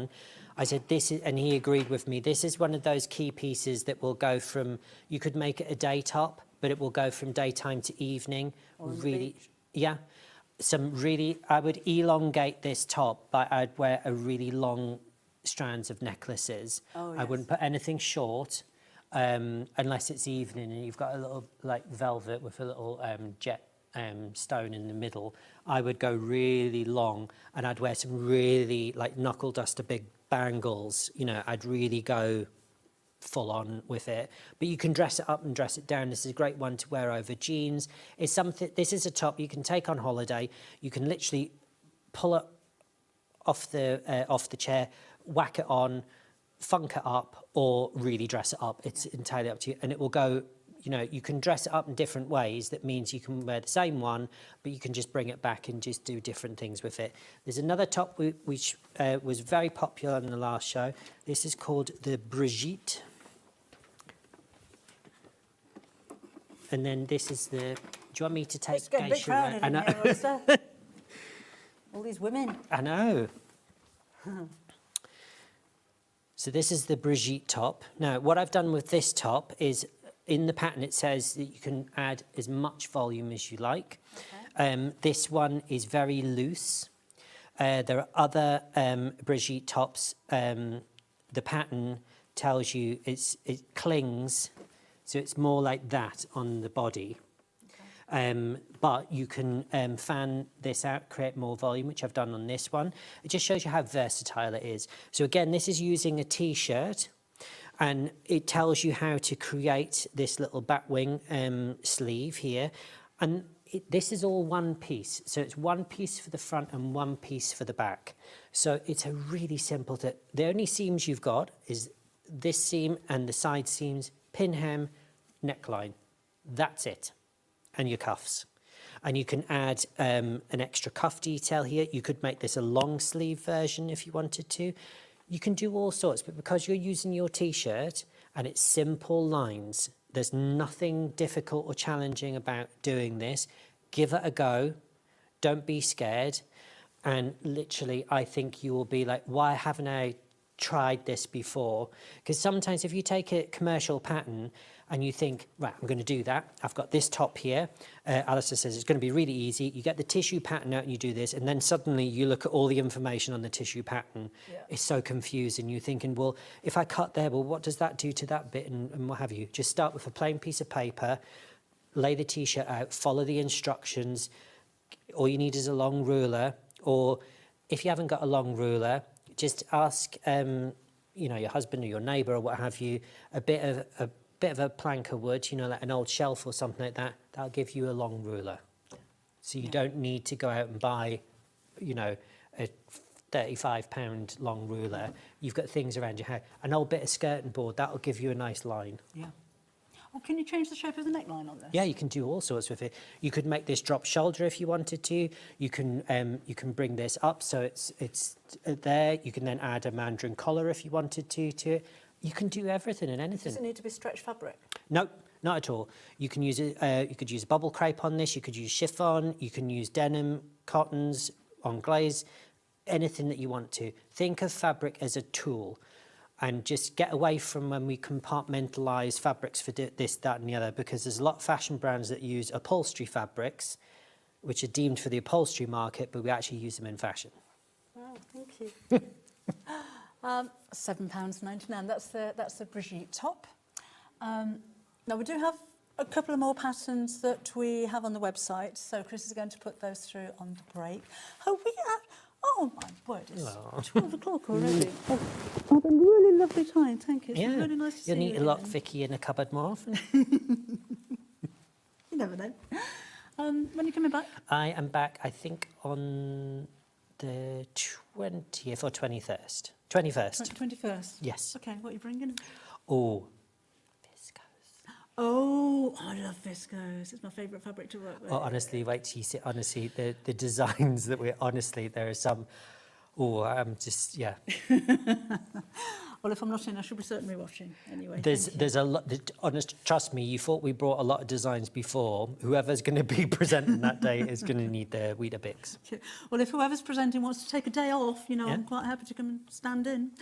done, I said, this is, and he agreed with me, this is one of those key pieces that will go from, you could make it a day top, but it will go from daytime to evening. Or on the really, beach. yeah. I would elongate this top, but I'd wear a really long strands of necklaces. Oh, I yes. wouldn't put anything short, unless it's evening and you've got a little like velvet with a little jet stone in the middle. I would go really long, and I'd wear some really like knuckle duster big bangles. You know, I'd really go full on with it. But you can dress it up and dress it down. This is a great one to wear over jeans. It's something. This is a top you can take on holiday. You can literally pull it off the chair, whack it on, funk it up, or really dress it up. It's entirely up to you, and it will go. You know, you can dress it up in different ways. That means you can wear the same one, but you can just bring it back and just do different things with it. There's another top which was very popular in the last show. This is called the Brigitte. And then this is the, do you want me to take It's getting a bit crowded in here, Alistair. All these women. I know. So this is the Brigitte top. Now, what I've done with this top is, in the pattern it says that you can add as much volume as you like. Okay. This one is very loose. There are other Brigitte tops. The pattern tells you it clings, so it's more like that on the body. Okay. But you can fan this out, create more volume, which I've done on this one. It just shows you how versatile it is. So again, this is using a T-shirt, and it tells you how to create this little back wing sleeve here. And this is all one piece. So it's one piece for the front and one piece for the back. So it's a really simple, the only seams you've got is this seam and the side seams, pin hem, neckline. That's it. And your cuffs. And you can add an extra cuff detail here. You could make this a long sleeve version if you wanted to. You can do all sorts, but because you're using your T-shirt and it's simple lines, there's nothing difficult or challenging about doing this. Give it a go. Don't be scared. And literally, I think you will be like, why haven't I tried this before? Because sometimes if you take a commercial pattern and you think, right, I'm going to do that. I've got this top here. Alistair says it's going to be really easy. You get the tissue pattern out and you do this, and then suddenly you look at all the information on the tissue pattern. Yeah. It's so confusing. You're thinking, well, if I cut there, well, what does that do to that bit, and what have you? Just start with a plain piece of paper, lay the T-shirt out, follow the instructions. All you need is a long ruler, or if you haven't got a long ruler, just ask, you know, your husband or your neighbour or what have you, a bit of a plank of wood, you know, like an old shelf or something like that. That'll give you a long ruler. So you don't need to go out and buy, you know, a £35 long ruler. You've got things around your house. An old bit of skirting board, that'll give you a nice line. Yeah. Oh, can you change the shape of the neckline on this? Yeah, you can do all sorts with it. You could make this drop shoulder if you wanted to. You can bring this up so it's there. You can then add a mandarin collar if you wanted to it. You can do everything and anything. Does it need to be stretch fabric? No, not at all. You can use it. You could use bubble crepe on this. You could use chiffon. You can use denim, cottons, on glaze, anything that you want to. Think of fabric as a tool, and just get away from when we compartmentalise fabrics for this, that, and the other. Because there's a lot of fashion brands that use upholstery fabrics, which are deemed for the upholstery market, but we actually use them in fashion. Oh, thank you. £7.99. That's the Brigitte top. Now we do have a couple of more patterns that we have on the website, so Chris is going to put those through on the break. Oh, oh my word, it's 12 o'clock already. Oh, had a really lovely time. Thank you. It's really nice to see you. You'll need a lock Vicky in a cupboard more often. You never know. When are you coming back? I am back, I think, on the 20th or 21st. 21st. 21st? Yes. Okay, what are you bringing? Oh, viscose. Oh, I love viscose. It's my favourite fabric to work with. Oh, honestly, wait till you see, honestly, the designs that there are some, oh, I'm just, yeah. Well, if I'm not in, I should be certainly watching anyway. There's a lot. Honest, trust me. You thought we brought a lot of designs before. Whoever's going to be presenting that day is going to need their Weetabix. Okay. Well, if whoever's presenting wants to take a day off, you know, Yeah. I'm quite happy to come and stand in.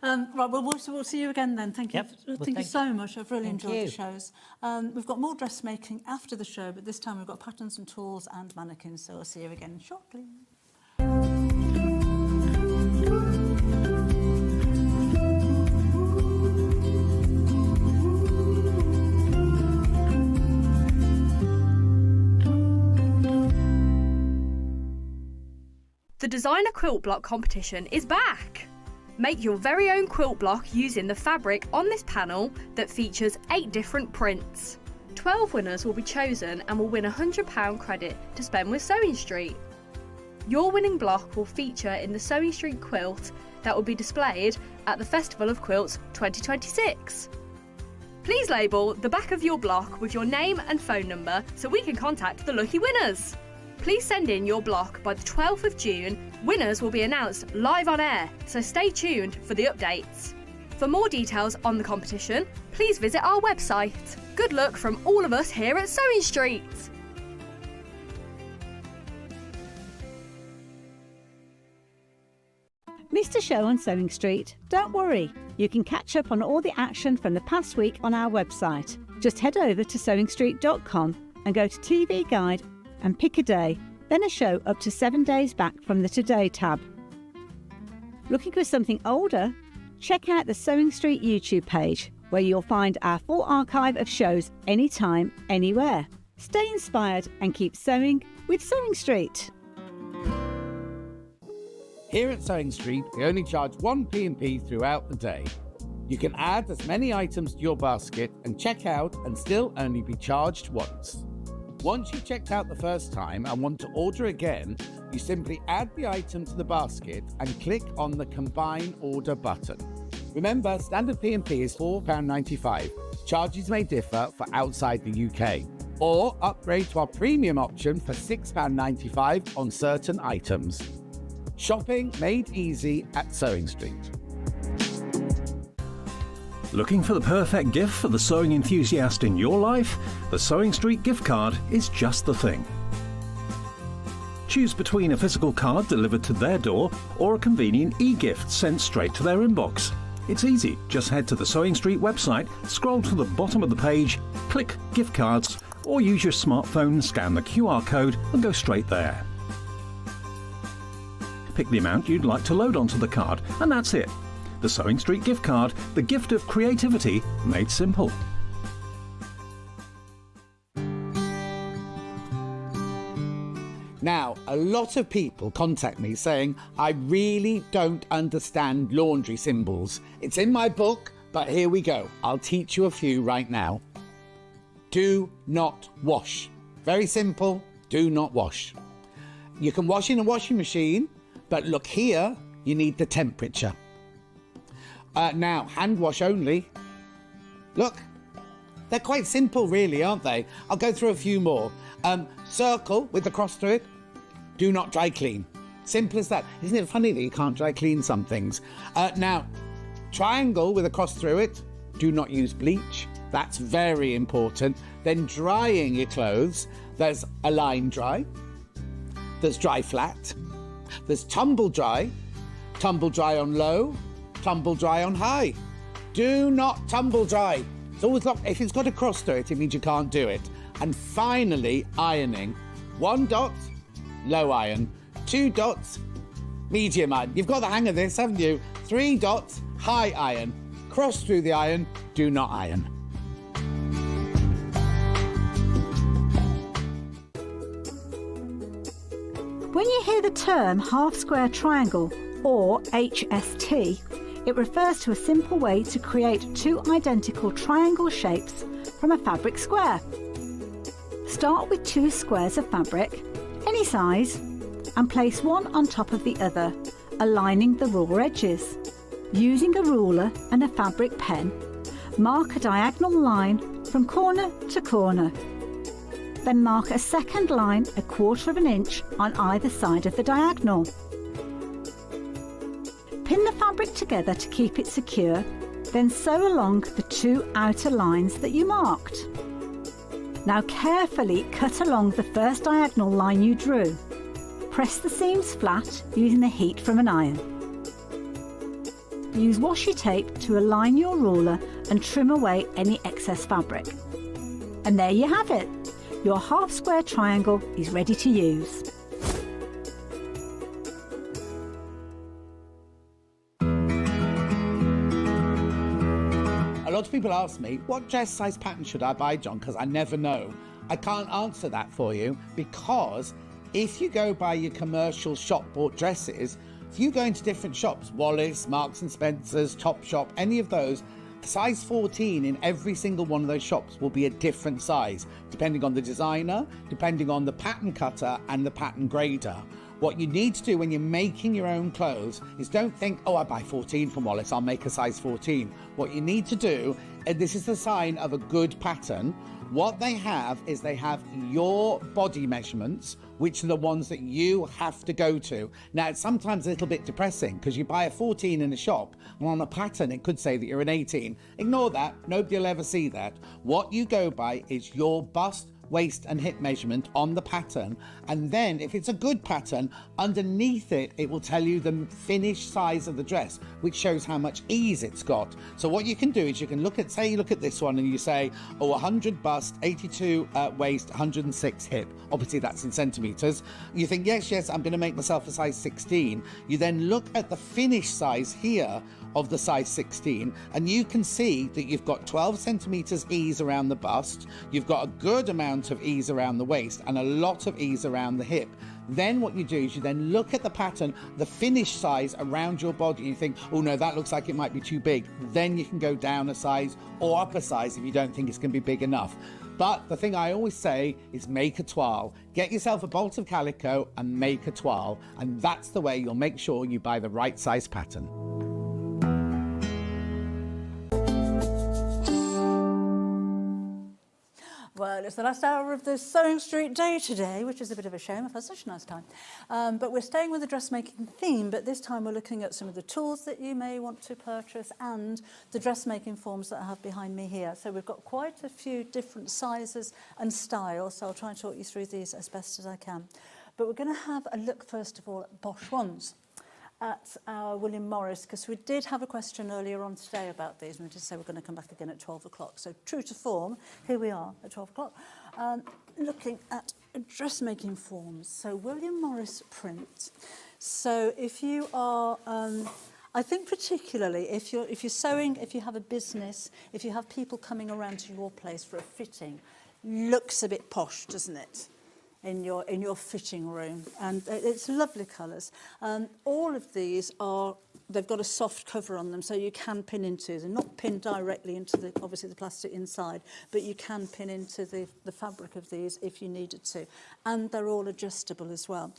Right. Well, we'll see you again then. Thank you. Yep. Well, Thank you so much. I've really Thank enjoyed you. the shows. We've got more dressmaking after the show, but this time we've got patterns and tools and mannequins. So I'll see you again shortly. The Designer Quilt Block competition is back! Make your very own quilt block using the fabric on this panel that features 8 different prints. 12 winners will be chosen and will win a £100 credit to spend with Sewing Street. Your winning block will feature in the Sewing Street quilt that will be displayed at the Festival of Quilts 2026. Please label the back of your block with your name and phone number so we can contact the lucky winners. Please send in your block by the 12th of June. Winners will be announced live on air, so stay tuned for the updates. For more details on the competition, please visit our website. Good luck from all of us here at Sewing Street. Missed a show on Sewing Street? Don't worry, you can catch up on all the action from the past week on our website. Just head over to sewingstreet.com and go to TV Guide and pick a day, then a show up to 7 days back from the Today tab. Looking for something older? Check out the Sewing Street YouTube page, where you'll find our full archive of shows anytime, anywhere. Stay inspired and keep sewing with Sewing Street. Here at Sewing Street, we only charge 1 P&P throughout the day. You can add as many items to your basket and check out and still only be charged once. Once you've checked out the first time and want to order again, you simply add the item to the basket and click on the Combine Order button. Remember, standard P&P is £4.95. Charges may differ for outside the UK. Or upgrade to our premium option for £6.95 on certain items. Shopping made easy at Sewing Street. Looking for the perfect gift for the sewing enthusiast in your life? The Sewing Street gift card is just the thing. Choose between a physical card delivered to their door or a convenient e-gift sent straight to their inbox. It's easy. Just head to the Sewing Street website, scroll to the bottom of the page, click Gift Cards, or use your smartphone, scan the QR code and go straight there. Pick the amount you'd like to load onto the card, and that's it. The Sewing Street gift card, the gift of creativity made simple. Now, a lot of people contact me saying, I really don't understand laundry symbols. It's in my book, but here we go. I'll teach you a few right now. Do not wash. Very simple, do not wash. You can wash in a washing machine, but look here, you need the temperature. Now, hand wash only. Look, they're quite simple really, aren't they? I'll go through a few more. Circle with the cross through it. Do not dry clean. Simple as that. Isn't it funny that you can't dry clean some things? Now, triangle with a cross through it. Do not use bleach. That's very important. Then drying your clothes. There's a line dry. There's dry flat. There's tumble dry on low, tumble dry on high. Do not tumble dry. It's always locked. If it's got a cross through it, it means you can't do it. And finally, ironing. 1 dot, low iron. 2 dots, medium iron. You've got the hang of this, haven't you? 3 dots, high iron. Cross through the iron, do not iron. When you hear the term half-square triangle, or HST, it refers to a simple way to create 2 identical triangle shapes from a fabric square. Start with 2 squares of fabric, any size, and place one on top of the other, aligning the raw edges. Using a ruler and a fabric pen, mark a diagonal line from corner to corner. Then mark a second line 1/4 inch on either side of the diagonal. Pin the fabric together to keep it secure, then sew along the 2 outer lines that you marked. Now carefully cut along the first diagonal line you drew. Press the seams flat using the heat from an iron. Use washi tape to align your ruler and trim away any excess fabric. And there you have it. Your half square triangle is ready to use. A lot of people ask me, what dress size pattern should I buy, John? Because I never know. I can't answer that for you, because if you go by your commercial shop bought dresses, if you go into different shops, Wallis, Marks and Spencer's, Topshop, any of those, size 14 in every single one of those shops will be a different size, depending on the designer, depending on the pattern cutter and the pattern grader. What you need to do when you're making your own clothes is don't think, oh, I buy 14 from Wallis, I'll make a size 14. What you need to do, and this is the sign of a good pattern, what they have is they have your body measurements, which are the ones that you have to go to. Now, it's sometimes a little bit depressing because you buy a 14 in a shop, and on a pattern it could say that you're an 18. Ignore that, nobody will ever see that. What you go by is your bust, waist and hip measurement on the pattern, and then if it's a good pattern, underneath it it will tell you the finished size of the dress, which shows how much ease it's got. So what you can do is you can look at, say you look at this one and you say, oh, 100 bust, 82 waist, 106 hip. Obviously that's in centimeters. You think, yes, I'm going to make myself a size 16. You then look at the finished size here of the size 16, and you can see that you've got 12 centimeters ease around the bust, you've got a good amount of ease around the waist and a lot of ease around the hip. Then what you do is you then look at the pattern, the finished size around your body, and you think, oh no, that looks like it might be too big. Then you can go down a size or up a size if you don't think it's going to be big enough. But the thing I always say is make a toile. Get yourself a bolt of calico and make a toile, and that's the way you'll make sure you buy the right size pattern. Well, it's the last hour of the Sewing Street day today, which is a bit of a shame. I've had such a nice time. But we're staying with the dressmaking theme, but this time we're looking at some of the tools that you may want to purchase and the dressmaking forms that I have behind me here. So we've got quite a few different sizes and styles, so I'll try and talk you through these as best as I can. But we're going to have a look, first of all, at Bosch ones, at our William Morris, because we did have a question earlier on today about these, and we did say we're going to come back again at 12 o'clock. So true to form, here we are at 12 o'clock, looking at dressmaking forms. So William Morris print. So if you are, I think particularly if you're sewing, if you have a business, if you have people coming around to your place for a fitting, looks a bit posh, doesn't it? In your fitting room, and it's lovely colours. All of these they've got a soft cover on them, so you can pin into. They're not pinned directly into obviously the plastic inside, but you can pin into the fabric of these if you needed to, and they're all adjustable as well.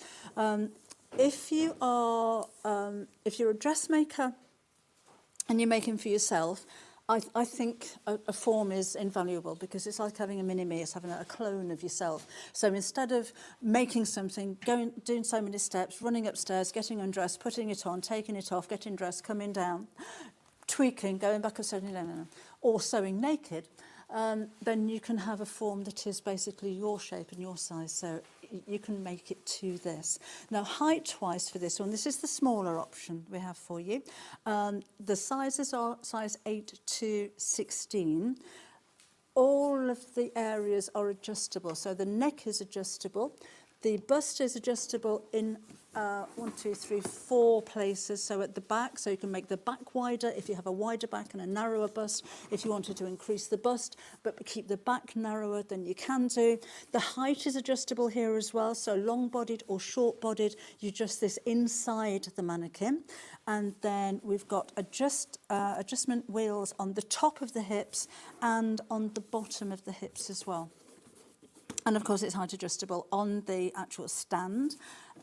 If you're a dressmaker and you're making for yourself, I think a form is invaluable, because it's like having a mini-me, it's having a clone of yourself. So instead of making something, doing so many steps, running upstairs, getting undressed, putting it on, taking it off, getting dressed, coming down, tweaking, going back upstairs, or sewing naked, then you can have a form that is basically your shape and your size. So you can make it to this. Now, height-wise for this one, this is the smaller option we have for you. The sizes are size 8 to 16. All of the areas are adjustable. So the neck is adjustable. The bust is adjustable in 4 places. So at the back, so you can make the back wider if you have a wider back and a narrower bust. If you wanted to increase the bust but keep the back narrower, then you can do. The height is adjustable here as well. So long-bodied or short-bodied, you adjust this inside the mannequin. And then we've got adjustment wheels on the top of the hips and on the bottom of the hips as well. And of course it's height adjustable on the actual stand.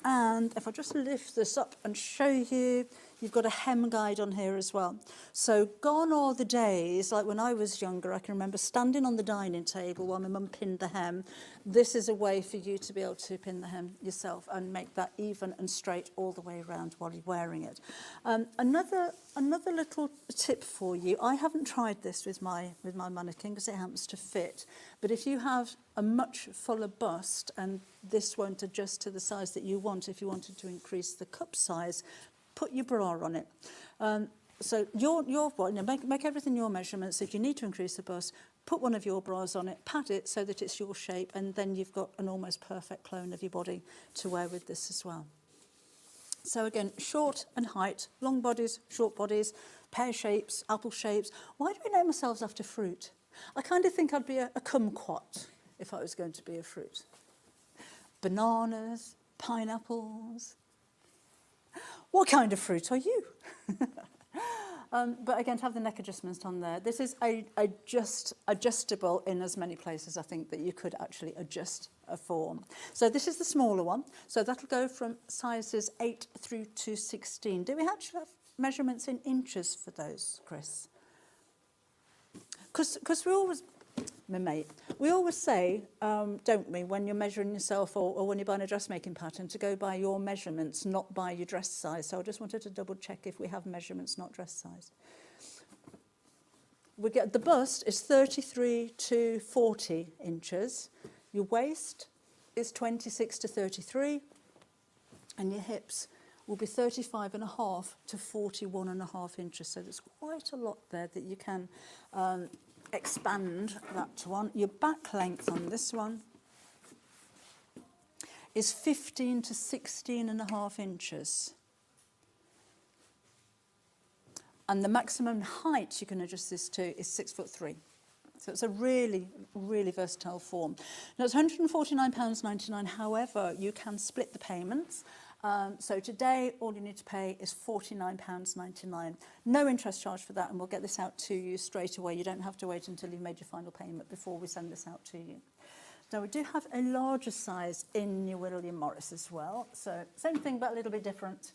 And if I just lift this up and show you, You've got a hem guide on here as well. So gone are the days, like when I was younger, I can remember standing on the dining table while my mum pinned the hem. This is a way for you to be able to pin the hem yourself and make that even and straight all the way around while you're wearing it. Another little tip for you, I haven't tried this with my mannequin because it happens to fit, but if you have a much fuller bust and this won't adjust to the size that you want, if you wanted to increase the cup size, put your bra on it. So make everything your measurements. If you need to increase the bust, put one of your bras on it, pat it so that it's your shape, and then you've got an almost perfect clone of your body to wear with this as well. So again, short and height, long bodies, short bodies, pear shapes, apple shapes. Why do we name ourselves after fruit? I kind of think I'd be a kumquat if I was going to be a fruit. Bananas, pineapples. What kind of fruit are you? But again, to have the neck adjustments on there. This is adjustable in as many places, I think, that you could actually adjust a form. So this is the smaller one. So that'll go from sizes 8 through to 16. Do we actually have measurements in inches for those, Chris? Because we always say, don't we, when you're measuring yourself or when you're buying a dressmaking pattern, to go by your measurements, not by your dress size. So I just wanted to double check if we have measurements, not dress size. We get the bust is 33 to 40 inches. Your waist is 26 to 33, and your hips will be 35.5 to 41.5 inches. So there's quite a lot there that you can expand that one. Your back length on this one is 15 to 16.5 inches. And the maximum height you can adjust this to is 6'3". So it's a really, really versatile form. Now it's £149.99, however, you can split the payments. So today, all you need to pay is £49.99. No interest charge for that, and we'll get this out to you straight away. You don't have to wait until you've made your final payment before we send this out to you. Now, we do have a larger size in your William Morris as well. So same thing, but a little bit different.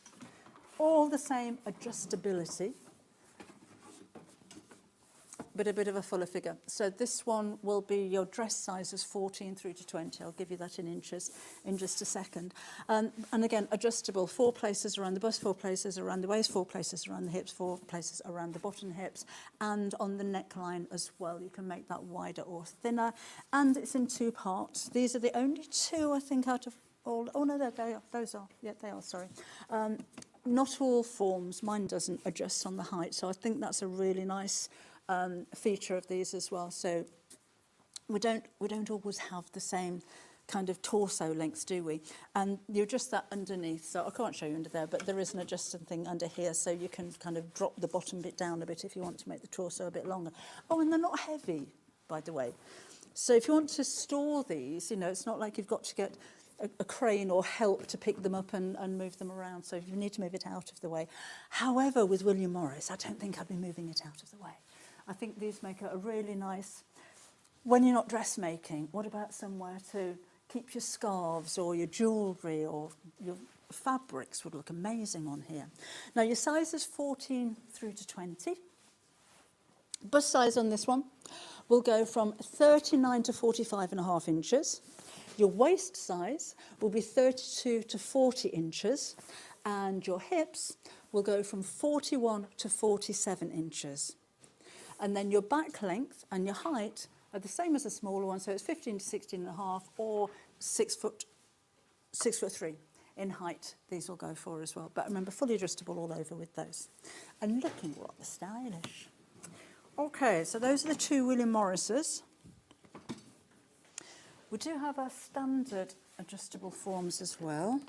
All the same adjustability, but a bit of a fuller figure. So this one will be your dress sizes 14 through to 20. I'll give you that in inches in just a second. And again, adjustable, 4 places around the bust, 4 places around the waist, 4 places around the hips, 4 places around the bottom hips, and on the neckline as well. You can make that wider or thinner. And it's in 2 parts. These are the only 2, I think, out of all. Oh, no, they are. Those are. Yeah, they are, sorry. Not all forms. Mine doesn't adjust on the height. So I think that's a really nice feature of these as well. So we don't always have the same kind of torso lengths, do we? And you adjust that underneath. So I can't show you under there, but there is an adjusting thing under here, so you can kind of drop the bottom bit down a bit if you want to make the torso a bit longer. Oh, and they're not heavy, by the way. So if you want to store these, you know, it's not like you've got to get a crane or help to pick them up and move them around. So you need to move it out of the way. However, with William Morris, I don't think I'd be moving it out of the way. I think these make a really nice, when you're not dressmaking, what about somewhere to keep your scarves or your jewellery or your fabrics would look amazing on here. Now your size is 14 through to 20. Bust size on this one will go from 39 to 45.5 inches. Your waist size will be 32 to 40 inches, and your hips will go from 41 to 47 inches. And then your back length and your height are the same as the smaller one, so it's 15 to 16.5 or 6'3" in height. These will go for as well. But remember, fully adjustable all over with those. And looking rather stylish. Okay, so those are the 2 William Morrises. We do have our standard adjustable forms as well.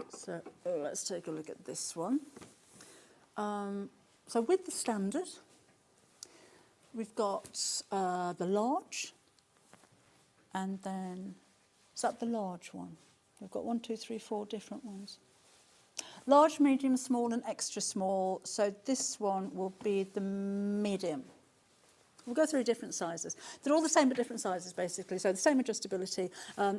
So let's take a look at this one. So with the standard, we've got the large, and then, is that the large one? We've got 1, 2, 3, 4 different ones. Large, medium, small, and extra small. So this one will be the medium. We'll go through different sizes. They're all the same but different sizes, basically. So the same adjustability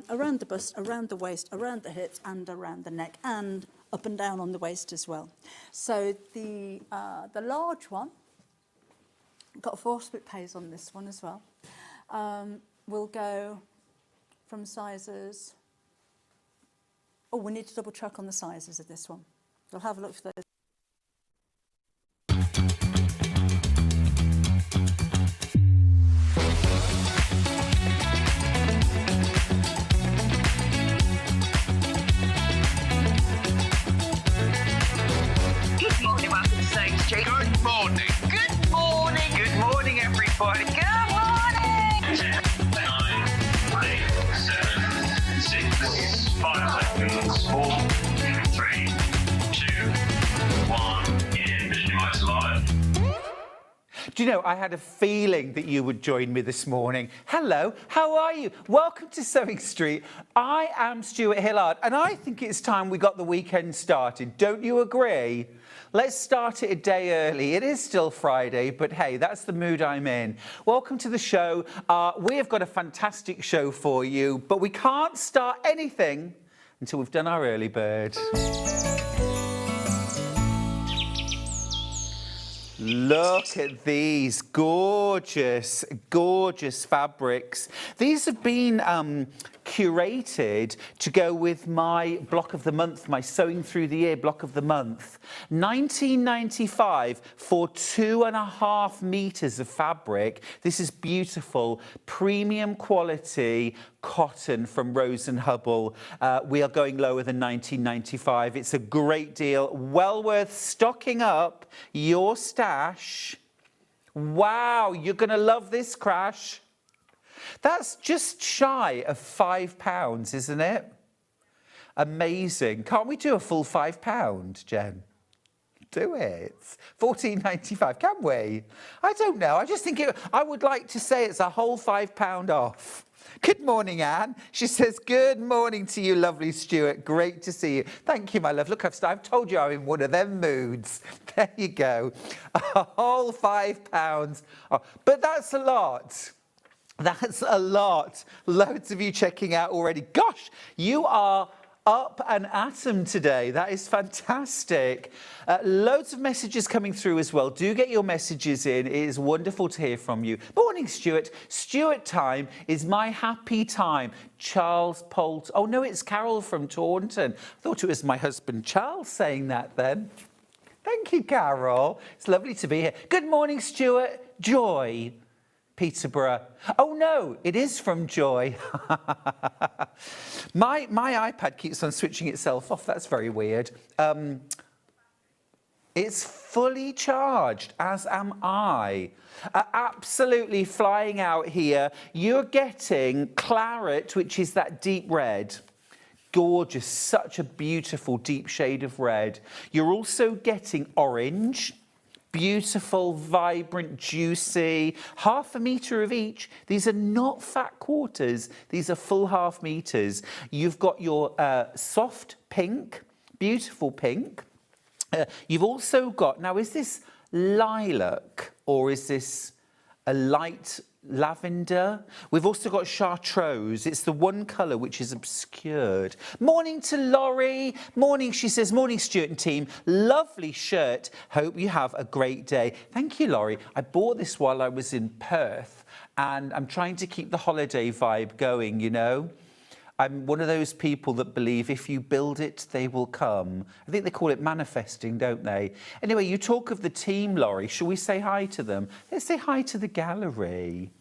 around the bust, around the waist, around the hips, and around the neck, and up and down on the waist as well. So the large one, got a 4-split pays on this one as well, will go from sizes... Oh, we need to double check on the sizes of this one. We'll have a look for those. Good morning, welcome to Sewing Street. Good morning. Good morning. Good morning, everybody. Good morning. 10, 9, 8, 7, 6, 5 seconds. 4, 3, 2, 1. In Visualize Live. Do you know, I had a feeling that you would join me this morning. Hello, how are you? Welcome to Sewing Street. I am Stuart Hillard, and I think it's time we got the weekend started. Don't you agree? Let's start it a day early. It is still Friday, but hey, that's the mood I'm in. Welcome to the show. We have got a fantastic show for you, but we can't start anything until we've done our early bird. Look at these gorgeous, gorgeous fabrics. These have been curated to go with my block of the month, my Sewing Through the Year block of the month. £19.95 for 2.5 meters of fabric. This is beautiful, premium quality cotton from Rose and Hubble. We are going lower than £19.95. It's a great deal, well worth stocking up your stash. Wow, you're going to love this, Crash. That's just shy of £5, isn't it? Amazing. Can't we do a full £5, Jen? Do it. £14.95, can we? I don't know. I just think I would like to say it's a whole £5 off. Good morning, Anne. She says, good morning to you, lovely Stuart. Great to see you. Thank you, my love. Look, I've told you I'm in one of them moods. There you go. A whole £5. Oh, but that's a lot. That's a lot. Loads of you checking out already. Gosh, you are up and at 'em today. That is fantastic. Loads of messages coming through as well. Do get your messages in. It is wonderful to hear from you. Morning, Stuart. Stuart time is my happy time. Charles Polt. Oh, no, it's Carol from Taunton. I thought it was my husband Charles saying that then. Thank you, Carol. It's lovely to be here. Good morning, Stuart. Joy. Peterborough. Oh no, it is from Joy. My iPad keeps on switching itself off. That's very weird. It's fully charged, as am I. Absolutely flying out here. You're getting claret, which is that deep red. Gorgeous, such a beautiful deep shade of red. You're also getting orange. Beautiful, vibrant, juicy, ½ metre of each. These are not fat quarters. These are full ½ meters. You've got your soft pink, beautiful pink. You've also got, now is this lilac or is this a light lavender? We've also got chartreuse. It's the one colour which is obscured. Morning to Laurie. Morning, she says. Morning, Stuart and team. Lovely shirt. Hope you have a great day. Thank you, Laurie. I bought this while I was in Perth and I'm trying to keep the holiday vibe going, you know. I'm one of those people that believe if you build it, they will come. I think they call it manifesting, don't they? Anyway, you talk of the team, Laurie. Shall we say hi to them? Let's say hi to the gallery.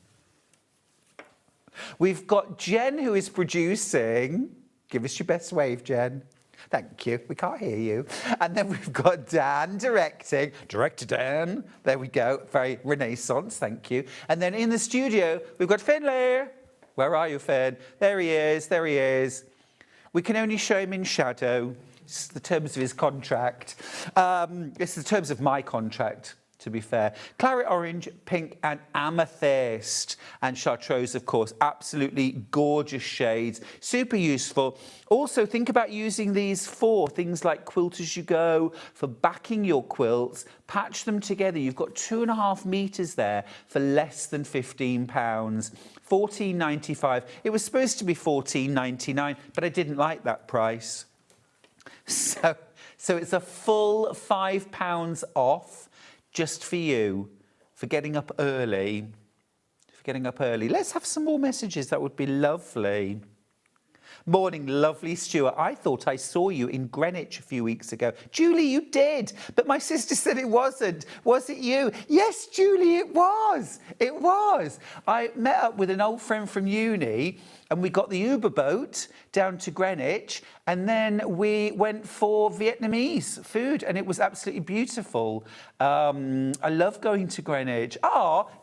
We've got Jen, who is producing. Give us your best wave, Jen. Thank you. We can't hear you. And then we've got Dan directing. Director Dan. There we go. Very Renaissance. Thank you. And then in the studio, we've got Finlay. Where are you, Finn? There he is, there he is. We can only show him in shadow. It's the terms of his contract. It's the terms of my contract, to be fair. Claret orange, pink and amethyst. And chartreuse, of course, absolutely gorgeous shades. Super useful. Also, think about using these for things like Quilt as you go, for backing your quilts. Patch them together. You've got 2.5 meters there for less than £15. £14.95. It was supposed to be £14.99, but I didn't like that price. So So it's a full £5 off just for you, for getting up early. Let's have some more messages. That would be lovely. Morning, lovely Stuart. I thought I saw you in Greenwich a few weeks ago. Julie, you did, but my sister said it wasn't. Was it you? Yes, Julie, it was. It was. I met up with an old friend from uni and we got the Uber boat down to Greenwich and then we went for Vietnamese food and it was absolutely beautiful. I love going to Greenwich.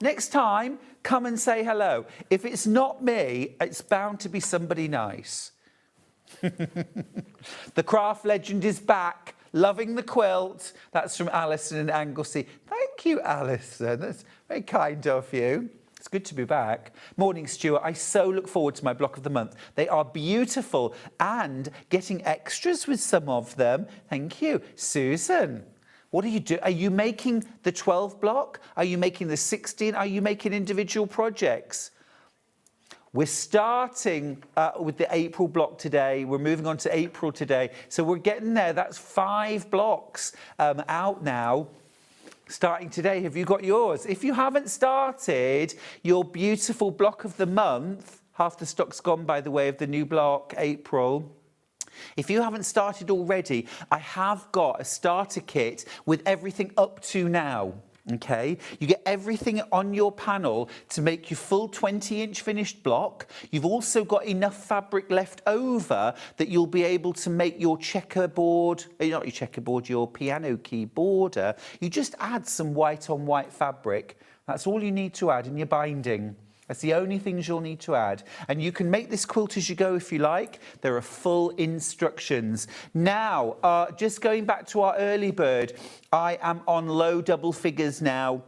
Next time, come and say hello. If it's not me, it's bound to be somebody nice. The craft legend is back, loving the quilt. That's from Alison in Anglesey. Thank you, Alison. That's very kind of you. It's good to be back. Morning, Stuart. I so look forward to my block of the month. They are beautiful and getting extras with some of them. Thank you. Susan, what are you doing? Are you making the 12 block? Are you making the 16? Are you making individual projects? We're starting with the April block today. We're moving on to April today. So we're getting there. That's 5 blocks out now. Starting today. Have you got yours? If you haven't started your beautiful block of the month, half the stock's gone, by the way, of the new block, April. If you haven't started already, I have got a starter kit with everything up to now. Okay, you get everything on your panel to make your full 20-inch finished block. You've also got enough fabric left over that you'll be able to make your checkerboard, not your checkerboard, your piano key border. You just add some white on white fabric. That's all you need to add in your binding. That's the only things you'll need to add. And you can make this quilt as you go if you like. There are full instructions. Now, just going back to our early bird, I am on low double figures now.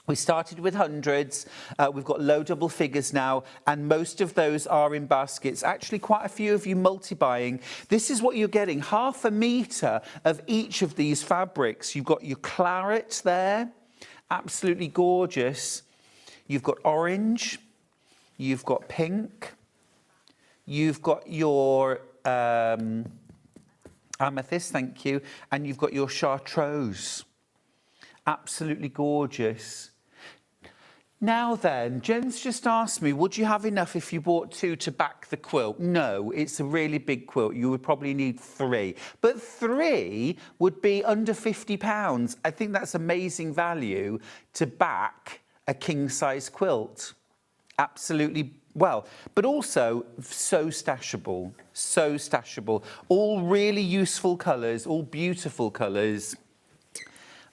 We started with hundreds, we've got low double figures now, and most of those are in baskets. Actually, quite a few of you multi-buying. This is what you're getting, 1/2 metre of each of these fabrics. You've got your claret there, absolutely gorgeous. You've got orange, you've got pink, you've got your amethyst, thank you, and you've got your chartreuse. Absolutely gorgeous. Now then, Jen's just asked me, would you have enough if you bought 2 to back the quilt? No, it's a really big quilt. You would probably need 3. But 3 would be under £50. I think that's amazing value to back a king-size quilt. Absolutely, well, but also so stashable, so stashable. All really useful colours, all beautiful colours.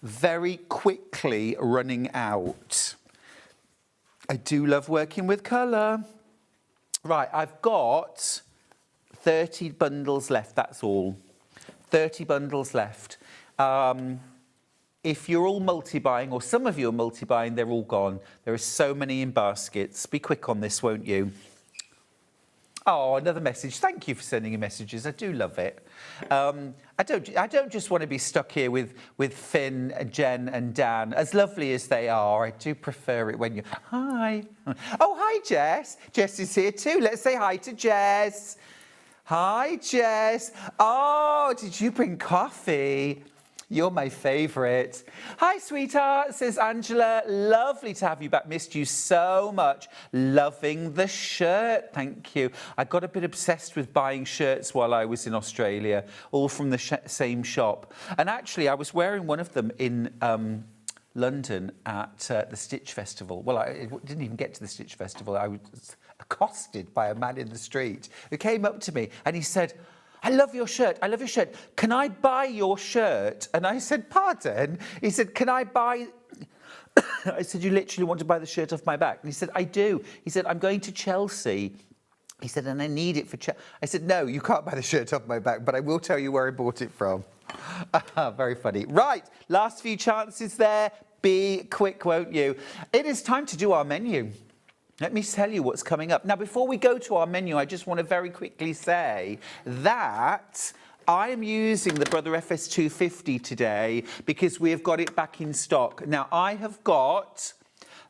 Very quickly running out. I do love working with colour. Right, I've got 30 bundles left, that's all. 30 bundles left. If you're all multi-buying, or some of you are multi-buying, they're all gone. There are so many in baskets. Be quick on this, won't you? Oh, another message. Thank you for sending in messages. I do love it. I don't just want to be stuck here with Finn, Jen and Dan. As lovely as they are, I do prefer it when you... Hi. Oh, hi, Jess. Jess is here too. Let's say hi to Jess. Hi, Jess. Oh, did you bring coffee? You're my favourite. Hi, sweetheart, says Angela. Lovely to have you back. Missed you so much. Loving the shirt. Thank you. I got a bit obsessed with buying shirts while I was in Australia, all from the same shop. And actually, I was wearing one of them in London at the Stitch Festival. Well, I didn't even get to the Stitch Festival. I was accosted by a man in the street who came up to me and he said, I love your shirt. I love your shirt. Can I buy your shirt? And I said, pardon? He said, can I buy... I said, you literally want to buy the shirt off my back? And he said, I do. He said, I'm going to Chelsea. He said, and I need it for Chelsea. I said, no, you can't buy the shirt off my back, but I will tell you where I bought it from. Very funny. Right, last few chances there. Be quick, won't you? It is time to do our menu. Let me tell you what's coming up. Now, before we go to our menu, I just want to very quickly say that I am using the Brother FS250 today because we have got it back in stock. Now, I have got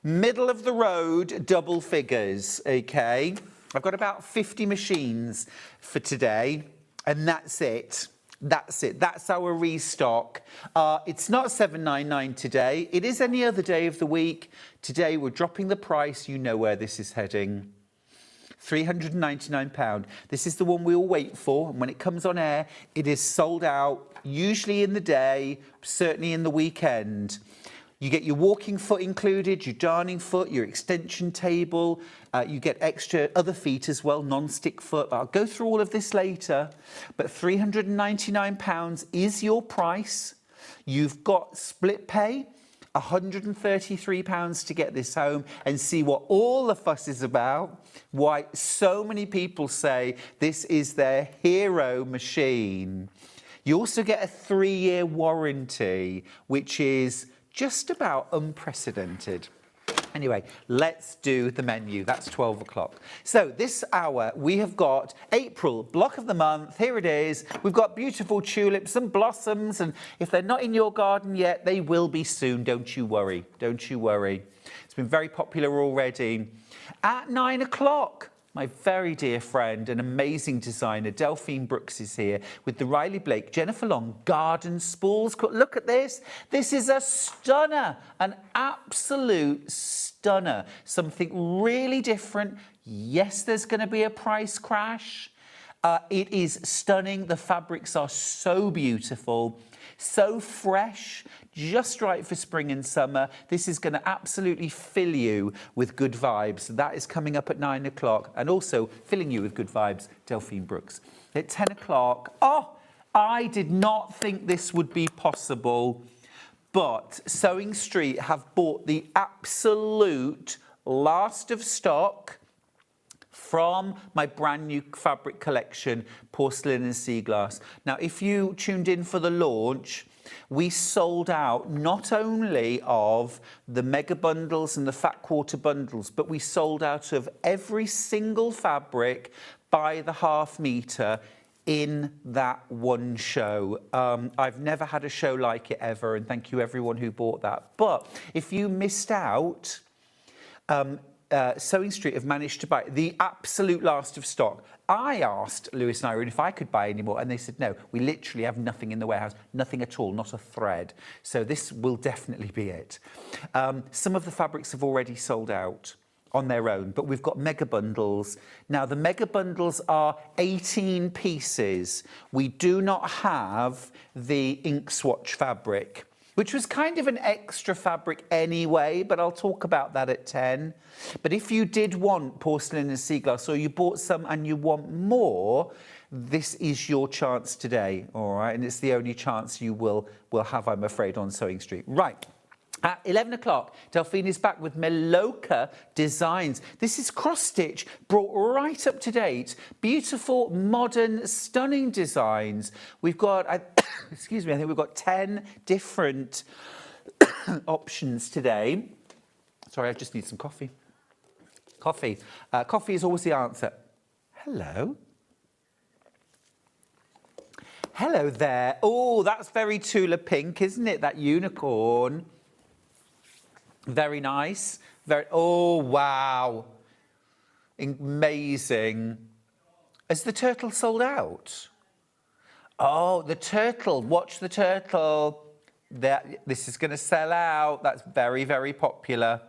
middle of the road double figures, okay? I've got about 50 machines for today, and that's it. That's it. That's our restock. It's not $7.99 today. It is any other day of the week. Today we're dropping the price. You know where this is heading. £399. This is the one we all wait for. And when it comes on air, it is sold out, usually in the day, certainly in the weekend. You get your walking foot included, your darning foot, your extension table. You get extra other feet as well, non-stick foot. I'll go through all of this later. But £399 is your price. You've got split pay, £133 to get this home and see what all the fuss is about. Why so many people say this is their hero machine. You also get a 3-year warranty, which is just about unprecedented. Anyway, let's do the menu. That's 12 o'clock. So this hour, we have got April, block of the month. Here it is. We've got beautiful tulips and blossoms. And if they're not in your garden yet, they will be soon. Don't you worry. Don't you worry. It's been very popular already. At 9 o'clock, my very dear friend and amazing designer, Deline Brooks, is here with the Riley Blake, Jennifer Long garden spools. Look at this. This is a stunner, an absolute stunner. Something really different. Yes, there's going to be a price crash. It is stunning. The fabrics are so beautiful, so fresh, just right for spring and summer. This is going to absolutely fill you with good vibes. That is coming up at 9 o'clock, and also filling you with good vibes, Deline Brooks. At 10 o'clock, I did not think this would be possible, but Sewing Street have bought the absolute last of stock from my brand new fabric collection, Porcelain and Sea Glass. Now, if you tuned in for the launch, we sold out not only of the mega bundles and the fat quarter bundles, but we sold out of every single fabric by the half metre in that one show. I've never had a show like it ever, and thank you everyone who bought that. But if you missed out, Sewing Street have managed to buy the absolute last of stock. I asked Lewis and Irene if I could buy any more, and they said no, we literally have nothing in the warehouse, nothing at all, not a thread. So this will definitely be it. Some of the fabrics have already sold out on their own, but we've got mega bundles. Now, the mega bundles are 18 pieces. We do not have the ink swatch fabric, which was kind of an extra fabric anyway, but I'll talk about that at 10. But if you did want Porcelain and Sea Glass, or you bought some and you want more, this is your chance today, all right? And it's the only chance you will have, I'm afraid, on Sewing Street. Right. At 11 o'clock, Delphine is back with Meloka Designs. This is cross-stitch, brought right up to date. Beautiful, modern, stunning designs. We've got, excuse me, I think we've got 10 different options today. Sorry, I just need some coffee. Coffee. Coffee is always the answer. Hello. Hello there. Oh, that's very Tula pink, isn't it? That unicorn. Very nice. Oh, wow. Amazing. Has the turtle sold out? Oh, the turtle. Watch the turtle. This is going to sell out. That's very, very popular.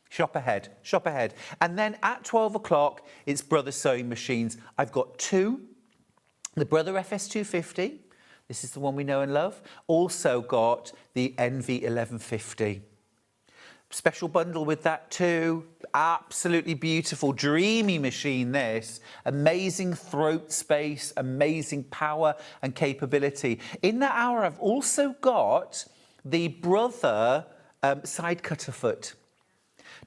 Shop ahead. Shop ahead. And then at 12 o'clock, it's Brother Sewing Machines. I've got two. The Brother FS250. This is the one we know and love. Also got the NV 1150. Special bundle with that too. Absolutely beautiful, dreamy machine this. Amazing throat space, amazing power and capability. In that hour, I've also got the Brother side cutter foot.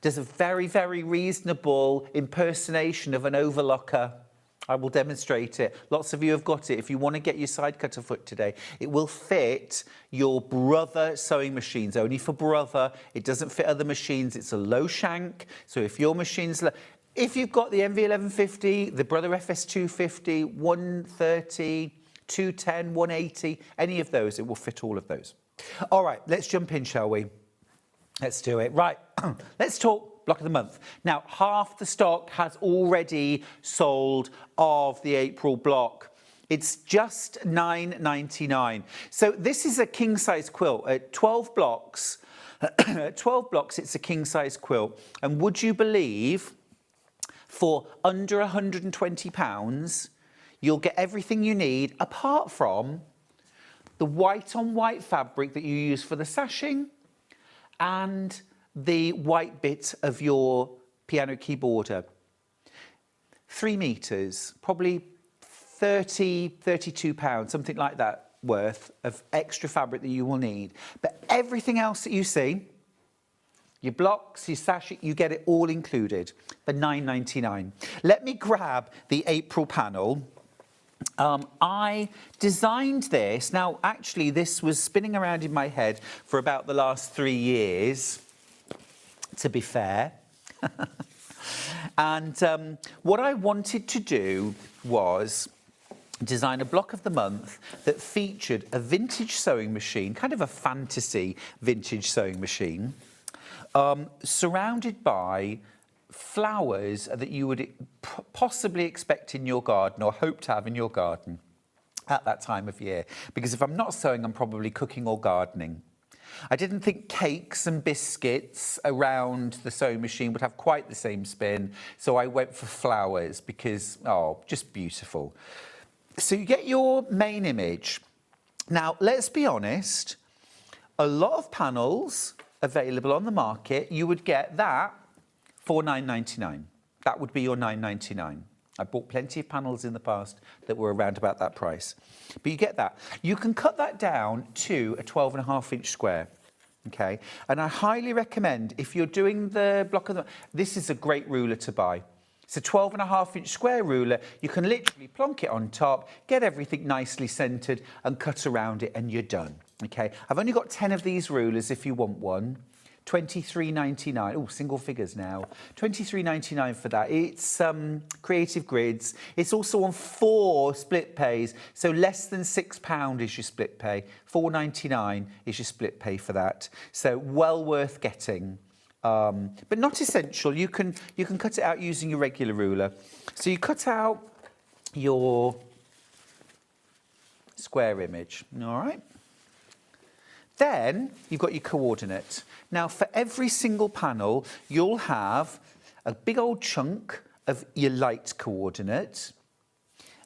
Does a very, very reasonable impersonation of an overlocker. I will demonstrate it. Lots of you have got it. If you want to get your side cutter foot today, it will fit your Brother sewing machines, only for Brother. It doesn't fit other machines. It's a low shank. So if your machine's if you've got the NV 1150, the Brother FS250, 130, 210, 180, any of those, it will fit all of those. All right, let's jump in, shall we? Let's do it. Right, let's talk block of the month. Now, half the stock has already sold of the April block. It's just £9.99. So this is a king-size quilt at 12 blocks. 12 blocks, it's a king-size quilt. And would you believe, for under £120, you'll get everything you need, apart from the white-on-white fabric that you use for the sashing and the white bit of your piano keyboarder. 3 metres, probably 30, 32 pounds, something like that worth of extra fabric that you will need. But everything else that you see, your blocks, your sachet, you get it all included for £9.99. Let me grab the April panel. I designed this. Now, actually, this was spinning around in my head for about the last 3 years, to be fair. And what I wanted to do was design a block of the month that featured a vintage sewing machine, kind of a fantasy vintage sewing machine, surrounded by flowers that you would possibly expect in your garden or hope to have in your garden at that time of year. Because if I'm not sewing, I'm probably cooking or gardening. I didn't think cakes and biscuits around the sewing machine would have quite the same spin, so I went for flowers because, oh, just beautiful. So you get your main image. Now, let's be honest, a lot of panels available on the market, you would get that for £9.99. That would be your £9.99. I bought plenty of panels in the past that were around about that price. But you get that. You can cut that down to a 12.5-inch square, okay? And I highly recommend, if you're doing the block of the... This is a great ruler to buy. It's a 12.5-inch square ruler. You can literally plonk it on top, get everything nicely centred and cut around it and you're done, okay? I've only got 10 of these rulers if you want one. £23.99. Oh, single figures now. £23.99 for that. It's Creative Grids. It's also on 4 split pays, so less than £6 is your split pay. £4.99 is your split pay for that. So well worth getting, but not essential. You can cut it out using your regular ruler. So you cut out your square image. All right. Then you've got your coordinate. Now, for every single panel, you'll have a big old chunk of your light coordinate,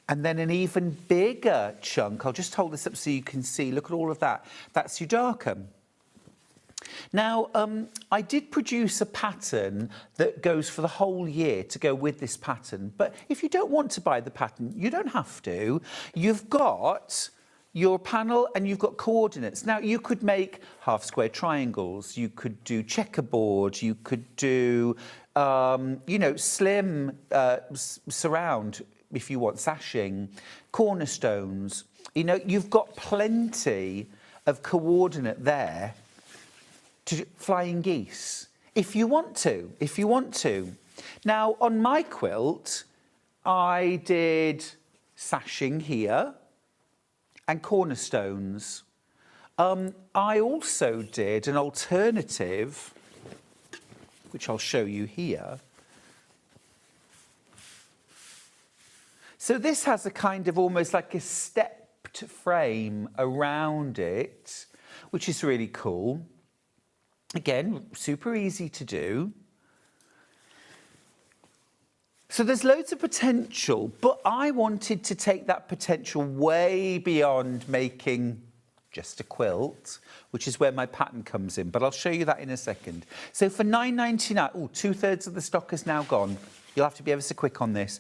and then an even bigger chunk. I'll just hold this up so you can see. Look at all of that. That's your darker. Now, I did produce a pattern that goes for the whole year to go with this pattern. But if you don't want to buy the pattern, you don't have to. You've got your panel and you've got coordinates. Now, you could make half square triangles, you could do checkerboard, you could do, you know, slim surround if you want sashing, cornerstones. You know, you've got plenty of coordinate there to flying geese, if you want to, Now, on my quilt, I did sashing here, and cornerstones. I also did an alternative, which I'll show you here. So this has a kind of almost like a stepped frame around it, which is really cool. Again, super easy to do. So there's loads of potential, but I wanted to take that potential way beyond making just a quilt, which is where my pattern comes in. But I'll show you that in a second. So for £9.99, oh, 2/3 of the stock is now gone. You'll have to be ever so quick on this.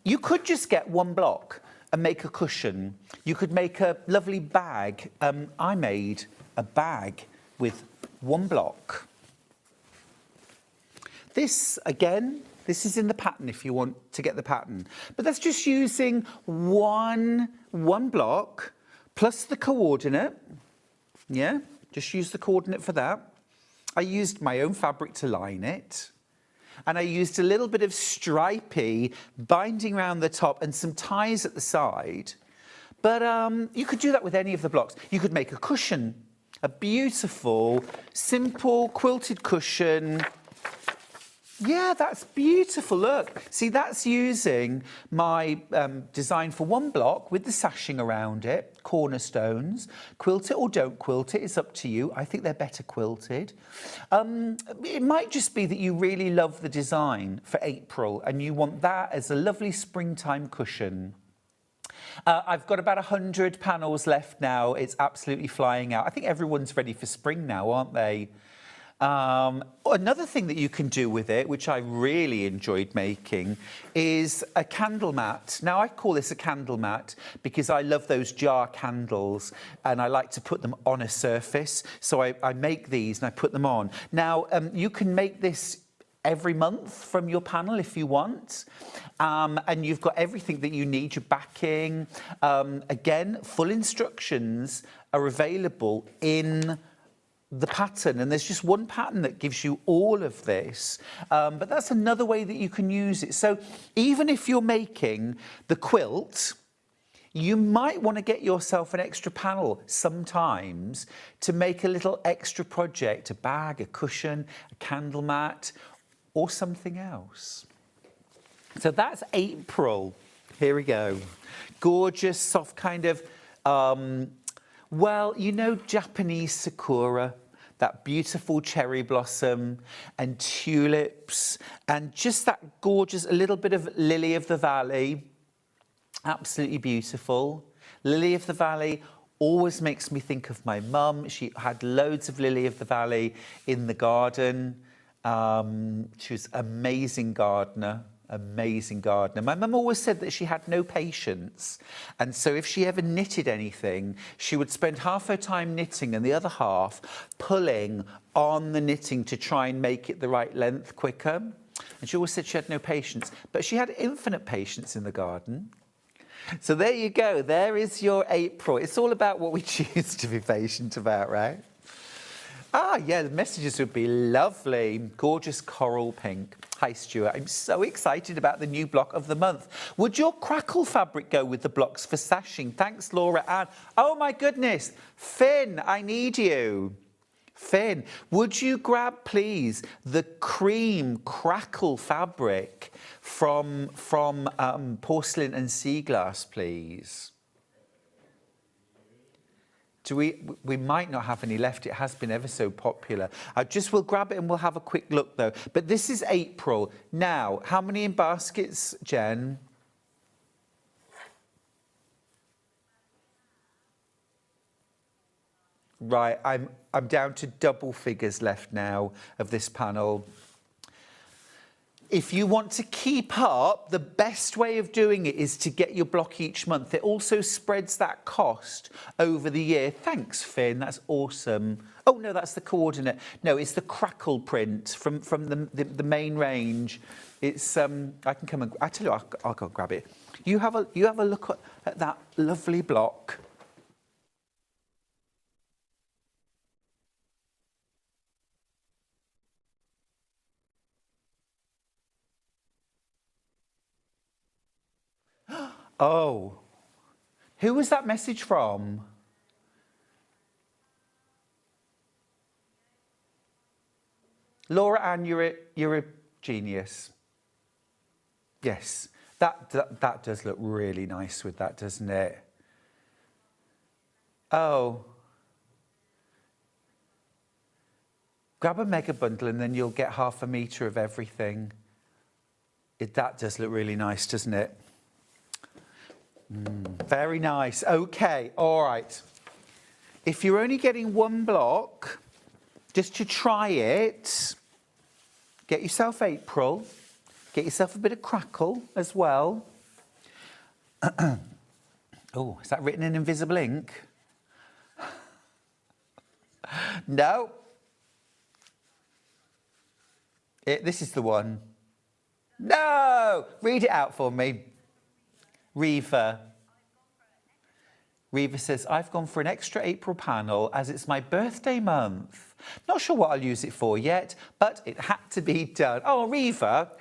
You could just get one block and make a cushion. You could make a lovely bag. I made a bag with one block. This, again, this is in the pattern if you want to get the pattern. But that's just using one block plus the coordinate. Yeah, just use the coordinate for that. I used my own fabric to line it. And I used a little bit of stripy binding around the top and some ties at the side. But you could do that with any of the blocks. You could make a cushion, a beautiful, simple quilted cushion Yeah, that's beautiful. Look, see, that's using my design for one block with the sashing around it, cornerstones. Quilt it or don't quilt it, it's up to you. I think they're better quilted. It might just be that you really love the design for April and you want that as a lovely springtime cushion. I've got about 100 panels left now. It's absolutely flying out. I think everyone's ready for spring now, aren't they? Another thing that you can do with it, which I really enjoyed making, is a candle mat. Now, I call this a candle mat because I love those jar candles and I like to put them on a surface. So I make these and I put them on. Now, you can make this every month from your panel if you want. And you've got everything that you need, your backing. Again, full instructions are available in the pattern, and there's just one pattern that gives you all of this, but that's another way that you can use it. So even if you're making the quilt, you might want to get yourself an extra panel sometimes to make a little extra project, a bag, a cushion, a candle mat, or something else. So that's April. Here we go. Gorgeous, soft kind of well, you know, Japanese sakura, that beautiful cherry blossom and tulips and just that gorgeous, a little bit of lily of the valley. Absolutely beautiful. Lily of the valley always makes me think of my mum. She had loads of lily of the valley in the garden. She was an amazing gardener. Amazing gardener. My mum always said that she had no patience, and so if she ever knitted anything, she would spend half her time knitting and the other half pulling on the knitting to try and make it the right length quicker. And she always said she had no patience, but she had infinite patience in the garden. So there you go. There is your April. It's all about what we choose to be patient about, right? Ah, yeah, the messages would be lovely. Gorgeous coral pink. Hi, Stuart. I'm so excited about the new block of the month. Would your crackle fabric go with the blocks for sashing? Thanks, Laura Ann. Oh, my goodness. Finn, I need you. Finn, would you grab, please, the cream crackle fabric from Porcelain and Sea Glass, please? We might not have any left. It has been ever so popular. We'll grab it and we'll have a quick look though. But this is April. Now, how many in baskets, Jen? Right, I'm down to double figures left now of this panel. If you want to keep up, the best way of doing it is to get your block each month. It also spreads that cost over the year. Thanks, Finn. That's awesome. Oh, no, that's the coordinate. No, it's the crackle print from the main range. It's I can come and I tell you, I'll go grab it. You have a look at that lovely block. Oh, who was that message from? Laura Ann, you're a genius. Yes, that does look really nice with that, doesn't it? Oh. Grab a mega bundle and then you'll get half a metre of everything. That does look really nice, doesn't it? Very nice. Okay, all right. If you're only getting one block, just to try it, get yourself April, get yourself a bit of crackle as well. Oh, is that written in invisible ink? No. This is the one. No! Read it out for me. Reva says, I've gone for an extra April panel as it's my birthday month. Not sure what I'll use it for yet, but it had to be done. Oh, Reva,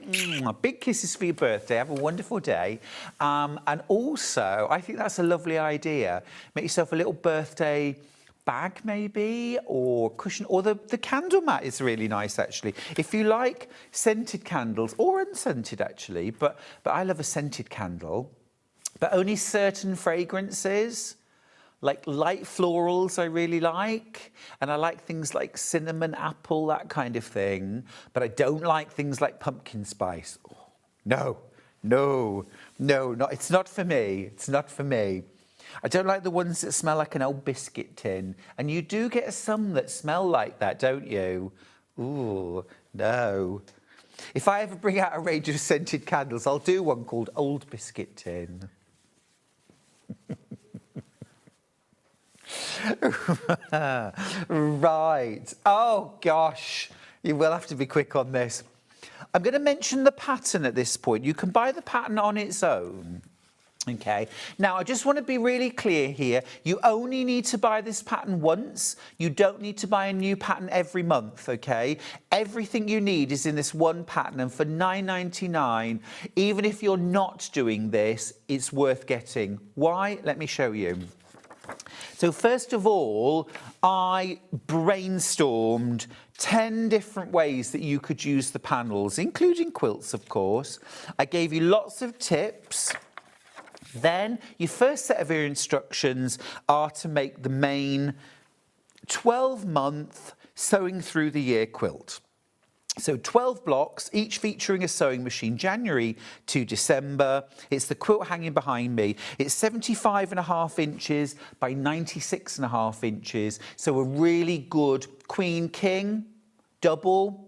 big kisses for your birthday. Have a wonderful day. And also, I think that's a lovely idea. Make yourself a little birthday bag maybe, or cushion, or the candle mat is really nice actually. If you like scented candles, or unscented actually, but I love a scented candle, but only certain fragrances, like light florals I really like, and I like things like cinnamon, apple, that kind of thing, but I don't like things like pumpkin spice. Oh, no, it's not for me, it's not for me. I don't like the ones that smell like an old biscuit tin. And you do get some that smell like that, don't you? Ooh, no. If I ever bring out a range of scented candles, I'll do one called Old Biscuit Tin. Right. Oh, gosh. You will have to be quick on this. I'm going to mention the pattern at this point. You can buy the pattern on its own. Okay, now I just want to be really clear here. You only need to buy this pattern once. You don't need to buy a new pattern every month, okay? Everything you need is in this one pattern, and for £9.99, even if you're not doing this, it's worth getting. Why? Let me show you. So first of all, I brainstormed 10 different ways that you could use the panels, including quilts, of course. I gave you lots of tips. Then your first set of your instructions are to make the main 12-month sewing through the year quilt. So 12 blocks, each featuring a sewing machine, January to December. It's the quilt hanging behind me. It's 75.5 inches by 96.5 inches. So a really good Queen King double.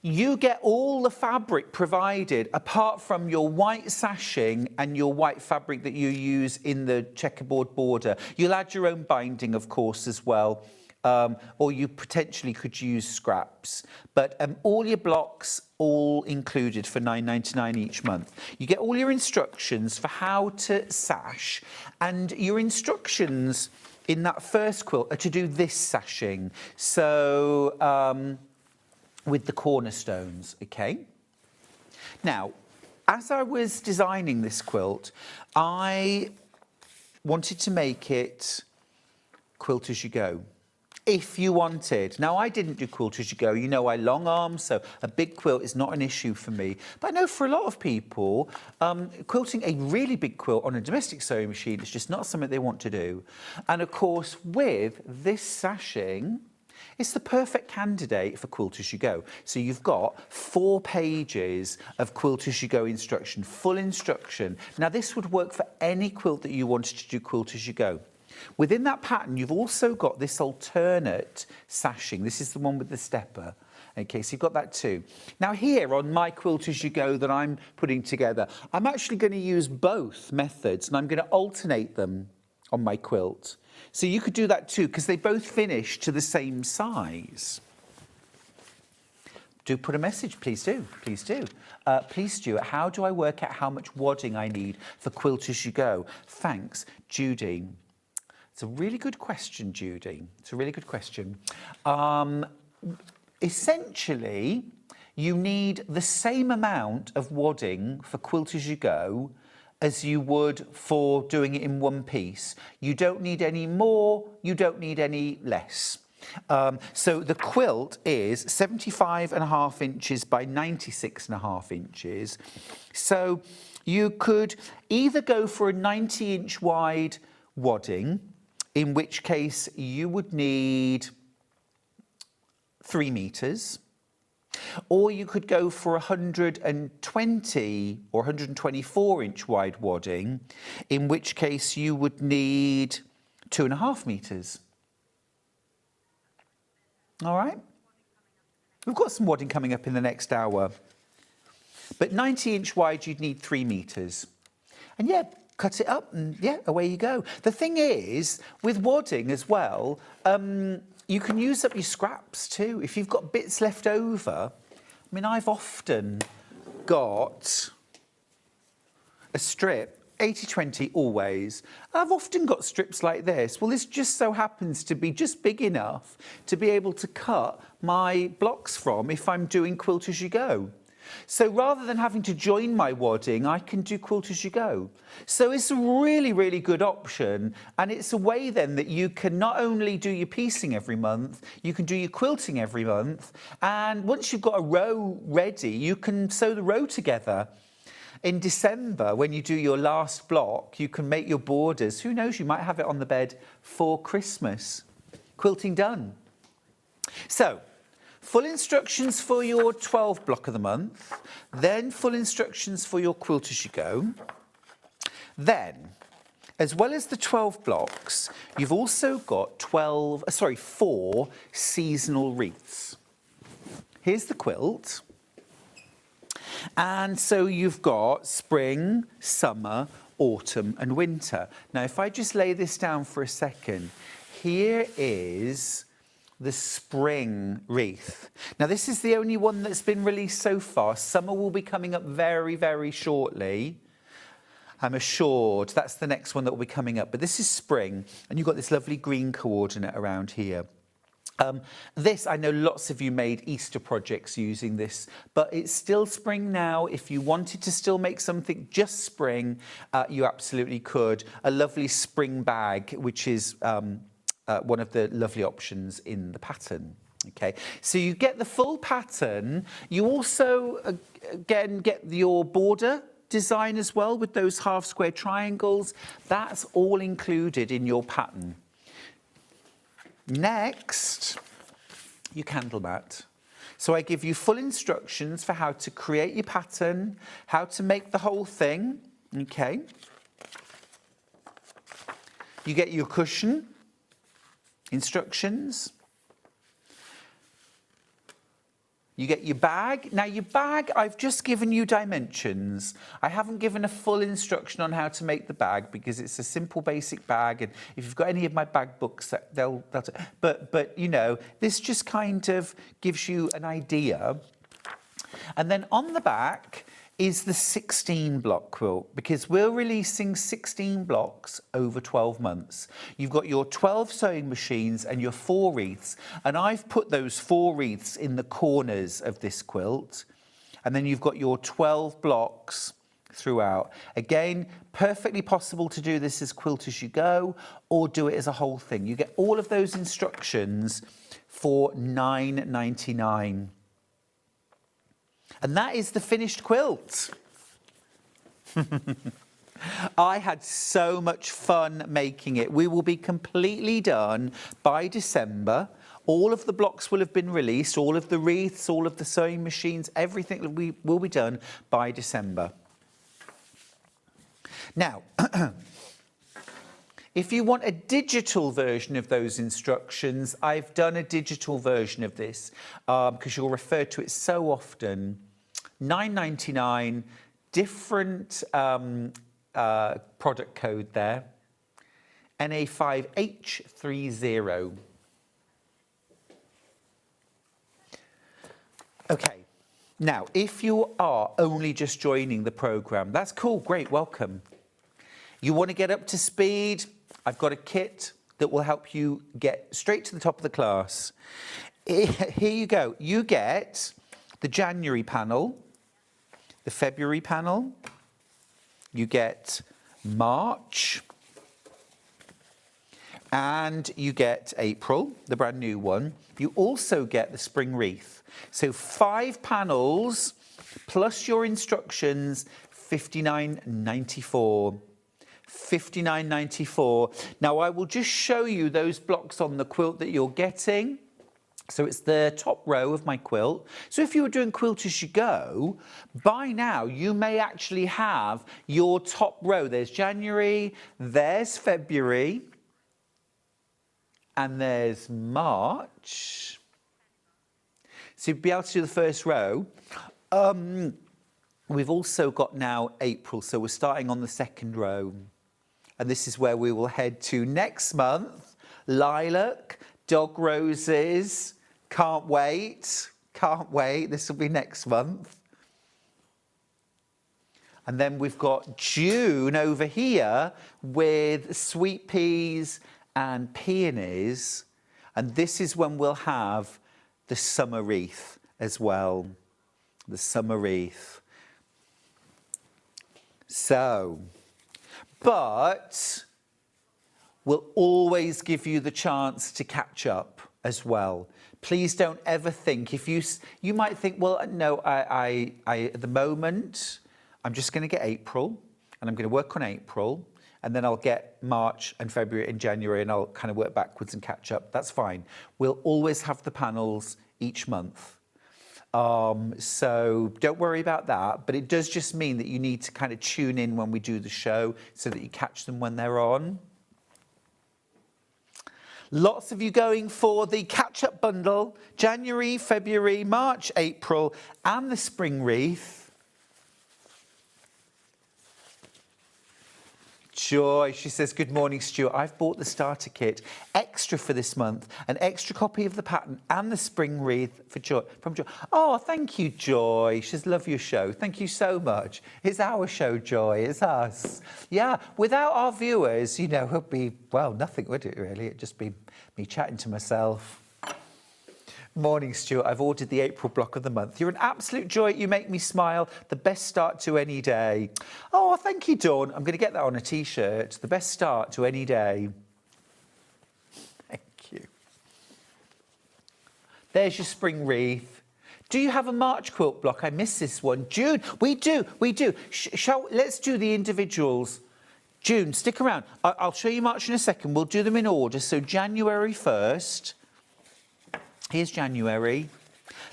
You get all the fabric provided apart from your white sashing and your white fabric that you use in the checkerboard border. You'll add your own binding, of course, as well, or you potentially could use scraps. But all your blocks, all included for £9.99 each month. You get all your instructions for how to sash, and your instructions in that first quilt are to do this sashing. So, with the cornerstones, okay? Now, as I was designing this quilt, I wanted to make it quilt as you go, if you wanted. Now, I didn't do quilt as you go. You know, I long arm, so a big quilt is not an issue for me. But I know for a lot of people, quilting a really big quilt on a domestic sewing machine is just not something they want to do. And of course, with this sashing, it's the perfect candidate for quilt as you go. So you've got 4 pages of quilt as you go instruction, full instruction. Now this would work for any quilt that you wanted to do quilt as you go. Within that pattern, you've also got this alternate sashing. This is the one with the stepper. Okay, so you've got that too. Now here on my quilt as you go that I'm putting together, I'm actually going to use both methods, and I'm going to alternate them on my quilt. So you could do that too, because they both finish to the same size. Do put a message, please do, please do. Please, Stuart, how do I work out how much wadding I need for quilt as you go? Thanks, Judy. It's a really good question, Judy. It's a really good question. Essentially, you need the same amount of wadding for quilt as you go as you would for doing it in one piece. You don't need any more, you don't need any less. So the quilt is 75.5 inches by 96.5 inches. So you could either go for a 90-inch wide wadding, in which case you would need 3 meters. Or you could go for 120 or 124-inch wide wadding, in which case you would need 2.5 meters. All right? We've got some wadding coming up in the next hour. But 90-inch wide, you'd need 3 meters. And yeah, cut it up and yeah, away you go. The thing is, with wadding as well, you can use up your scraps too. If you've got bits left over, I mean, I've often got a strip, 80-20 always. I've often got strips like this. Well, this just so happens to be just big enough to be able to cut my blocks from if I'm doing quilt as you go. So rather than having to join my wadding, I can do quilt as you go. So it's a really, really good option. And it's a way then that you can not only do your piecing every month, you can do your quilting every month. And once you've got a row ready, you can sew the row together. In December, when you do your last block, you can make your borders. Who knows, you might have it on the bed for Christmas. Quilting done. So, full instructions for your 12 block of the month, then full instructions for your quilt as you go. Then, as well as the 12 blocks, you've also got 4 seasonal wreaths. Here's the quilt. And so you've got spring, summer, autumn and winter. Now, if I just lay this down for a second, here is the spring wreath. Now, this is the only one that's been released so far. Summer will be coming up very, very shortly. I'm assured that's the next one that will be coming up. But this is spring, and you've got this lovely green coordinate around here. This, I know lots of you made Easter projects using this, but it's still spring now. If you wanted to still make something just spring, you absolutely could. A lovely spring bag, which is one of the lovely options in the pattern. Okay, so you get the full pattern. You also, again, get your border design as well with those half square triangles. That's all included in your pattern. Next, your candle mat. So I give you full instructions for how to create your pattern, how to make the whole thing, okay? You get your cushion, instructions. You get your bag. Now your bag, I've just given you dimensions. I haven't given a full instruction on how to make the bag because it's a simple basic bag. And if you've got any of my bag books, they'll but you know, this just kind of gives you an idea. And then on the back is the 16 block quilt because we're releasing 16 blocks over 12 months. You've got your 12 sewing machines and your 4 wreaths, and I've put those 4 wreaths in the corners of this quilt. And then you've got your 12 blocks throughout. Again, perfectly possible to do this as quilt as you go or do it as a whole thing. You get all of those instructions for £9.99. And that is the finished quilt. I had so much fun making it. We will be completely done by December. All of the blocks will have been released, all of the wreaths, all of the sewing machines, everything will be done by December. Now, if you want a digital version of those instructions, I've done a digital version of this because you'll refer to it so often. £9.99, different product code there, NA5H30. Okay, now if you are only just joining the programme, that's cool, great, welcome. You want to get up to speed, I've got a kit that will help you get straight to the top of the class. Here you go, you get the January panel, the February panel, you get March, and you get April, the brand new one. You also get the spring wreath. So 5 panels plus your instructions, £59.94. £59.94. Now I will just show you those blocks on the quilt that you're getting. So it's the top row of my quilt. So if you were doing quilt as you go, by now you may actually have your top row. There's January, there's February, and there's March. So you'd be able to do the first row. We've also got now April, so we're starting on the second row. And this is where we will head to next month. Lilac, dog roses. Can't wait, can't wait. This will be next month. And then we've got June over here with sweet peas and peonies. And this is when we'll have the summer wreath as well. the summer wreath. So, but we'll always give you the chance to catch up as well. Please don't ever think, if you might think, well, no, I at the moment, I'm just going to get April, and I'm going to work on April, and then I'll get March and February and January, and I'll kind of work backwards and catch up. That's fine. We'll always have the panels each month. So don't worry about that, but it does just mean that you need to kind of tune in when we do the show so that you catch them when they're on. Lots of you going for the catch-up bundle, January, February, March, April, and the spring wreath. Joy, she says, good morning, Stuart. I've bought the starter kit extra for this month, an extra copy of the pattern and the spring wreath for Joy, from Joy. Oh, thank you, Joy. She says, love your show. Thank you so much. It's our show, Joy. It's us. Yeah, without our viewers, you know, it would be, well, nothing, would it, really? It'd just be me chatting to myself. Morning, Stuart. I've ordered the April block of the month. You're an absolute joy. You make me smile. The best start to any day. Oh, thank you, Dawn. I'm going to get that on a T-shirt. The best start to any day. Thank you. There's your spring wreath. Do you have a March quilt block? I missed this one. June. We do. Let's do the individuals. June, stick around. I'll show you March in a second. We'll do them in order. So January 1st. Here's January.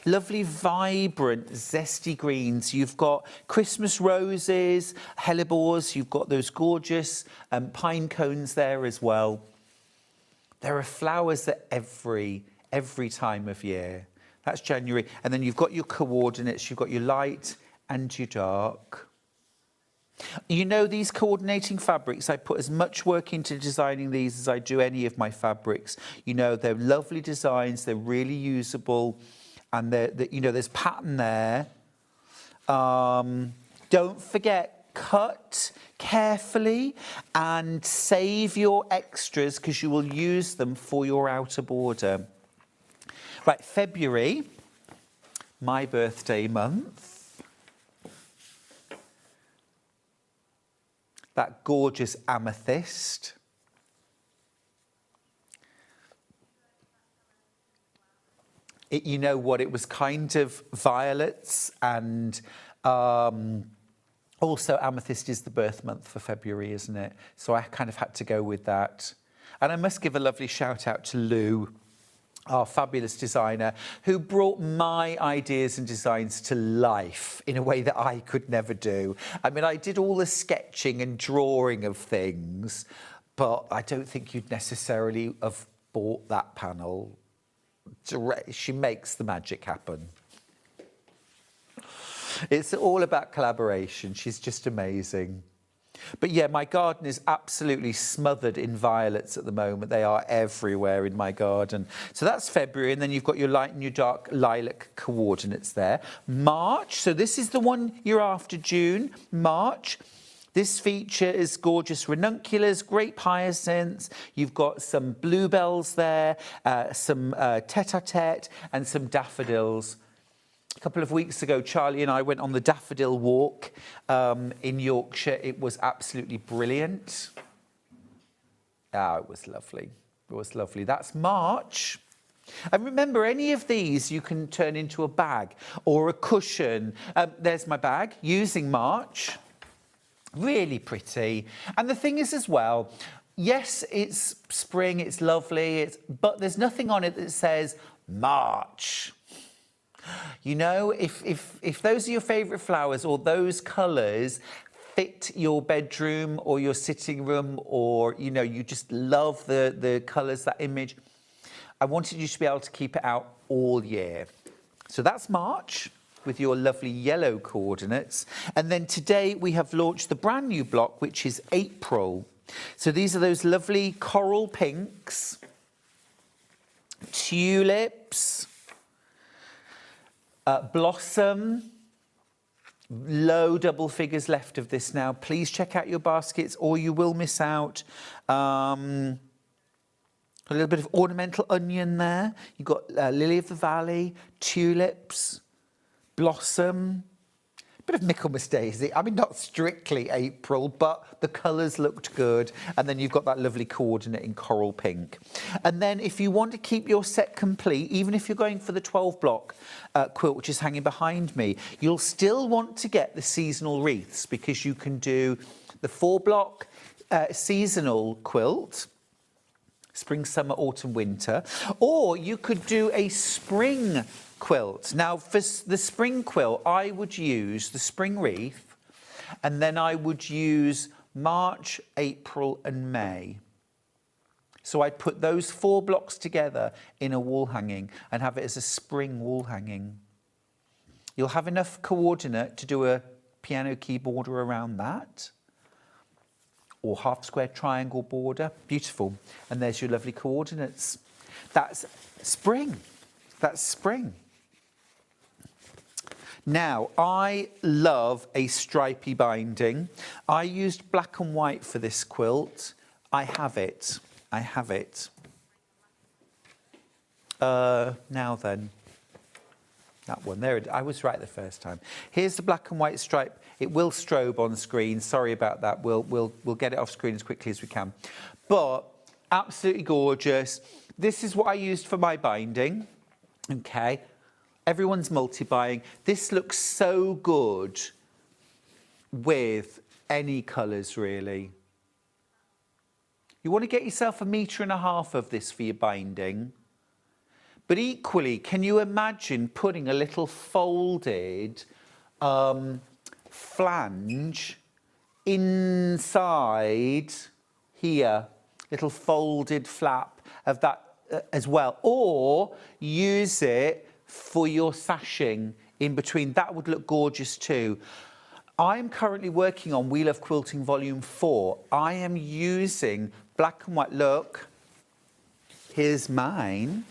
Lovely, vibrant, zesty greens. You've got Christmas roses, hellebores. You've got those gorgeous pine cones there as well. There are flowers at every time of year. That's January. And then you've got your coordinates. You've got your light and your dark. You know, these coordinating fabrics, I put as much work into designing these as I do any of my fabrics. You know, they're lovely designs, they're really usable, and you know, there's pattern there. Don't forget, cut carefully and save your extras because you will use them for your outer border. Right, February, my birthday month. That gorgeous amethyst. You know what, it was kind of violets, and also amethyst is the birth month for February, isn't it? So I kind of had to go with that. And I must give a lovely shout out to Lou, our fabulous designer, who brought my ideas and designs to life in a way that I could never do. I mean, I did all the sketching and drawing of things, but I don't think you'd necessarily have bought that panel. She makes the magic happen. It's all about collaboration. She's just amazing. But yeah, my garden is absolutely smothered in violets at the moment. They are everywhere in my garden. So that's February, and then you've got your light and your dark lilac coordinates there. March, so this is the one you're after, June. March. This features gorgeous ranunculus, grape hyacinths. You've got some bluebells there, some tete-a-tete, and some daffodils. A couple of weeks ago, Charlie and I went on the daffodil walk in Yorkshire. It was absolutely brilliant. Ah, it was lovely. It was lovely. That's March. And remember, any of these you can turn into a bag or a cushion. There's my bag using March. Really pretty. And the thing is as well, yes, it's spring, it's lovely, but there's nothing on it that says March. You know, if those are your favourite flowers or those colours fit your bedroom or your sitting room, or, you know, you just love the colours, that image, I wanted you to be able to keep it out all year. So that's March with your lovely yellow coordinates. And then today we have launched the brand new block, which is April. So these are those lovely coral pinks, tulips, blossom, low double figures left of this now. Please check out your baskets or you will miss out. A little bit of ornamental onion there. You've got lily of the valley, tulips, blossom. Bit of Michaelmas Daisy. I mean, not strictly April, but the colours looked good. And then you've got that lovely coordinate in coral pink. And then if you want to keep your set complete, even if you're going for the 12 block quilt, which is hanging behind me, you'll still want to get the seasonal wreaths, because you can do the 4 block seasonal quilt, spring, summer, autumn, winter, or you could do a spring quilt. Now, for the spring quilt, I would use the spring wreath, and then I would use March, April and May. So I'd put those 4 blocks together in a wall hanging and have it as a spring wall hanging. You'll have enough coordinate to do a piano key border around that, or half square triangle border. Beautiful. And there's your lovely coordinates. That's spring. That's spring. Now, I love a stripy binding. I used black and white for this quilt. I have it. I have it. Now then. That one. There it is. I was right the first time. Here's the black and white stripe. It will strobe on screen. Sorry about that. We'll get it off screen as quickly as we can. But absolutely gorgeous. This is what I used for my binding. Okay. Everyone's multi-buying. This looks so good with any colours, really. You want to get yourself 1.5 meters of this for your binding. But equally, can you imagine putting a little folded flange inside here, little folded flap of that as well, or use it for your sashing in between? That would look gorgeous too. I'm currently working on We Love Quilting Volume 4. I am using black and white. Look, here's mine.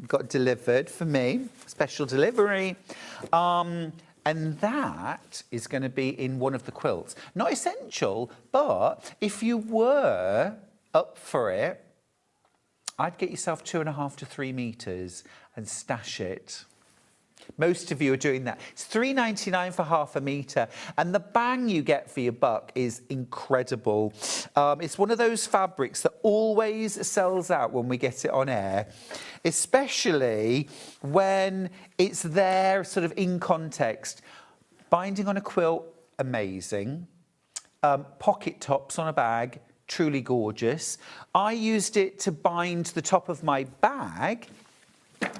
Got delivered for me, special delivery. And that is going to be in one of the quilts. Not essential, but if you were up for it, I'd get yourself 2.5 to 3 meters and stash it. Most of you are doing that. It's £3.99 for half a metre, and the bang you get for your buck is incredible. It's one of those fabrics that always sells out when we get it on air, especially when it's there sort of in context. Binding on a quilt, amazing. Pocket tops on a bag, truly gorgeous. I used it to bind the top of my bag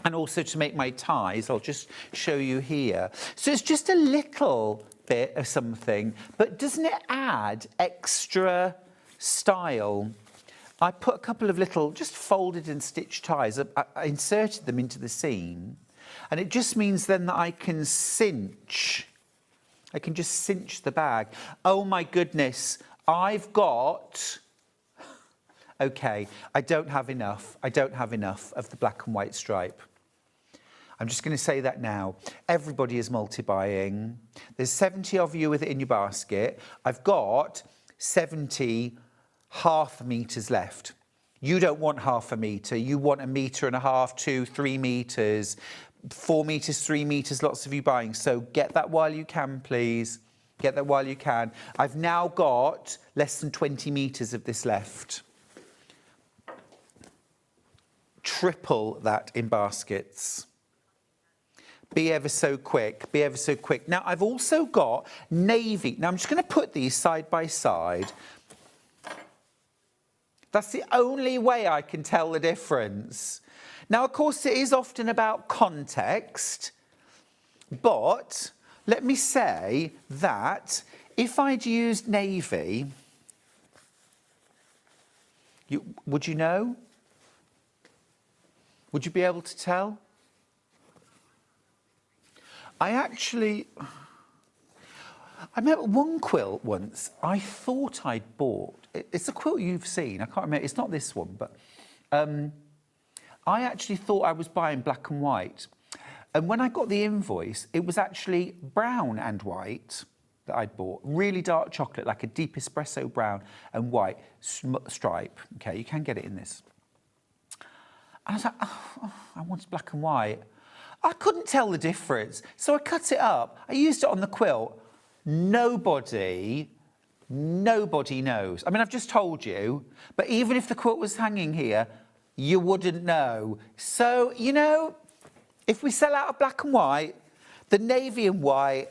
and also to make my ties. I'll just show you here. So it's just a little bit of something, but doesn't it add extra style? I put a couple of little just folded and stitched ties. I inserted them into the seam, and it just means then that I can cinch. I can just cinch the bag. Oh my goodness, I've got... Okay, I don't have enough. I don't have enough of the black and white stripe. I'm just going to say that now. Everybody is multi-buying. There's 70 of you with it in your basket. I've got 70 half meters left. You don't want half a metre. You want 1.5 meters, 2, 3 meters, 4 meters, 3 meters, lots of you buying. So get that while you can, please. Get that while you can. I've now got less than 20 meters of this left. Triple that in baskets. Be ever so quick, be ever so quick. Now, I've also got navy. Now, I'm just going to put these side by side. That's the only way I can tell the difference. Now, of course, it is often about context, but let me say that if I'd used navy, would you know? Would you be able to tell? I remember one quilt once I thought I'd bought. It's a quilt you've seen. I can't remember. It's not this one, but I actually thought I was buying black and white. And when I got the invoice, it was actually brown and white that I'd bought. Really dark chocolate, like a deep espresso brown and white stripe. Okay, you can get it in this. And I was like, oh, I wanted black and white. I couldn't tell the difference. So I cut it up. I used it on the quilt. Nobody knows. I mean, I've just told you, but even if the quilt was hanging here, you wouldn't know. So, you know, if we sell out of black and white, the navy and white,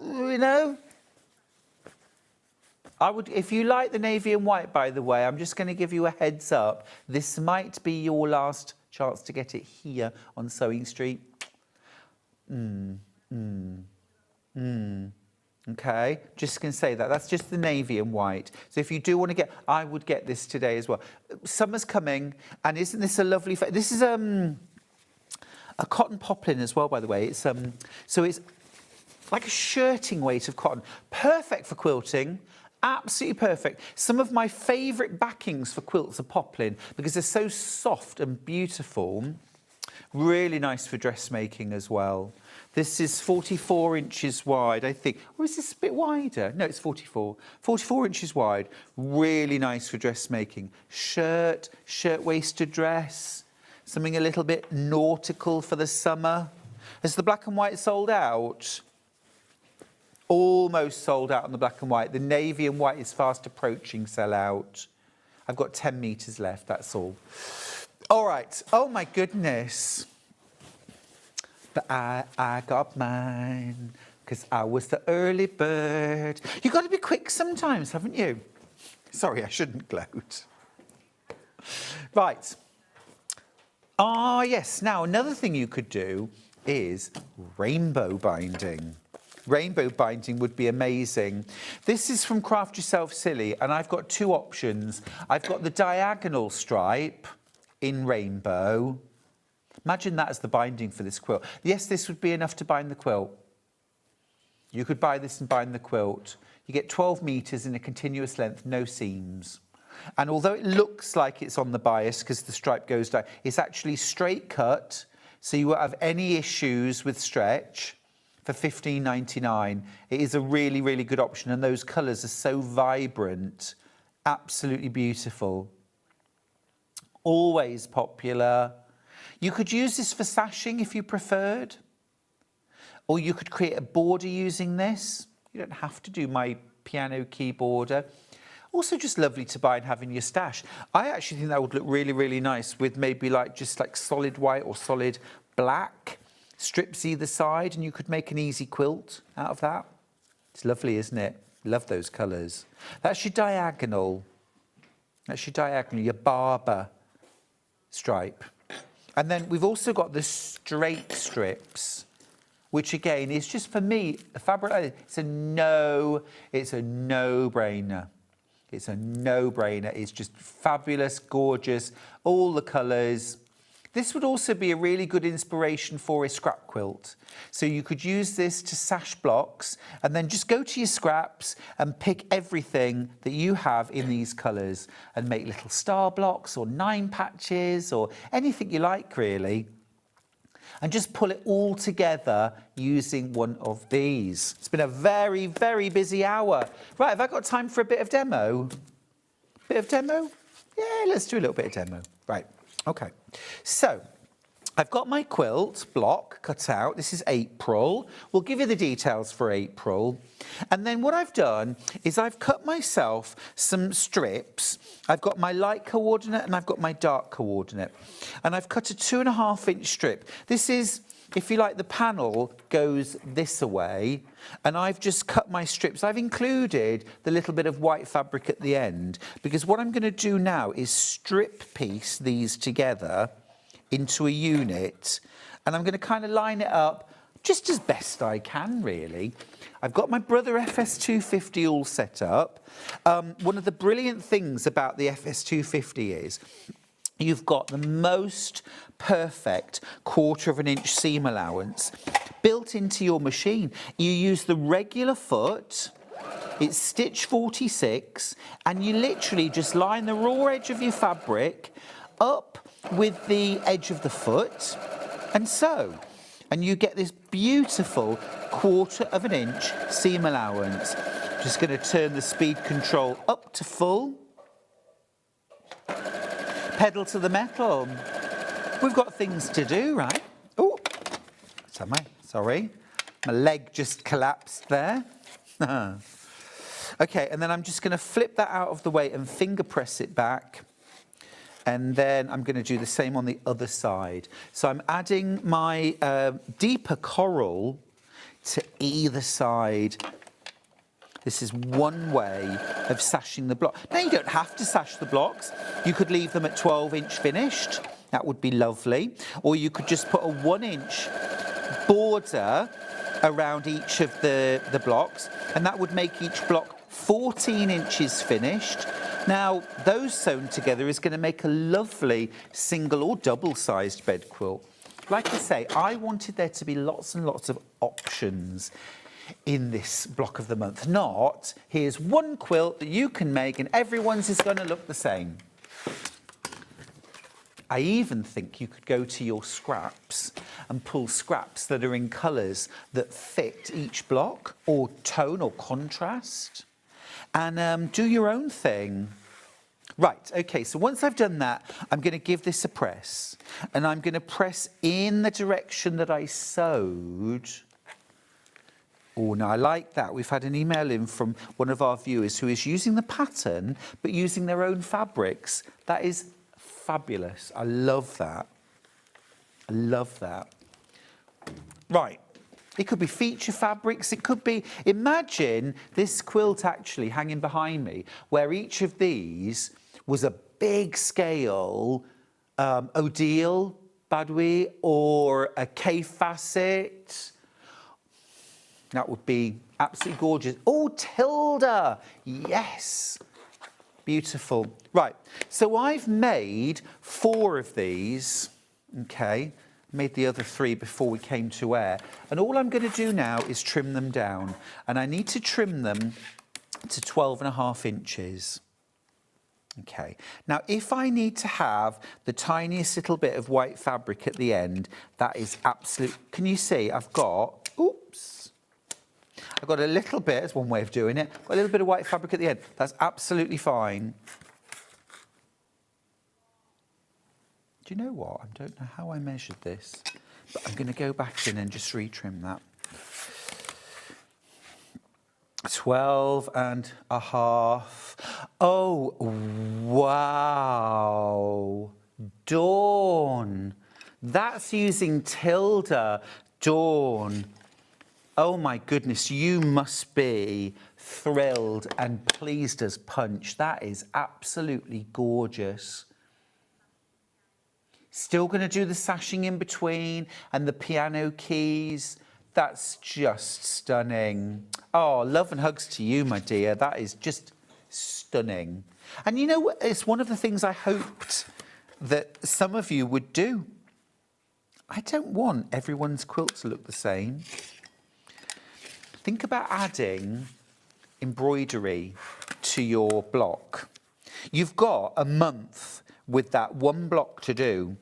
you know, I would, if you like the navy and white, by the way, I'm just going to give you a heads up. This might be your last chance to get it here on Sewing Street. Okay, just going to say that. That's just the navy and white. So if you do want to get, I would get this today as well. Summer's coming, and isn't this a lovely... This is a cotton poplin as well, by the way. It's so it's like a shirting weight of cotton. Perfect for quilting. Absolutely perfect. Some of my favourite backings for quilts are poplin because they're so soft and beautiful. Really nice for dressmaking as well. This is 44 inches wide, I think. Or is this a bit wider? No, it's 44. 44 inches wide. Really nice for dressmaking. Shirt-waisted dress. Something a little bit nautical for the summer. Has the black and white sold out? Almost sold out on the black and white. The navy and white is fast approaching sell out. I've got 10 metres left, that's all. All right. Oh, my goodness. But I got mine because I was the early bird. You've got to be quick sometimes, haven't you? Sorry, I shouldn't gloat. Right. Ah, yes. Now, another thing you could do is rainbow binding. Rainbow binding would be amazing. This is from Craft Yourself Silly, and I've got two options. I've got the diagonal stripe in rainbow. Imagine that as the binding for this quilt. Yes, this would be enough to bind the quilt. You could buy this and bind the quilt. You get 12 metres in a continuous length, no seams. And although it looks like it's on the bias because the stripe goes down, it's actually straight cut, so you won't have any issues with stretch. For $15.99, it is a really, really good option, and those colours are so vibrant, absolutely beautiful. Always popular. You could use this for sashing if you preferred, or you could create a border using this. You don't have to do my piano key border. Also just lovely to buy and have in your stash. I actually think that would look really, really nice with maybe just like solid white or solid black. Strips either side, and you could make an easy quilt out of that. It's lovely, isn't it? Love those colours. That's your diagonal. That's your diagonal, your barber stripe. And then we've also got the straight strips, which again is just, for me, a fabric, it's a no-brainer. It's a no-brainer. It's just fabulous, gorgeous, all the colours. This would also be a really good inspiration for a scrap quilt. So you could use this to sash blocks and then just go to your scraps and pick everything that you have in these colours and make little star blocks or 9 patches or anything you like, really. And just pull it all together using one of these. It's been a very, very busy hour. Right, have I got time for a bit of demo? Bit of demo? Yeah, let's do a little bit of demo. Right. Okay, so I've got my quilt block cut out. This is April. We'll give you the details for April. And then what I've done is I've cut myself some strips. I've got my light coordinate and I've got my dark coordinate. And I've cut a 2.5-inch strip. This is, if you like, the panel goes this way. And I've just cut my strips. I've included the little bit of white fabric at the end, because what I'm going to do now is strip piece these together into a unit, and I'm going to kind of line it up just as best I can, really. I've got my Brother FS250 all set up. One of the brilliant things about the FS250 is you've got the most perfect 1/4 inch seam allowance built into your machine. You use the regular foot, it's stitch 46, and you literally just line the raw edge of your fabric up with the edge of the foot and sew. And you get this beautiful 1/4 inch seam allowance. Just going to turn the speed control up to full. Pedal to the metal. We've got things to do, right? Am I? Sorry. My leg just collapsed there. Okay, and then I'm just going to flip that out of the way and finger press it back. And then I'm going to do the same on the other side. So I'm adding my deeper coral to either side. This is one way of sashing the block. Now, you don't have to sash the blocks. You could leave them at 12-inch finished. That would be lovely. Or you could just put a 1-inch border around each of the blocks, and that would make each block 14 inches finished. Now, those sewn together is going to make a lovely single or double-sized bed quilt. Like I say, I wanted there to be lots and lots of options in this block of the month. Not, here's one quilt that you can make and everyone's is going to look the same. I even think you could go to your scraps and pull scraps that are in colours that fit each block, or tone or contrast, and do your own thing. Right, okay, so once I've done that, I'm going to give this a press, and I'm going to press in the direction that I sewed. Oh, now I like that. We've had an email in from one of our viewers who is using the pattern, but using their own fabrics. That is fabulous. I love that. I love that. Right. It could be feature fabrics. It could be, imagine this quilt actually hanging behind me, where each of these was a big scale Odile Badoui or a K facet. That would be absolutely gorgeous. Oh, Tilda. Yes. Beautiful. Right. So I've made 4 of these. Okay. Made the other 3 before we came to air. And all I'm going to do now is trim them down. And I need to trim them to 12.5 inches. Okay. Now, if I need to have the tiniest little bit of white fabric at the end, that is absolute. Can you see? I've got, oops. I've got a little bit, that's one way of doing it, got a little bit of white fabric at the end. That's absolutely fine. Do you know what? I don't know how I measured this, but I'm going to go back in and just retrim that. 12.5. Oh, wow. Dawn. That's using Tilda. Dawn. Oh my goodness, you must be thrilled and pleased as punch. That is absolutely gorgeous. Still going to do the sashing in between and the piano keys. That's just stunning. Oh, love and hugs to you, my dear. That is just stunning. And you know what? It's one of the things I hoped that some of you would do. I don't want everyone's quilt to look the same. Think about adding embroidery to your block. You've got a month with that one block to do.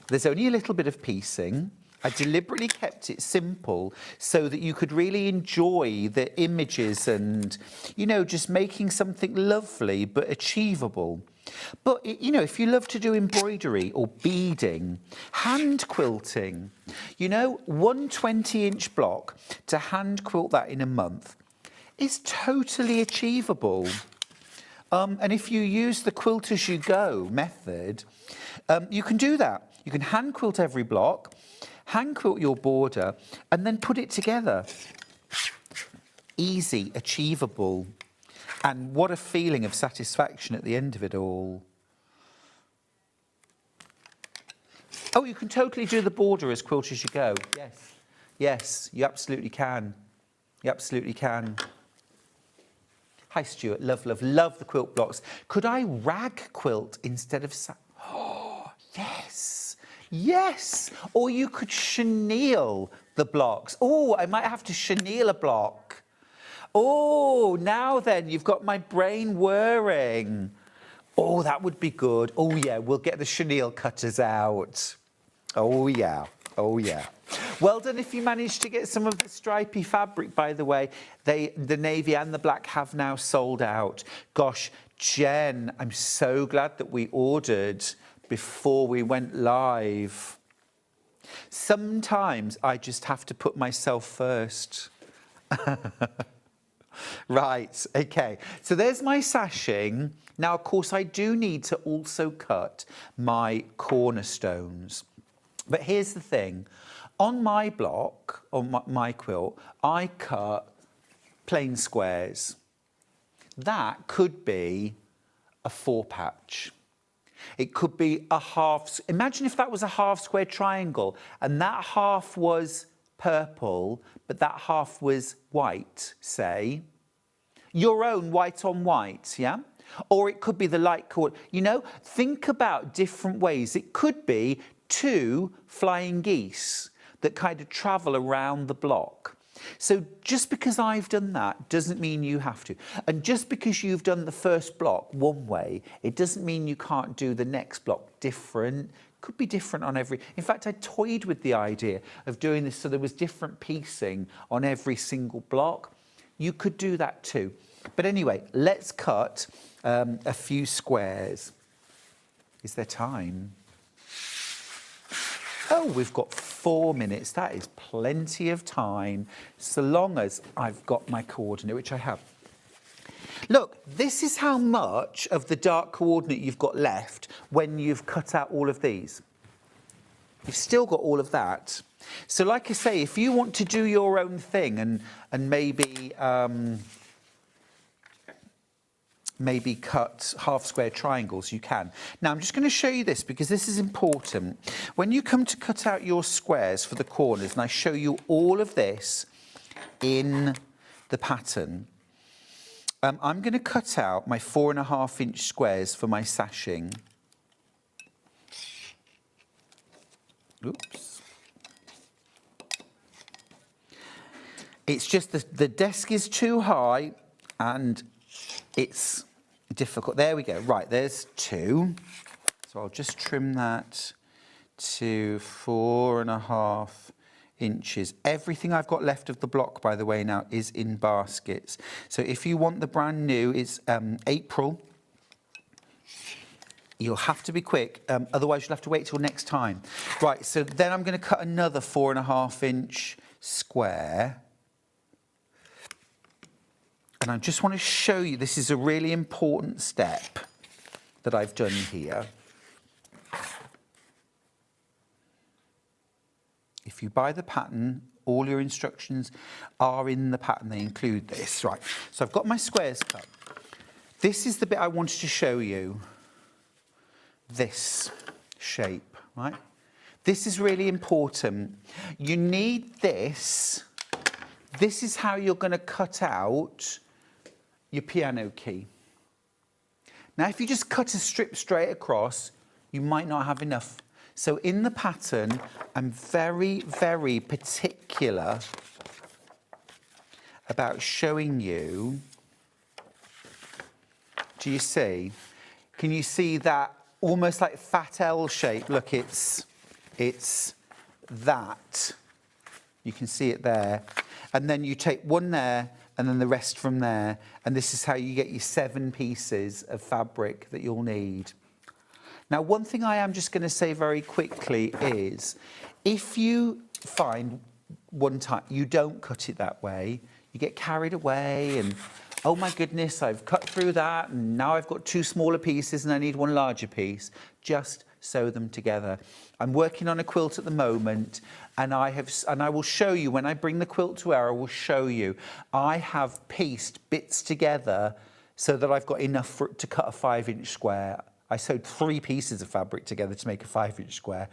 There's only a little bit of piecing. I deliberately kept it simple so that you could really enjoy the images and, you know, just making something lovely but achievable. But, you know, if you love to do embroidery or beading, hand quilting, you know, one 20-inch block, to hand quilt that in a month is totally achievable. And if you use the quilt as you go method, you can do that. You can hand quilt every block, hand quilt your border, and then put it together. Easy, achievable. And what a feeling of satisfaction at the end of it all. Oh, you can totally do the border as quilt as you go. Yes. Yes, you absolutely can. You absolutely can. Hi, Stuart. Love, love, love the quilt blocks. Could I rag quilt instead of... Oh, yes. Yes. Or you could chenille the blocks. Oh, I might have to chenille a block. Oh, now then, you've got my brain whirring. Oh, that would be good. Oh, yeah, we'll get the chenille cutters out. Oh, yeah. Oh, yeah. Well done if you managed to get some of the stripy fabric, by the way. The navy and the black have now sold out. Gosh, Jen, I'm so glad that we ordered before we went live. Sometimes I just have to put myself first. Right, okay. So there's my sashing. Now, of course, I do need to also cut my cornerstones. But here's the thing. On my block, on my quilt, I cut plain squares. That could be a 4-patch. It could be a half. Imagine if that was a half square triangle and that half was purple, but that half was white, say. Your own white on white, yeah? Or it could be the light colour. You know, think about different ways. It could be 2 flying geese that kind of travel around the block. So just because I've done that doesn't mean you have to. And just because you've done the first block one way, it doesn't mean you can't do the next block different. Could be different on every. In fact, I toyed with the idea of doing this so there was different piecing on every single block. You could do that too. But anyway, let's cut a few squares. Is there time? Oh, we've got 4 minutes. That is plenty of time, so long as I've got my coordinate, which I have. Look, this is how much of the dark coordinate you've got left when you've cut out all of these. You've still got all of that. So like I say, if you want to do your own thing and maybe cut half square triangles, you can. Now I'm just going to show you this because this is important. When you come to cut out your squares for the corners, and I show you all of this in the pattern, I'm going to cut out my 4.5-inch squares for my sashing. Oops. It's just the desk is too high and it's difficult. There we go. Right, there's 2. So I'll just trim that to 4.5 inches. Everything I've got left of the block, by the way, now is in baskets. So if you want the brand new, it's April. You'll have to be quick, otherwise you'll have to wait till next time. Right, so then I'm going to cut another 4.5-inch square. And I just want to show you, this is a really important step that I've done here. If you buy the pattern, all your instructions are in the pattern. They include this. Right, so I've got my squares cut. This is the bit I wanted to show you. This shape, right? This is really important. You need this. This is how you're going to cut out your piano key. Now, if you just cut a strip straight across, you might not have enough. So in the pattern, I'm very, very particular about showing you. Do you see? Can you see that almost like fat L shape? Look, it's that. You can see it there. And then you take one there and then the rest from there. And this is how you get your 7 pieces of fabric that you'll need. Now, one thing I am just going to say very quickly is, if you find one time you don't cut it that way, you get carried away and, oh my goodness, I've cut through that and now I've got 2 smaller pieces and I need 1 larger piece. Just sew them together. I'm working on a quilt at the moment and I will show you, when I bring the quilt to air, I will show you. I have pieced bits together so that I've got enough to cut a 5-inch square. I sewed 3 pieces of fabric together to make a 5-inch square.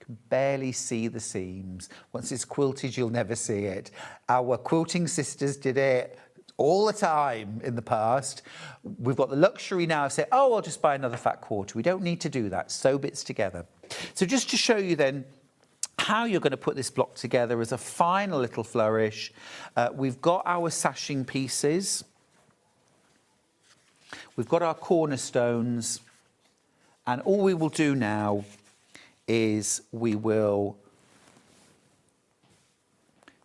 You can barely see the seams. Once it's quilted, you'll never see it. Our quilting sisters did it all the time in the past. We've got the luxury now of saying, oh, I'll just buy another fat quarter. We don't need to do that. Sew bits together. So just to show you then how you're going to put this block together as a final little flourish, we've got our sashing pieces. We've got our cornerstones, and all we will do now is we will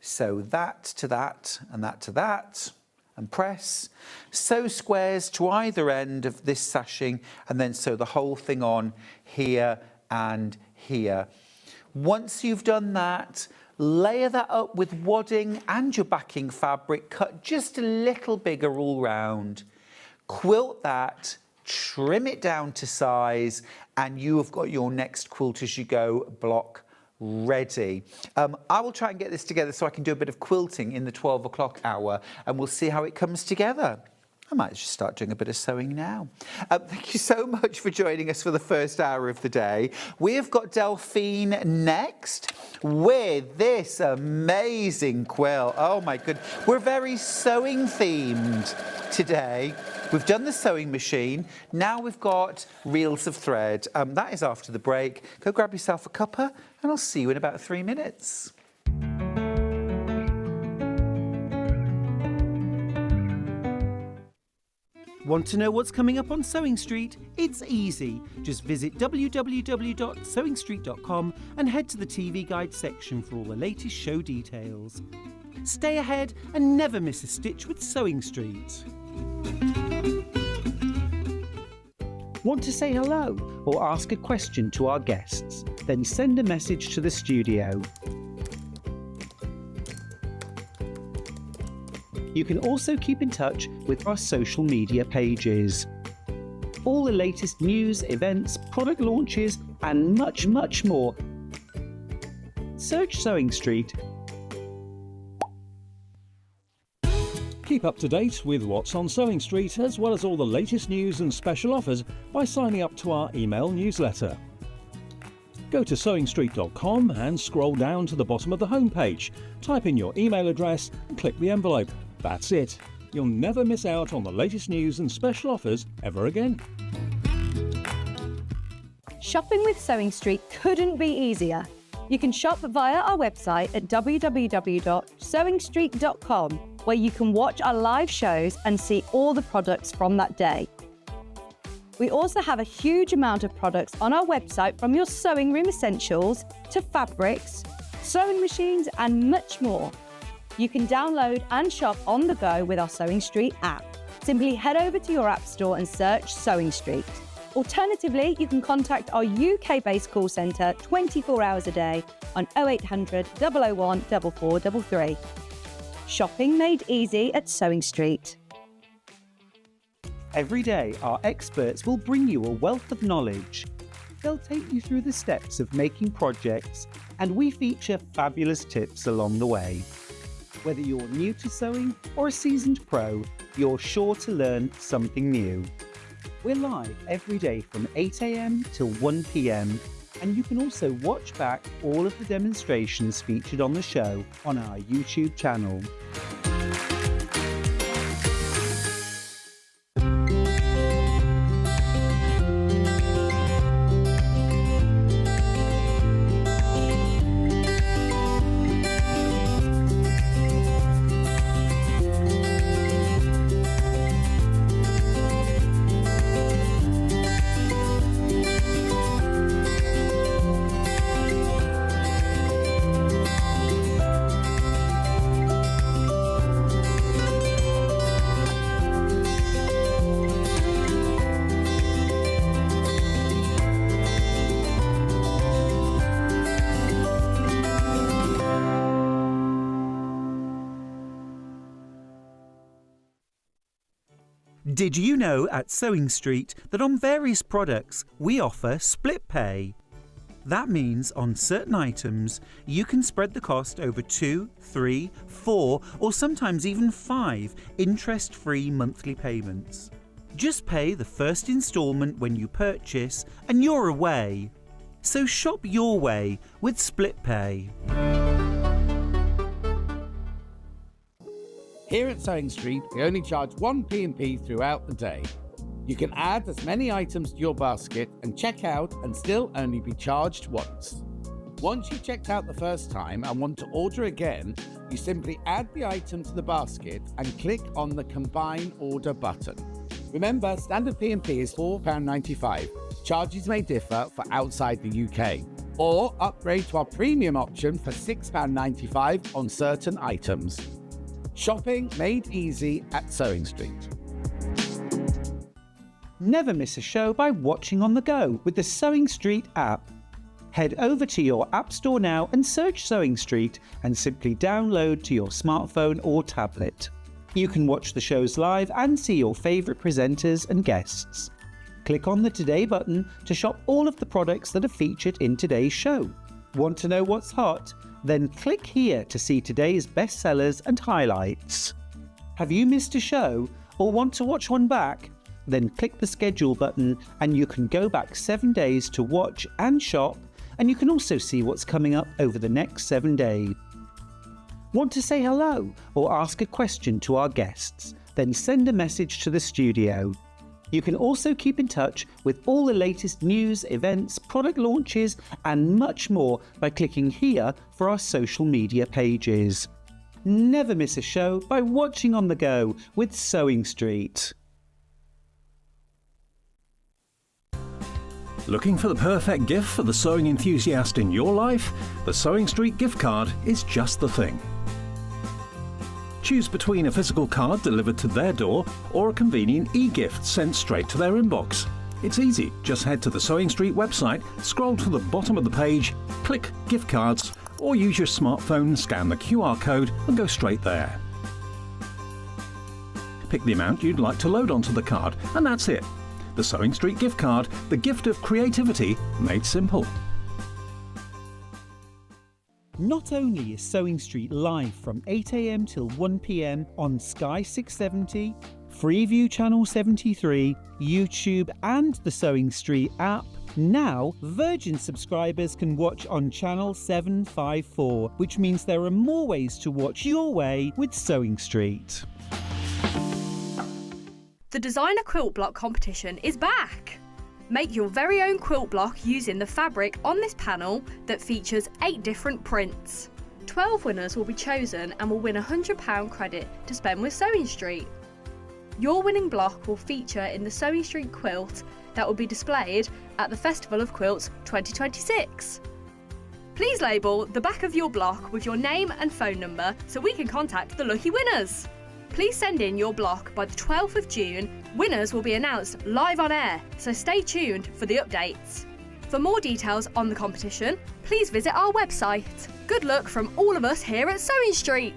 sew that to that and that to that and press, sew squares to either end of this sashing and then sew the whole thing on here and here. Once you've done that, layer that up with wadding and your backing fabric, cut just a little bigger all round. Quilt that, trim it down to size, and you have got your next quilt as you go block ready. I will try and get this together so I can do a bit of quilting in the 12 o'clock hour, and we'll see how it comes together. I might just start doing a bit of sewing now. Thank you so much for joining us for the first hour of the day. We've got Delphine next with this amazing quilt. Oh my goodness. We're very sewing themed today. We've done the sewing machine. Now we've got reels of thread. That is after the break. Go grab yourself a cuppa and I'll see you in about 3 minutes. Want to know what's coming up on Sewing Street? It's easy. Just visit www.sewingstreet.com and head to the TV Guide section for all the latest show details. Stay ahead and never miss a stitch with Sewing Street. Want to say hello or ask a question to our guests? Then send a message to the studio. You can also keep in touch with our social media pages. All the latest news, events, product launches, and much, much more. Search Sewing Street. Keep up to date with what's on Sewing Street, as well as all the latest news and special offers by signing up to our email newsletter. Go to sewingstreet.com and scroll down to the bottom of the homepage. Type in your email address and click the envelope. That's it. You'll never miss out on the latest news and special offers ever again. Shopping with Sewing Street couldn't be easier. You can shop via our website at www.sewingstreet.com, where you can watch our live shows and see all the products from that day. We also have a huge amount of products on our website, from your sewing room essentials to fabrics, sewing machines, and much more. You can download and shop on the go with our Sewing Street app. Simply head over to your app store and search Sewing Street. Alternatively, you can contact our UK-based call centre 24 hours a day on 0800 001 4433. Shopping made easy at Sewing Street. Every day, our experts will bring you a wealth of knowledge. They'll take you through the steps of making projects, and we feature fabulous tips along the way. Whether you're new to sewing or a seasoned pro, you're sure to learn something new. We're live every day from 8 AM till 1 PM, and you can also watch back all of the demonstrations featured on the show on our YouTube channel. Did you know at Sewing Street that on various products we offer split pay? That means on certain items you can spread the cost over 2, 3, 4 or sometimes even 5 interest-free monthly payments. Just pay the first instalment when you purchase and you're away. So shop your way with split pay. Here at Sewing Street, we only charge one P&P throughout the day. You can add as many items to your basket and check out and still only be charged once. Once you've checked out the first time and want to order again, you simply add the item to the basket and click on the Combine Order button. Remember, standard P&P is £4.95. Charges may differ for outside the UK. Or upgrade to our premium option for £6.95 on certain items. Shopping made easy at Sewing Street. Never miss a show by watching on the go with the Sewing Street app. Head over to your App Store now and search Sewing Street and simply download to your smartphone or tablet. You can watch the shows live and see your favourite presenters and guests. Click on the Today button to shop all of the products that are featured in today's show. Want to know what's hot? Then click here to see today's bestsellers and highlights. Have you missed a show or want to watch one back? Then click the schedule button and you can go back 7 days to watch and shop, and you can also see what's coming up over the next 7 days. Want to say hello or ask a question to our guests? Then send a message to the studio. You can also keep in touch with all the latest news, events, product launches and much more by clicking here for our social media pages. Never miss a show by watching on the go with Sewing Street. Looking for the perfect gift for the sewing enthusiast in your life? The Sewing Street gift card is just the thing. Choose between a physical card delivered to their door or a convenient e-gift sent straight to their inbox. It's easy, just head to the Sewing Street website, scroll to the bottom of the page, click Gift Cards, or use your smartphone, scan the QR code and go straight there. Pick the amount you'd like to load onto the card and that's it. The Sewing Street gift card, the gift of creativity made simple. Not only is Sewing Street live from 8 AM till 1 PM on Sky 670, Freeview Channel 73, YouTube and the Sewing Street app, now Virgin subscribers can watch on Channel 754, which means there are more ways to watch your way with Sewing Street. The Designer Quilt Block competition is back! Make your very own quilt block using the fabric on this panel that features 8 different prints. 12 winners will be chosen and will win £100 credit to spend with Sewing Street. Your winning block will feature in the Sewing Street quilt that will be displayed at the Festival of Quilts 2026. Please label the back of your block with your name and phone number so we can contact the lucky winners. Please send in your block by the 12th of June. Winners will be announced live on air, so stay tuned for the updates. For more details on the competition, please visit our website. Good luck from all of us here at Sewing Street.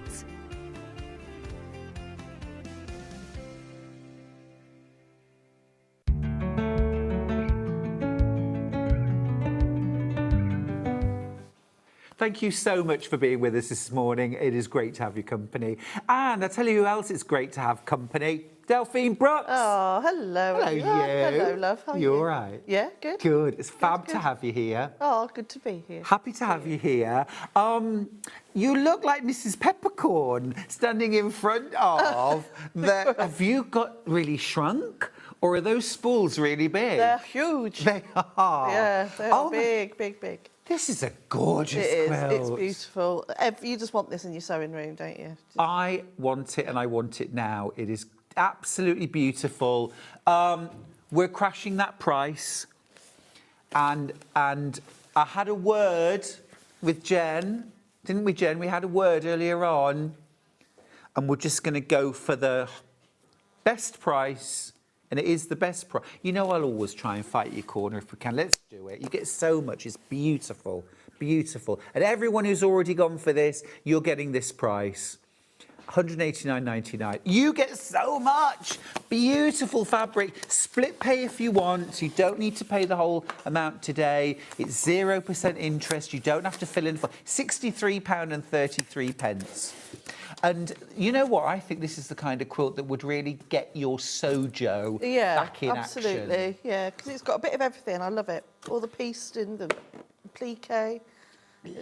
Thank you so much for being with us this morning. It is great to have your company. And I tell you who else it's great to have company. Deline Brooks. Oh, hello. Hello, you. Hello, love. How are you? You all right? Yeah, good. Good. It's fab good. to have you here. Oh, good to be here. Happy to have you here. You look like Mrs. Peppercorn standing in front of the... Have you got really shrunk? Or are those spools really big? They're huge. They are. Yeah, they're big, big, big. This is a gorgeous quilt. It's beautiful. You just want this in your sewing room, don't you? I want it and I want it now. It is absolutely beautiful. We're crashing that price. And I had a word with Jen, didn't we, Jen? We had a word earlier on. And we're just going to go for the best price. And it is the best price. You know, I'll always try and fight your corner if we can. Let's do it. You get so much. It's beautiful, beautiful. And everyone who's already gone for this, you're getting this price. £189.99. You get so much. Beautiful fabric. Split pay if you want. So you don't need to pay the whole amount today. It's 0% interest. You don't have to fill in for £63.33. And you know what? I think this is the kind of quilt that would really get your sojo back in action. Yeah, absolutely. Yeah, because it's got a bit of everything. I love it. All the piecing, the plique.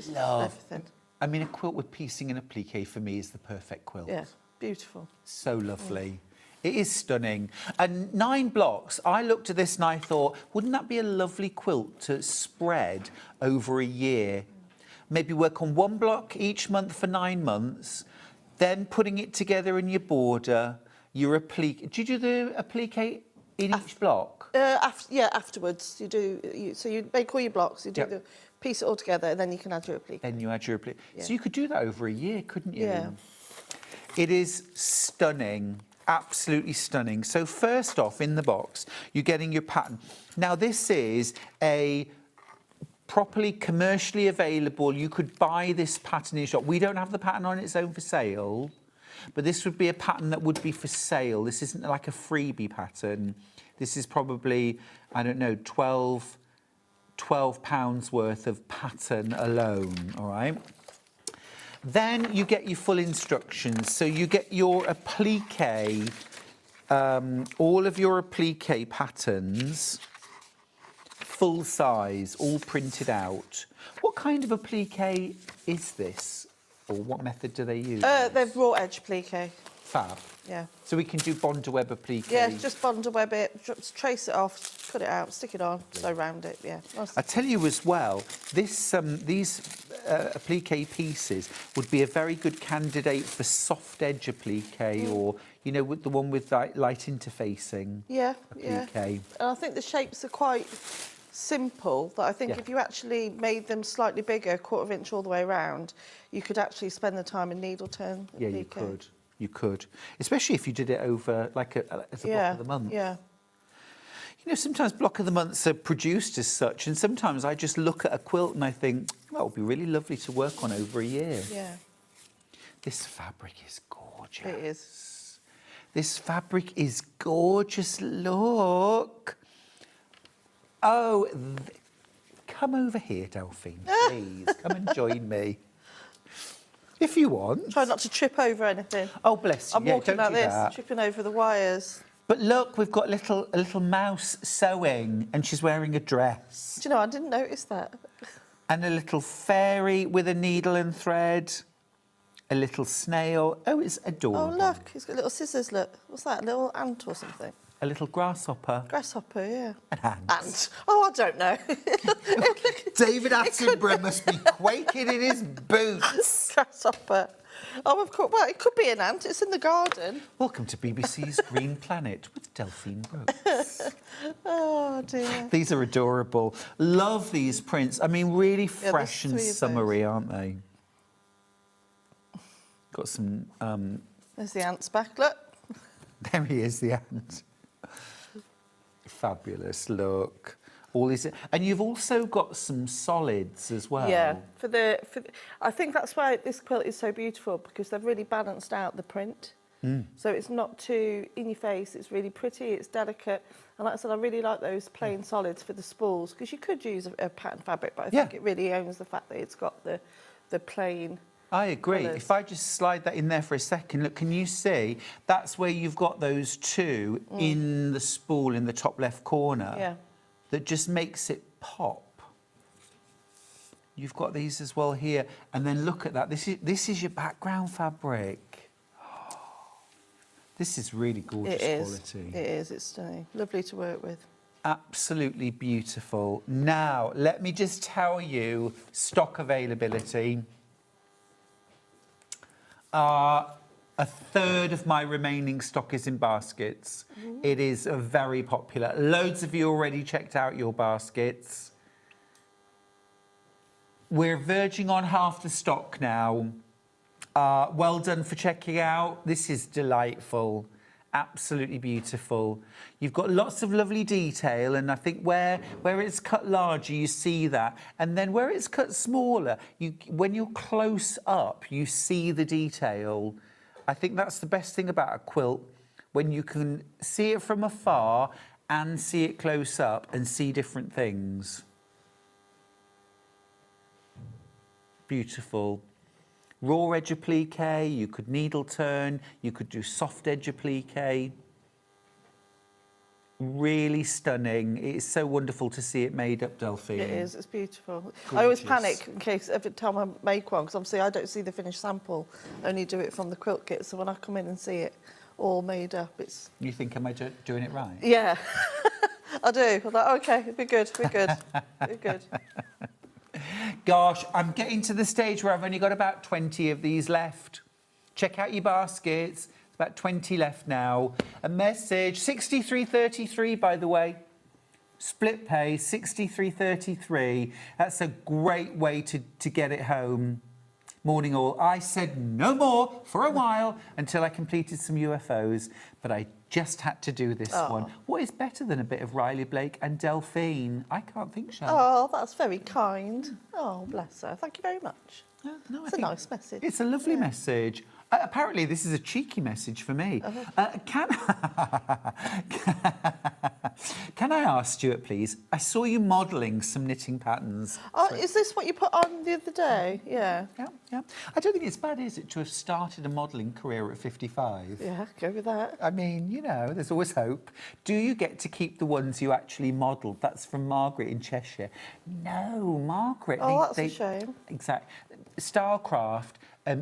Love everything. I mean, a quilt with piecing and a plique for me is the perfect quilt. Yeah, beautiful. So lovely. It is stunning. And 9 blocks. I looked at this and I thought, wouldn't that be a lovely quilt to spread over a year? Maybe work on 1 block each month for 9 months. Then putting it together in your border, your applique. Do you do the applique in each block? Afterwards you do. So you make all your blocks. You do the piece it all together, and then you can add your applique. Then you add your applique. Yeah. So you could do that over a year, couldn't you? Yeah. It is stunning, absolutely stunning. So first off, in the box, you're getting your pattern. Now this is a properly commercially available. You could buy this pattern in your shop. We don't have the pattern on its own for sale, but this would be a pattern that would be for sale. This isn't like a freebie pattern. This is probably, I don't know, £12 worth of pattern alone, all right? Then you get your full instructions. So you get your applique, all of your applique patterns, full size, all printed out. What kind of applique is this? Or what method do they use? They're raw edge applique. Fab. Yeah. So we can do Bondaweb applique. Yeah, just Bondaweb it, trace it off, cut it out, stick it on, sew round it. Yeah. I tell you as well, this these applique pieces would be a very good candidate for soft edge applique, or you know, with the one with light interfacing. Yeah, applique. yeah. And I think the shapes are quite simple. That I think if you actually made them slightly bigger, 1/4 inch all the way around, you could actually spend the time in needle turn. Yeah, you could. You could, especially if you did it over like as a block of the month. Yeah. You know, sometimes block of the months are produced as such, and sometimes I just look at a quilt and I think, well, it would be really lovely to work on over a year. Yeah. This fabric is gorgeous. It is. This fabric is gorgeous. Look. Oh, come over here, Delphine, please. Come and join me. If you want. Try not to trip over anything. Oh, bless you. I'm walking like this, tripping over the wires. But look, we've got a little mouse sewing, and she's wearing a dress. Do you know, I didn't notice that. And a little fairy with a needle and thread. A little snail. Oh, it's adorable. Oh, look, he's got little scissors, look. What's that, a little ant or something? A little grasshopper. Grasshopper, yeah. An ant. Ant. Oh, I don't know. David Attenborough must be quaking in his boots. Grasshopper. Oh, of course. Well, it could be an ant. It's in the garden. Welcome to BBC's Green Planet with Delphine Brooks. Oh, dear. These are adorable. Love these prints. I mean, really fresh and summery, aren't they? Got some... There's the ant's back, look. There he is, the ant. Fabulous, look. All these, and you've also got some solids as well. Yeah, I think that's why this quilt is so beautiful, because they've really balanced out the print. So it's not too in your face, it's really pretty, it's delicate. And like I said, I really like those plain solids for the spools, because you could use a pattern fabric, but I think it really owns the fact that it's got the plain. I agree. Colours. If I just slide that in there for a second, look, can you see? That's where you've got those two in the spool in the top left corner. Yeah. That just makes it pop. You've got these as well here, and then look at that. This is your background fabric. Oh, this is really gorgeous quality. It is. It's stunning. Lovely to work with. Absolutely beautiful. Now, let me just tell you stock availability. A third of my remaining stock is in baskets. It is very popular. Loads of you already checked out your baskets. We're verging on half the stock now. Well done for checking out. This is delightful. Absolutely beautiful. You've got lots of lovely detail, and I think where it's cut larger, you see that. And then where it's cut smaller, when you're close up, you see the detail. I think that's the best thing about a quilt, when you can see it from afar and see it close up and see different things. Beautiful. Raw edge applique, you could needle turn, you could do soft edge applique. Really stunning. It's so wonderful to see it made up, Delphine. It is, it's beautiful. Gorgeous. I always panic in case every time I make one, because obviously I don't see the finished sample, I only do it from the quilt kit, so when I come in and see it all made up, it's... You think, am I doing it right? Yeah, I do. I'm like, okay, we're good, we're good, we're good. Gosh, I'm getting to the stage where I've only got about 20 of these left. Check out your baskets. There's about 20 left now. A message, 63.33, by the way. Split pay, 63.33. That's a great way to get it home. Morning all. I said no more for a while until I completed some UFOs, but I just had to do this one. What is better than a bit of Riley Blake and Delphine? I can't think, Sharon. Oh, that's very kind. Oh, bless her. Thank you very much. No, It's a nice message. It's a lovely message. Apparently, this is a cheeky message for me. Can I ask, Stuart, please? I saw you modelling some knitting patterns. Oh, is this what you put on the other day? Yeah. Yeah. I don't think it's bad, is it, to have started a modelling career at 55? Yeah, go with that. I mean, you know, there's always hope. Do you get to keep the ones you actually modelled? That's from Margaret in Cheshire. No, Margaret. Oh, that's a shame. Exactly. Stylecraft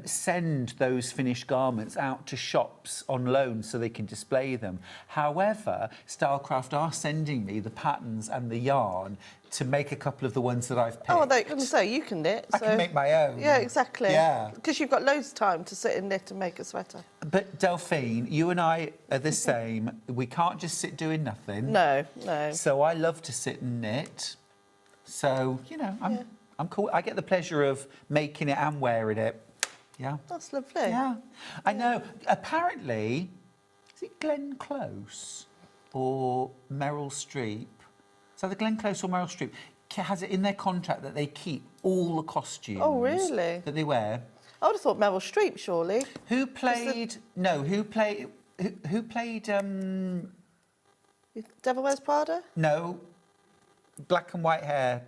send those finished garments out to shops on loan so they can display them. However, Stylecraft are sending me the patterns and the yarn to make a couple of the ones that I've picked. Oh, I was going to say, you can knit. I can make my own. Yeah, exactly. Yeah. Because you've got loads of time to sit and knit and make a sweater. But Delphine, you and I are the same. We can't just sit doing nothing. No. So I love to sit and knit. So, you know, I'm cool. I get the pleasure of making it and wearing it. Yeah. That's lovely. Yeah. I know. Apparently, is it Glenn Close or Meryl Streep? Is that the Glenn Close or Meryl Streep? Has it in their contract that they keep all the costumes Oh, really? that they wear? I would have thought Meryl Streep, surely. Who played... No, who played... Who played... Devil Wears Prada? No. Black and white hair.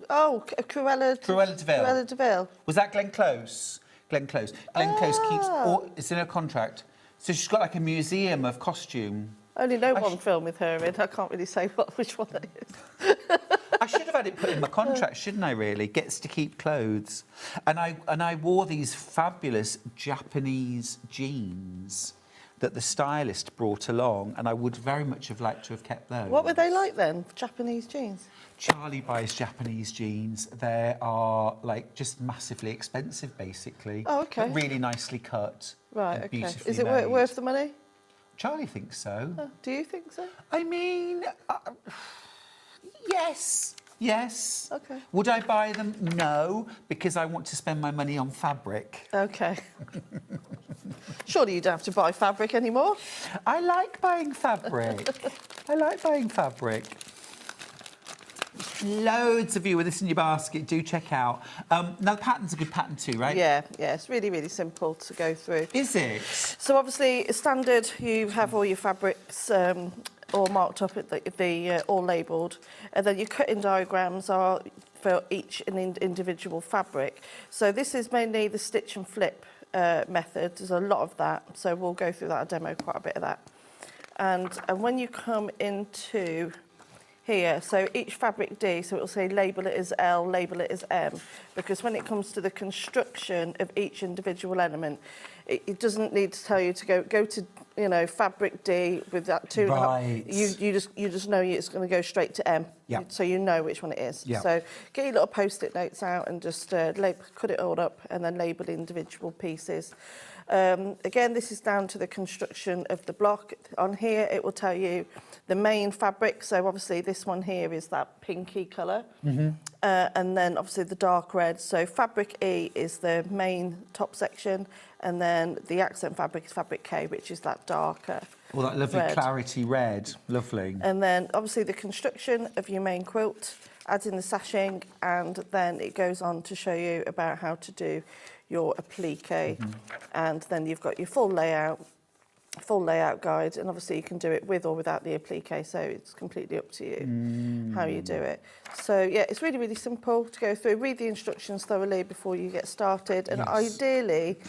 Oh, Cruella de Vil. Cruella de Vil. Was that Glenn Close? Glenn Close. Glenn Close keeps all... It's in her contract. So she's got like a museum of costume. I only know one film with her in. I can't really say which one that is. I should have had it put in my contract, shouldn't I, really? Gets to keep clothes. And I wore these fabulous Japanese jeans that the stylist brought along, and I would very much have liked to have kept those. What were they like then, Japanese jeans? Charlie buys Japanese jeans. They are, like, just massively expensive, basically. Oh, OK. But really nicely cut. Right, and OK. beautifully Is it made. worth the money? Charlie thinks so. Oh, do you think so? I mean, yes. Yes. OK. Would I buy them? No, because I want to spend my money on fabric. OK. Surely you don't have to buy fabric anymore. I like buying fabric. I like buying fabric. Loads of you with this in your basket. Do check out. Now, the pattern's a good pattern too, right? Yeah, it's really, really simple to go through. Is it? So obviously, standard, you have all your fabrics all marked up at the all labelled, and then your cutting diagrams are for each individual fabric. So this is mainly the stitch and flip method. There's a lot of that, so we'll go through that. I'll demo quite a bit of that. And when you come into here, so each fabric D, so it will say label it as L, label it as M, because when it comes to the construction of each individual element, it doesn't need to tell you to go to, you know, fabric D with that 2.5. Right. You just know it's going to go straight to M. Yeah. So you know which one it is. Yeah. So get your little post-it notes out and just cut it all up and then label individual pieces. Again, this is down to the construction of the block. On here, it will tell you the main fabric. So obviously this one here is that pinky colour. And then obviously the dark red. So fabric E is the main top section. And then the accent fabric is fabric K, which is that darker Well, that lovely red. clarity red. Lovely. And then obviously the construction of your main quilt, adds in the sashing, and then it goes on to show you about how to do your applique. And then you've got your full layout guide, and obviously you can do it with or without the applique, so it's completely up to you how you do it. So yeah, it's really, really simple to go through. Read the instructions thoroughly before you get started, and ideally,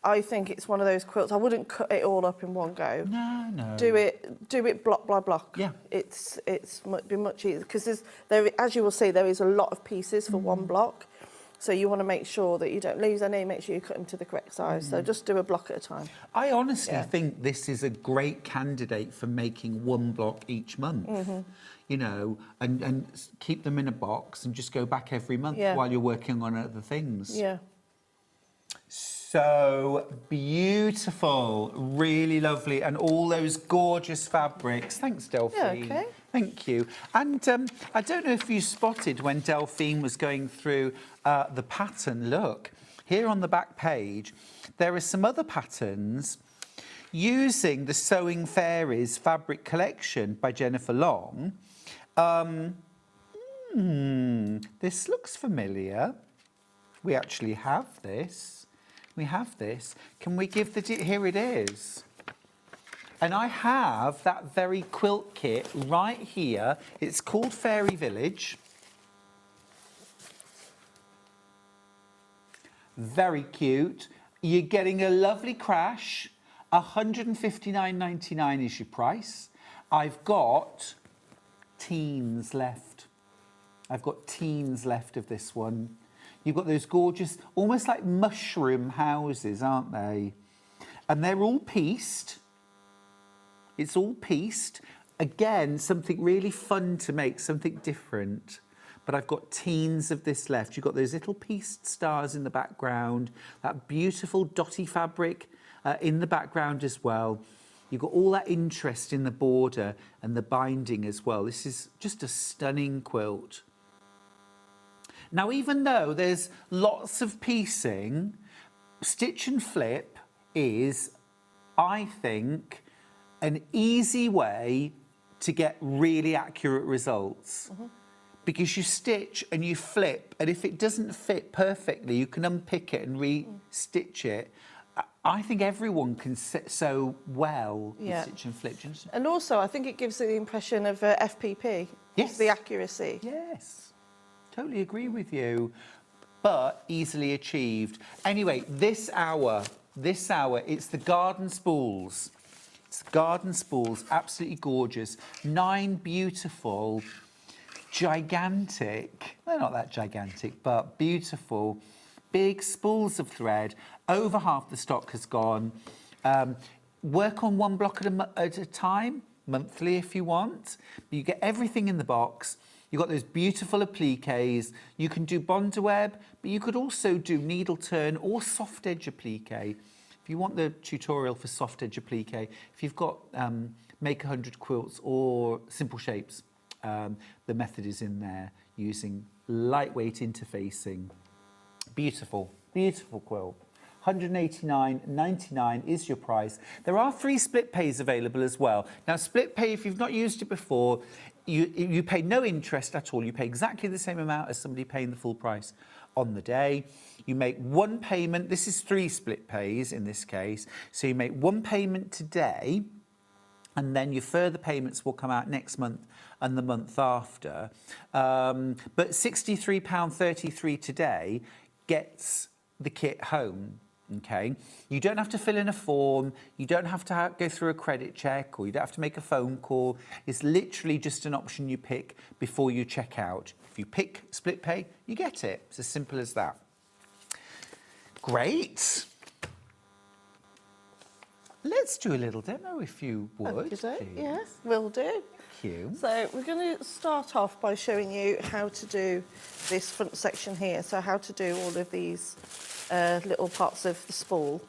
I think it's one of those quilts, I wouldn't cut it all up in one go. No. Do it block by block. Yeah. It's be much easier, because as you will see, there is a lot of pieces for one block. So you want to make sure that you don't lose any, make sure you cut them to the correct size. So just do a block at a time. I honestly think this is a great candidate for making one block each month. You know, and keep them in a box and just go back every month while you're working on other things. Yeah. So beautiful, really lovely, and all those gorgeous fabrics. Thanks, Delphine. Yeah, okay. Thank you. And I don't know if you spotted when Delphine was going through the pattern. Look, here on the back page, there are some other patterns using the Sewing Fairies fabric collection by Jennifer Long. This looks familiar. We actually have this. We have this. Can we give the... Here it is. And I have that very quilt kit right here. It's called Fairy Village. Very cute. You're getting a lovely crash. £159.99 is your price. I've got teens left. I've got teens left of this one. You've got those gorgeous, almost like mushroom houses, aren't they? And they're all pieced. It's all pieced. Again, something really fun to make, something different. But I've got teens of this left. You've got those little pieced stars in the background, that beautiful dotty fabric in the background as well. You've got all that interest in the border and the binding as well. This is just a stunning quilt. Now, even though there's lots of piecing, stitch and flip is, I think, an easy way to get really accurate results. Because you stitch and you flip, and if it doesn't fit perfectly, you can unpick it and re-stitch it. I think everyone can sew well with stitch and flip. And also, I think it gives the impression of FPP. Yes. The accuracy. Yes, totally agree with you, but easily achieved. Anyway, this hour, it's the garden spools. It's garden spools, absolutely gorgeous. 9 beautiful, gigantic, they're not that gigantic, but beautiful, big spools of thread. Over half the stock has gone. Work on one block at a time, monthly if you want. You get everything in the box. You've got those beautiful appliques. You can do bondeweb, but you could also do needle turn or soft edge applique. If you want the tutorial for soft edge applique, if you've got Make 100 Quilts or Simple Shapes, the method is in there using lightweight interfacing. Beautiful, beautiful quilt. £189.99 is your price. There are 3 split pays available as well. Now, split pay, if you've not used it before, you pay no interest at all. You pay exactly the same amount as somebody paying the full price on the day. You make one payment. This is 3 split pays in this case. So you make one payment today, and then your further payments will come out next month and the month after. But £63.33 today gets the kit home. Okay, you don't have to fill in a form, you don't have to go through a credit check, or you don't have to make a phone call. It's literally just an option you pick before you check out. If you pick split pay, you get it. It's as simple as that. Great. Let's do a little demo if you would. Yes, will do. Thank you. So we're going to start off by showing you how to do this front section here. So how to do all of these little parts of the spool.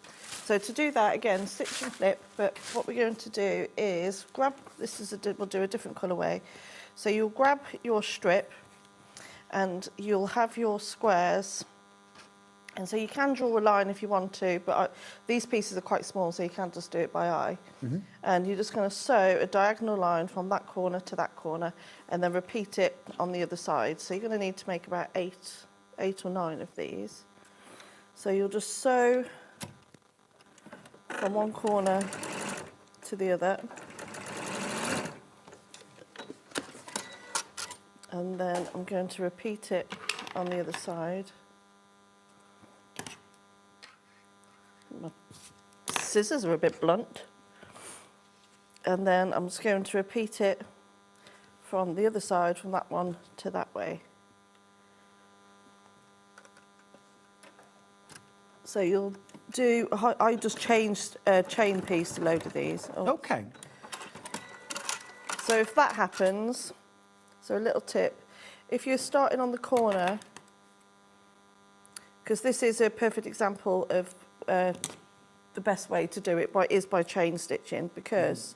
So to do that, again, stitch and flip, but what we're going to do is grab, we'll do a different colourway. So you'll grab your strip and you'll have your squares. And so you can draw a line if you want to, but these pieces are quite small, so you can just do it by eye. And you're just going to sew a diagonal line from that corner to that corner, and then repeat it on the other side. So you're going to need to make about 8 or 9 of these. So you'll just sew from one corner to the other. And then I'm going to repeat it on the other side. My scissors are a bit blunt. And then I'm just going to repeat it from the other side, from that one to that way. So you'll do, I just changed a chain piece to load of these. Okay. So if that happens, so a little tip, if you're starting on the corner, because this is a perfect example of the best way to do it is by chain stitching, because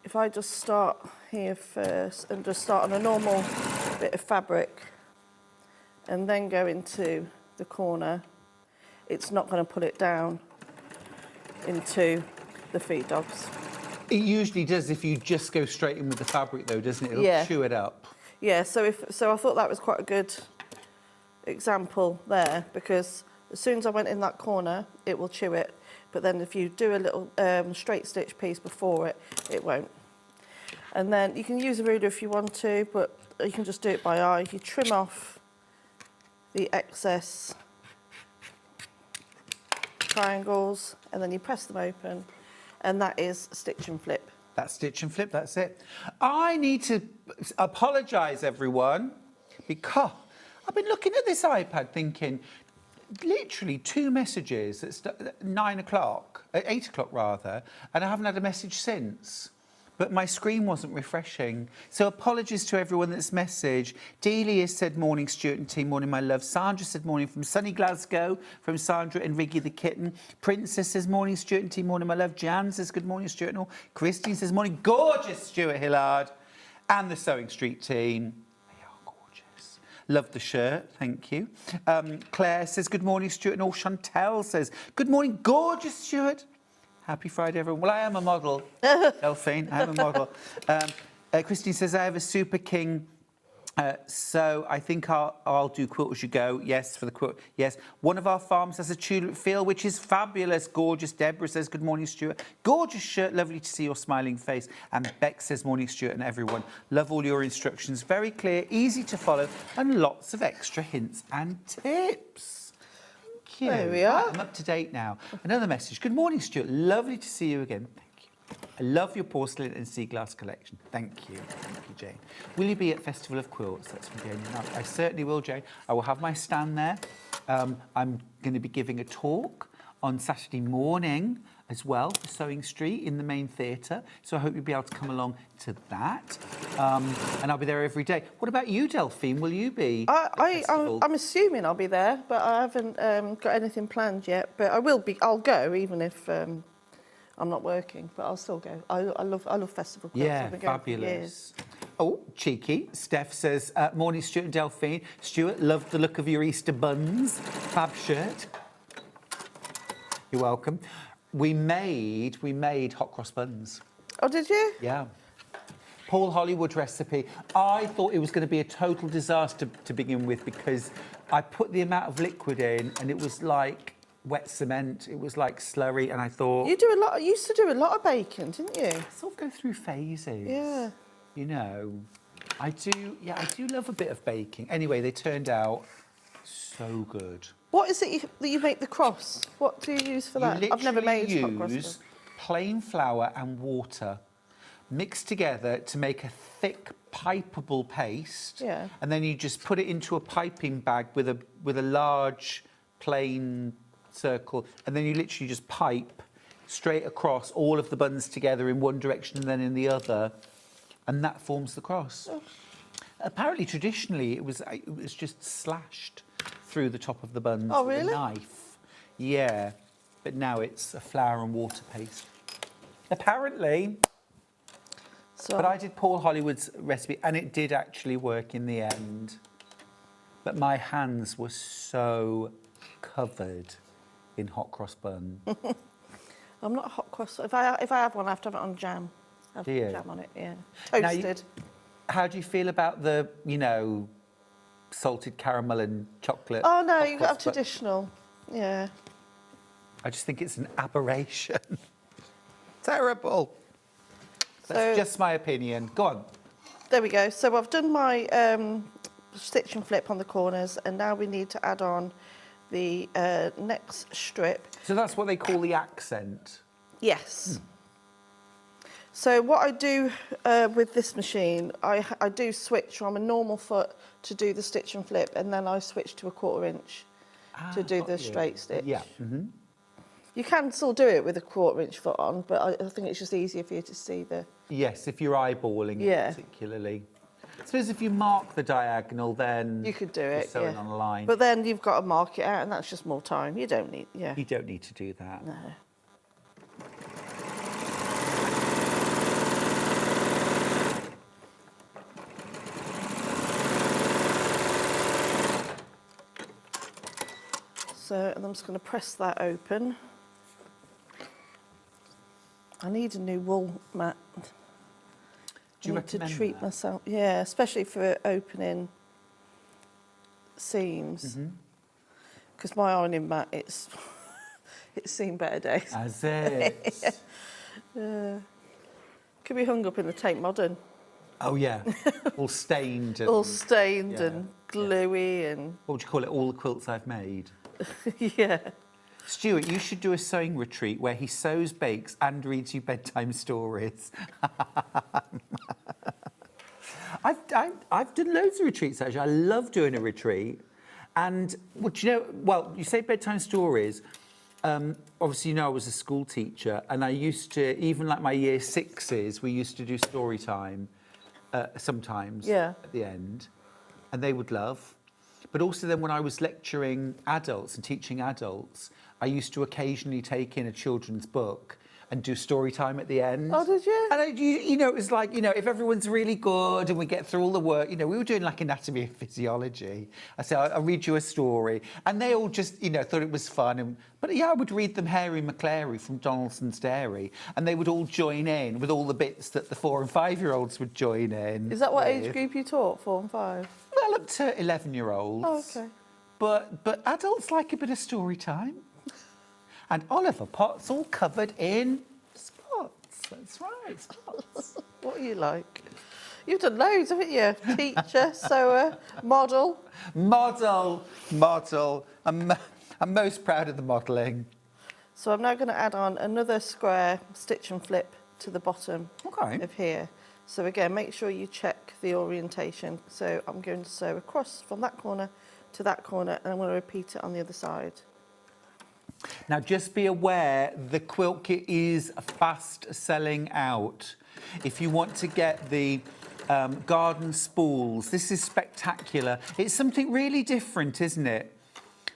if I just start here first and just start on a normal bit of fabric and then go into the corner, it's not going to pull it down into the feed dogs. It usually does if you just go straight in with the fabric, though, doesn't it? It'll Yeah. chew it up. Yeah, so I thought that was quite a good example there, because as soon as I went in that corner, it will chew it. But then if you do a little straight stitch piece before it, it won't. And then you can use a ruler if you want to, but you can just do it by eye. You trim off the excess triangles, and then you press them open, and that is stitch and flip. That's stitch and flip, that's it. I need to apologise, everyone, because I've been looking at this iPad thinking, literally 2 messages at 9 o'clock, at 8 o'clock rather, and I haven't had a message since. But my screen wasn't refreshing. So apologies to everyone that's messaged. Delia said morning, Stuart and team, morning, my love. Sandra said morning from sunny Glasgow, from Sandra and Riggy the kitten. Princess says morning, Stuart and team, morning, my love. Jan says good morning, Stuart and all. Christine says morning, gorgeous, Stuart Hillard. And the Sewing Street team. They are gorgeous. Love the shirt, thank you. Claire says good morning, Stuart and all. Chantel says good morning, gorgeous, Stuart. Happy Friday, everyone. Well, I am a model, Delphine. I am a model. Christine says, I have a Super King, so I think I'll do Quilt As You Go. Yes, for the quilt. Yes. One of our farms has a tulip field, which is fabulous. Gorgeous. Deborah says, good morning, Stuart. Gorgeous shirt. Lovely to see your smiling face. And Beck says, morning, Stuart and everyone. Love all your instructions. Very clear, easy to follow, and lots of extra hints and tips. There we are. Right, I'm up to date now. Another message. Good morning, Stuart. Lovely to see you again. Thank you. I love your porcelain and sea glass collection. Thank you. Thank you, Jane. Will you be at Festival of Quilts? That's from Jane. No, I certainly will, Jane. I will have my stand there. I'm going to be giving a talk on Saturday morning as well for Sewing Street in the main theatre. So I hope you'll be able to come along to that. And I'll be there every day. What about you, Delphine? Will you be at the festival? I'm assuming I'll be there, but I haven't got anything planned yet. But I will be. I'll go even if I'm not working. But I'll still go. I love festival quilts. Yeah, I've been going for fabulous. years. Oh, cheeky. Steph says, morning, Stuart and Delphine. Stuart, love the look of your Easter buns. Fab shirt. You're welcome. We made hot cross buns. Oh, did you? Yeah. Paul Hollywood recipe. I thought it was going to be a total disaster to begin with because I put the amount of liquid in and it was like wet cement. It was like slurry, and I thought You used to do a lot of baking, didn't you? I sort of go through phases. Yeah. You know, I do love a bit of baking. Anyway, they turned out so good. What is it that you make the cross? What do you use for that? I've never made hot cross use buns. plain flour and water mixed together to make a thick pipeable paste. Yeah. And then you just put it into a piping bag with a large plain circle, and then you literally just pipe straight across all of the buns together in one direction and then in the other, and that forms the cross. Oh. Apparently, traditionally, it was just slashed through the top of the buns Oh, with really? a knife. Yeah, but now it's a flour and water paste. Apparently. So, But I did Paul Hollywood's recipe, and it did actually work in the end. But my hands were so covered in hot cross bun. I'm not a hot cross. If I have one, I have to have it on jam. Have Do you? jam on it, yeah. Now Toasted. How do you feel about the, salted caramel and chocolate? Oh no, hot you've got to have cross bun? traditional. Yeah. I just think it's an aberration. Terrible. So- That's just my opinion. Go on. There we go. So I've done my stitch and flip on the corners, and now we need to add on the next strip. So that's what they call the accent. Yes. So what I do with this machine, I do switch from a normal foot to do the stitch and flip, and then I switch to a 1/4 inch to do got the you. straight stitch. Yeah. Mm-hmm. You can still do it with a 1/4 inch foot on, but I think it's just easier for you to see the... Yes, if you're eyeballing Yeah. it particularly. I suppose if you mark the diagonal, then You could do you're it, sewing yeah. on a line. But then you've got to mark it out, and that's just more time. You don't need... Yeah. You don't need to do that. No. So, and I'm just going to press that open. I need a new wool mat. Do you I need to recommend treat that? myself, yeah, especially for opening seams. Because my ironing mat, it's seen better days. Has it? Could be hung up in the Tate Modern. Oh, yeah. All stained. And, All stained yeah, and gluey and what would you call it? All the quilts I've made. yeah. Stuart, you should do a sewing retreat where he sews, bakes and reads you bedtime stories. I've done loads of retreats, actually. I love doing a retreat. And, well, do you know, well, you say bedtime stories. Obviously, you know, I was a school teacher and I used to, even like my year sixes, we used to do story time sometimes at the end. And they would love. But also then when I was lecturing adults and teaching adults, I used to occasionally take in a children's book and do story time at the end. Oh, did you? And you know, it was like, you know, if everyone's really good and we get through all the work, you know, we were doing like anatomy and physiology. I said, I'll read you a story. And they all just, you know, thought it was fun. But yeah, I would read them Harry McClary from Donaldson's Dairy. And they would all join in with all the bits that the 4 and 5-year-olds would join in. Is that what with. age group you taught, 4 and 5? Well, up to 11-year-olds. Oh, okay. But adults like a bit of story time. And Oliver Potts all covered in spots. That's right, spots. What are you like? You've done loads, haven't you? Teacher, sewer, model. Model. I'm most proud of the modelling. So I'm now going to add on another square stitch and flip to the bottom of here. So again, make sure you check the orientation. So I'm going to sew across from that corner to that corner, and I'm going to repeat it on the other side. Now, just be aware, the quilt kit is fast selling out. If you want to get the garden spools, this is spectacular. It's something really different, isn't it?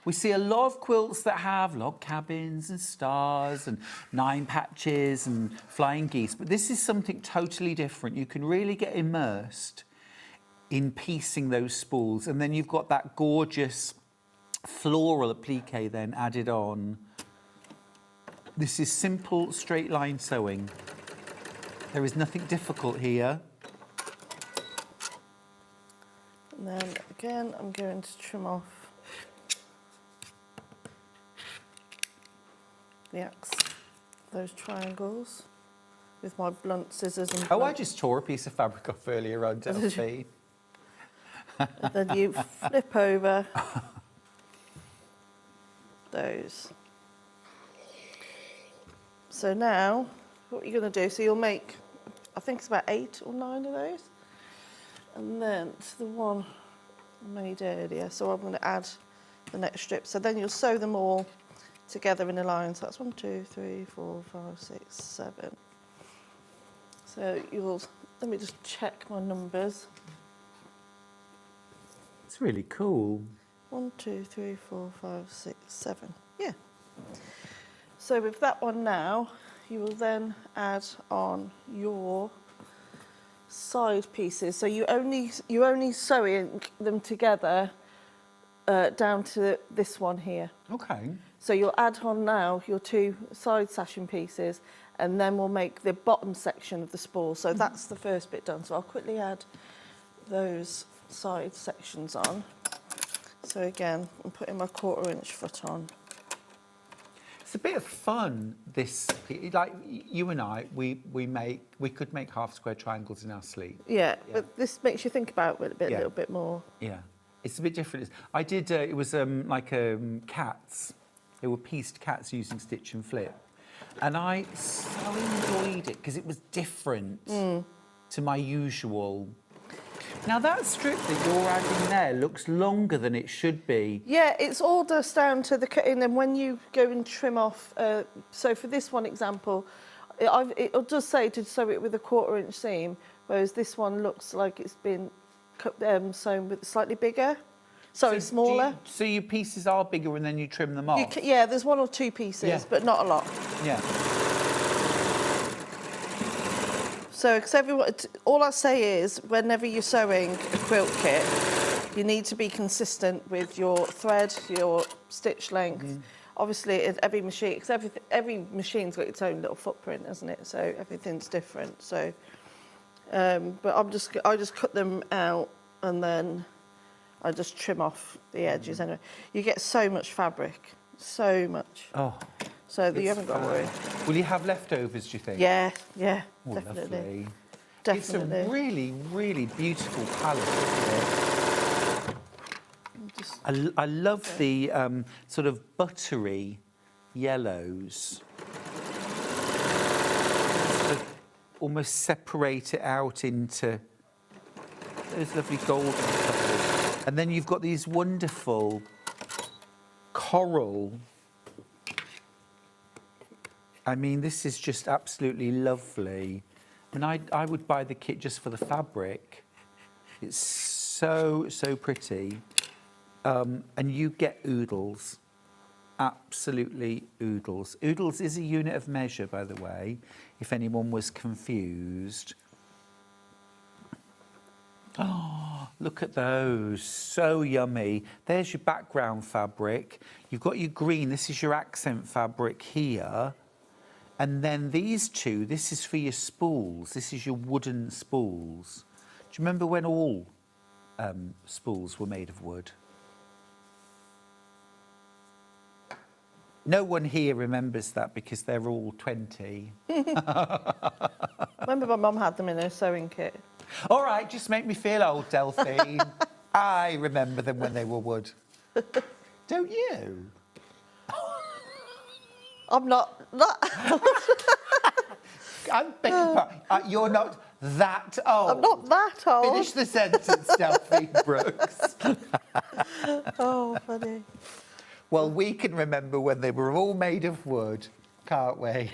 We see a lot of quilts that have log cabins and stars and 9 patches and flying geese, but this is something totally different. You can really get immersed in piecing those spools, and then you've got that gorgeous floral applique then added on. This is simple straight line sewing. There is nothing difficult here. And then again, I'm going to trim off those triangles with my blunt scissors. And I just tore a piece of fabric off earlier on, Delphine. And then you flip over those. So now, what you're going to do, so you'll make, I think it's about 8 or 9 of those. And then to the one I made earlier, so I'm going to add the next strip. So then you'll sew them all together in a line. So that's 1, 2, 3, 4, 5, 6, 7. So you'll, let me just check my numbers. It's really cool. 1, 2, 3, 4, 5, 6, 7. Yeah. So with that one now, you will then add on your side pieces. So you're only sewing them together down to this one here. Okay. So you'll add on now your 2 side sashing pieces, and then we'll make the bottom section of the spool. So that's the first bit done. So I'll quickly add those side sections on. So again, I'm putting my 1/4 inch foot on. It's a bit of fun, this, like you and I, we could make half square triangles in our sleep. Yeah, but this makes you think about it a little bit more. Yeah, it's a bit different. I did, it was like cats. They were pieced cats using stitch and flip. And I so enjoyed it because it was different to my usual. Now that strip that you're adding there looks longer than it should be. Yeah, it's all just down to the cutting, and when you go and trim off, so for this one example, it does say to sew it with a 1/4 inch seam, whereas this one looks like it's been cut, sewn with slightly bigger, smaller. So your pieces are bigger and then you trim them off? Yeah, there's 1 or 2 pieces, but not a lot. Yeah. So, because all I say is, whenever you're sewing a quilt kit, You need to be consistent with your thread, your stitch length. Obviously, every machine, because every machine's got its own little footprint, hasn't it? So everything's different. So, but I just cut them out and then I just trim off the edges. Anyway, you get so much fabric, so much. Oh, so that you haven't got to worry. Will you have leftovers, do you think? Yeah, Oh, definitely. lovely. Definitely. It's a really, really beautiful palette, isn't it? I love the sort of buttery yellows. Sort of almost separate it out into those lovely golden colours. And then you've got these wonderful coral. I mean, this is just absolutely lovely. I mean, I would buy the kit just for the fabric. It's so, so pretty. And you get oodles, absolutely oodles. Oodles is a unit of measure, by the way, if anyone was confused. Oh, look at those, so yummy. There's your background fabric. You've got your green, this is your accent fabric here. And then these two, this is for your spools. This is your wooden spools. Do you remember when all spools were made of wood? No one here remembers that because they're all 20. Remember my mum had them in her sewing kit. All right, just make me feel old, Delphine. I remember them when they were wood. Don't you? I'm not. I'm begging pardon. You're not that old. I'm not that old. Finish the sentence, Delphine Brooks. Oh, funny. Well, we can remember when they were all made of wood, can't we?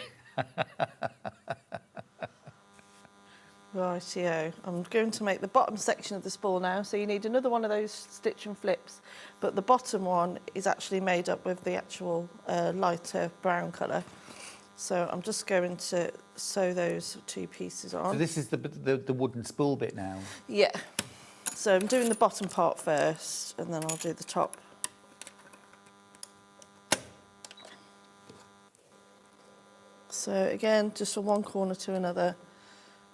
Rightio. I'm going to make the bottom section of the spool now. So you need another one of those stitch and flips, but the bottom one is actually made up with the actual lighter brown colour. So I'm just going to sew those two pieces on. So this is the wooden spool bit now. Yeah. So I'm doing the bottom part first, and then I'll do the top. So again, just from one corner to another.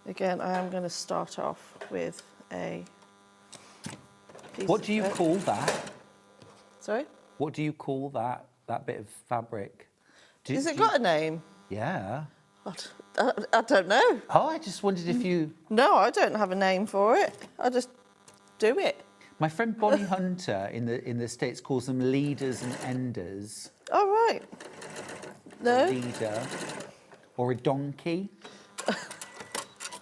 Again, I am going to start off with a piece. What do you call that? Sorry? What do you call that bit of fabric? Has it got a name? Yeah. I don't know. Oh, I just wondered if you... No, I don't have a name for it. I just do it. My friend Bonnie Hunter in the States calls them leaders and enders. Oh, right. No. A leader. Or a donkey.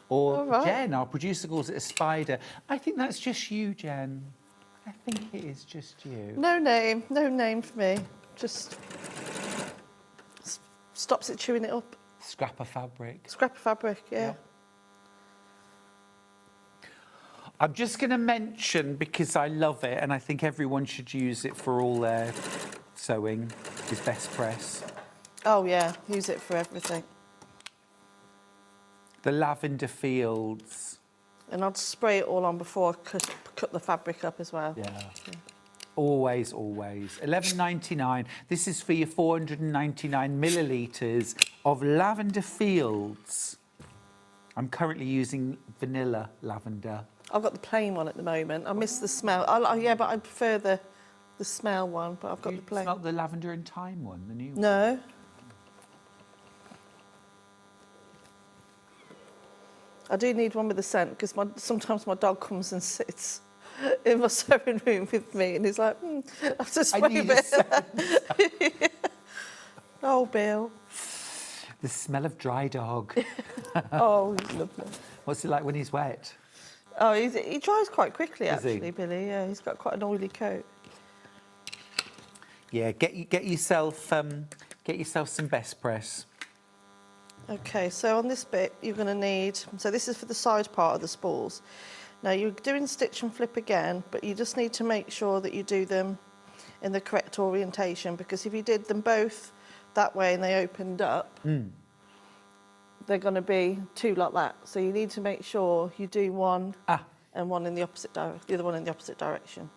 Or right. Jen, our producer, calls it a spider. I think that's just you, Jen. I think it is just you. No name for me. Just stops it chewing it up. Scrap of fabric. Scrap of fabric, yeah. I'm just going to mention, because I love it and I think everyone should use it for all their sewing, is Best Press. Oh yeah, use it for everything. The lavender fields. And I'd spray it all on before I cut the fabric up as well. Yeah. Always, always. £11.99. This is for your 499 millilitres of lavender fields. I'm currently using vanilla lavender. I've got the plain one at the moment. I miss the smell. Yeah, but I prefer the smell one, but I've got the plain. You smell the lavender and thyme one, the new one? No. I do need one with a scent because sometimes my dog comes and sits in my sewing room with me and he's like, I have to spray a bit. Oh, Bill. The smell of dry dog. Oh, he's lovely. What's it like when he's wet? Oh, he dries quite quickly, Does he? actually, Billy. Yeah, he's got quite an oily coat. Yeah, get yourself some Best Press. Okay, so on this bit, you're going to need... So this is for the side part of the spools. Now, you're doing stitch and flip again, but you just need to make sure that you do them in the correct orientation, because if you did them both that way and they opened up, they're going to be two like that. So you need to make sure you do one and one in the opposite direction, the other one in the opposite direction.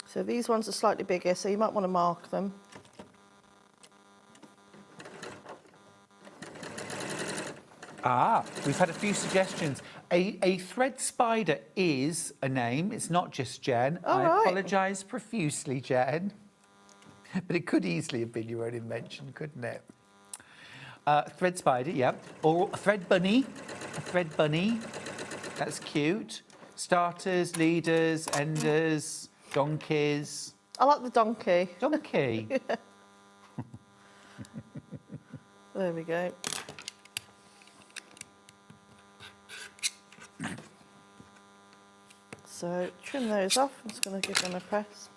So these ones are slightly bigger, so you might want to mark them. Ah, we've had a few suggestions. A thread spider is a name. It's not just Jen. I apologise profusely, Jen. But it could easily have been your own invention, couldn't it? Thread spider, yeah. Or a thread bunny. A thread bunny. That's cute. Starters, leaders, enders, donkeys. I like the donkey. Donkey. Yeah. There we go. So trim those off. I'm just going to give them a press.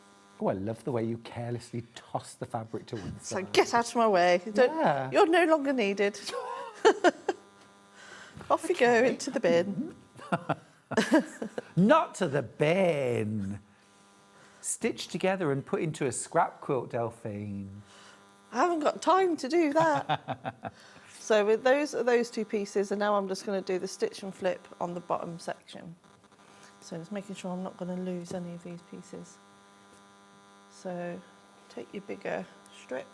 Oh, I love the way you carelessly toss the fabric to one So side. get out of my way. Yeah. You're no longer needed. Off you go into the bin. Not to the bin. Stitched together and put into a scrap quilt, Delphine. I haven't got time to do that. So with those two pieces, and now I'm just going to do the stitch and flip on the bottom section. So just making sure I'm not going to lose any of these pieces. So take your bigger strip.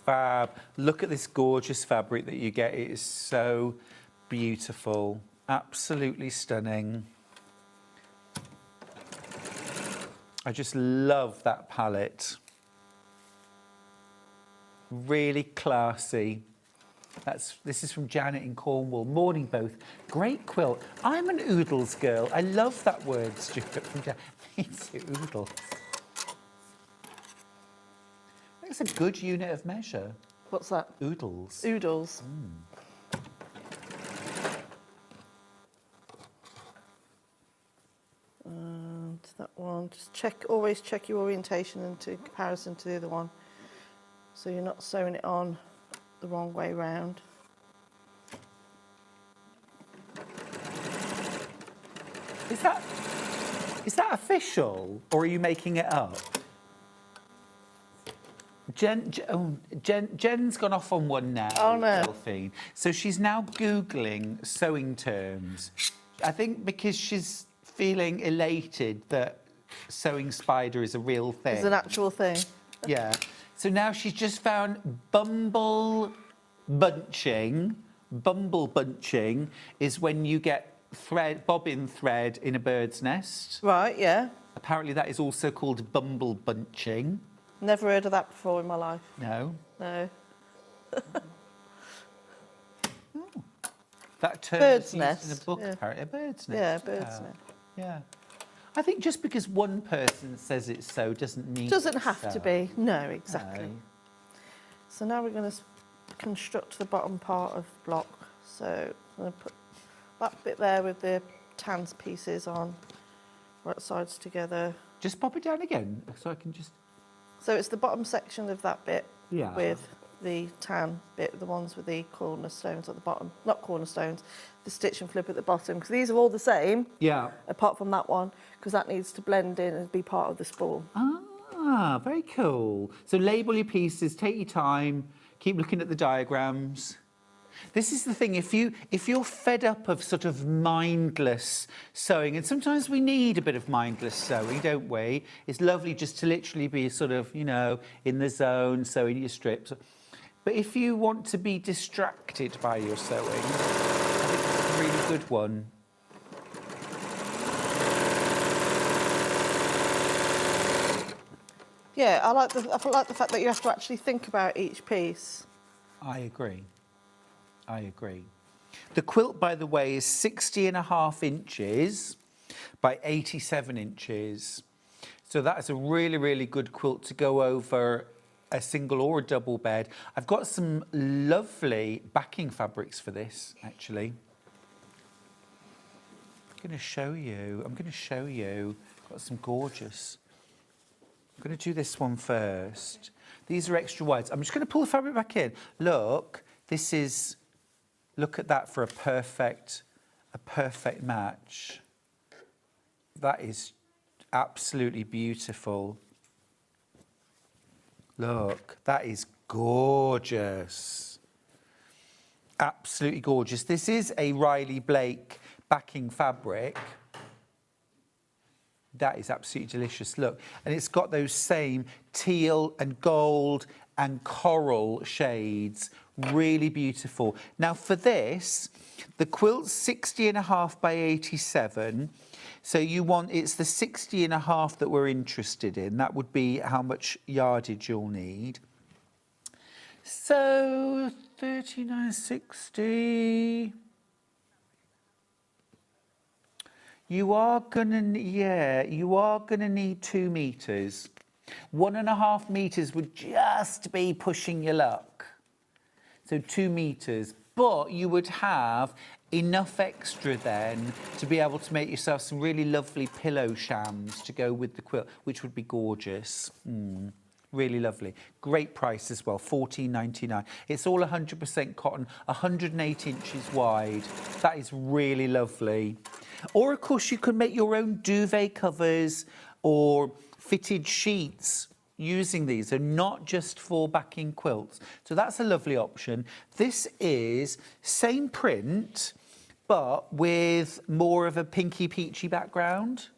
Fab. Look at this gorgeous fabric that you get. It is so beautiful. Absolutely stunning. I just love that palette. Really classy. This is from Janet in Cornwall. Morning both. Great quilt. I'm an oodles girl. I love that word, Stuart, from Janet. Me too, oodles. That's a good unit of measure. What's that? Oodles. Oodles. And that one, just always check your orientation in comparison to the other one. So you're not sewing it on the wrong way round. Is that official, or are you making it up? Jen's gone off on one now. Oh no. Delphine. So she's now Googling sewing terms. I think because she's feeling elated that sewing spider is a real thing. It's an actual thing. Yeah. So now she's just found bumble bunching. Bumble bunching is when you get bobbin thread in a bird's nest. Right, yeah. Apparently that is also called bumble bunching. Never heard of that before in my life. No. No. That term Bird's is used nest. in a book, Yeah. apparently. A bird's nest. Yeah, bird's nest. Yeah. I think just because one person says it's so doesn't mean Doesn't it's have so. to be. No, exactly. No. So now we're going to construct the bottom part of the block. So I'm going to put that bit there with the tan pieces on, right sides together. Just pop it down again so I can just... So it's the bottom section of that bit Yeah. with the tan bit, the ones with the cornerstones at the bottom. Not cornerstones, the stitch and flip at the bottom, because these are all the same, Yeah. apart from that one, because that needs to blend in and be part of the spool. Ah, very cool. So label your pieces, take your time, keep looking at the diagrams. This is the thing, if you're fed up of sort of mindless sewing, and sometimes we need a bit of mindless sewing, don't we? It's lovely just to literally be sort of, you know, in the zone, sewing your strips. But if you want to be distracted by your sewing, I think it's a really good one. Yeah, I like the fact that you have to actually think about each piece. I agree. I agree. The quilt, by the way, is 60.5 inches by 87 inches. So that's a really, really good quilt to go over a single or a double bed. I've got some lovely backing fabrics for this, actually. I'm going to show you. Got some gorgeous. I'm going to do this one first. These are extra wides. I'm just going to pull the fabric back in. Look, this is... Look at that for a perfect match. That is absolutely beautiful. Look, that is gorgeous. Absolutely gorgeous. This is a Riley Blake backing fabric. That is absolutely delicious. Look, and it's got those same teal and gold and coral shades. Really beautiful. Now for this, the quilt's 60.5 by 87. So it's the 60.5 that we're interested in. That would be how much yardage you'll need. So 39.60. You are gonna need 2 meters. 1.5 meters would just be pushing your luck. So 2 meters, but you would have enough extra then to be able to make yourself some really lovely pillow shams to go with the quilt, which would be gorgeous. Really lovely. Great price as well, $14.99. It's all 100% cotton, 108 inches wide. That is really lovely. Or, of course, you can make your own duvet covers or fitted sheets using these. They're not just for backing quilts. So that's a lovely option. This is same print, but with more of a pinky peachy background.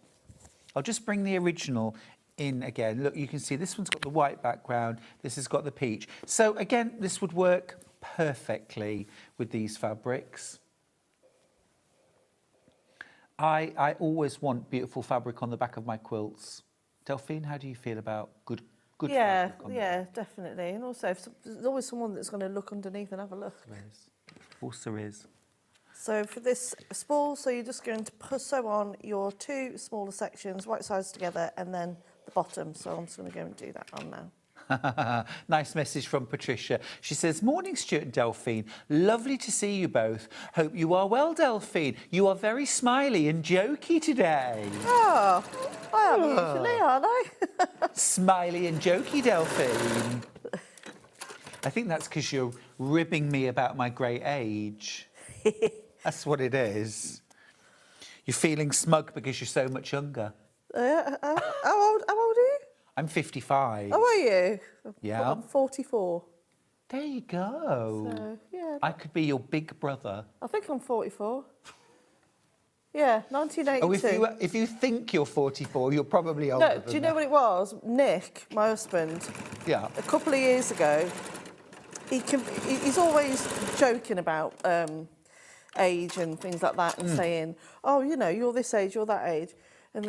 I'll just bring the original in again. Look, you can see this one's got the white background, this has got the peach. So again, this would work perfectly with these fabrics. I always want beautiful fabric on the back of my quilts. Delphine, how do you feel about good fabric on yeah, definitely. And also, there's always someone that's going to look underneath and have a look. There is. Of course there is. So for this spool, so you're just going to sew on your 2 smaller sections, right sides together, and then the bottom. So I'm just going to go and do that on now. Nice message from Patricia. She says, morning, Stuart and Delphine. Lovely to see you both. Hope you are well, Delphine. You are very smiley and jokey today. Oh, I am usually, aren't I? Smiley and jokey, Delphine. I think that's because you're ribbing me about my great age. That's what it is. You're feeling smug because you're so much younger. How old are you? I'm 55. Oh, are you? Yeah. I'm 44. There you go. So, yeah. I could be your big brother. I think I'm 44. Yeah, 1982. Oh, if you think you're 44, you're probably older than do you know what it was? Nick, my husband, yeah, a couple of years ago, he's always joking about age and things like that and saying, oh, you know, you're this age, you're that age. And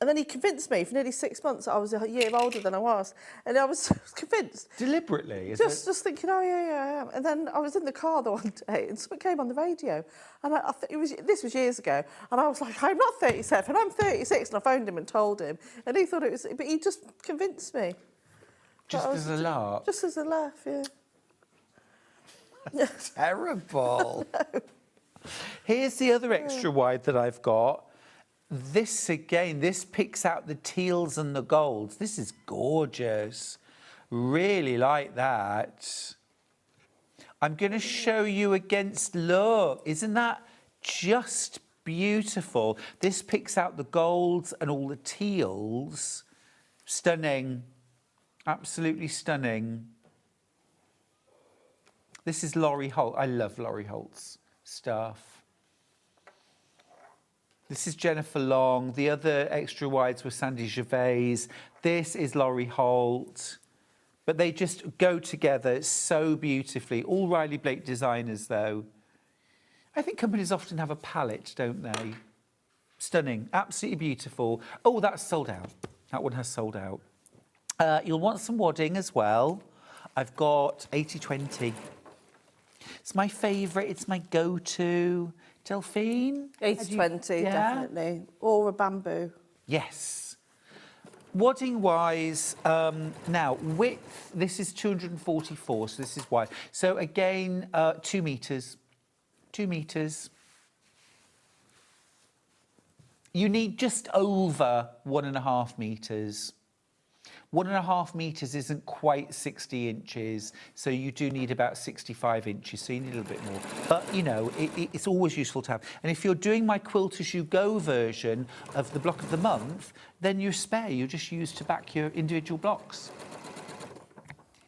then he convinced me for nearly 6 months that I was a year older than I was. And I was convinced. Deliberately? Just thinking, oh, yeah, I am. And then I was in the car the one day and something came on the radio. And this was years ago. And I was like, I'm not 37, I'm 36. And I phoned him and told him. And he thought it was, but he just convinced me. Just as a laugh? Just as a laugh, yeah. That's terrible. No. Here's the other extra wide that I've got. This again, this picks out the teals and the golds. This is gorgeous. Really like that. I'm going to show you against, look, isn't that just beautiful? This picks out the golds and all the teals. Stunning. Absolutely stunning. This is Laurie Holt. I love Laurie Holt's stuff. This is Jennifer Long. The other extra wides were Sandy Gervais. This is Laurie Holt. But they just go together so beautifully. All Riley Blake designers, though. I think companies often have a palette, don't they? Stunning. Absolutely beautiful. Oh, that's sold out. That one has sold out. You'll want some wadding as well. I've got 80/20. It's my favourite. It's my go-to. Delphine? 80/20, definitely. Or a bamboo. Yes. Wadding-wise, now, width, this is 244, so this is wide. So, again, 2 metres. 2 metres. You need just over 1.5 metres. 1.5 metres isn't quite 60 inches, so you do need about 65 inches, so you need a little bit more. But, you know, it's always useful to have. And if you're doing my Quilt As You Go version of the block of the month, then you're spare. You just use to back your individual blocks.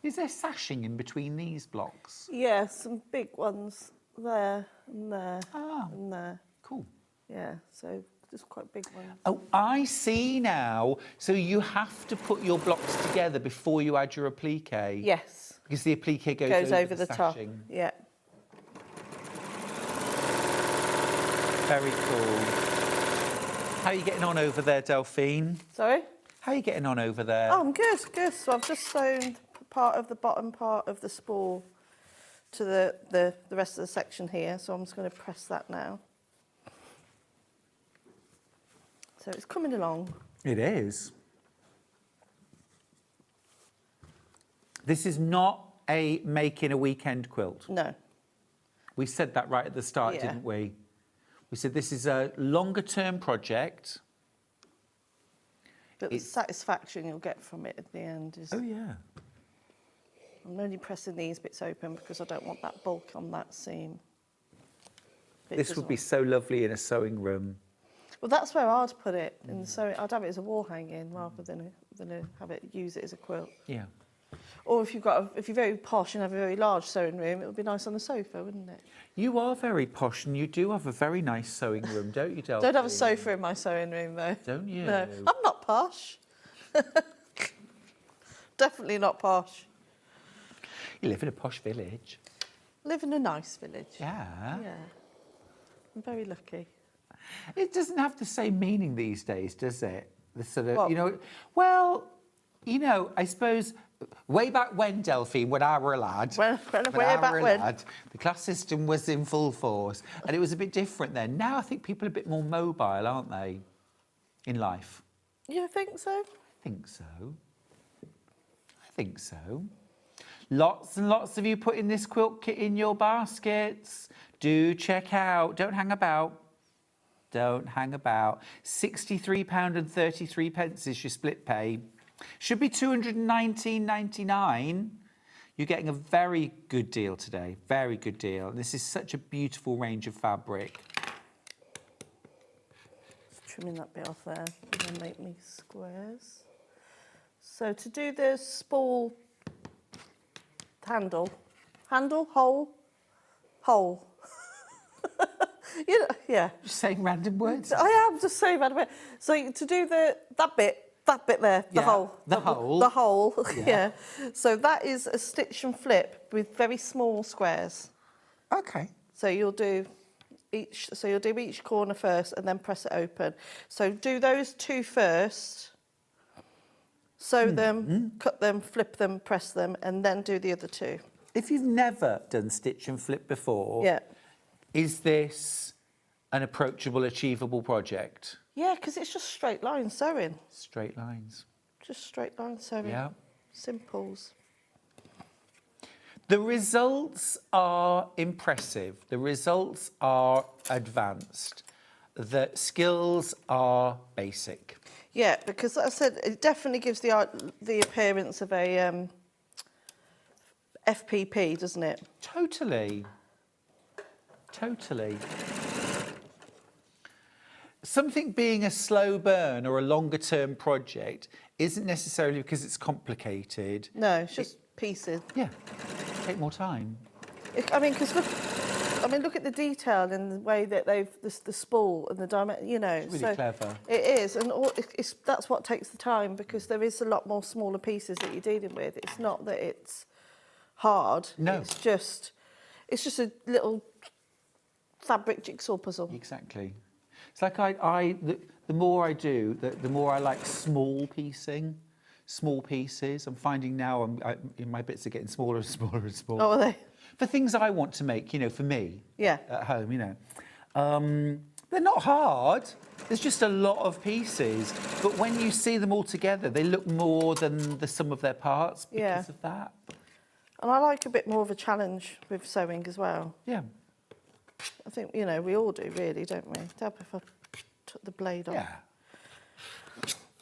Is there sashing in between these blocks? Yeah, some big ones there and there Ah, and there. cool. Yeah, so just quite big ones. Oh, I see now. So you have to put your blocks together before you add your applique. Yes. Because the applique Goes over the top. sashing. Yeah. Very cool. How are you getting on over there, Delphine? Sorry? How are you getting on over there? Oh, I'm good, good. So I've just sewn part of the bottom part of the spool to the rest of the section here. So I'm just going to press that now. So it's coming along. It is. This is not a making a weekend quilt. No. We said that right at the start, Yeah. didn't we? We said this is a longer term project. But the satisfaction you'll get from it at the end is... Oh, yeah. I'm only pressing these bits open because I don't want that bulk on that seam. But it This would doesn't- be so lovely in a sewing room. Well, that's where I'd put it. In the sewing. I'd have it as a wall hanging rather than have it use it as a quilt. Yeah. Or if if you're very posh and have a very large sewing room, it would be nice on the sofa, wouldn't it? You are very posh and you do have a very nice sewing room, don't you, Delphine? Don't have a sofa in my sewing room though. Don't you? No, I'm not posh. Definitely not posh. You live in a posh village. Live in a nice village. Yeah. Yeah. I'm very lucky. It doesn't have the same meaning these days, does it? The sort of, What? you know, well, you know, I suppose way back when, Delphine, when I were a lad, Way I back were a when. lad, the class system was in full force, and it was a bit different then. Now I think people are a bit more mobile, aren't they, in life? You think so? I think so. I think so. Lots and lots of you putting this quilt kit in your baskets. Do check out. Don't hang about. Don't hang about. £63.33 is your split pay. Should be £219.99. You're getting a very good deal today. Very good deal. This is such a beautiful range of fabric. Just trimming that bit off there and then make me squares. So to do the spool hole. You know, yeah. Just saying random words. I am just saying random words. So to do that bit there, the Yeah, hole. the hole. The hole, Yeah. yeah. So that is a stitch and flip with very small squares. Okay. So you'll do each corner first and then press it open. So do those two first. Sew them, cut them, flip them, press them, and then do the other two. If you've never done stitch and flip before, Yeah. is this an approachable, achievable project? Yeah, because it's just straight line sewing. Straight lines. Just straight line sewing. Yeah. Simples. The results are impressive. The results are advanced. The skills are basic. Yeah, because like I said, it definitely gives the appearance of a FPP, doesn't it? Totally. Totally. Something being a slow burn or a longer term project isn't necessarily because it's complicated. No, it's just pieces. Yeah, take more time. I mean, because look at the detail in the way that the spool and the diamond, you know. It's really clever. It is, and that's what takes the time, because there is a lot more smaller pieces that you're dealing with. It's not that it's hard. No. It's just a little fabric jigsaw puzzle. Exactly. It's like the more I do, the more I like small piecing, small pieces. I'm finding now my bits are getting smaller and smaller and smaller. Oh, are they? For things I want to make, you know, for me. Yeah. At home, you know. They're not hard. There's just a lot of pieces. But when you see them all together, they look more than the sum of their parts because of that. And I like a bit more of a challenge with sewing as well. Yeah. I think, you know, we all do really, don't we? Help if I took the blade off. Yeah.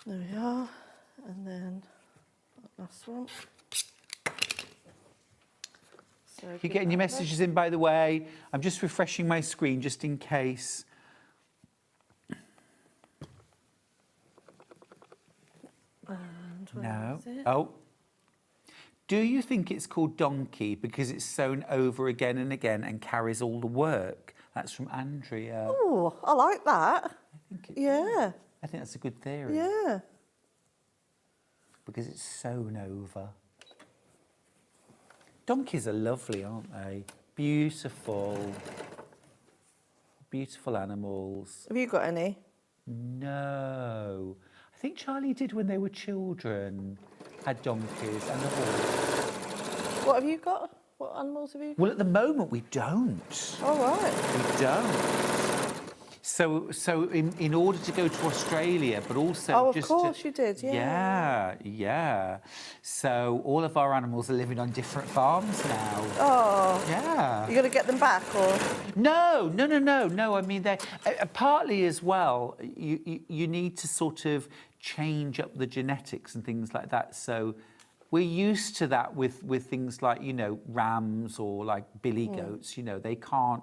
There we are. And then that last one. So You're getting your messages in, by the way. I'm just refreshing my screen just in case. And where No. is it? Oh. Do you think it's called donkey because it's sewn over again and again and carries all the work? That's from Andrea. Oh, I like that. Yeah. I think that's a good theory. Yeah. Because it's sewn over. Donkeys are lovely, aren't they? Beautiful. Beautiful animals. Have you got any? No. I think Charlie did when they were children. Had donkeys and a horse. What have you got? What animals have you got? Well, at the moment, we don't. All right. We don't. So in order to go to Australia, but also Oh, of just course you did, yeah. Yeah. So all of our animals are living on different farms now. Oh. Yeah. You got to get them back, or? No. I mean, they partly as well. You need to sort of change up the genetics and things like that. So we're used to that with things like, you know, rams or like billy goats. You know, they can't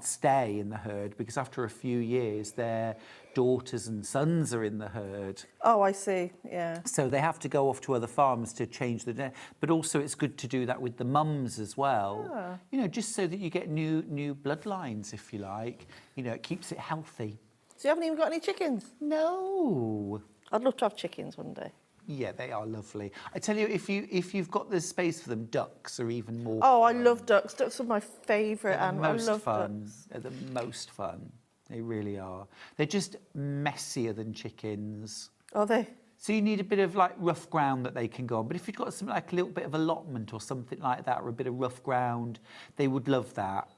stay in the herd because after a few years, their daughters and sons are in the herd. Oh, I see. Yeah. So they have to go off to other farms to change the. But also, it's good to do that with the mums as well. Ah. You know, just so that you get new bloodlines, if you like. You know, it keeps it healthy. So you haven't even got any chickens? No. I'd love to have chickens one day. Yeah, they are lovely. I tell you, if you've got the space for them, ducks are even more. Oh, I fun. love ducks. Ducks are my favourite They're the animal. I most love fun. ducks. They're the most fun. They really are. They're just messier than chickens. Are they? So you need a bit of like rough ground that they can go on. But if you've got something like a little bit of allotment or something like that, or a bit of rough ground, they would love that.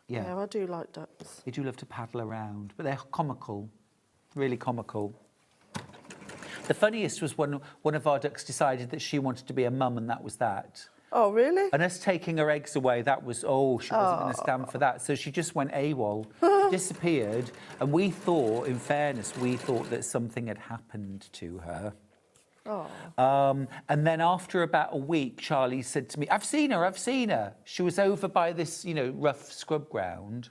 Yeah, I do like ducks. They do love to paddle around, but they're comical, really comical. The funniest was when one of our ducks decided that she wanted to be a mum, and that was that. Oh, really? And us taking her eggs away, that was, she wasn't going to stand for that. So she just went AWOL, disappeared. And we thought, in fairness, that something had happened to her. Oh. And then after about a week, Charlie said to me, I've seen her. She was over by this, you know, rough scrub ground.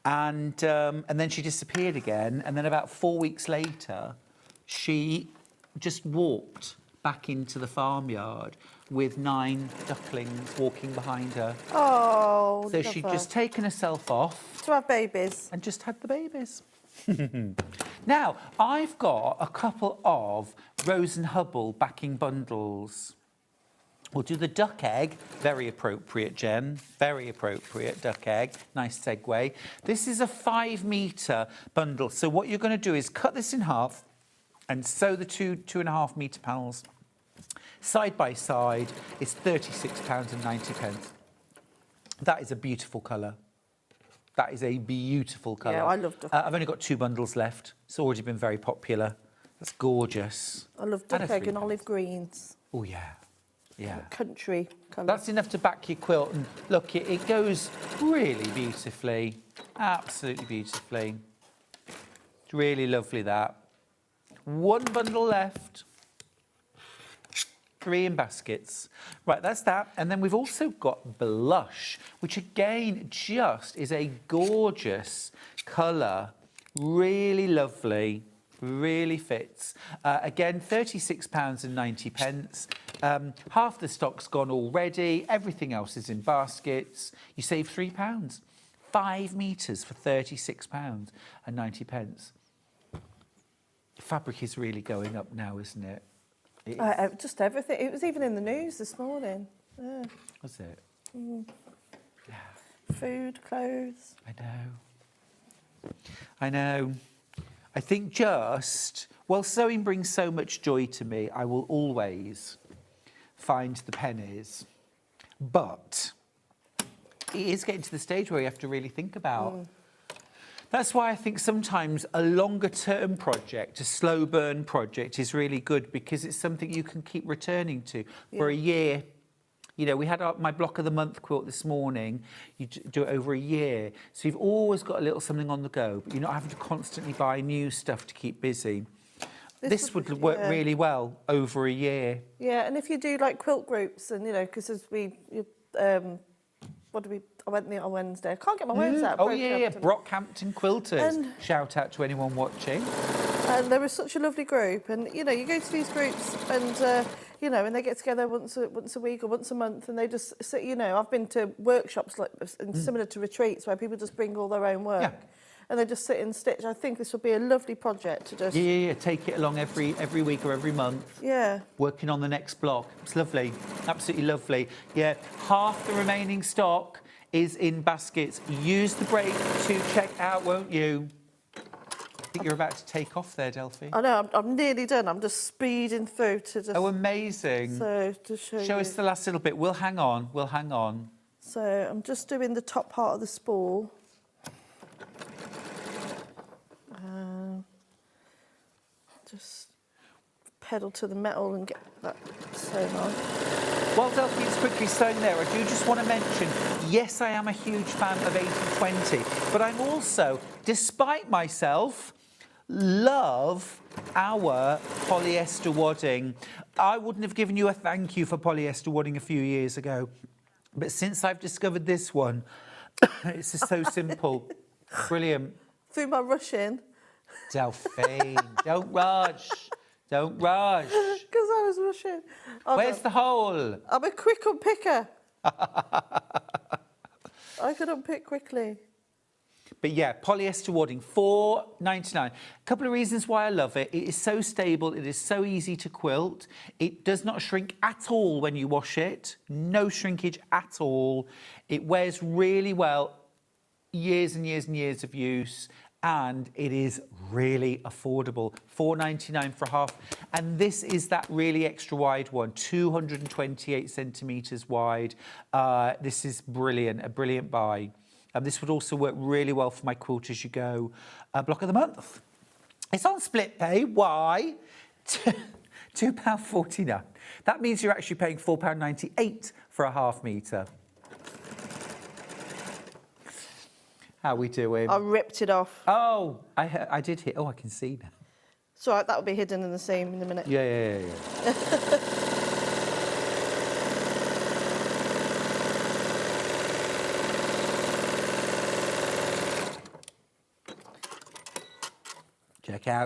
And then she disappeared again. And then about 4 weeks later, she just walked back into the farmyard with 9 ducklings walking behind her. Oh, So she'd just taken herself off. To have babies. And just had the babies. Now, I've got a couple of Rose and Hubble backing bundles. We'll do the duck egg. Very appropriate, Jen. Very appropriate, duck egg. Nice segue. This is a 5 metre bundle. So what you're going to do is cut this in half and sew the 2.5 metre panels side by side. It's £36.90. That is a beautiful colour. That is a beautiful colour. Yeah, I love duck. I've only got 2 bundles left. It's already been very popular. That's gorgeous. I love And duck a egg and £3. olive greens. Oh, yeah. Yeah. Country colour. That's enough to back your quilt. And look, it goes really beautifully. Absolutely beautifully. It's really lovely, that. 1 bundle left. 3 in baskets. Right, that's that. And then we've also got blush, which again just is a gorgeous colour. Really lovely. Really fits. Again, £36.90. Half the stock's gone already. Everything else is in baskets. You save £3. 5 metres for £36.90. Fabric is really going up now, isn't it? Just everything. It was even in the news this morning. Yeah. Was it? Yeah. Food, clothes. I know. I think sewing brings so much joy to me. I will always find the pennies. But it is getting to the stage where you have to really think about. That's why I think sometimes a longer term project, a slow burn project is really good because it's something you can keep returning to for a year. You know, we had my block of the month quilt this morning. You do it over a year. So you've always got a little something on the go, but you're not having to constantly buy new stuff to keep busy. This would work really well over a year. Yeah, and if you do like quilt groups and, you know, because as I went there on Wednesday. I can't get my words out. Oh, yeah, Brockhampton Quilters. Shout out to anyone watching. And they were such a lovely group. And, you know, you go to these groups and, you know, and they get together once a week or once a month and they just sit, you know, I've been to workshops like this, and similar to retreats where people just bring all their own work. Yeah. And they just sit and stitch. I think this would be a lovely project to just... Yeah, take it along every week or every month. Yeah. Working on the next block. It's lovely, absolutely lovely. Yeah, half the remaining stock is in baskets. Use the break to check out, won't you? I think you're about to take off there, Delphi. I know, I'm nearly done. I'm just speeding through to just... Oh, amazing. So, to show Show you. us the last little bit. We'll hang on, we'll hang on. So, I'm just doing the top part of the spool. Just pedal to the metal and get that sewn on. While Delphine's quickly sewing there, I do just want to mention, yes, I am a huge fan of 80/20, but I'm also, despite myself, love our polyester wadding. I wouldn't have given you a thank you for polyester wadding a few years ago, but since I've discovered this one, it's just so simple. Brilliant. Through my rushing. Delphine, don't rush. Don't rush. Because I was rushing. Where's the hole? I'm a quick unpicker. I could unpick quickly. But yeah, polyester wadding, $4.99. A couple of reasons why I love it. It is so stable. It is so easy to quilt. It does not shrink at all when you wash it. No shrinkage at all. It wears really well. Years and years and years of use. And it is really affordable. $4.99 for a half. And this is that really extra wide one, 228 centimetres wide. This is brilliant, a brilliant buy. This would also work really well for my Quilt As You Go block of the month. It's on split pay. Why? £2.49. That means you're actually paying £4.98 for a half metre. How we doing? I ripped it off. Oh, I did hit. Oh, I can see now. It's all right, that'll be hidden in the seam in a minute. Yeah.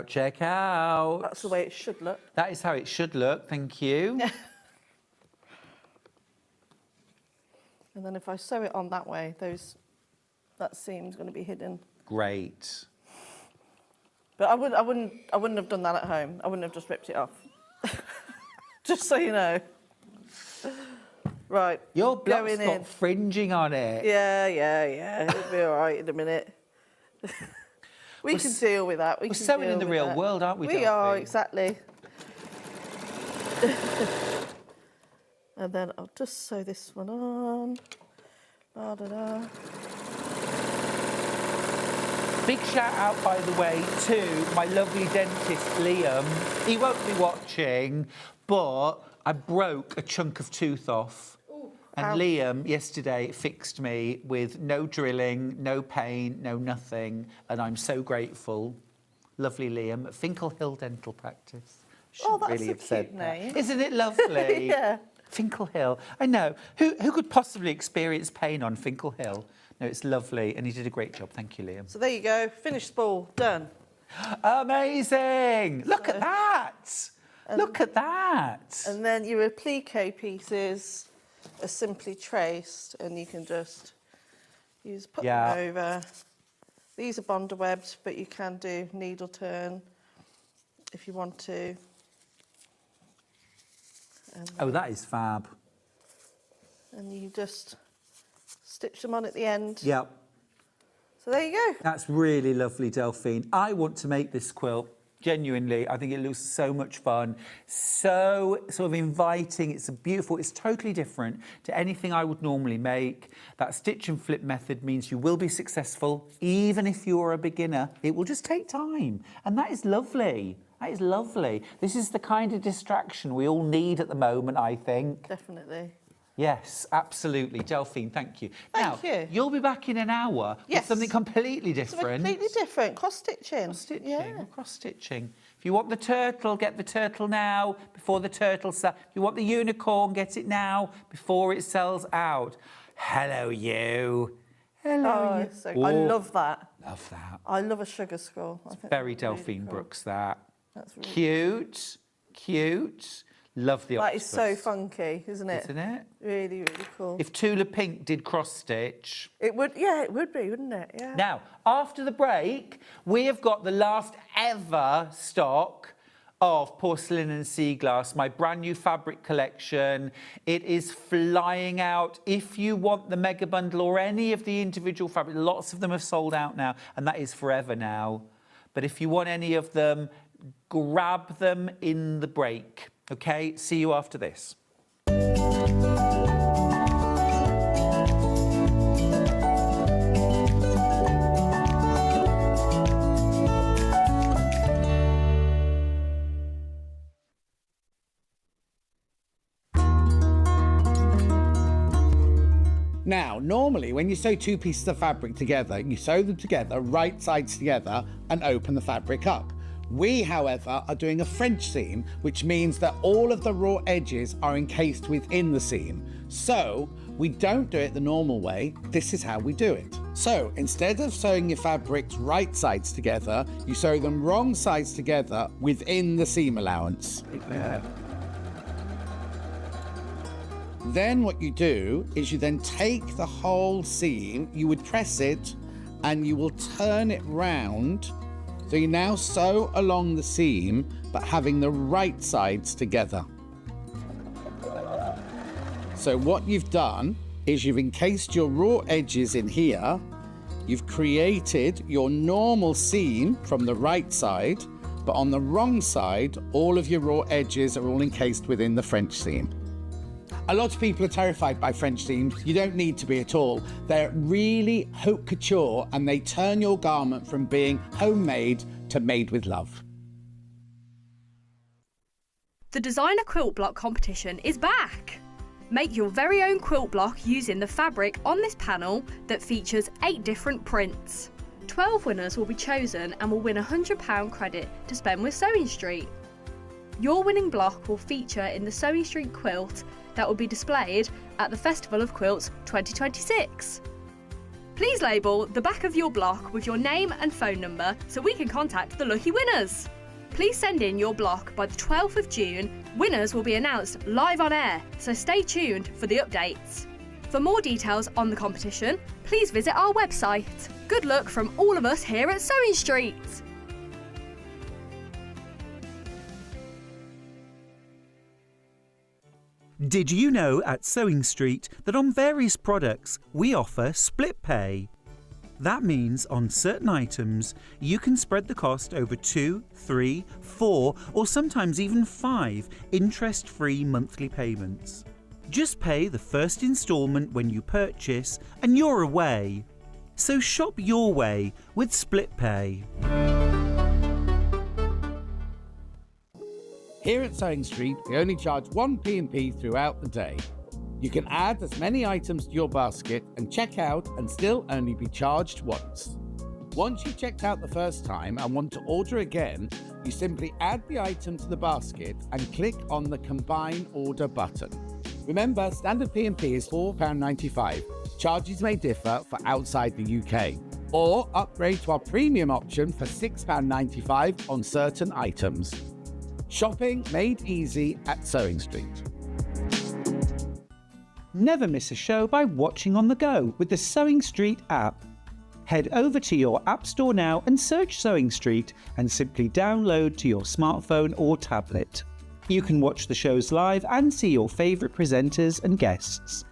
Check out. That's the way it should look. That is how it should look, thank you. And then if I sew it on that way, that seam's going to be hidden. Great. But I wouldn't have done that at home. I wouldn't have just ripped it off. Just so you know. Right. Your block's going got in. fringing on it. Yeah. It'll be all right in a minute. We can deal with that. We're sewing in the real world, aren't we, We are, exactly. And then I'll just sew this one on. Da-da-da. Big shout out, by the way, to my lovely dentist, Liam. He won't be watching, but I broke a chunk of tooth off. And Ouch. Liam, yesterday, fixed me with no drilling, no pain, no nothing. And I'm so grateful. Lovely Liam at Finkel Hill Dental Practice. Oh, that's really a have said cute that. name. Isn't it lovely? Yeah. Finkel Hill. I know. Who could possibly experience pain on Finkel Hill? No, it's lovely. And he did a great job. Thank you, Liam. So there you go. Finished spool. Done. Amazing. Look at that. Look at that. And then your applique pieces are simply traced, and you can just put them over. These are bonder webbed, but you can do needle turn if you want to. Oh, that is fab. And you just stitch them on at the end. Yep. So there you go. That's really lovely, Delphine. I want to make this quilt. Genuinely, I think it looks so much fun, so sort of inviting. It's beautiful. It's totally different to anything I would normally make. That stitch and flip method means you will be successful, even if you're a beginner. It will just take time, and that is lovely. That is lovely. This is the kind of distraction we all need at the moment, I think. Definitely. Yes, absolutely. Delphine, thank you. Thank you. You'll be back in an hour with something completely different. Completely different. Cross-stitching. Cross-stitching, Yeah. cross-stitching. If you want the turtle, get the turtle now before the turtle sells. If you want the unicorn, get it now before it sells out. Hello, you. Oh, so I love that. Love that. I love a sugar skull. I think Very that's really Delphine cool. Brooks, that. That's really Cute, cute. Love the That octopus. is so funky, isn't it? Isn't it? Really, really cool. If Tula Pink did cross stitch. It would, yeah, it would be, wouldn't it? Yeah. Now, after the break, we have got the last ever stock of Porcelain and Sea Glass, my brand new fabric collection. It is flying out. If you want the mega bundle or any of the individual fabric, lots of them have sold out now, and that is forever now. But if you want any of them, grab them in the break. Okay, see you after this. Now, normally when you sew two pieces of fabric together, you sew them together, right sides together, and open the fabric up. We, however, are doing a French seam, which means that all of the raw edges are encased within the seam. So, we don't do it the normal way. This is how we do it. So, instead of sewing your fabrics right sides together, you sew them wrong sides together within the seam allowance. Then what you do is you then take the whole seam, you would press it, and you will turn it round. So you now sew along the seam, but having the right sides together. So what you've done is you've encased your raw edges in here, you've created your normal seam from the right side, but on the wrong side, all of your raw edges are all encased within the French seam. A lot of people are terrified by French seams. You don't need to be at all. They're really haute couture and they turn your garment from being homemade to made with love. The Designer Quilt Block competition is back! Make your very own quilt block using the fabric on this panel that features 8 different prints. 12 winners will be chosen and will win a £100 credit to spend with Sewing Street. Your winning block will feature in the Sewing Street quilt that will be displayed at the Festival of Quilts 2026. Please label the back of your block with your name and phone number so we can contact the lucky winners. Please send in your block by the 12th of June. Winners will be announced live on air, so stay tuned for the updates. For more details on the competition, please visit our website. Good luck from all of us here at Sewing Street. Did you know at Sewing Street that on various products we offer split pay? That means on certain items you can spread the cost over 2, 3, 4 or sometimes even 5 interest-free monthly payments. Just pay the first instalment when you purchase and you're away. So shop your way with split pay. Here at Sewing Street, we only charge one P&P throughout the day. You can add as many items to your basket and check out and still only be charged once. Once you've checked out the first time and want to order again, you simply add the item to the basket and click on the Combine Order button. Remember, standard P&P is £4.95. Charges may differ for outside the UK. Or upgrade to our premium option for £6.95 on certain items. Shopping made easy at Sewing Street. Never miss a show by watching on the go with the Sewing Street app. Head over to your App Store now and search Sewing Street and simply download to your smartphone or tablet. You can watch the shows live and see your favourite presenters and guests.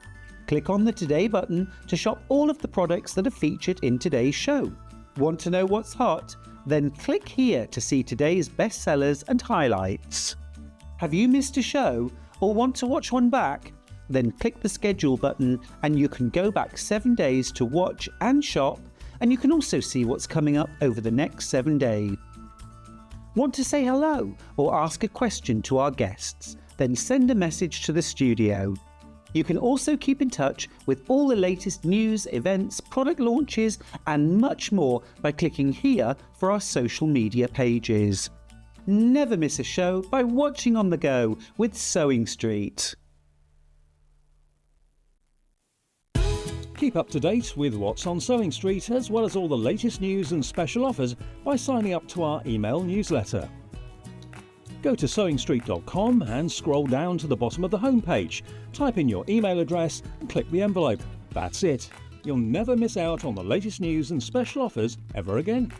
Click on the Today button to shop all of the products that are featured in today's show. Want to know what's hot? Then click here to see today's bestsellers and highlights. Have you missed a show or want to watch one back? Then click the schedule button and you can go back 7 days to watch and shop, and you can also see what's coming up over the next 7 days. Want to say hello or ask a question to our guests? Then send a message to the studio. You can also keep in touch with all the latest news, events, product launches and much more by clicking here for our social media pages. Never miss a show by watching on the go with Sewing Street. Keep up to date with what's on Sewing Street, as well as all the latest news and special offers by signing up to our email newsletter. Go to sewingstreet.com and scroll down to the bottom of the homepage. Type in your email address and click the envelope. That's it. You'll never miss out on the latest news and special offers ever again.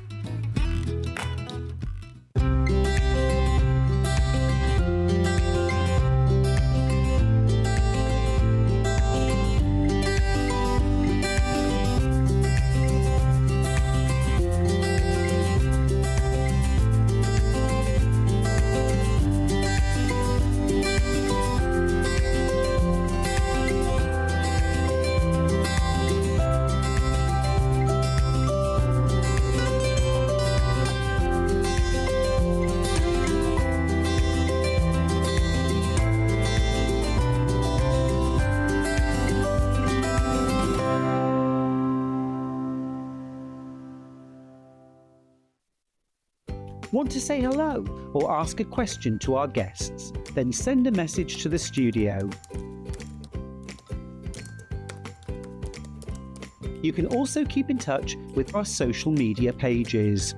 Want to say hello or ask a question to our guests? Then send a message to the studio. You can also keep in touch with our social media pages.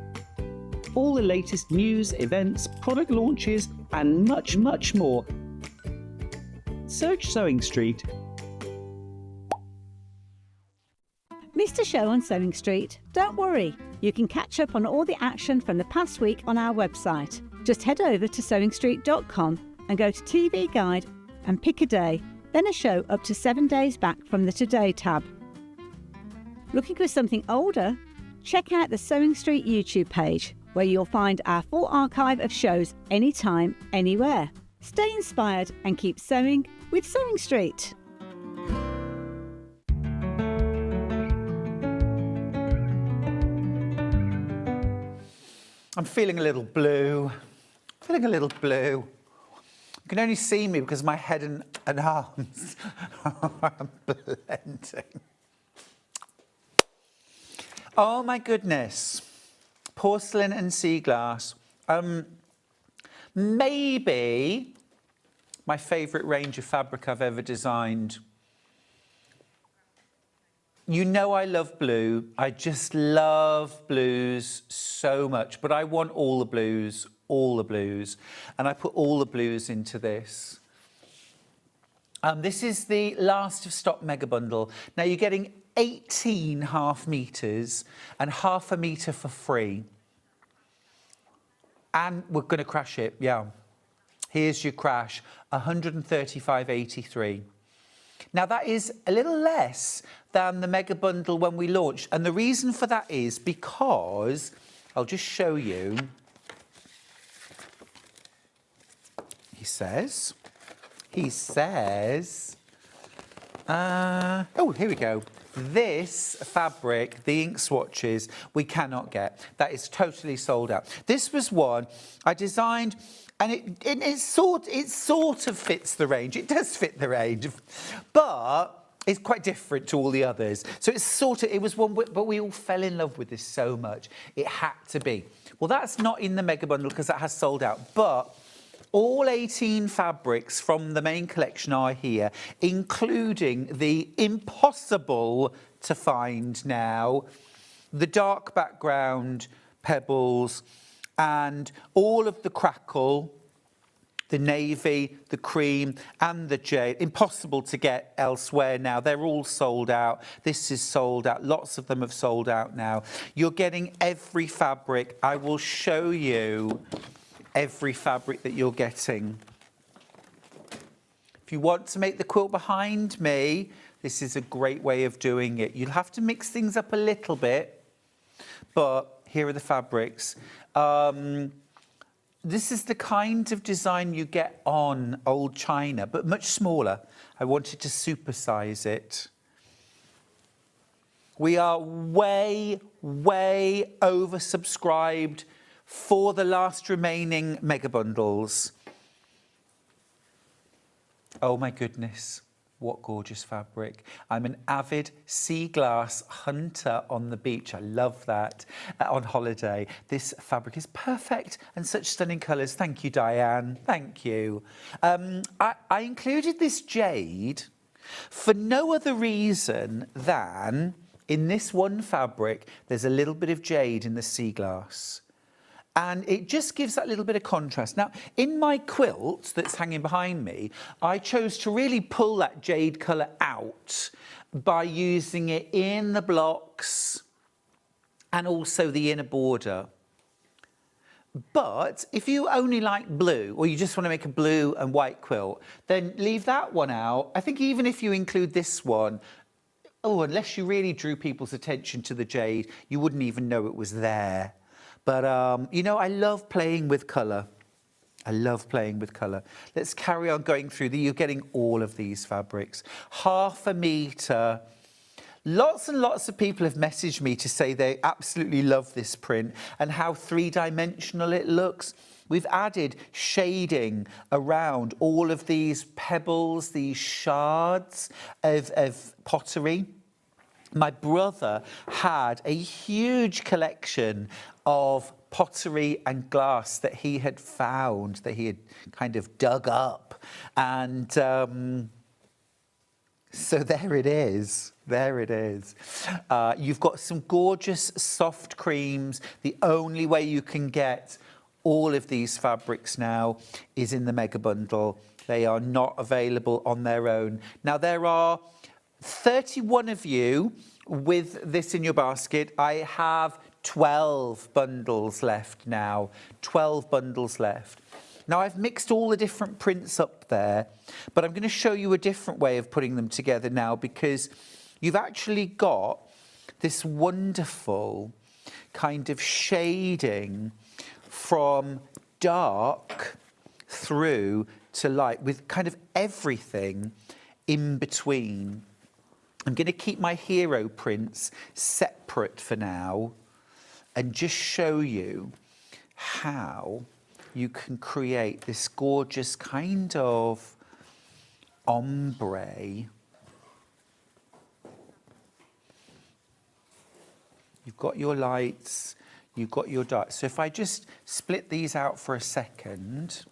All the latest news, events, product launches, and much, much more. Search Sewing Street. Missed a show on Sewing Street? Don't worry, you can catch up on all the action from the past week on our website. Just head over to sewingstreet.com and go to TV Guide and pick a day, then a show up to 7 days back from the Today tab. Looking for something older? Check out the Sewing Street YouTube page, where you'll find our full archive of shows anytime, anywhere. Stay inspired and keep sewing with Sewing Street. I'm feeling a little blue. Feeling a little blue. You can only see me because my head and arms are blending. Oh my goodness. Porcelain and Sea Glass. Maybe my favourite range of fabric I've ever designed. You know I love blue. I just love blues so much, but I want all the blues. And I put all the blues into this. This is the last of stock mega bundle. Now you're getting 18 half meters and half a meter for free. And we're going to crash it, yeah. Here's your crash, 135.83. Now that is a little less than the mega bundle when we launched. And the reason for that is because, I'll just show you. He says, oh, here we go. This fabric, the ink swatches, we cannot get. That is totally sold out. This was one I designed, and it sort of fits the range. It does fit the range, but it's quite different to all the others. So it was one, but we all fell in love with this so much. It had to be. Well, that's not in the mega bundle because that has sold out, but all 18 fabrics from the main collection are here, including the impossible to find now, the dark background pebbles, and all of the crackle, the navy, the cream, and the jade. Impossible to get elsewhere now. They're all sold out. This is sold out. Lots of them have sold out now. You're getting every fabric. I will show you every fabric that you're getting. If you want to make the quilt behind me, this is a great way of doing it. You'll have to mix things up a little bit, but here are the fabrics. This is the kind of design you get on old china, but much smaller. I wanted to supersize it. We are way, way oversubscribed for the last remaining mega bundles. Oh my goodness, what gorgeous fabric. I'm an avid sea glass hunter on the beach. I love that. On holiday. This fabric is perfect and such stunning colours. Thank you, Diane. Thank you. I included this jade For no other reason than in this one fabric, there's a little bit of jade in the sea glass. And it just gives that little bit of contrast. Now, in my quilt that's hanging behind me, I chose to really pull that jade colour out by using it in the blocks and also the inner border. But if you only like blue, or you just want to make a blue and white quilt, then leave that one out. I think even if you include this one, unless you really drew people's attention to the jade, you wouldn't even know it was there. But, you know, I love playing with colour. I love playing with colour. Let's carry on going through. You're getting all of these fabrics. 1/2 metre. Lots and lots of people have messaged me to say they absolutely love this print and how 3-dimensional it looks. We've added shading around all of these pebbles, these shards of pottery. My brother had a huge collection of pottery and glass that he had found, that he had kind of dug up. And so there it is. There it is. You've got some gorgeous soft creams. The only way you can get all of these fabrics now is in the mega bundle. They are not available on their own. Now, there are 31 of you with this in your basket. I have 12 bundles left now. 12 bundles left. Now, I've mixed all the different prints up there, but I'm going to show you a different way of putting them together now, because you've actually got this wonderful kind of shading from dark through to light with kind of everything in between. I'm going to keep my hero prints separate for now and just show you how you can create this gorgeous kind of ombre. You've got your lights, you've got your darks. So if I just split these out for a second.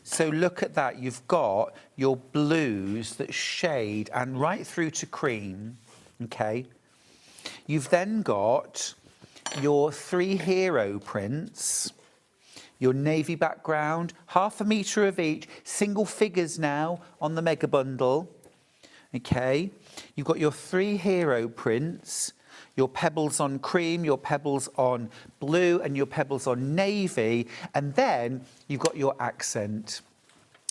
So look at that, you've got your blues that shade and right through to cream, okay? You've then got your 3 hero prints, your navy background, 1/2 metre of each, single figures now on the mega bundle, okay? You've got your 3 hero prints, your pebbles on cream, your pebbles on blue, and your pebbles on navy, and then you've got your accent.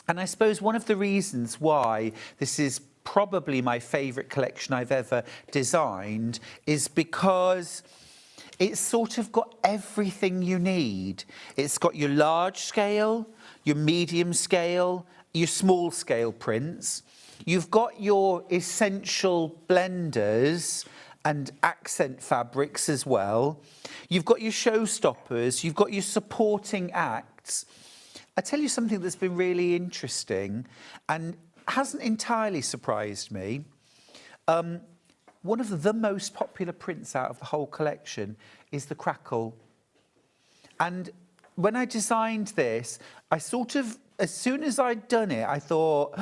And I suppose one of the reasons why this is probably my favourite collection I've ever designed is because it's sort of got everything you need. It's got your large scale, your medium scale, your small scale prints. You've got your essential blenders and accent fabrics as well. You've got your showstoppers, you've got your supporting acts. I tell you something that's been really interesting and hasn't entirely surprised me. One of the most popular prints out of the whole collection is the crackle. And when I designed this, I sort of, as soon as I'd done it, I thought,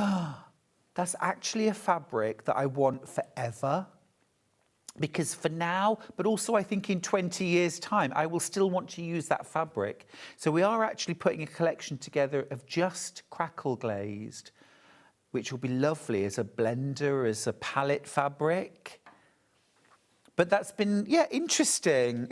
that's actually a fabric that I want forever. Because for now, but also I think in 20 years' time, I will still want to use that fabric. So we are actually putting a collection together of just crackle glazed, which will be lovely as a blender, as a palette fabric. But that's been, yeah, interesting.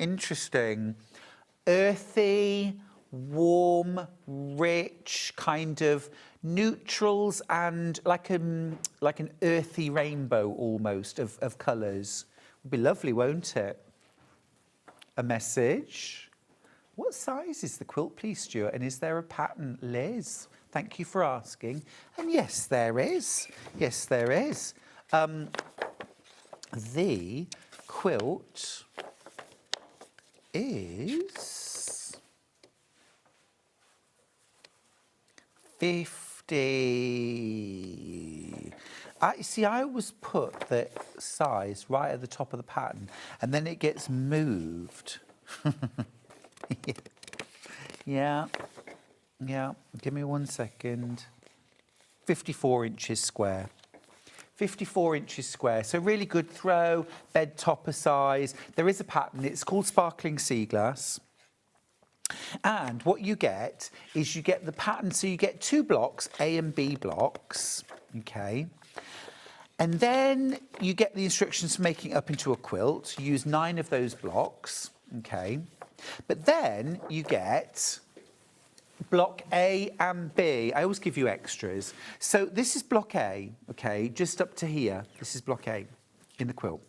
Earthy, warm, rich, kind of neutrals and like an earthy rainbow almost of colours. Would be lovely, won't it? A message. What size is the quilt, please, Stuart? And is there a pattern, Liz? Thank you for asking. And yes, there is. Yes, there is. The quilt is 50. I always put the size right at the top of the pattern and then it gets moved. Yeah. Give me 1 second. 54 inches square. 54 inches square, so really good throw, bed topper size. There is a pattern, it's called Sparkling Sea Glass. And what you get is you get the pattern, so you get 2 blocks, A and B blocks, okay? And then you get the instructions for making it up into a quilt. You use 9 of those blocks, okay? But then you get block A and B. I always give you extras. So this is block A, okay, just up to here. This is block A in the quilt.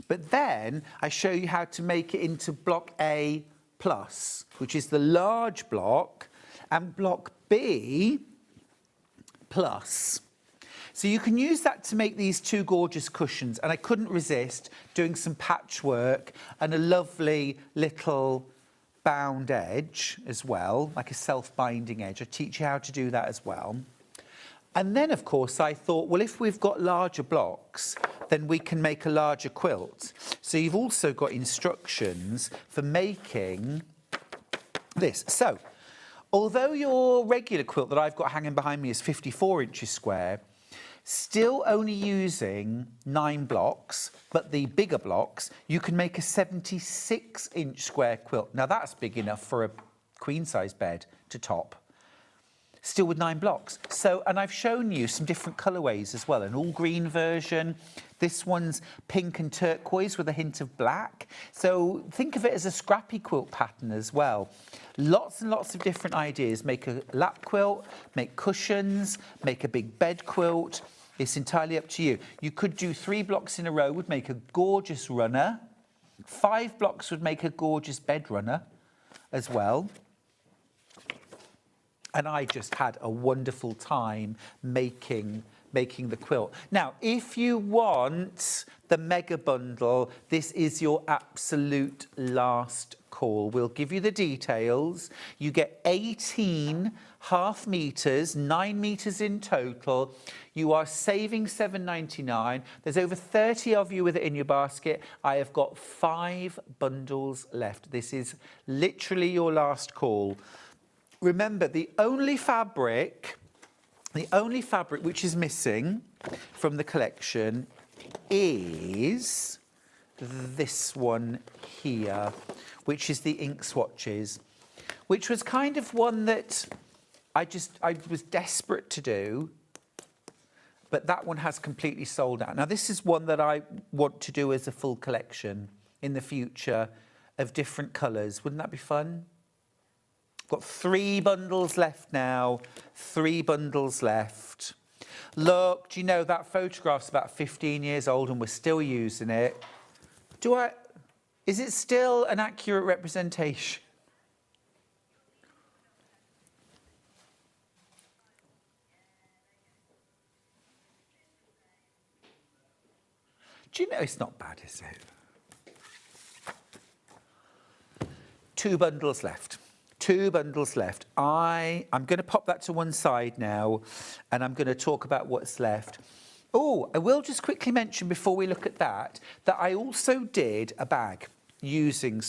But then I show you how to make it into block A plus, which is the large block, and block B plus. So you can use that to make these 2 gorgeous cushions, and I couldn't resist doing some patchwork and a lovely little bound edge as well, like a self-binding edge. I teach you how to do that as well. And then, of course, I thought, well, if we've got larger blocks, then we can make a larger quilt. So you've also got instructions for making this. So, although your regular quilt that I've got hanging behind me is 54 inches square, still only using 9 blocks, but the bigger blocks, you can make a 76-inch square quilt. Now, that's big enough for a queen-size bed to top, still with 9 blocks. So, and I've shown you some different colourways as well, an all-green version. This one's pink and turquoise with a hint of black. So think of it as a scrappy quilt pattern as well. Lots and lots of different ideas. Make a lap quilt, make cushions, make a big bed quilt. It's entirely up to you. You could do 3 blocks in a row, would make a gorgeous runner. 5 blocks would make a gorgeous bed runner as well. And I just had a wonderful time making the quilt. Now, if you want the mega bundle, this is your absolute last call. We'll give you the details. You get 18 half meters, 9 meters in total. You are saving £7.99. There's over 30 of you with it in your basket. I have got 5 bundles left. This is literally your last call. Remember, the only fabric which is missing from the collection is this one here, which is the ink swatches, which was kind of one that I was desperate to do, but that one has completely sold out. Now, this is one that I want to do as a full collection in the future of different colours. Wouldn't that be fun? Got 3 bundles left now, 3 bundles left. Look, do you know that photograph's about 15 years old and we're still using it? Is it still an accurate representation? Do you know it's not bad, is it? 2 bundles left. 2 bundles left. I'm going to pop that to one side now, and I'm going to talk about what's left. Oh, I will just quickly mention before we look at that I also did a bag using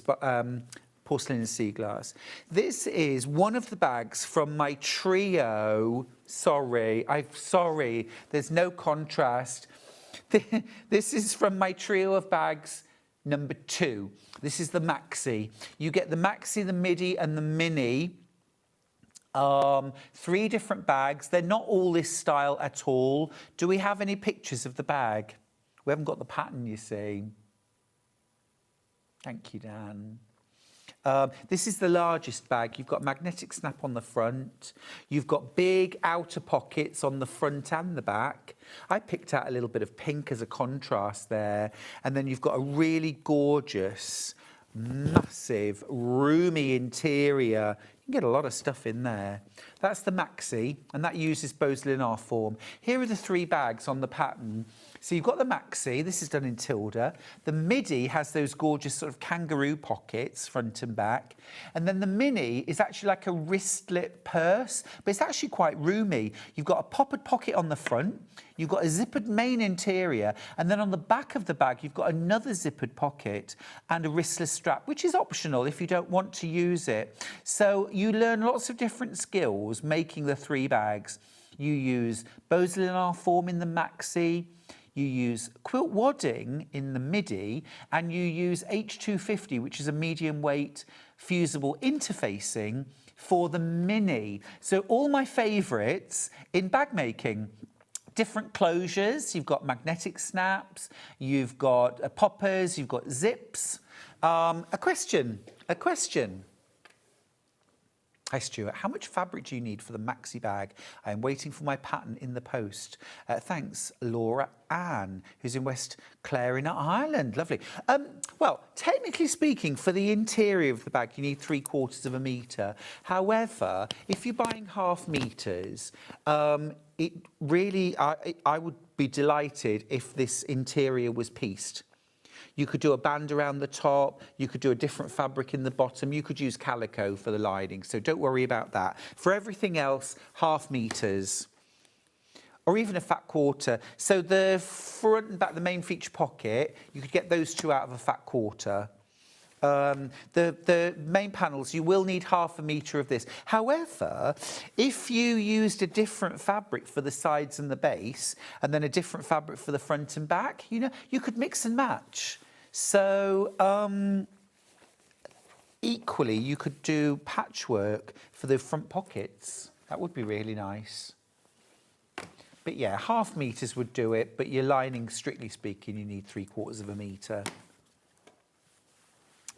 Porcelain and Sea Glass. This is one of the bags from my trio. Sorry, there's no contrast. This is from my trio of bags number 2. This is the maxi. You get the maxi, the midi and the mini. 3 different bags. They're not all this style at all. Do we have any pictures of the bag? We haven't got the pattern, you see. Thank you, Dan. This is the largest bag. You've got magnetic snap on the front. You've got big outer pockets on the front and the back. I picked out a little bit of pink as a contrast there. And then you've got a really gorgeous, massive, roomy interior. You can get a lot of stuff in there. That's the maxi, and that uses Beausoleil art form. Here are the 3 bags on the pattern. So you've got the maxi, this is done in Tilda. The midi has those gorgeous sort of kangaroo pockets, front and back. And then the mini is actually like a wristlet purse, but it's actually quite roomy. You've got a poppered pocket on the front, you've got a zippered main interior, and then on the back of the bag, you've got another zippered pocket and a wristless strap, which is optional if you don't want to use it. So you learn lots of different skills making the 3 bags. You use Beausoleil art form in the maxi. you use quilt wadding in the midi, and you use H250, which is a medium weight fusible interfacing for the mini. So all my favourites in bag making. Different closures, you've got magnetic snaps, you've got poppers, you've got zips. A question. Hi Stuart, how much fabric do you need for the maxi bag? I'm waiting for my pattern in the post. Thanks, Laura Ann, who's in West Clare in Ireland. Lovely. Well, technically speaking, for the interior of the bag, you need 3/4 of a metre. However, if you're buying half metres, it really, I would be delighted if this interior was pieced. You could do a band around the top, you could do a different fabric in the bottom, you could use calico for the lining, so don't worry about that. For everything else, half metres, or even a fat quarter. So the front and back, the main feature pocket, you could get those two out of a fat quarter. The main panels, you will need half a metre of this. However, if you used a different fabric for the sides and the base, and then a different fabric for the front and back, you know, you could mix and match. So equally, you could do patchwork for the front pockets. That would be really nice. But yeah, half metres would do it, but your lining, strictly speaking, you need 3/4 of a metre.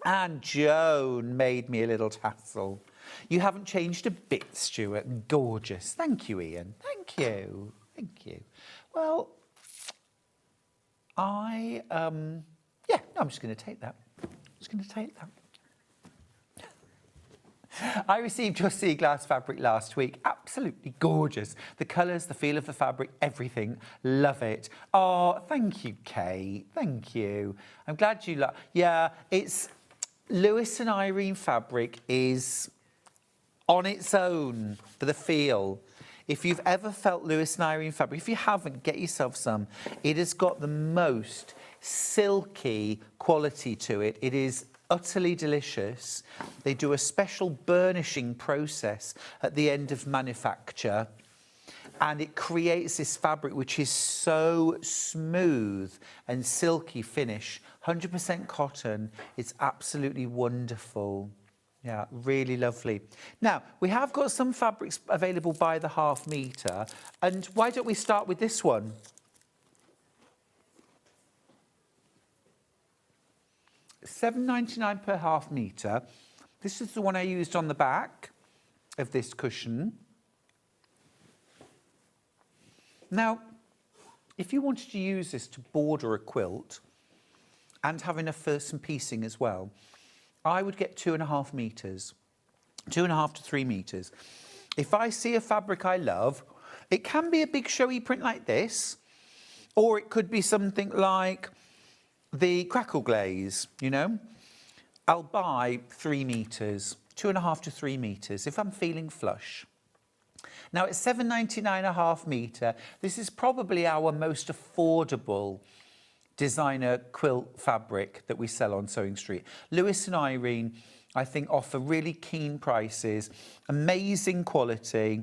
And Joan made me a little tassel. You haven't changed a bit, Stuart. Gorgeous. Thank you, Ian. Thank you. Thank you. Well, yeah, I'm just going to take that. I received your sea glass fabric last week. Absolutely gorgeous. The colours, the feel of the fabric, everything. Love it. Oh, thank you, Kate. Thank you. I'm glad you love. Yeah, it's Lewis and Irene fabric is on its own for the feel. If you've ever felt Lewis and Irene fabric, if you haven't, get yourself some. It has got the most silky quality to it. It is utterly delicious. They do a special burnishing process at the end of manufacture, and it creates this fabric which is so smooth and silky finish. 100% cotton. It's absolutely wonderful. Yeah, really lovely. Now, we have got some fabrics available by the half metre, and why don't we start with this one? £7.99 per half metre. This is the one I used on the back of this cushion. Now, if you wanted to use this to border a quilt and have enough for some piecing as well, I would get 2.5 metres, 2.5 to 3 metres. If I see a fabric I love, it can be a big showy print like this, or it could be something like the crackle glaze, you know. I'll buy 3 metres, 2.5 to 3 metres if I'm feeling flush. Now, at £7.99 a half metre, this is probably our most affordable designer quilt fabric that we sell on Sewing Street. Lewis and Irene, I think, offer really keen prices, amazing quality,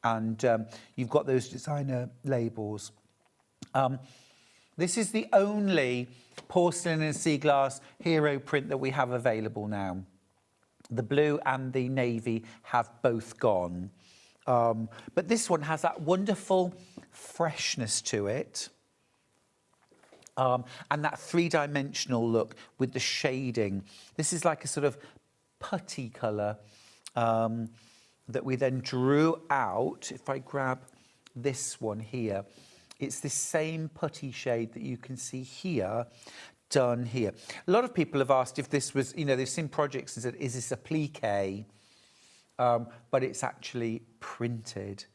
and you've got those designer labels. This is the only Porcelain and Sea Glass hero print that we have available now. The blue and the navy have both gone. But this one has that wonderful freshness to it. And that three-dimensional look with the shading. This is like a sort of putty colour that we then drew out. If I grab this one here, it's the same putty shade that you can see here, done here. A lot of people have asked if this was, you know, they've seen projects and said, is this a plique? But it's actually printed.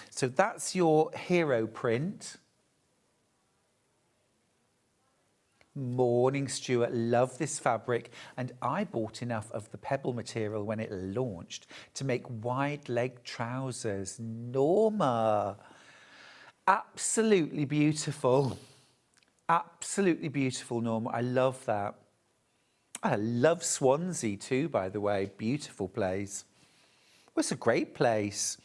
So that's your hero print. Morning, Stuart. Love this fabric. And I bought enough of the pebble material when it launched to make wide leg trousers. Norma. Absolutely beautiful. Absolutely beautiful, Norma. I love that. I love Swansea too, by the way. Beautiful place. it's a great place.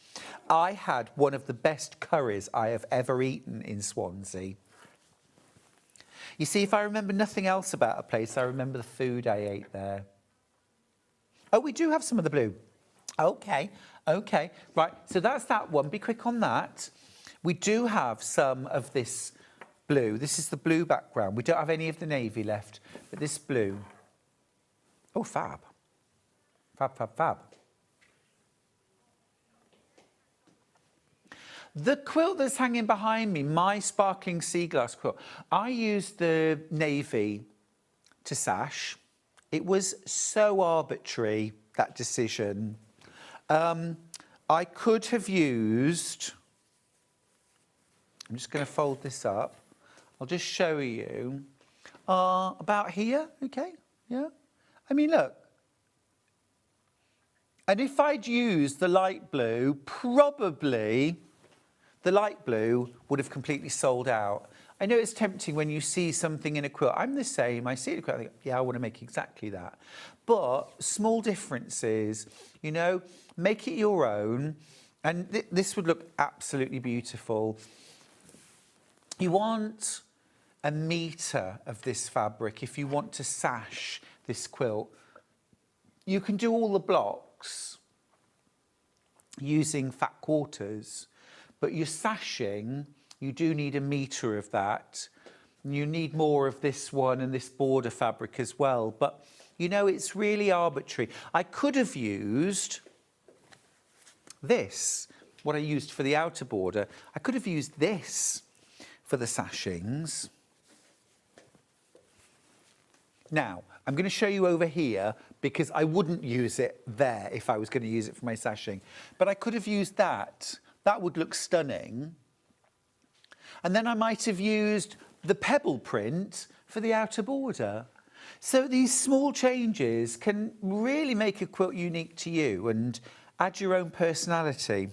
I had one of the best curries I have ever eaten in Swansea. You see, if I remember nothing else about a place, I remember the food I ate there. Oh, we do have some of the blue. Okay, okay. Right, so that's that one. Be quick on that. We do have some of this blue. This is the blue background. We don't have any of the navy left, but this blue. Oh, fab. Fab, fab, fab. The quilt that's hanging behind me, my sparkling sea glass quilt, I used the navy to sash. It was so arbitrary, that decision. I could have used, I'm just going to fold this up. I'll just show you. About here, okay, yeah. I mean, look. And if I'd used the light blue, probably the light blue would have completely sold out. I know it's tempting when you see something in a quilt. I'm the same. I see it in a quilt, I think, yeah, I want to make exactly that. But small differences, you know, make it your own. And this would look absolutely beautiful. You want a metre of this fabric if you want to sash this quilt. You can do all the blocks using fat quarters. But you're sashing, you do need a metre of that. You need more of this one and this border fabric as well. But, you know, it's really arbitrary. I could have used this, what I used for the outer border. I could have used this for the sashings. Now, I'm going to show you over here because I wouldn't use it there if I was going to use it for my sashing. But I could have used that. That would look stunning. And then I might have used the pebble print for the outer border. So these small changes can really make a quilt unique to you and add your own personality.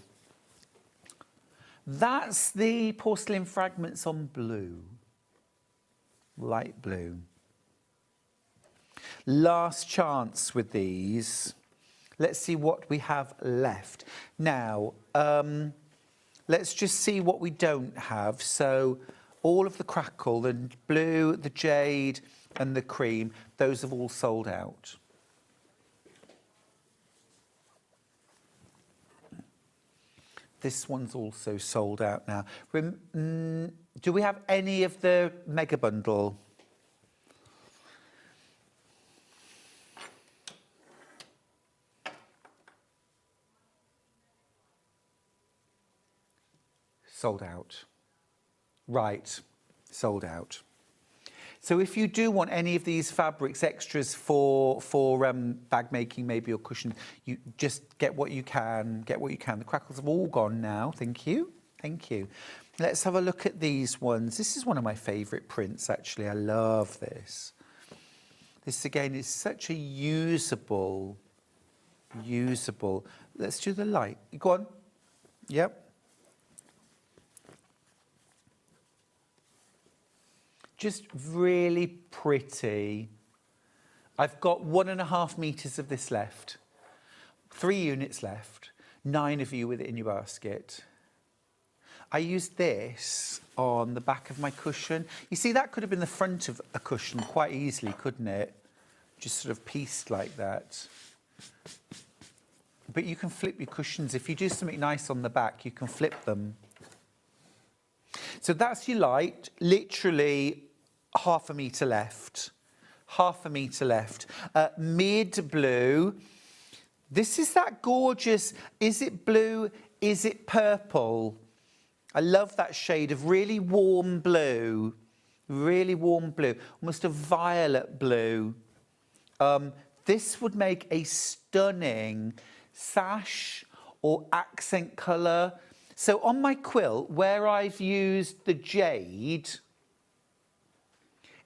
That's the porcelain fragments on blue, light blue. Last chance with these. Let's see what we have left. Now, let's just see what we don't have. So all of the crackle, the blue, the jade and the cream, those have all sold out. This one's also sold out now. Do we have any of the mega bundle? Sold out. Right, sold out. So if you do want any of these fabrics extras for bag making, maybe, or cushion, you just get what you can, The crackles have all gone now. Thank you. Thank you. Let's have a look at these ones. This is one of my favourite prints, actually. I love this. This, again, is such a usable. Let's do the light. Go on. Yep. Just really pretty. I've got 1.5 meters of this left. 3 units left. 9 of you with it in your basket. I used this on the back of my cushion. You see, that could have been the front of a cushion quite easily, couldn't it? Just sort of pieced like that. But you can flip your cushions. If you do something nice on the back, you can flip them. So that's your light, literally 1/2 metre left. 1/2 metre left. Mid blue. This is that gorgeous, is it blue, is it purple? I love that shade of really warm blue. Really warm blue, almost a violet blue. This would make a stunning sash or accent colour. So on my quilt, where I've used the jade,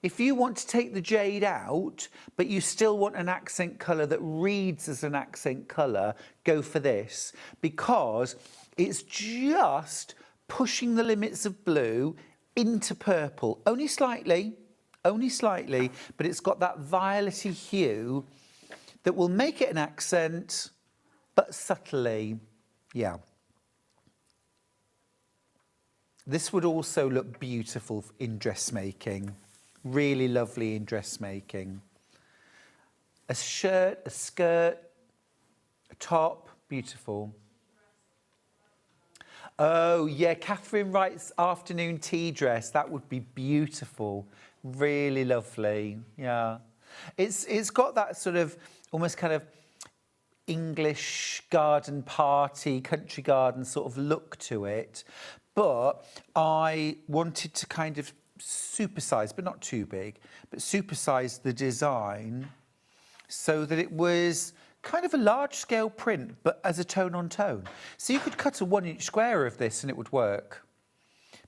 if you want to take the jade out, but you still want an accent colour that reads as an accent colour, go for this, because it's just pushing the limits of blue into purple, only slightly, but it's got that violety hue that will make it an accent but subtly, yeah. This would also look beautiful in dressmaking. Really lovely in dressmaking. A shirt, a skirt, a top, beautiful. Oh, yeah, Catherine writes afternoon tea dress. That would be beautiful. Really lovely, yeah. It's got that sort of almost kind of English garden party, country garden sort of look to it. But I wanted to kind of supersize, but not too big, but supersize the design so that it was kind of a large scale print, but as a tone on tone. So you could cut a 1 inch square of this and it would work.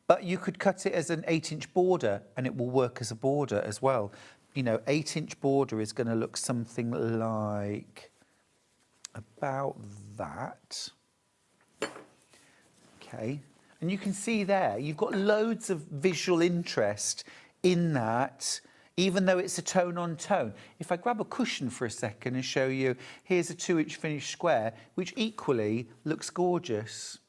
But you could cut it as an 8-inch border and it will work as a border as well. You know, 8-inch border is going to look something like about that. Okay. And you can see there, you've got loads of visual interest in that, even though it's a tone on tone. If I grab a cushion for a second and show you, here's a 2-inch finished square, which equally looks gorgeous.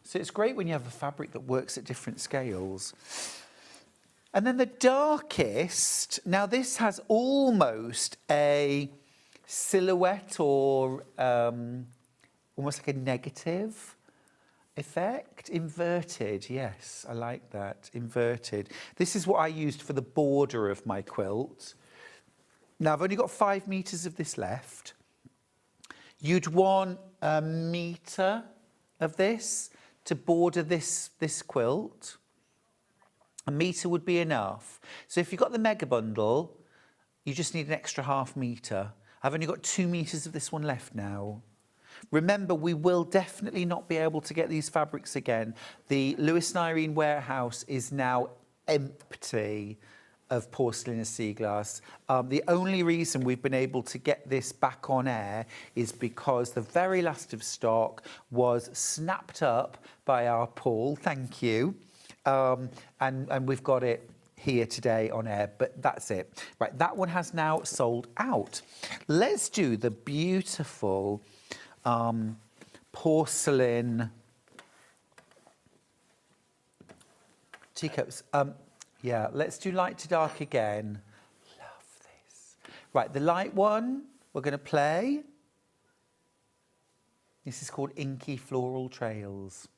So it's great when you have a fabric that works at different scales. And then the darkest, now this has almost a silhouette or almost like a negative effect. Inverted, yes, I like that, inverted. This is what I used for the border of my quilt. Now I've only got 5 meters of this left. You'd want 1 meter of this to border this quilt. 1 meter would be enough. So if you've got the mega bundle, you just need an extra ½ meter. I've only got 2 meters of this one left now. Remember, we will definitely not be able to get these fabrics again. The Lewis and Irene warehouse is now empty of Porcelain and Sea Glass. The only reason we've been able to get this back on air is because the very last of stock was snapped up by our Paul, thank you. And we've got it here today on air, but that's it. Right, that one has now sold out. Let's do the beautiful porcelain teacups. Yeah, let's do light to dark again. Love this. Right, the light one we're going to play. This is called Inky Floral Trails,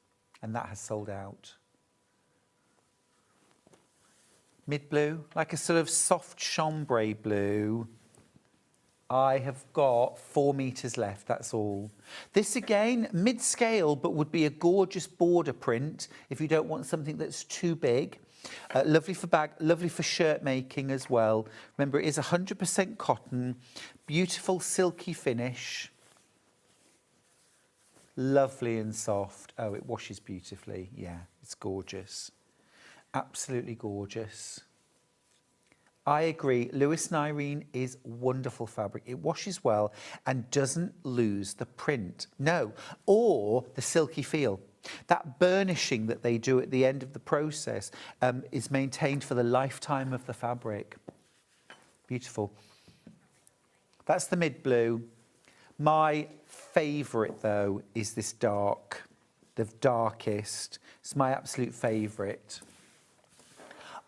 and that has sold out. Mid blue, like a sort of soft chambray blue. I have got 4 meters left, that's all. This again, mid-scale, but would be a gorgeous border print if you don't want something that's too big. Lovely for bag, lovely for shirt making as well. Remember, it is 100% cotton, beautiful silky finish. Lovely and soft. Oh, it washes beautifully. Yeah, it's gorgeous. Absolutely gorgeous. I agree. Lewis and Irene is wonderful fabric. It washes well and doesn't lose the print. No, or the silky feel. That burnishing that they do at the end of the process is maintained for the lifetime of the fabric. Beautiful. That's the mid blue. My favourite though is this dark, the darkest. It's my absolute favourite.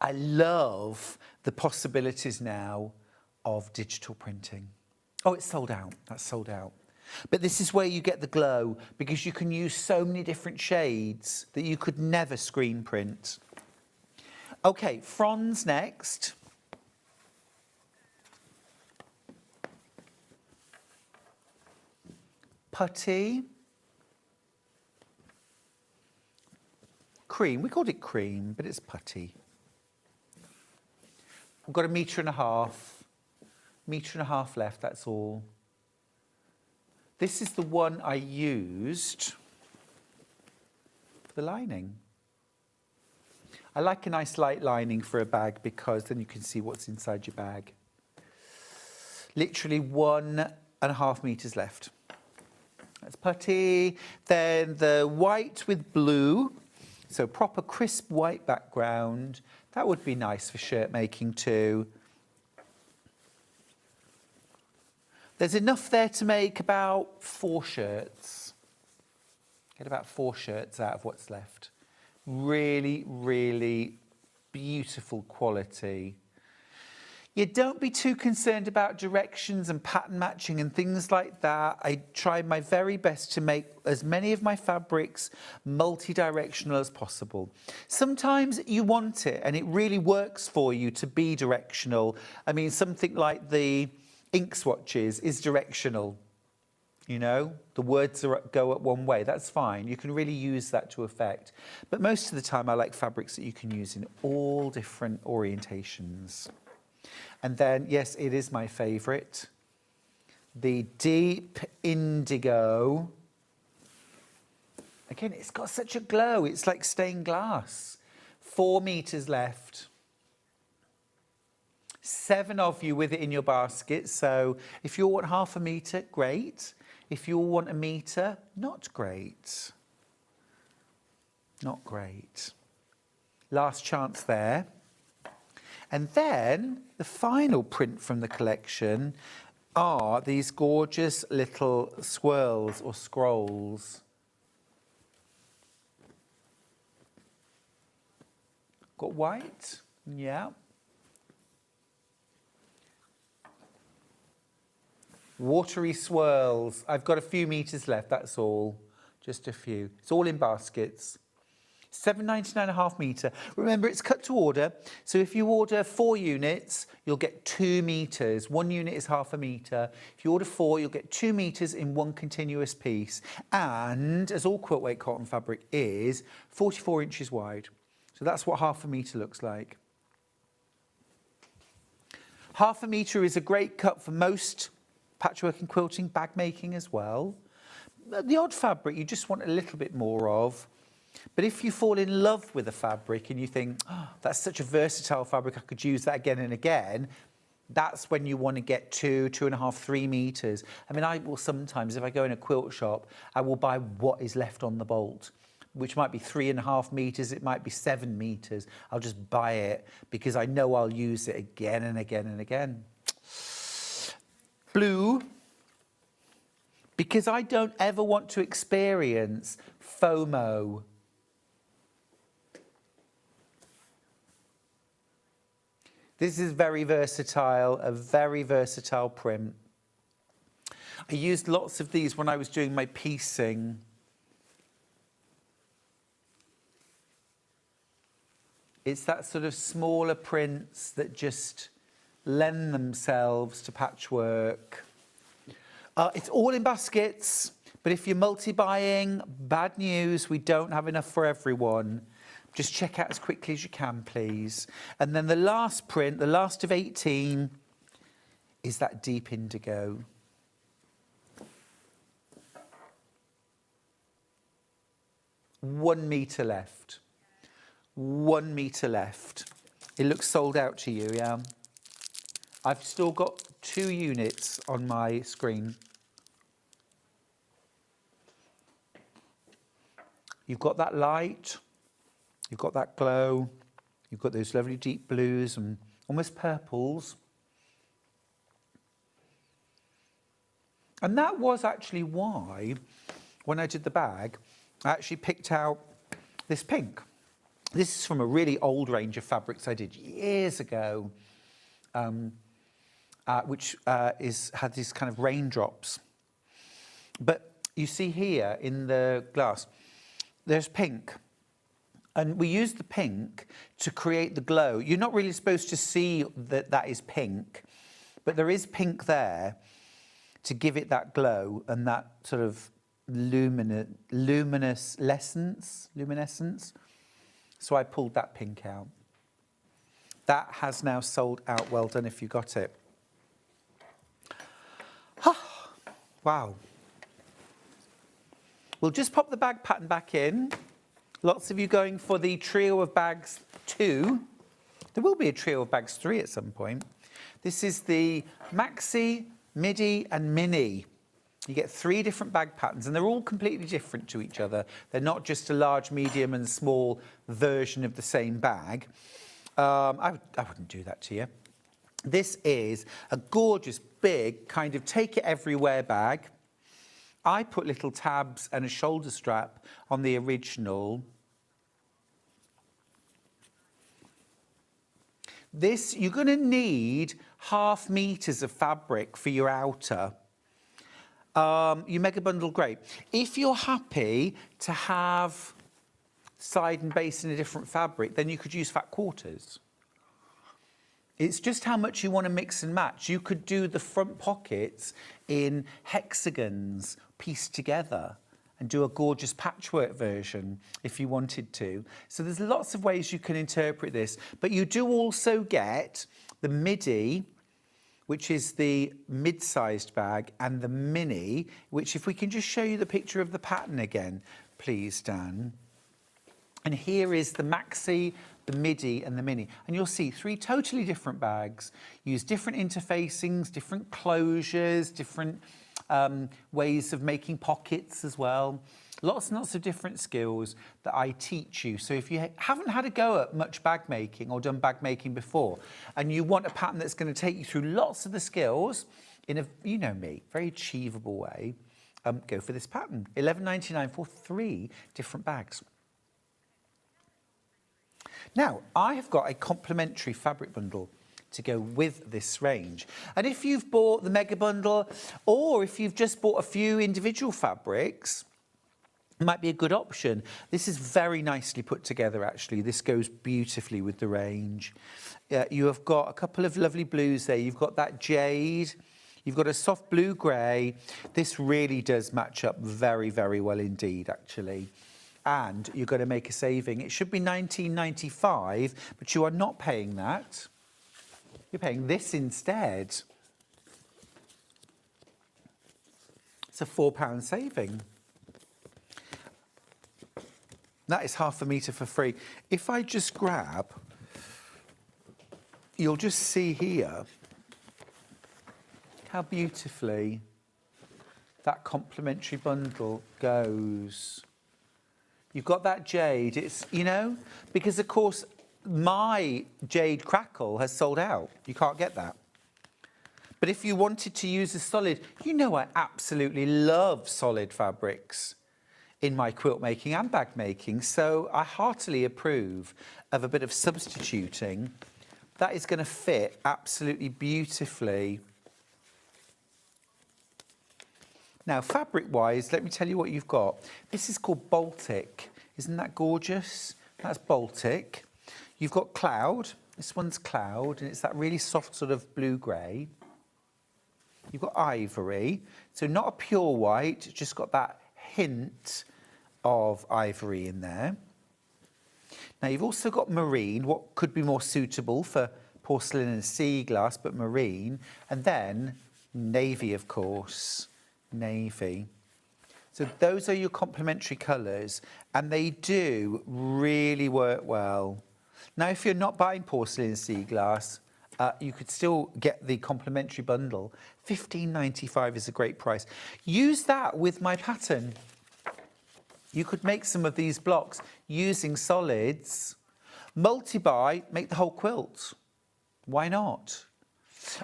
I love the possibilities now of digital printing. Oh, it's sold out. That's sold out. But this is where you get the glow, because you can use so many different shades that you could never screen print. Okay, fronds next. Putty. Cream. We called it cream, but it's putty. I've got 1.5 meters left, that's all. This is the one I used for the lining. I like a nice light lining for a bag because then you can see what's inside your bag. Literally 1.5 meters left. That's putty. Then the white with blue, so proper crisp white background. That would be nice for shirt making too. There's enough there to make about 4 shirts. Get about 4 shirts out of what's left. Really, really beautiful quality. You don't be too concerned about directions and pattern matching and things like that. I try my very best to make as many of my fabrics multi-directional as possible. Sometimes you want it and it really works for you to be directional. I mean, something like the ink swatches is directional. You know, the words go at one way. That's fine. You can really use that to effect. But most of the time, I like fabrics that you can use in all different orientations. And then, yes, it is my favourite, the deep indigo. Again, it's got such a glow. It's like stained glass. 4 meters left. 7 of you with it in your basket. So if you want half a metre, great. If you want a metre, not great. Not great. Last chance there. And then the final print from the collection are these gorgeous little swirls or scrolls. Got white, yeah. Watery swirls. I've got a few meters left, that's all. Just a few. It's all in baskets. £7.99 a half metre. Remember, it's cut to order. So if you order 4 units, you'll get 2 metres. 1 unit is half a metre. If you order 4, you'll get 2 metres in one continuous piece. And, as all quilt weight cotton fabric is, 44 inches wide. So that's what half a metre looks like. Half a metre is a great cut for most patchwork and quilting, bag making as well. The odd fabric you just want a little bit more of. But if you fall in love with a fabric and you think, oh, that's such a versatile fabric, I could use that again and again, that's when you want to get 2, 2.5, 3 metres. I mean, I will sometimes, if I go in a quilt shop, I will buy what is left on the bolt, which might be 3.5 metres, it might be 7 metres. I'll just buy it because I know I'll use it again and again and again. Blue, because I don't ever want to experience FOMO. This is very versatile, a very versatile print. I used lots of these when I was doing my piecing. It's that sort of smaller prints that just lend themselves to patchwork. It's all in baskets, but if you're multi-buying, bad news, we don't have enough for everyone. Just check out as quickly as you can, please. And then the last print, the last of 18, is that deep indigo. One metre left. 1 metre left. It looks sold out to you, yeah? I've still got 2 units on my screen. You've got that light, you've got that glow, you've got those lovely deep blues and almost purples. And that was actually why, when I did the bag, I actually picked out this pink. This is from a really old range of fabrics I did years ago, which had these kind of raindrops. But you see here in the glass, there's pink. And we use the pink to create the glow. You're not really supposed to see that that is pink, but there is pink there to give it that glow and that sort of luminescence. So I pulled that pink out. That has now sold out. Well done if you got it. Wow. We'll just pop the bag pattern back in. Lots of you going for the trio of bags 2. There will be a trio of bags 3 at some point. This is the Maxi, Midi and Mini. You get 3 different bag patterns and they're all completely different to each other. They're not just a large, medium and small version of the same bag. I wouldn't do that to you. This is a gorgeous, big, kind of take it everywhere bag. I put little tabs and a shoulder strap on the original. This, you're going to need 0.5 meters of fabric for your outer. Your mega bundle, great. If you're happy to have side and base in a different fabric, then you could use fat quarters. It's just how much you want to mix and match. You could do the front pockets in hexagons pieced together and do a gorgeous patchwork version if you wanted to. So there's lots of ways you can interpret this, but you do also get the midi, which is the mid-sized bag, and the mini, which if we can just show you the picture of the pattern again, please, Dan. And here is the maxi, the midi and the mini. And you'll see 3 totally different bags, use different interfacings, different closures, different ways of making pockets as well. Lots and lots of different skills that I teach you. So if you haven't had a go at much bag making or done bag making before, and you want a pattern that's going to take you through lots of the skills in a, you know me, very achievable way, go for this pattern. £11.99 for 3 different bags. Now, I have got a complimentary fabric bundle to go with this range. And if you've bought the mega bundle, or if you've just bought a few individual fabrics, it might be a good option. This is very nicely put together, actually. This goes beautifully with the range. You have got a couple of lovely blues there. You've got that jade. You've got a soft blue-grey. This really does match up very, very well indeed, actually. And you're going to make a saving. It should be £19.95, but you are not paying that. You're paying this instead. It's a £4 saving. That is 0.5 metre for free. If I just grab, you'll just see here how beautifully that complimentary bundle goes. You've got that jade, it's, you know, because of course my jade crackle has sold out. You can't get that. But if you wanted to use a solid, you know I absolutely love solid fabrics in my quilt making and bag making, so I heartily approve of a bit of substituting. That is going to fit absolutely beautifully. Now, fabric-wise, let me tell you what you've got. This is called Baltic. Isn't that gorgeous? That's Baltic. You've got Cloud. This one's Cloud, and it's that really soft sort of blue-grey. You've got Ivory. So not a pure white, just got that hint of ivory in there. Now, you've also got Marine, what could be more suitable for Porcelain and Sea Glass, but Marine. And then Navy, of course. Navy. So those are your complementary colours, and they do really work well. Now, if you're not buying Porcelain and Sea Glass, you could still get the complimentary bundle. £15.95 is a great price. Use that with my pattern. You could make some of these blocks using solids. Multi-buy, make the whole quilt. Why not?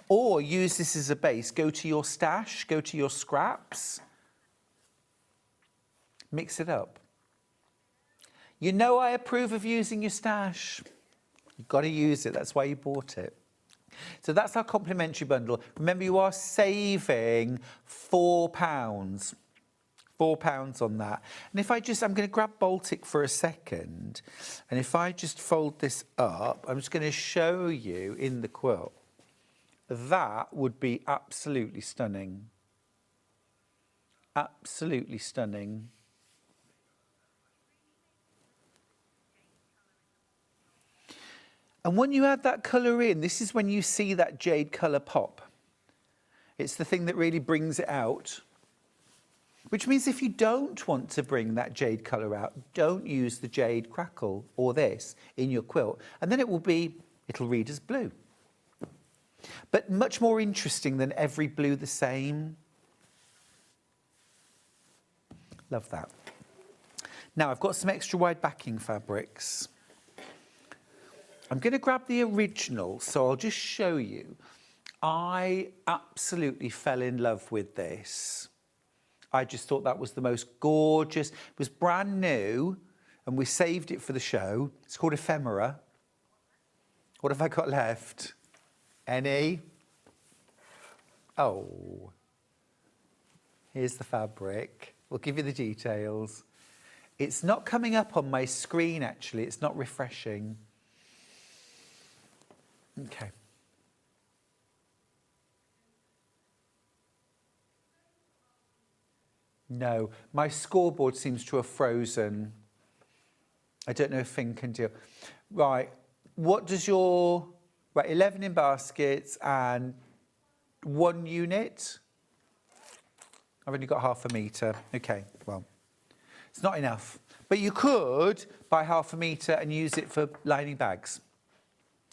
Or use this as a base. Go to your stash, go to your scraps. Mix it up. You know I approve of using your stash. You've got to use it. That's why you bought it. So that's our complimentary bundle. Remember, you are saving £4. £4 on that. And if I just, I'm going to grab Baltic for a second. And if I just fold this up, I'm just going to show you in the quilt. That would be absolutely stunning. Absolutely stunning. And when you add that colour in, this is when you see that jade colour pop. It's the thing that really brings it out. Which means if you don't want to bring that jade colour out, don't use the jade crackle or this in your quilt. And then it'll read as blue. But much more interesting than every blue the same. Love that. Now, I've got some extra wide backing fabrics. I'm going to grab the original, so I'll just show you. I absolutely fell in love with this. I just thought that was the most gorgeous. It was brand new, and we saved it for the show. It's called Ephemera. What have I got left? Any? Oh. Here's the fabric. We'll give you the details. It's not coming up on my screen, actually. It's not refreshing. Okay. No, my scoreboard seems to have frozen. I don't know if Finn can do. Right, what does your... Right, 11 in baskets and 1 unit. I've only got half a metre. Okay, well, it's not enough. But you could buy half a metre and use it for lining bags.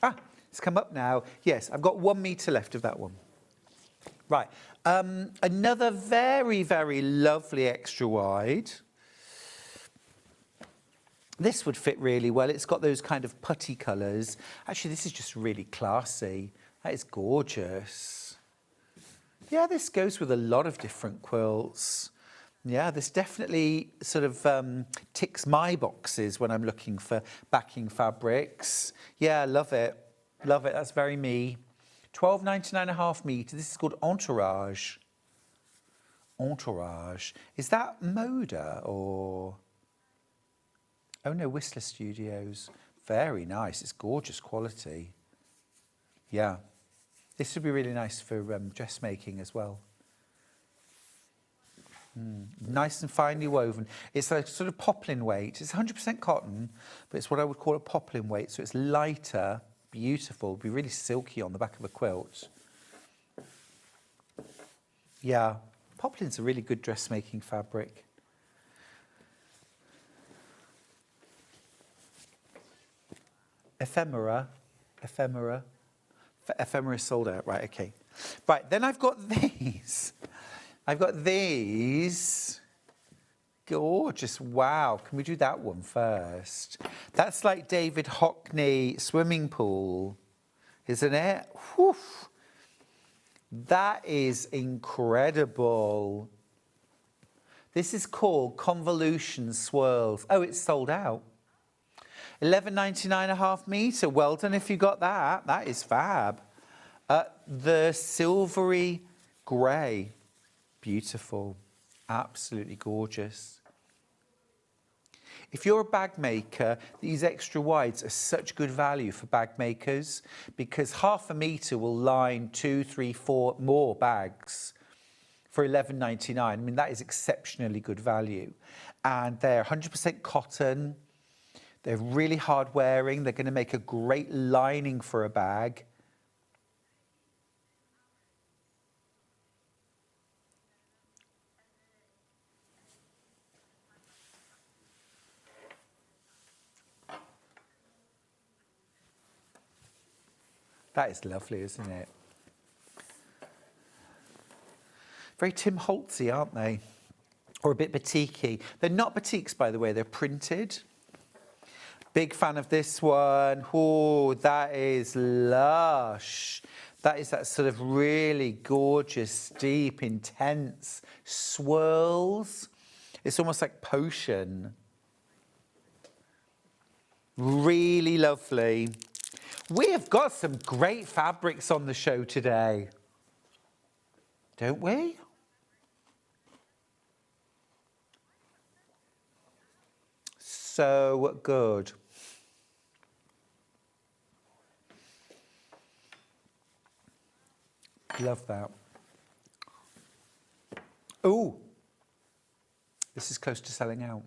Ah, it's come up now. Yes, I've got 1 metre left of that one. Right, another very, very lovely extra wide. This would fit really well. It's got those kind of putty colours. Actually, this is just really classy. That is gorgeous. Yeah, this goes with a lot of different quilts. Yeah, this definitely sort of ticks my boxes when I'm looking for backing fabrics. Yeah, love it. Love it. That's very me. £12.99 a half metre. This is called Entourage. Entourage. Is that Moda or... Oh no, Whistler Studios. Very nice. It's gorgeous quality. Yeah. This would be really nice for dressmaking as well. Nice and finely woven. It's a sort of poplin weight. It's 100% cotton, but it's what I would call a poplin weight. So it's lighter, beautiful, be really silky on the back of a quilt. Yeah, poplin's a really good dressmaking fabric. Ephemera. Ephemera sold out, right, okay. Right, then I've got these. I've got these. Gorgeous, wow. Can we do that one first? That's like David Hockney swimming pool, isn't it? Whew. That is incredible. This is called Convolution Swirls. Oh, it's sold out. £11.99 a half metre. Well done if you got that. That is fab. The silvery grey. Beautiful. Absolutely gorgeous. If you're a bag maker, these extra wides are such good value for bag makers because half a metre will line 2, 3, 4 more bags for £11.99. I mean, that is exceptionally good value. And they're 100% cotton. They're really hard wearing. They're going to make a great lining for a bag. That is lovely, isn't it? Very Tim Holtzy, aren't they? Or a bit batik-y. They're not batiks, by the way. They're printed. Big fan of this one. Oh, that is lush. That is that sort of really gorgeous, deep, intense swirls. It's almost like potion. Really lovely. We have got some great fabrics on the show today, don't we? So good. Love that. Oh, this is close to selling out.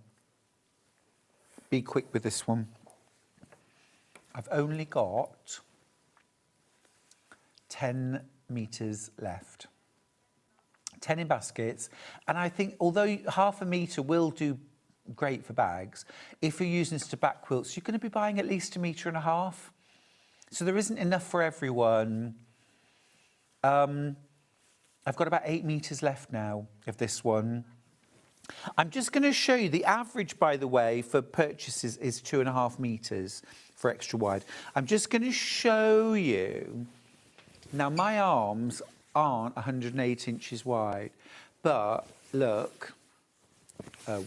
Be quick with this one. I've only got 10 metres left. 10 in baskets. And I think although half a metre will do great for bags, if you're using this to back quilts, you're going to be buying at least 1.5 metres. So there isn't enough for everyone. I've got about 8 metres left now of this one. I'm just going to show you the average, by the way, for purchases is 2.5 metres for extra wide. I'm just going to show you. Now, my arms aren't 108 inches wide, but look, I've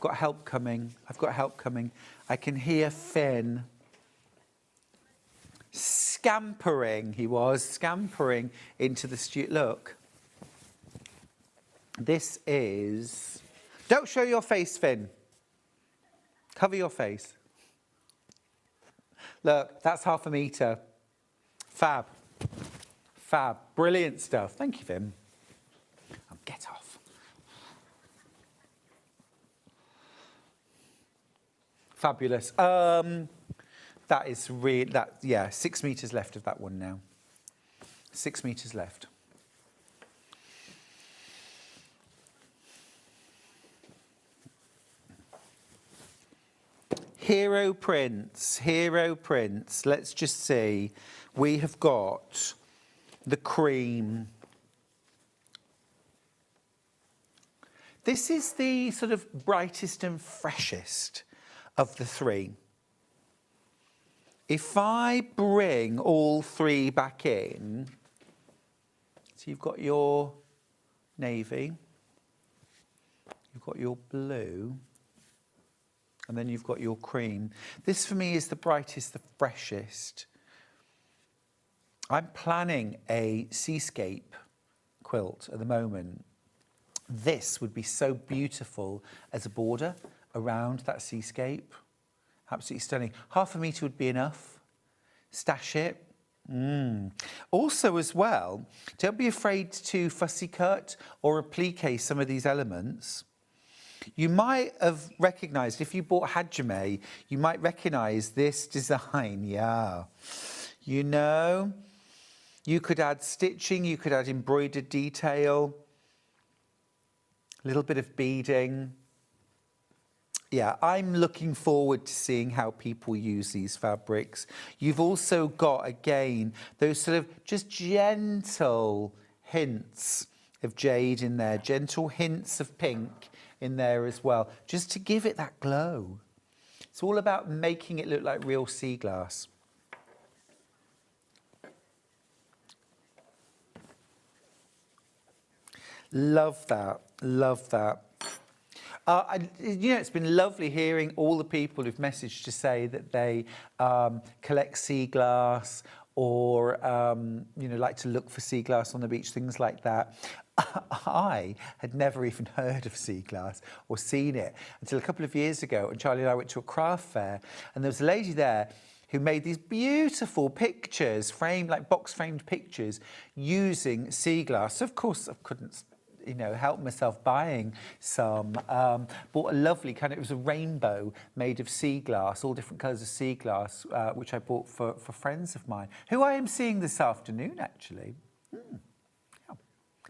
got help coming. I've got help coming. I can hear Finn scampering. He was scampering into the studio. Look, this is. Don't show your face, Finn. Cover your face. Look, that's 1/2 metre. Fab. Fab. Brilliant stuff. Thank you, Finn. Oh, get off. Fabulous. That is really, yeah, 6 metres left of that one now. 6 metres left. Hero prints, hero prints. Let's just see. We have got the cream. This is the sort of brightest and freshest of the three. If I bring all three back in, so you've got your navy, you've got your blue, and then you've got your cream. This for me is the brightest, the freshest. I'm planning a seascape quilt at the moment. This would be so beautiful as a border around that seascape. Absolutely stunning. 1/2 metre would be enough. Stash it. Also as well, don't be afraid to fussy cut or applique some of these elements. You might have recognised, if you bought Hajime, you might recognise this design, yeah. You know, you could add stitching, you could add embroidered detail, a little bit of beading. Yeah, I'm looking forward to seeing how people use these fabrics. You've also got, again, those sort of just gentle hints of jade in there, gentle hints of pink in there as well, just to give it that glow. It's all about making it look like real sea glass. Love that, love that. You know, it's been lovely hearing all the people who've messaged to say that they collect sea glass or, you know, like to look for sea glass on the beach, things like that. I had never even heard of sea glass or seen it until a couple of years ago, and Charlie and I went to a craft fair, and there was a lady there who made these beautiful pictures, like box-framed pictures, using sea glass. So, of course, I couldn't, you know, help myself buying some. Bought a lovely kind of, it was a rainbow made of sea glass, all different colours of sea glass, which I bought for friends of mine, who I am seeing this afternoon, actually. Yeah.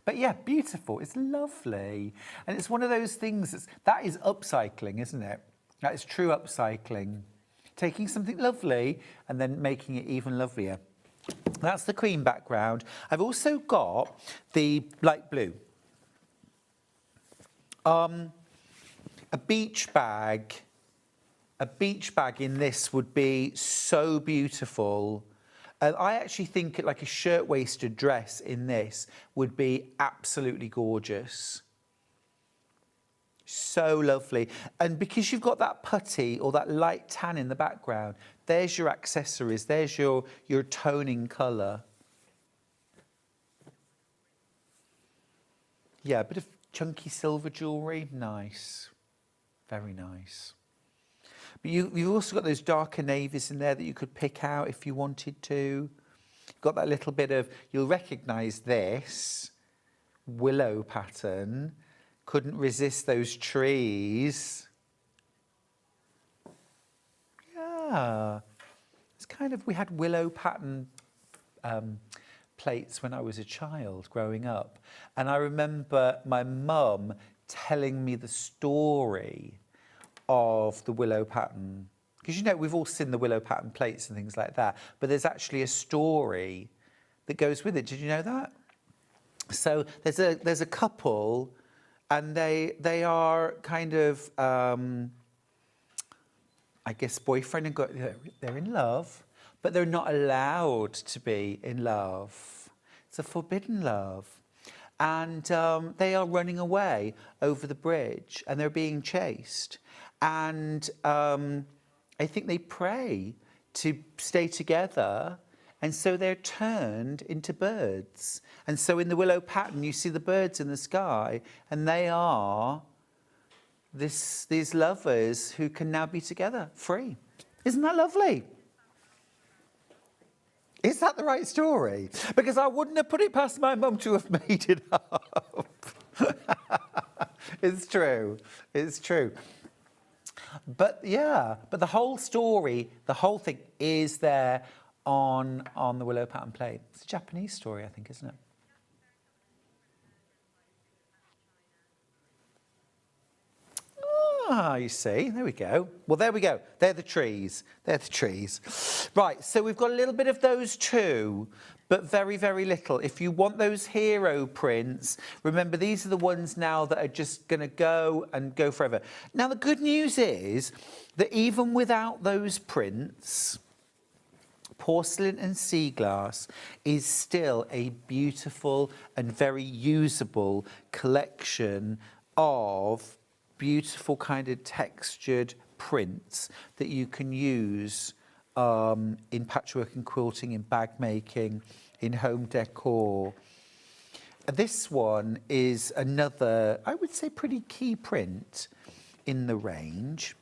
But yeah, beautiful. It's lovely. And it's one of those things that is upcycling, isn't it? That is true upcycling. Taking something lovely and then making it even lovelier. That's the cream background. I've also got the light blue. A beach bag in this would be so beautiful. I actually think like a shirt-waisted dress in this would be absolutely gorgeous. So lovely. And because you've got that putty or that light tan in the background, there's your accessories, there's your toning colour. Yeah, a bit of chunky silver jewellery, nice. Very nice. But you've also got those darker navies in there that you could pick out if you wanted to. You've got that little bit of, you'll recognise this willow pattern. Couldn't resist those trees. Yeah. It's kind of, we had willow pattern plates when I was a child growing up. And I remember my mum telling me the story of the willow pattern. Because, you know, we've all seen the willow pattern plates and things like that, but there's actually a story that goes with it. Did you know that? So there's a couple And they are kind of, I guess, boyfriend and they're in love, but they're not allowed to be in love. It's a forbidden love. And they are running away over the bridge and they're being chased. And I think they pray to stay together. And so they're turned into birds. And so in the willow pattern, you see the birds in the sky, and they are these lovers who can now be together, free. Isn't that lovely? Is that the right story? Because I wouldn't have put it past my mum to have made it up. It's true. It's true. But yeah, but the whole story, the whole thing is there on the willow pattern plate. It's a Japanese story, I think, isn't it? Ah, you see, there we go. Well, there we go. They're the trees. They're the trees. Right, so we've got a little bit of those too, but very, very little. If you want those hero prints, remember, these are the ones now that are just going to go and go forever. Now, the good news is that even without those prints, Porcelain and Sea Glass is still a beautiful and very usable collection of beautiful kind of textured prints that you can use in patchwork and quilting, in bag making, in home decor. This one is another, I would say, pretty key print in the range.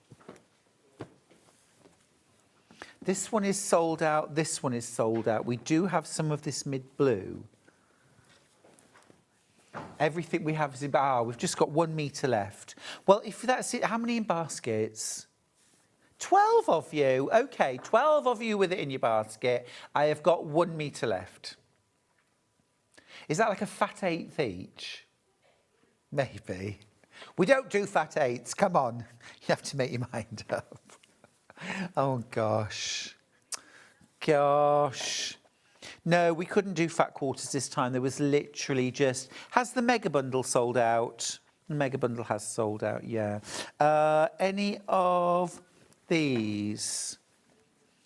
This one is sold out. This one is sold out. We do have some of this mid-blue. Everything we have is in, we've just got 1 metre left. Well, if that's it, how many in baskets? 12 of you. Okay, 12 of you with it in your basket. I have got 1 metre left. Is that like a fat 1/8 each? Maybe. We don't do fat 8s. Come on. You have to make your mind up. Oh, gosh. Gosh. No, we couldn't do fat quarters this time. There was literally just... Has the mega bundle sold out? The mega bundle has sold out, yeah. Any of these?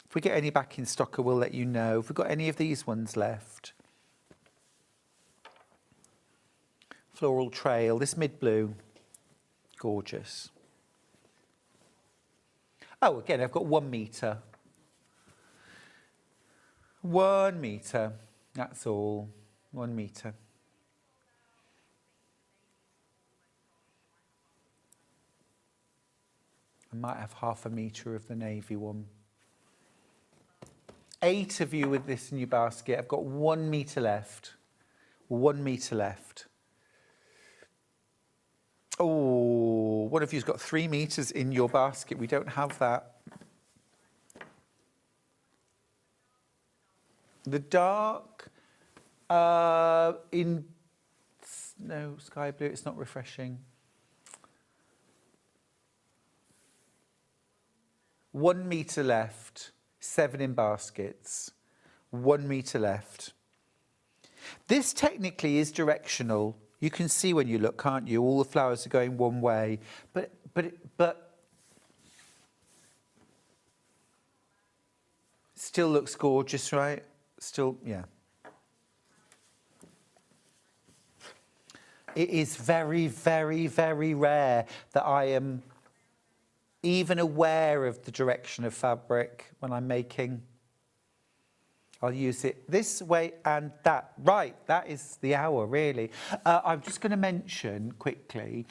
If we get any back in stock, I will let you know. If we've got any of these ones left. Floral Trail, this mid-blue. Gorgeous. Oh, again, I've got 1 metre. 1 metre, that's all. 1 metre. I might have half a metre of the navy one. 8 of you with this in your basket. I've got 1 metre left. 1 metre left. Oh, one of you's got 3 metres in your basket. We don't have that. The dark in no sky blue, it's not refreshing. 1 metre left, 7 in baskets. 1 metre left. This technically is directional. You can see when you look, can't you? All the flowers are going one way, but still looks gorgeous, right? Still, yeah. It is very, very, very rare that I am even aware of the direction of fabric when I'm making. I'll use it this way and that. Right, that is the hour, really. I'm just going to mention quickly,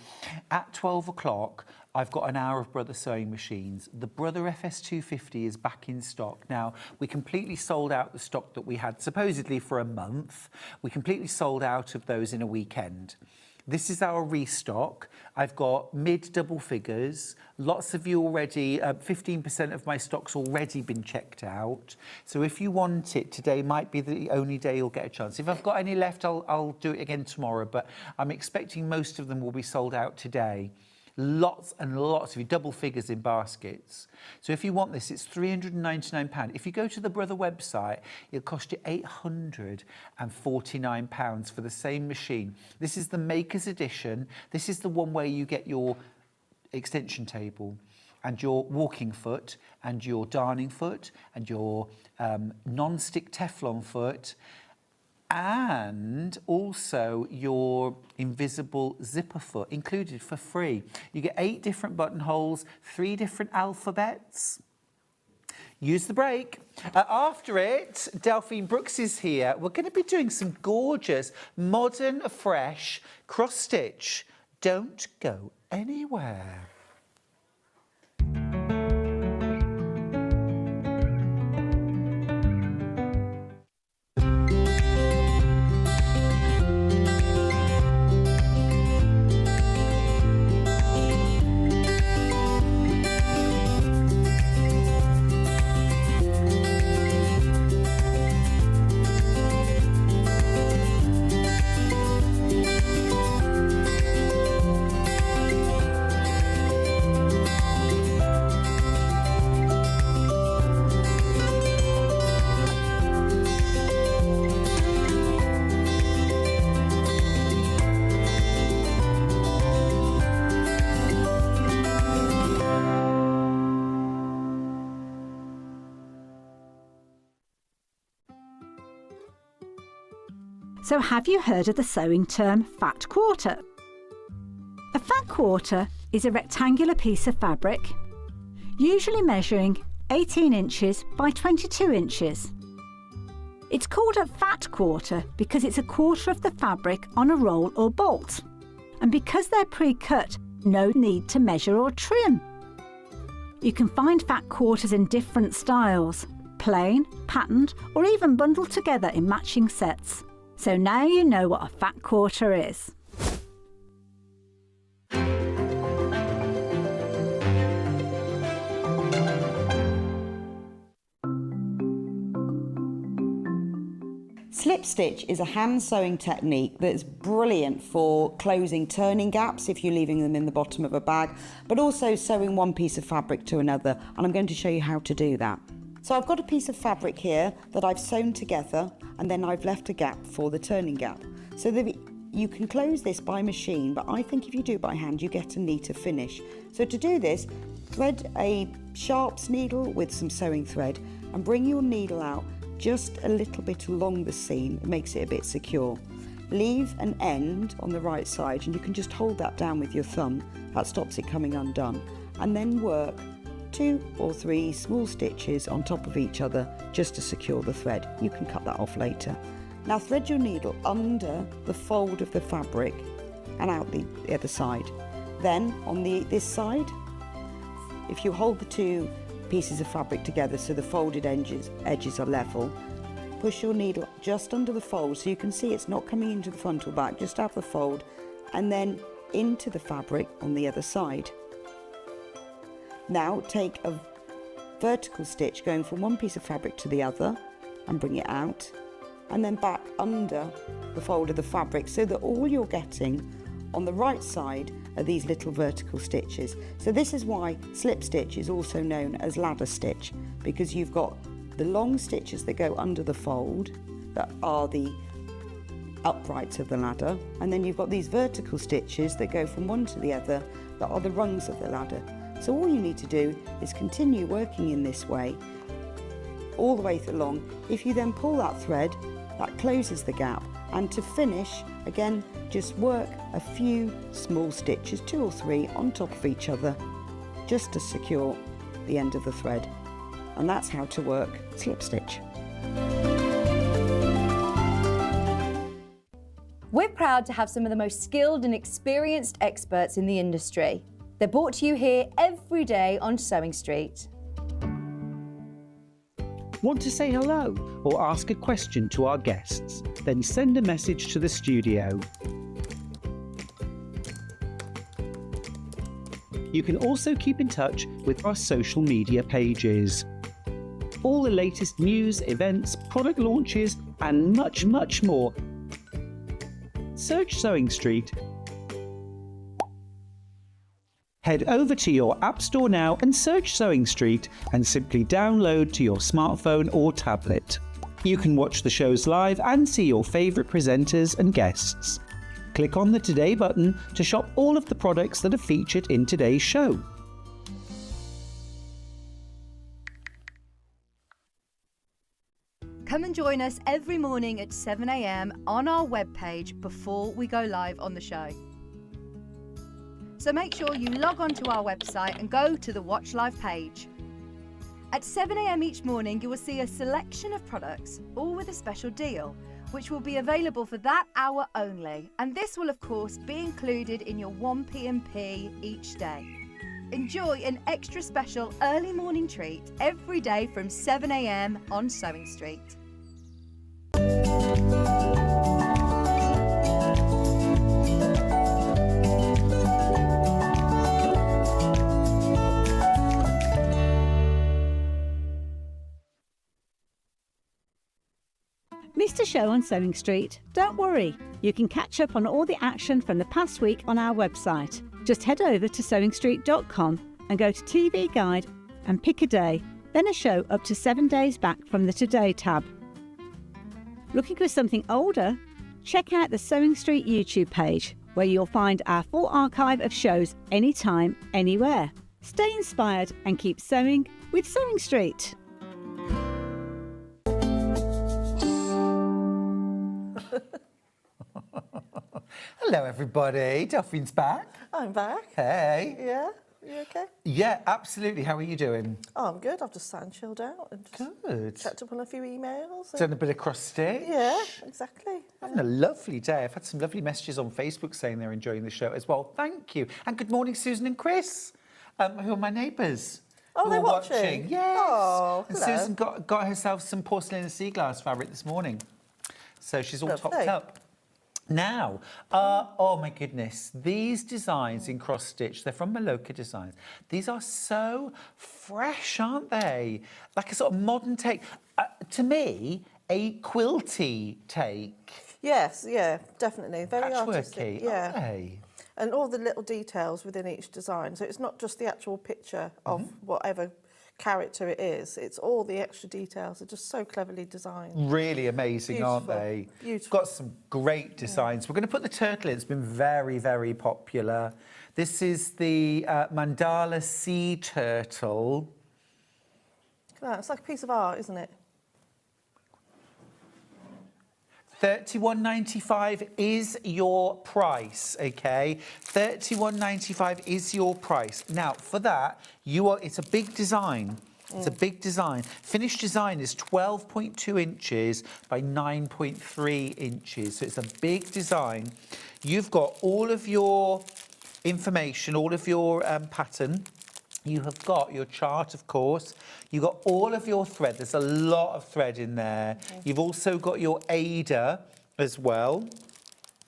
at 12 o'clock, I've got an hour of Brother sewing machines. The Brother FS250 is back in stock. Now, we completely sold out the stock that we had supposedly for a month. We completely sold out of those in a weekend. This is our restock. I've got mid-double figures. Lots of you already, 15% of my stock's already been checked out. So if you want it, today might be the only day you'll get a chance. If I've got any left, I'll do it again tomorrow, but I'm expecting most of them will be sold out today. lots and lots of you, double figures in baskets. So if you want this, it's £399. If you go to the Brother website, it'll cost you £849 for the same machine. This is the Maker's Edition. This is the one where you get your extension table and your walking foot and your darning foot and your non-stick Teflon foot, and also your invisible zipper foot included for free. You get 8 different buttonholes, 3 different alphabets. Use the break. After it, Deline Brooks is here. We're going to be doing some gorgeous, modern, fresh cross-stitch. Don't go anywhere. So have you heard of the sewing term fat quarter? A fat quarter is a rectangular piece of fabric, usually measuring 18 inches by 22 inches. It's called a fat quarter because it's a quarter of the fabric on a roll or bolt, and because they're pre-cut, no need to measure or trim. You can find fat quarters in different styles, plain, patterned, or even bundled together in matching sets. So now you know what a fat quarter is. Slip stitch is a hand sewing technique that's brilliant for closing turning gaps if you're leaving them in the bottom of a bag, but also sewing one piece of fabric to another, and I'm going to show you how to do that. So I've got a piece of fabric here that I've sewn together, and then I've left a gap for the turning gap. So you can close this by machine, but I think if you do it by hand, you get a neater finish. So to do this, thread a sharps needle with some sewing thread and bring your needle out just a little bit along the seam. It makes it a bit secure. Leave an end on the right side, and you can just hold that down with your thumb. That stops it coming undone. And then work 2 or 3 small stitches on top of each other just to secure the thread. You can cut that off later. Now thread your needle under the fold of the fabric and out the other side. Then on this side, if you hold the 2 pieces of fabric together so the folded edges are level, push your needle just under the fold so you can see it's not coming into the front or back, just out the fold, and then into the fabric on the other side. Now take a vertical stitch going from one piece of fabric to the other and bring it out, and then back under the fold of the fabric so that all you're getting on the right side are these little vertical stitches. So this is why slip stitch is also known as ladder stitch, because you've got the long stitches that go under the fold that are the uprights of the ladder, and then you've got these vertical stitches that go from one to the other that are the rungs of the ladder. So all you need to do is continue working in this way all the way along. If you then pull that thread, that closes the gap, and to finish, again, just work a few small stitches, 2 or 3 on top of each other, just to secure the end of the thread. And that's how to work slip stitch. We're proud to have some of the most skilled and experienced experts in the industry. They're brought to you here every day on Sewing Street. Want to say hello or ask a question to our guests? Then send a message to the studio. You can also keep in touch with our social media pages. All the latest news, events, product launches, and much, much more. Search Sewing Street Head over to your App Store now and search Sewing Street and simply download to your smartphone or tablet. You can watch the shows live and see your favourite presenters and guests. Click on the Today button to shop all of the products that are featured in today's show. Come and join us every morning at 7 a.m. on our webpage before we go live on the show. So make sure you log on to our website and go to the Watch Live page. At 7 a.m. each morning, you will see a selection of products, all with a special deal, which will be available for that hour only. And this will, of course, be included in your 1P&P each day. Enjoy an extra special early morning treat every day from 7 a.m. on Sewing Street. Missed a show on Sewing Street? Don't worry, you can catch up on all the action from the past week on our website. Just head over to sewingstreet.com and go to TV Guide and pick a day, then a show up to 7 days back from the Today tab. Looking for something older? Check out the Sewing Street YouTube page, where you'll find our full archive of shows anytime, anywhere. Stay inspired and keep sewing with Sewing Street. Hello, everybody. Delphine's back. I'm back. Hey. Yeah? You okay? Yeah, absolutely. How are you doing? Oh, I'm good. I've just sat and chilled out and just Good. checked up on a few emails. Done a bit of cross stitch. Yeah, exactly. Having a lovely day. I've had some lovely messages on Facebook saying they're enjoying the show as well. Thank you. And good morning, Susan and Chris, who are my neighbours. Oh, who they're are watching? Yes. Oh, and hello. Susan got herself some Porcelain and Sea Glass fabric this morning. So she's all topped Lovely. up. Now, oh my goodness, these designs in cross stitch, they're from Maloka Designs. These are so fresh, aren't they? Like a sort of modern take. To me, a quilty take. Yes, yeah, definitely. Very Patchworky, artistic. Yeah. aren't they? And all the little details within each design. So it's not just the actual picture of whatever character it is. It's all the extra details. They're just so cleverly designed. Really amazing, aren't Beautiful, they? beautiful. Got some great designs. We're going to put the turtle in. It's been very, very popular. This is the Mandala Sea Turtle. Look at that. It's like a piece of art, isn't it? $31.95 is your price, okay? $31.95 is your price. Now, for that, it's a big design. It's a big design. Finished design is 12.2 inches by 9.3 inches. So it's a big design. You've got all of your information, all of your pattern. You have got your chart, of course. You've got all of your thread. There's a lot of thread in there. You've also got your Ada as well.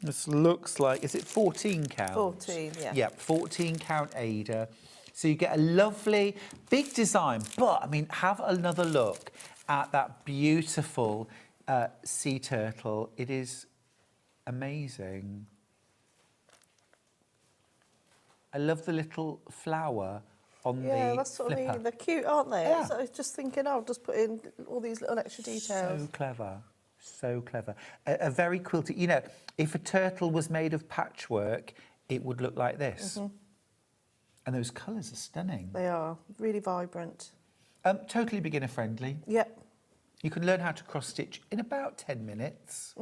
This looks like, is it 14 count? 14, yeah. Yeah, 14 count Ada. So you get a lovely big design. But, I mean, have another look at that beautiful sea turtle. It is amazing. I love the little flower on the that's what I flipper. mean. They're cute, aren't they? Yeah. So I was just thinking, I'll just put in all these little extra details. So clever, so clever. A very quilty. You know, if a turtle was made of patchwork, it would look like this. And those colours are stunning. They are really vibrant. Totally beginner friendly. Yep. You can learn how to cross stitch in about 10 minutes.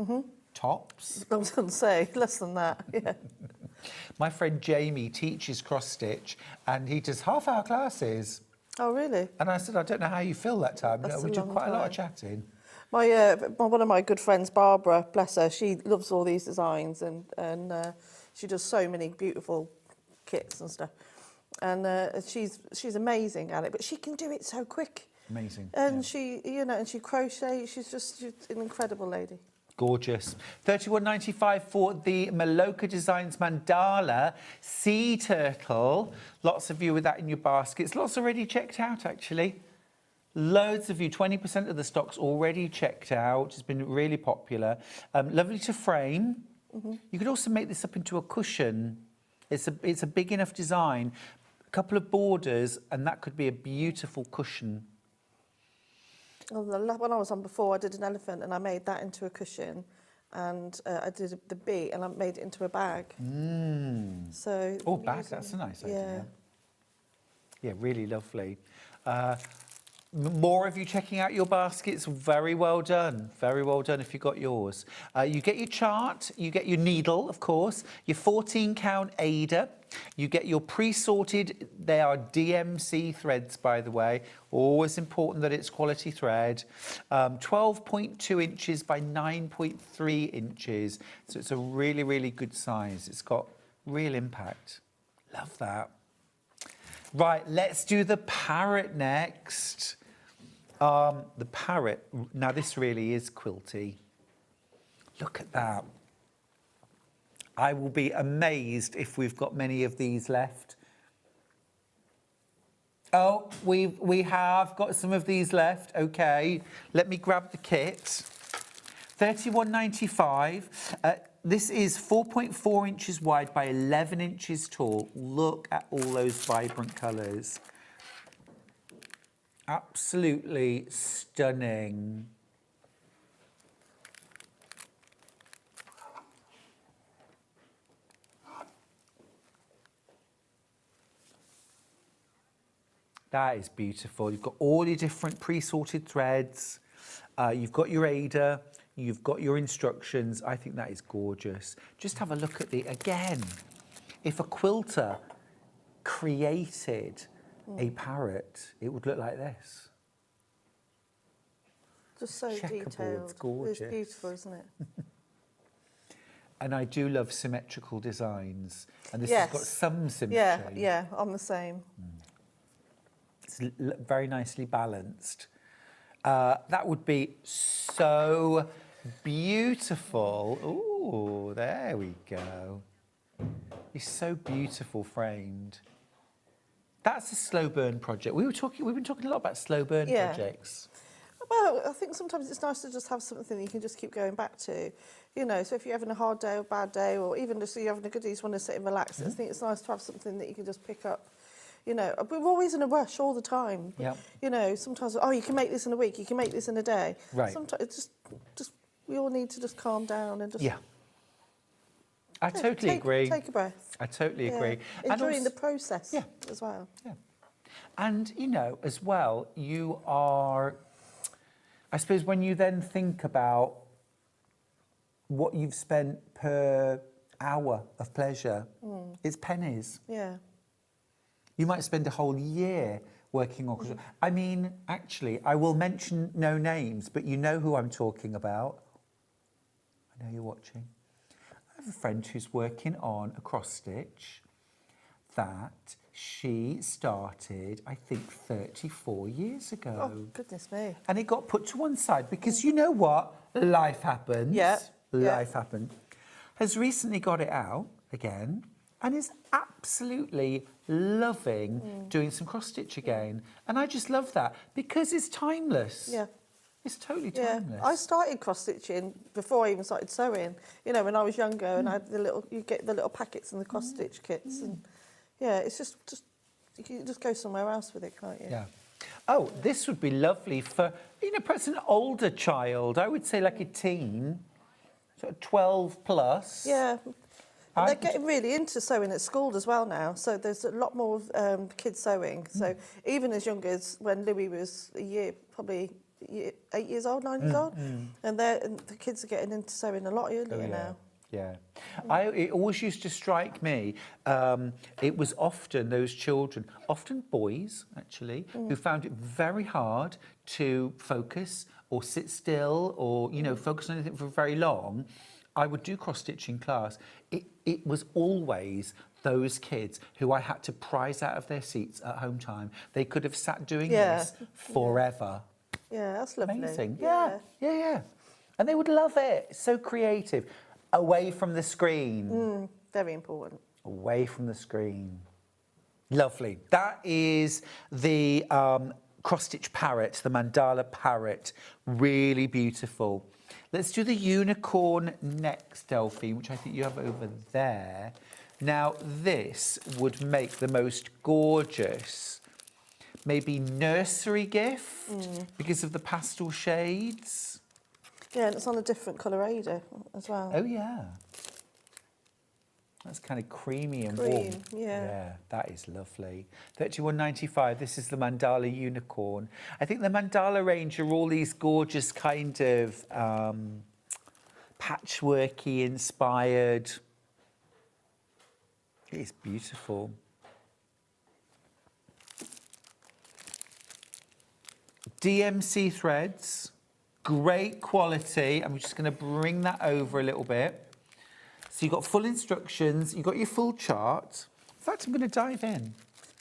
Tops. I was going to say, less than that, yeah. My friend Jamie teaches cross stitch and he does half-hour classes. Oh, really? And I said, I don't know how you fill that time. That's We a do long quite a lot of time. chatting. One of my good friends, Barbara, bless her, she loves all these designs and she does so many beautiful kits and stuff. And she's amazing at it, but she can do it so quick. Amazing. And she crochets. She's an incredible lady. Gorgeous. $31.95 for the Maloka Designs Mandala Sea Turtle. Lots of you with that in your baskets. Lots already checked out, actually. Loads of you, 20% of the stock's already checked out. It's been really popular. Lovely to frame. You could also make this up into a cushion. It's a big enough design, couple of borders, and that could be a beautiful cushion. Well, the one I was on before, I did an elephant and I made that into a cushion, and I did the bee and I made it into a bag. So Bag, that's a nice idea. Yeah, really lovely. More of you checking out your baskets. Very well done. Very well done if you got yours. You get your chart, you get your needle, of course, your 14-count Ada. You get your pre-sorted, they are DMC threads, by the way. Always important that it's quality thread. 12.2 inches by 9.3 inches. So it's a really, really good size. It's got real impact. Love that. Right, let's do the parrot next. The parrot, now this really is quilty. Look at that. I will be amazed if we've got many of these left. Oh, we have got some of these left. Okay, let me grab the kit. £31.95. This is 4.4 inches wide by 11 inches tall. Look at all those vibrant colours. Absolutely stunning. That is beautiful. You've got all your different pre-sorted threads. You've got your Ada. You've got your instructions. I think that is gorgeous. Just have a look at again, if a quilter created a parrot, it would look like this. Just so Checkerboard's detailed. gorgeous. It's beautiful, isn't it? And I do love symmetrical designs. And this Yes. has got some symmetry. Yeah, I'm the same. It's very nicely balanced. That would be so beautiful. Ooh, there we go. It's so beautiful framed. That's a slow burn project. We've been talking a lot about slow burn projects. Well, I think sometimes it's nice to just have something that you can just keep going back to. You know, so if you're having a hard day or bad day, or even just you're having a good day, you just want to sit and relax, I think it's nice to have something that you can just pick up. You know, we're always in a rush all the time. Yeah. You know, sometimes, you can make this in a week, you can make this in a day. Right. Sometimes it's just we all need to just calm down and just... Yeah. I totally agree. Take a breath. I totally agree. Enjoying the process as well. Yeah. And, you know, as well, you are... I suppose when you then think about what you've spent per hour of pleasure, it's pennies. Yeah. You might spend a whole year working on... I mean, actually, I will mention no names, but you know who I'm talking about. I know you're watching. I have a friend who's working on a cross-stitch that she started, I think, 34 years ago. Oh, goodness me. And it got put to one side because you know what? Life happens. Yeah. Life happened. Has recently got it out again and is absolutely loving doing some cross-stitch again. And I just love that because it's timeless. Yeah. It's totally timeless. I started cross-stitching before I even started sewing. You know, when I was younger and I had you get the little packets and the cross-stitch kits. And yeah, it's just, you can just go somewhere else with it, can't you? Yeah. Oh, this would be lovely for, you know, perhaps an older child. I would say like a teen, sort of 12 plus. Yeah. And they're getting really into sewing at school as well now. So there's a lot more kids sewing. So even as young as when Louis was a year, probably 8 years old, 9 years old. And the kids are getting into sewing a lot earlier now. Yeah. It always used to strike me, it was often those children, often boys actually, who found it very hard to focus or sit still or, you know, focus on anything for very long. I would do cross-stitching class. It was always those kids who I had to prise out of their seats at home time. They could have sat doing this forever. Yeah, that's lovely. Amazing. Yeah. And they would love it. So creative. Away from the screen. Very important. Away from the screen. Lovely. That is the cross-stitch parrot, the mandala parrot. Really beautiful. Let's do the unicorn next, Delphine, which I think you have over there. Now, this would make the most gorgeous, maybe nursery gift because of the pastel shades. Yeah, and it's on a different colour Ada as well. Oh, yeah. That's kind of creamy and warm. Cream, yeah. Yeah, that is lovely. 31.95. This is the Mandala Unicorn. I think the Mandala range are all these gorgeous kind of patchworky inspired. It is beautiful. DMC threads, great quality. I'm just going to bring that over a little bit. So you've got full instructions, you've got your full chart. In fact, I'm going to dive in.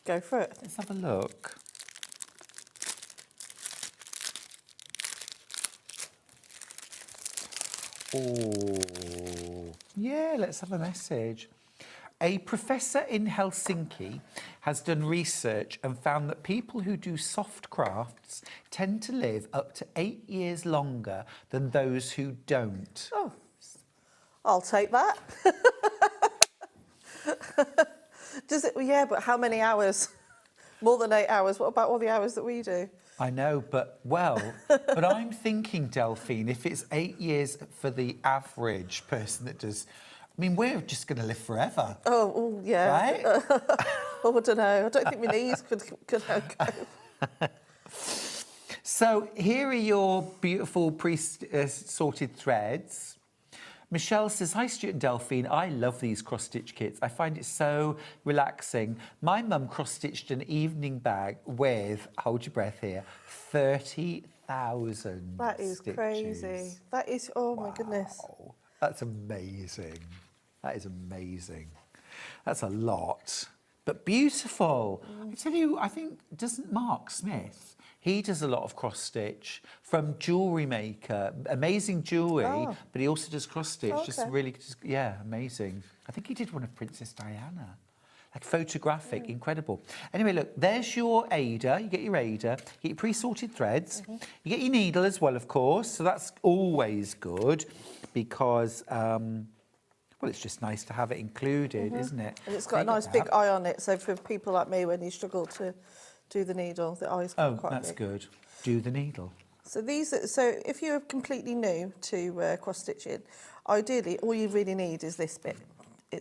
Go for it. Let's have a look. Oh, yeah, let's have a message. A professor in Helsinki has done research and found that people who do soft crafts tend to live up to 8 years longer than those who don't. Oh, I'll take that. Does it? Yeah, but how many hours? More than 8 hours. What about all the hours that we do? I know, but but I'm thinking, Delphine, if it's 8 years for the average person that does, I mean, we're just going to live forever. Oh, yeah. Right? Oh, I don't know. I don't think my knees could go. So here are your beautiful pre-sorted threads. Michelle says, hi, Stuart and Delphine. I love these cross-stitch kits. I find it so relaxing. My mum cross-stitched an evening bag with, hold your breath here, 30,000 That is stitches. crazy. That is, oh my goodness. That's amazing. That is amazing. That's a lot, but beautiful. I tell you, I think, doesn't Mark Smith, he does a lot of cross-stitch from jewellery maker, amazing jewellery, but he also does cross-stitch, just really, yeah, amazing. I think he did one of Princess Diana. Like photographic, incredible. Anyway, look, there's your Ada. You get your Ada, you get your pre-sorted threads. You get your needle as well, of course, so that's always good because, well, it's just nice to have it included, isn't it? And it's got a nice big eye on it, so for people like me, when you struggle to do the needle, the eye's quite that's big. good. Do the needle. So so if you're completely new to cross-stitching, ideally, all you really need is this bit.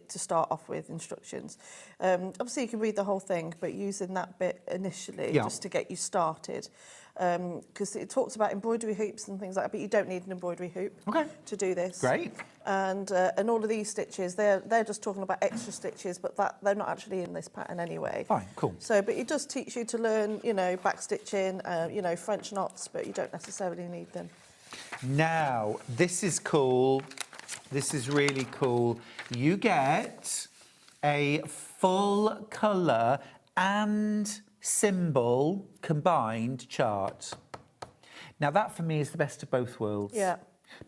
To start off with instructions. Obviously you can read the whole thing, but using that bit initially just to get you started, because it talks about embroidery hoops and things like that, but you don't need an embroidery hoop to do this. Great. And all of these stitches, they're just talking about extra stitches, but they're not actually in this pattern anyway. Fine, cool. So, but it does teach you to learn, you know, back stitching, you know, French knots, but you don't necessarily need them. Now, this is cool. This is really cool. You get a full colour and symbol combined chart. Now, that for me is the best of both worlds. Yeah.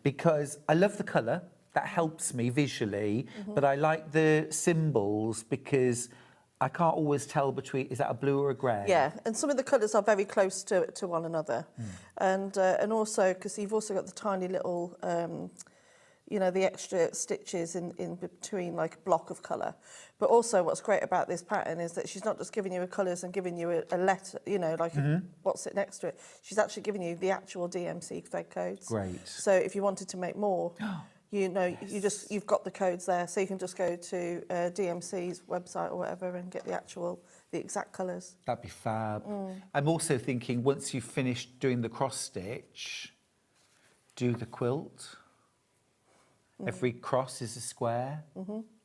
Because I love the colour. That helps me visually. But I like the symbols because I can't always tell between, is that a blue or a grey? Yeah, and some of the colours are very close to one another. And also, because you've also got the tiny little, you know, the extra stitches in between, like a block of colour. But also what's great about this pattern is that she's not just giving you a colours and giving you a letter, you know, like what's it next to it. She's actually giving you the actual DMC thread codes. Great. So if you wanted to make more, you know, you've got the codes there, so you can just go to DMC's website or whatever and get the exact colours. That'd be fab. I'm also thinking once you've finished doing the cross stitch, do the quilt. Every cross is a square,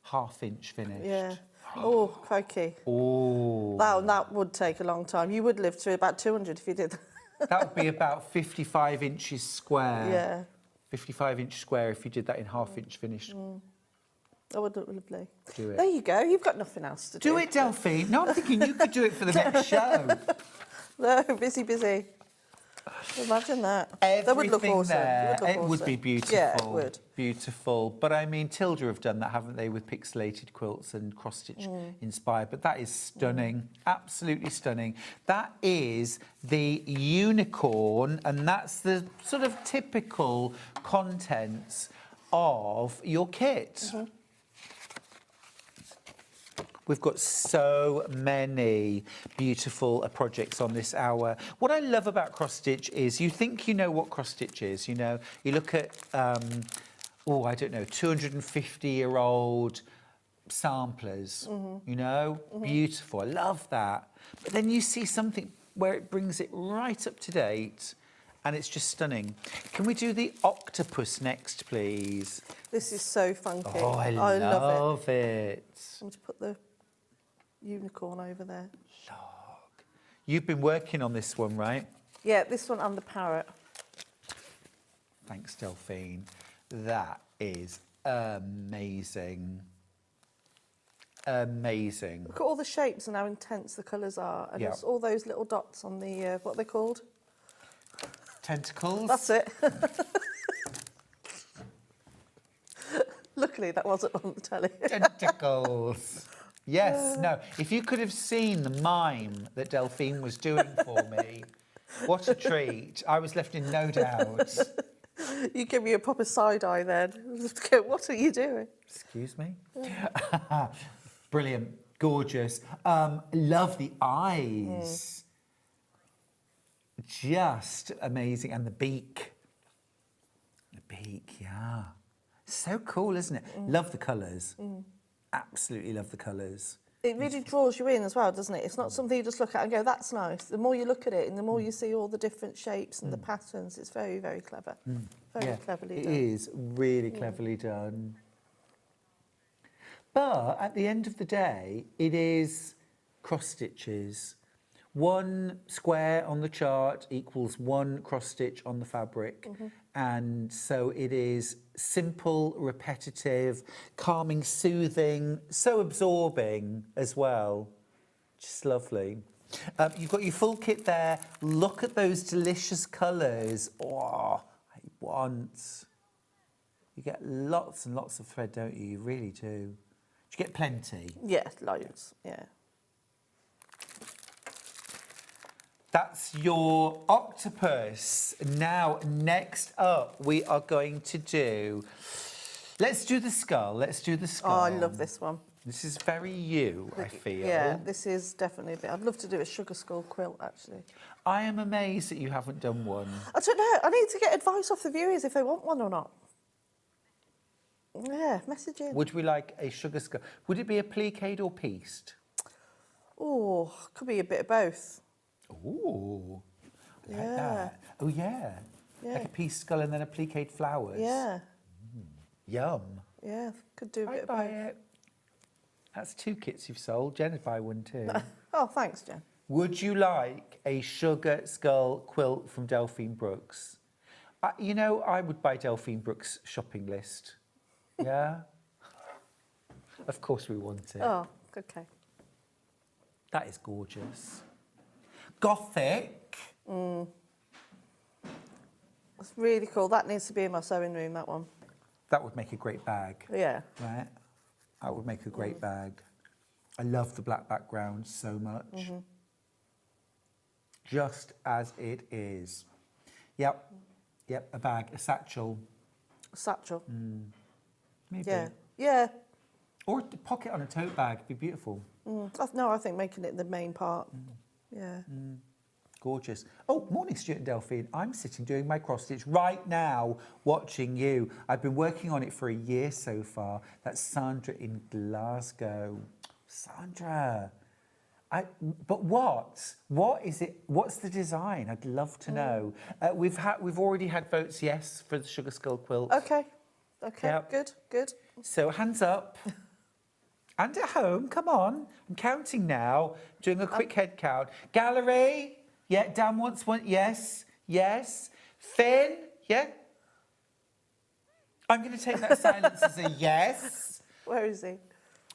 half-inch finished. Yeah. Oh, crikey. Oh. That would take a long time. You would live to about 200 if you did that. That would be about 55 inches square. Yeah. 55-inch square if you did that in half-inch finished. That would look lovely. Do it. There you go. You've got nothing else to do. Do it, Delphine. No, I'm thinking you could do it for the next show. No, busy. Imagine that. That would look Everything awesome. there. It would be beautiful. Yeah, it would. Beautiful. But I mean, Tilda have done that, haven't they, with pixelated quilts and cross-stitch inspired. But that is stunning. Absolutely stunning. That is the unicorn, and that's the sort of typical contents of your kit. We've got so many beautiful projects on this hour. What I love about cross stitch is you think you know what cross stitch is. You know, you look at, oh, I don't know, 250-year-old samplers, you know, beautiful. I love that. But then you see something where it brings it right up to date and it's just stunning. Can we do the octopus next, please? This is so funky. Oh, I love it. I'm going to put the unicorn over there. Look. You've been working on this one, right? Yeah, this one and the parrot. Thanks, Delphine. That is amazing. Amazing. Look at all the shapes and how intense the colours are. And it's all those little dots on the, what are they called? Tentacles? That's it. Luckily, that wasn't on the telly. Tentacles. Yes, no. If you could have seen the mime that Delphine was doing for me, what a treat. I was left in no doubt. You give me a proper side eye then. What are you doing? Excuse me? Brilliant. Gorgeous. Love the eyes. Just amazing. And the beak. The beak, yeah. So cool, isn't it? Love the colours. Absolutely love the colours. It really draws you in as well, doesn't it? It's not something you just look at and go, that's nice. The more you look at it and the more you see all the different shapes and the patterns, it's very, very clever. Very cleverly done. It is really cleverly done. But at the end of the day, it is cross stitches. One square on the chart equals one cross stitch on the fabric. And so it is simple, repetitive, calming, soothing, so absorbing as well. Just lovely. You've got your full kit there. Look at those delicious colours. Oh, I want. You get lots and lots of thread, don't you? You really do. Do you get plenty? Yeah, loads, yeah. That's your octopus. Now, next up, we are going to do... Let's do the skull. Let's do the skull. Oh, I love this one. This is very you, I feel. Yeah, this is definitely a bit... I'd love to do a sugar skull quilt, actually. I am amazed that you haven't done one. I don't know. I need to get advice off the viewers if they want one or not. Yeah, message in. Would we like a sugar skull? Would it be a pliqued or pieced? Oh, could be a bit of both. Ooh, I like that. Oh, yeah. Like a pieced skull and then a pliqued flowers. Yeah. Yum. Yeah, could do a bit I'd of buy both. it. That's 2 kits you've sold. Jen would buy one too. Oh, thanks, Jen. Would you like a sugar skull quilt from Delphine Brooks? You know, I would buy Delphine Brooks' shopping list. Yeah? Of course we want it. Oh, okay. That is gorgeous. Gothic. That's really cool. That needs to be in my sewing room, that one. That would make a great bag. Yeah. Right? That would make a great bag. I love the black background so much. Just as it is. Yep. Yep, a bag, a satchel. A satchel. Maybe. Yeah. Yeah. Or a pocket on a tote bag, be beautiful. No, I think making it the main part. Yeah. Gorgeous. Oh, morning, Stuart and Delphine. I'm sitting doing my cross stitch right now, watching you. I've been working on it for a year so far. That's Sandra in Glasgow. Sandra. But what? What is it? What's the design? I'd love to know. We've already had votes yes for the sugar skull quilt. Okay. Okay. Yep. Good. Good. So hands up. And at home, come on. I'm counting now. Doing a quick head count. Gallery. Yeah, Dan wants one. Yes. Yes. Finn. Yeah. I'm going to take that silence as a yes. Where is he?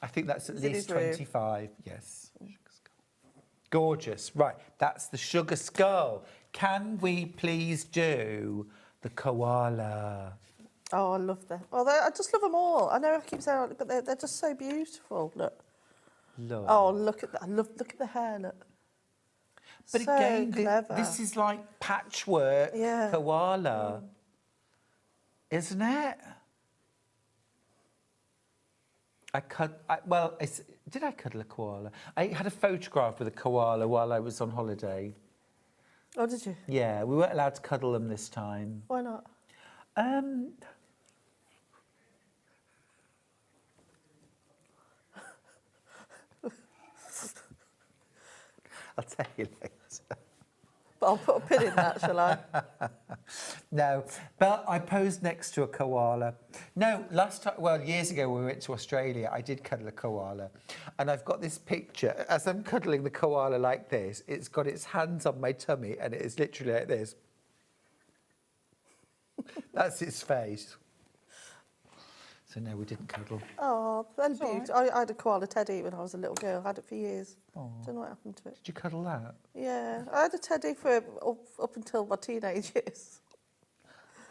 I think that's at Is it least his room? 25. Yes. Sugar skull. Gorgeous. Right. That's the sugar skull. Can we please do the koala? Oh, I love them. Oh, I just love them all. I know I keep saying, but they're just so beautiful. Look. Look. Oh, look at that. Look at the hair. Look. But so again, clever. this is like patchwork koala, isn't it? Did I cuddle a koala? I had a photograph with a koala while I was on holiday. Oh, did you? Yeah, we weren't allowed to cuddle them this time. Why not? I'll tell you later. But I'll put a pin in that, shall I? No, but I posed next to a koala. No, years ago when we went to Australia, I did cuddle a koala. And I've got this picture, as I'm cuddling the koala like this, it's got its hands on my tummy and it is literally like this. That's its face. So no, we didn't cuddle. Oh, that's beautiful. I had a koala teddy when I was a little girl. I had it for years. Oh. Don't know what happened to it. Did you cuddle that? Yeah, I had a teddy for up until my teenage years.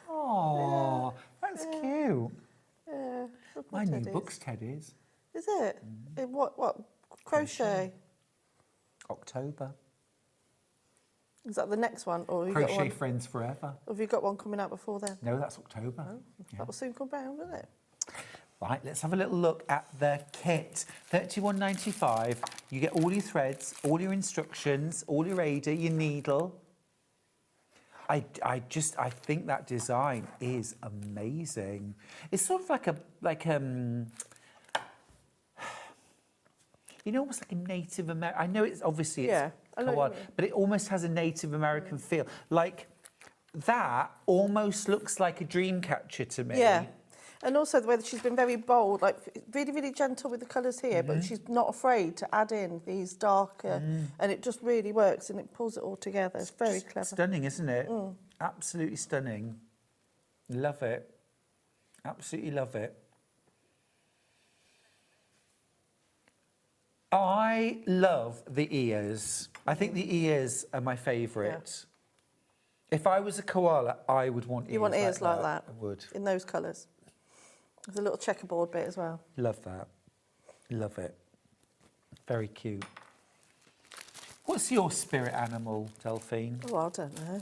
Oh, that's cute. Yeah. My new book's teddies. Is it? In what? Crochet? October. Is that the next one? Or have you got Crochet one? Friends Forever. Have you got one coming out before then? No, that's October. Oh, that will soon come round, won't it? Right, let's have a little look at the kit. £31.95. You get all your threads, all your instructions, all your aider, your needle. I think that design is amazing. It's sort of like you know, almost like a Native American. I know it's obviously it's koala, but it almost has a Native American feel. Like that almost looks like a dream catcher to me. Yeah. And also the way that she's been very bold, like really, really gentle with the colours here, but she's not afraid to add in these darker, and it just really works and it pulls it all together. It's very clever. Stunning, isn't it? Absolutely stunning. Love it. Absolutely love it. I love the ears. I think the ears are my favourite. Yeah. If I was a koala, I would want ears. You want ears like that? I would. In those colours. There's a little checkerboard bit as well. Love that. Love it. Very cute. What's your spirit animal, Delphine? Oh, I don't know.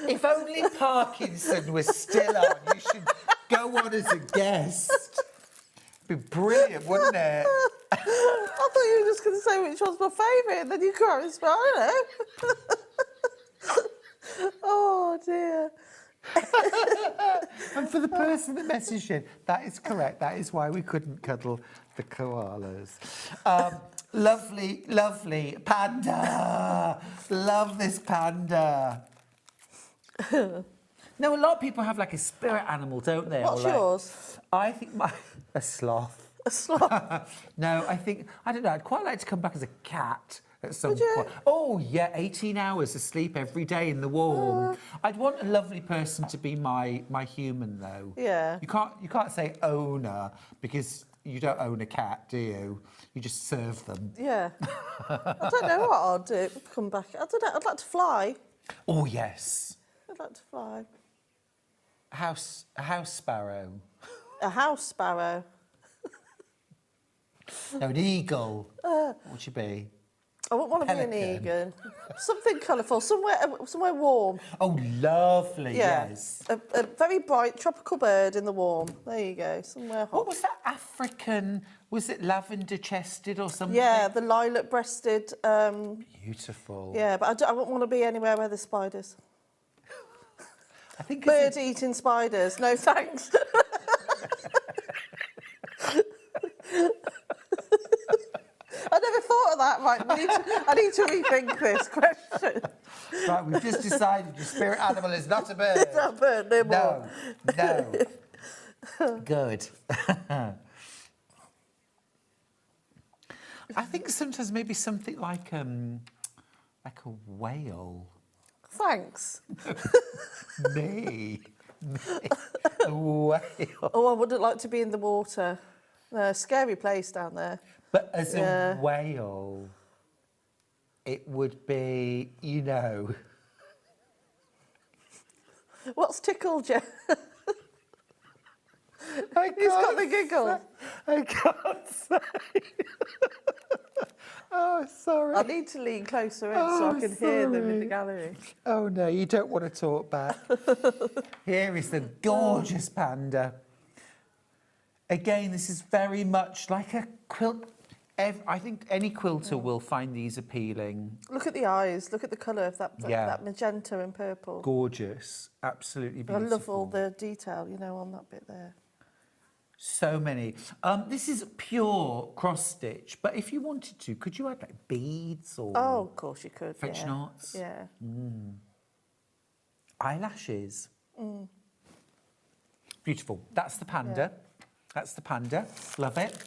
If only Parkinson was still on, you should go on as a guest. It'd be brilliant, wouldn't it? I thought you were just going to say which one's my favourite, and then you can't respond. I don't know. Oh, dear. And for the person that messaged in, that is correct. That is why we couldn't cuddle the koalas. Lovely, lovely panda. Love this panda. No, a lot of people have like a spirit animal, don't they? What's yours? I think a sloth. A sloth? No, I don't know, I'd quite like to come back as a cat at some point. Oh, yeah, 18 hours of sleep every day in the warm. I'd want a lovely person to be my human, though. Yeah. You can't say owner, because you don't own a cat, do you? You just serve them. Yeah. I don't know what I'll do. Come back. I don't know. I'd like to fly. Oh, yes. I'd like to fly. A house sparrow. A house sparrow. No, an eagle. What would you be? I wouldn't want to be an eagle. Something colourful, somewhere warm. Oh, lovely, yes. A very bright tropical bird in the warm. There you go, somewhere hot. What was that African, was it lavender-chested or something? Yeah, the lilac-breasted. Beautiful. Yeah, but I wouldn't want to be anywhere where there's spiders. I think bird-eating spiders, no thanks. I never thought of that. Right, I need to rethink this question. Right, we've just decided your spirit animal is not a bird. It's not a bird, no more. No. Good. I think sometimes maybe something like a whale. Thanks. Me. A whale. Oh, I wouldn't like to be in the water. No, scary place down there. But as a whale, it would be, you know. What's tickled you? He's got the giggle. I can't say. Oh, sorry. I need to lean closer in so I can hear them in the gallery. Oh, no, you don't want to talk back. Here is the gorgeous panda. Again, this is very much like a quilt. I think any quilter will find these appealing. Look at the eyes. Look at the colour of that magenta and purple. Gorgeous. Absolutely beautiful. I love all the detail, you know, on that bit there. So many. This is pure cross stitch, but if you wanted to, could you add like beads or? Oh, of course you could. French knots. Yeah. Eyelashes. Beautiful. That's the panda. That's the panda. Love it.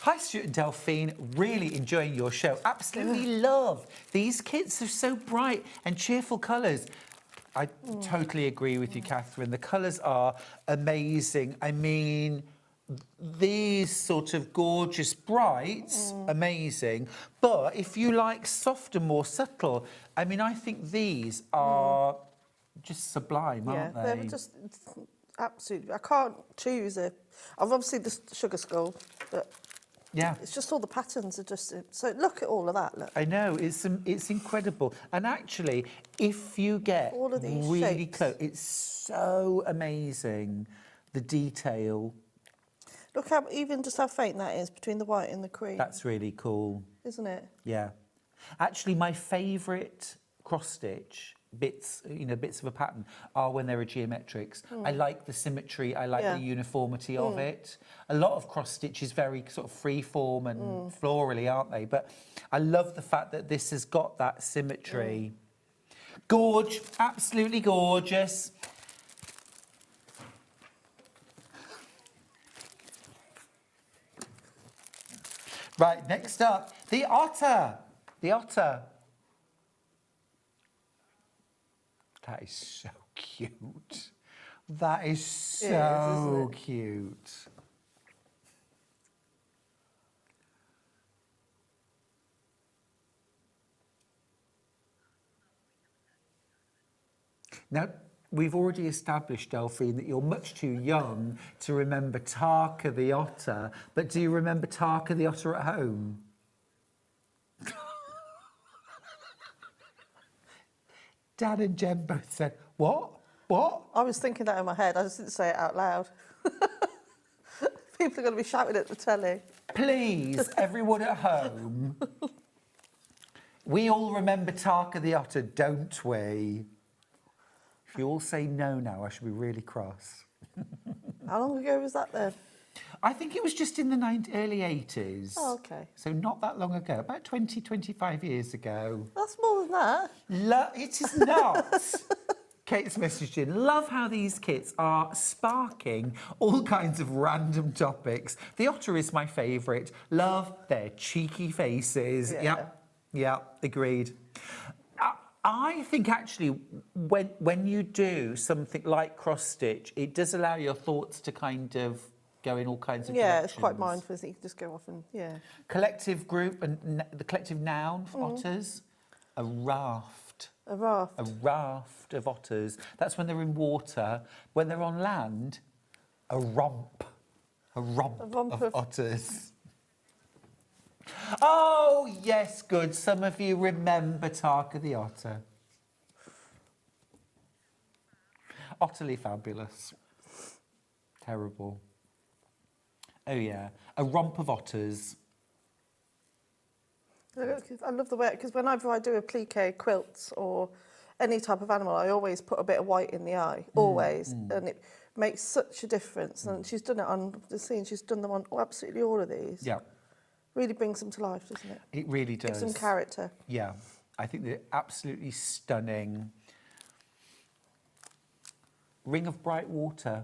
Hi, Stuart and Delphine. Really enjoying your show. Absolutely love. These kits are so bright and cheerful colours. I totally agree with you, Catherine. The colours are amazing. I mean, these sort of gorgeous brights, amazing. But if you like soft and more subtle, I mean, I think these are just sublime, aren't they? Yeah, they're just absolutely. I can't choose a. I've obviously the sugar skull, but yeah, it's just all the patterns are just. So look at all of that. Look. I know it's incredible. And actually, if you get all of these really shapes. close, it's so amazing, the detail. Look how even just how faint that is between the white and the cream. That's really cool, isn't it? Yeah. Actually, my favourite cross stitch bits, you know, bits of a pattern are when there are geometrics. I like the symmetry, I like the uniformity of it. A lot of cross stitch is very sort of free form and florally, aren't they? But I love the fact that this has got that symmetry. Gorge, absolutely gorgeous. Right, next up, the otter. The otter. That is so cute. That is so cute. Now, we've already established, Delphine, that you're much too young to remember Tarka the otter, but do you remember Tarka the otter at home? Dad and Jen both said, what? What? I was thinking that in my head. I just didn't say it out loud. People are going to be shouting at the telly. Please, everyone at home. We all remember Tarka the otter, don't we? If you all say no now, I should be really cross. How long ago was that then? I think it was just in the early 80s. Oh, OK. So not that long ago, about 20, 25 years ago. That's more than that. It is not. Kate's messaged in, love how these kits are sparking all kinds of random topics. The otter is my favourite. Love their cheeky faces. Yeah. Yep, agreed. I think actually when you do something like cross stitch, it does allow your thoughts to kind of go in all kinds of directions. It's quite mindful, so you can just go off and, Collective group and the collective noun for otters, a raft. A raft. A raft of otters. That's when they're in water. When they're on land, a romp. A romp of otters. Oh, yes, good. Some of you remember Tarka the otter. Utterly fabulous. Terrible. Oh, yeah. A romp of otters. I love the way, because whenever I do applique quilts or any type of animal, I always put a bit of white in the eye, always, and it makes such a difference. And she's done it on the scene, she's done them on absolutely all of these. Yeah. Really brings them to life, doesn't it? It really does. Gives them character. Yeah. I think they're absolutely stunning. Ring of Bright Water.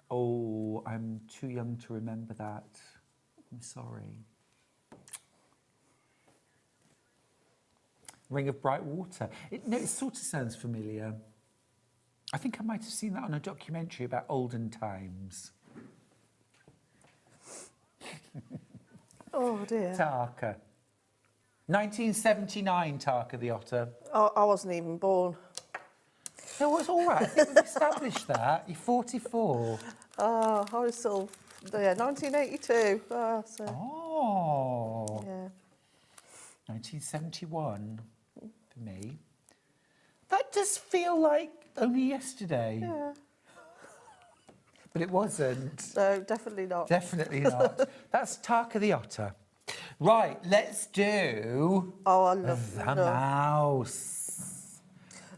Oh, I'm too young to remember that. I'm sorry. Ring of Bright Water. It sort of sounds familiar. I think I might have seen that on a documentary about olden times. Oh, dear. Tarka. 1979, Tarka the otter. I wasn't even born. No, it's all right. I think we've established that. You're 44. Oh, I was still Yeah, 1982. Oh, so, Oh. yeah. 1971 for me. That does feel like only yesterday. Yeah. But it wasn't. No, definitely not. Definitely not. That's Tarka the Otter. Right, let's do Oh, I love the mouse.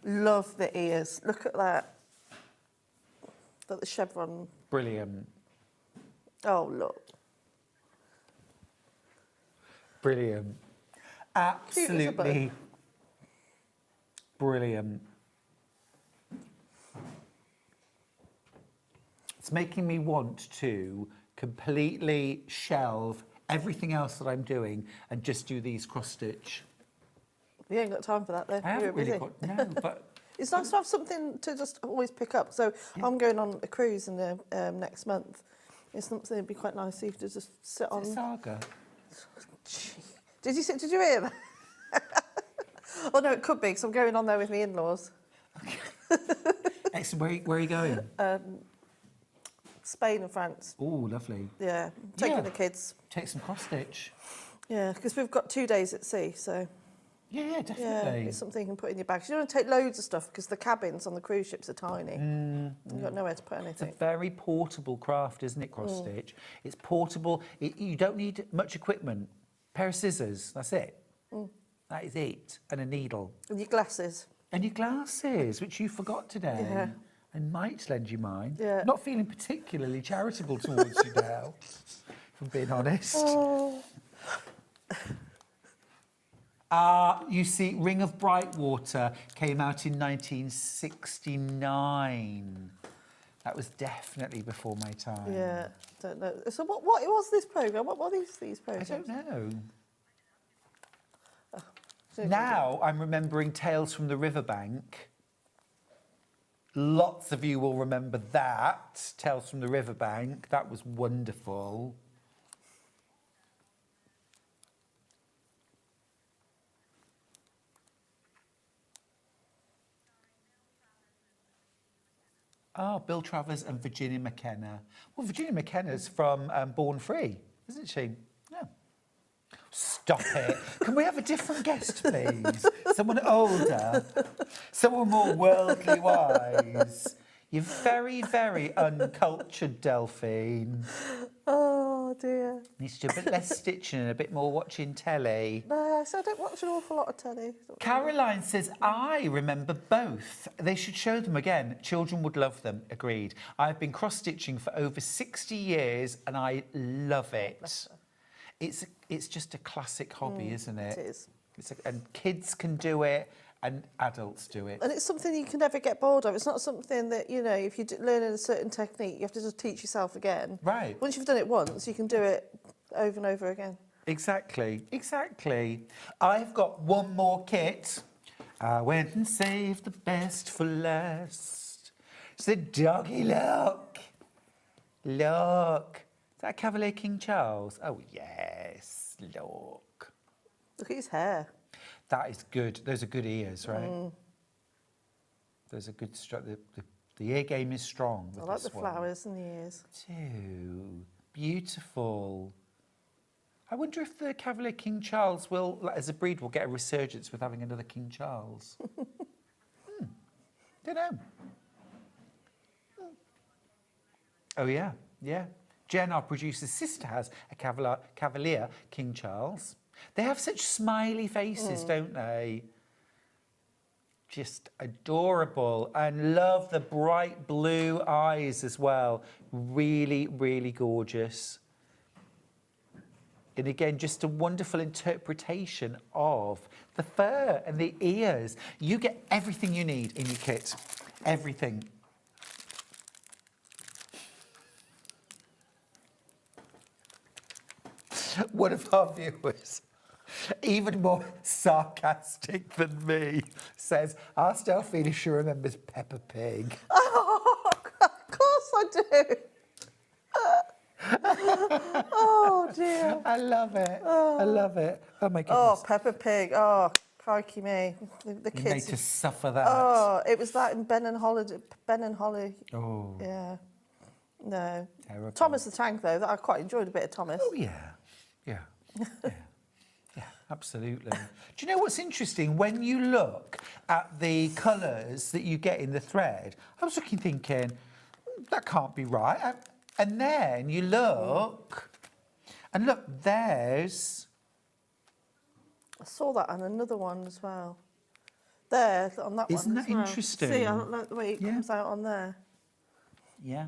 Love the ears. Look at that. Got the chevron. Brilliant. Oh, look. Brilliant. Absolutely brilliant. It's making me want to completely shelve everything else that I'm doing and just do these cross stitch. You ain't got time for that, though. I haven't You're really busy. got, no, but It's nice to have something to just always pick up. So I'm going on a cruise in the next month. It's something that'd be quite nice for you to just sit on. Saga. Did you hear that? Oh no, it could be because I'm going on there with my in-laws. Excellent. Where are you going? Spain and France. Oh, lovely. Yeah, taking the kids. Take some cross stitch. Yeah, because we've got 2 days at sea, so. Yeah, definitely. Yeah, it's something you can put in your bag. You don't want to take loads of stuff because the cabins on the cruise ships are tiny. You've got nowhere to put anything. It's a very portable craft, isn't it, cross stitch? It's portable. You don't need much equipment. Pair of scissors, that's it. That is it. And a needle. And your glasses. And your glasses, which you forgot today. Yeah. I might lend you mine. Yeah. Not feeling particularly charitable towards you now, if I'm being honest. Oh. You see, Ring of Brightwater came out in 1969. That was definitely before my time. Yeah, don't know. So what was this programme? What were these I programmes? don't know. So Now I'm remembering Tales from the Riverbank. Lots of you will remember that. Tales from the Riverbank. That was wonderful. Oh, Bill Travers and Virginia McKenna. Well, Virginia McKenna's from Born Free, isn't she? Yeah. Stop it. Can we have a different guest, please? Someone older. Someone more worldly wise. You're very, very uncultured, Delphine. Oh, dear. Needs to do a bit less stitching and a bit more watching telly. No, so I don't watch an awful lot of telly. Caroline says, I remember both. They should show them again. Children would love them. Agreed. I've been cross-stitching for over 60 years and I love it. It's just a classic hobby, isn't it? It is. And kids can do it and adults do it. And it's something you can never get bored of. It's not something that, you know, if you're learning a certain technique, you have to just teach yourself again. Right. Once you've done it once, you can do it over and over again. Exactly, exactly. I've got one more kit. I went and saved the best for last. It's the doggy look. Look. Is that a Cavalier King Charles? Oh, yes. Look. Look at his hair. That is good. Those are good ears, right? Those are good. The ear game is strong. With I like this the one. flowers and the ears. Too. Beautiful. I wonder if the Cavalier King Charles will, as a breed, will get a resurgence with having another King Charles. Don't know. Oh, yeah, yeah. Jen, our producer's sister, has a Cavalier King Charles. They have such smiley faces, don't they? Just adorable. And love the bright blue eyes as well. Really, really gorgeous. And again, just a wonderful interpretation of the fur and the ears. You get everything you need in your kit. Everything. One of our viewers, even more sarcastic than me, says, ask Delphine if she remembers Peppa Pig. Oh, of course I do. Oh, dear. I love it. I love it. Oh, my goodness. Oh, Peppa Pig. Oh, crikey me. The You kids. made to suffer that. Oh, it was that in Ben and Holly. Oh. Yeah. No. Terrible. Thomas the Tank, though, that I quite enjoyed a bit of Thomas. Oh, yeah. Yeah. Yeah, absolutely. Do you know what's interesting? When you look at the colours that you get in the thread, I was thinking, that can't be right. And then you look, and look, there's... I saw that on another one as well. There, on that one. Isn't that as well. interesting? See, I like the way it comes out on there. Yeah.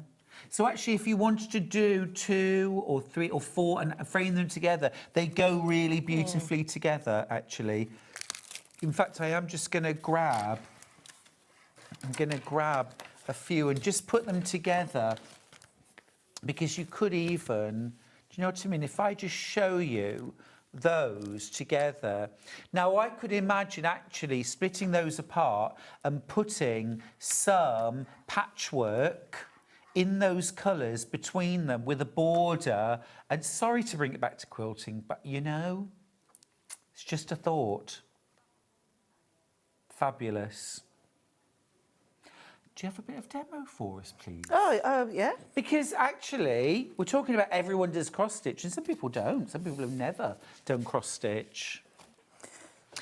So actually, if you wanted to do 2 or 3 or 4 and frame them together, they go really beautifully together, actually. In fact, I am just going to grab a few and just put them together, because you could even, do you know what I mean? If I just show you those together. Now, I could imagine actually splitting those apart and putting some patchwork in those colours between them with a border. And sorry to bring it back to quilting, but you know, it's just a thought. Fabulous. Do you have a bit of demo for us, please? Oh, yeah. Because actually, we're talking about everyone does cross-stitch, and some people don't. Some people have never done cross-stitch.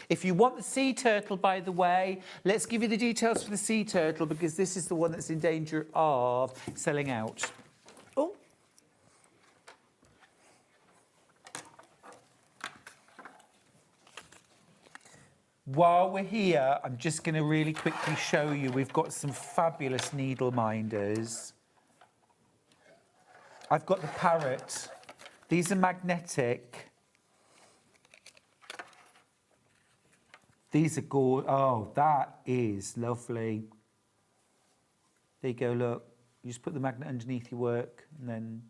If you want the sea turtle, by the way, let's give you the details for the sea turtle, because this is the one that's in danger of selling out. Oh. While we're here, I'm just going to really quickly show you, we've got some fabulous needle minders. I've got the parrot. These are magnetic. These are gorgeous. Oh, that is lovely. There you go, look. You just put the magnet underneath your work, and then...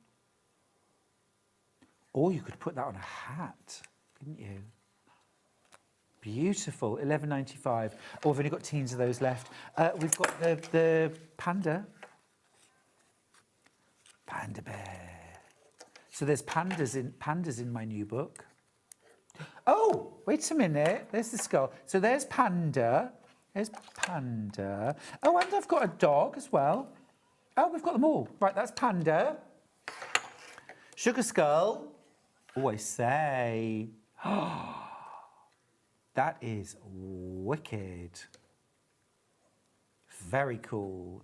Or you could put that on a hat, couldn't you? Beautiful, £11.95. Oh, I've only got teens of those left. We've got the panda. Panda bear. So there's pandas in my new book. Oh, wait a minute. There's the skull. So there's panda. There's panda. Oh, and I've got a dog as well. Oh, we've got them all. Right, that's panda. Sugar skull. Oh, I say. That is wicked. Very cool.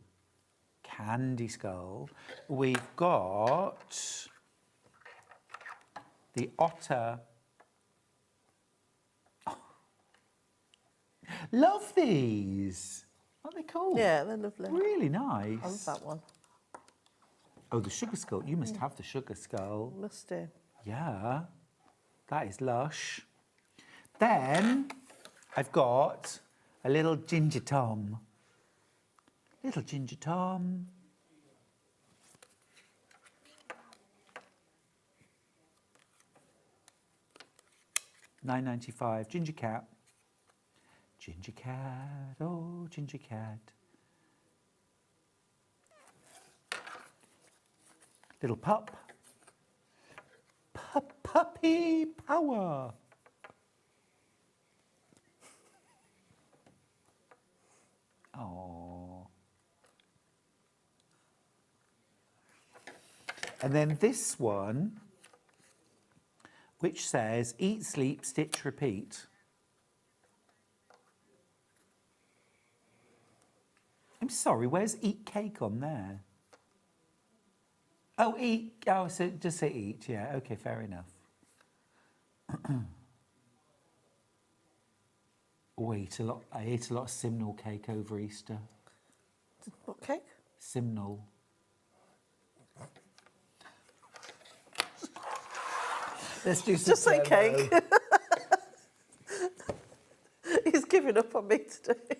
Candy skull. We've got the otter. Oh. Love these. Aren't they cool? Yeah, they're lovely. Really nice. I love that one. Oh, the sugar skull. You must have the sugar skull. Must do. Yeah. That is lush. Then I've got a little Ginger Tom. Little Ginger Tom. £9.95. Ginger cat. Ginger cat. Oh, ginger cat. Little pup. Puppy power. Oh. And then this one, which says eat, sleep, stitch, repeat. I'm sorry, where's eat cake on there? Oh, eat. Oh, so just say eat. Yeah, okay, fair enough. Oh, I ate a lot of Simnel cake over Easter. What cake? Simnel. Let's do some Just say cake. He's giving up on me today.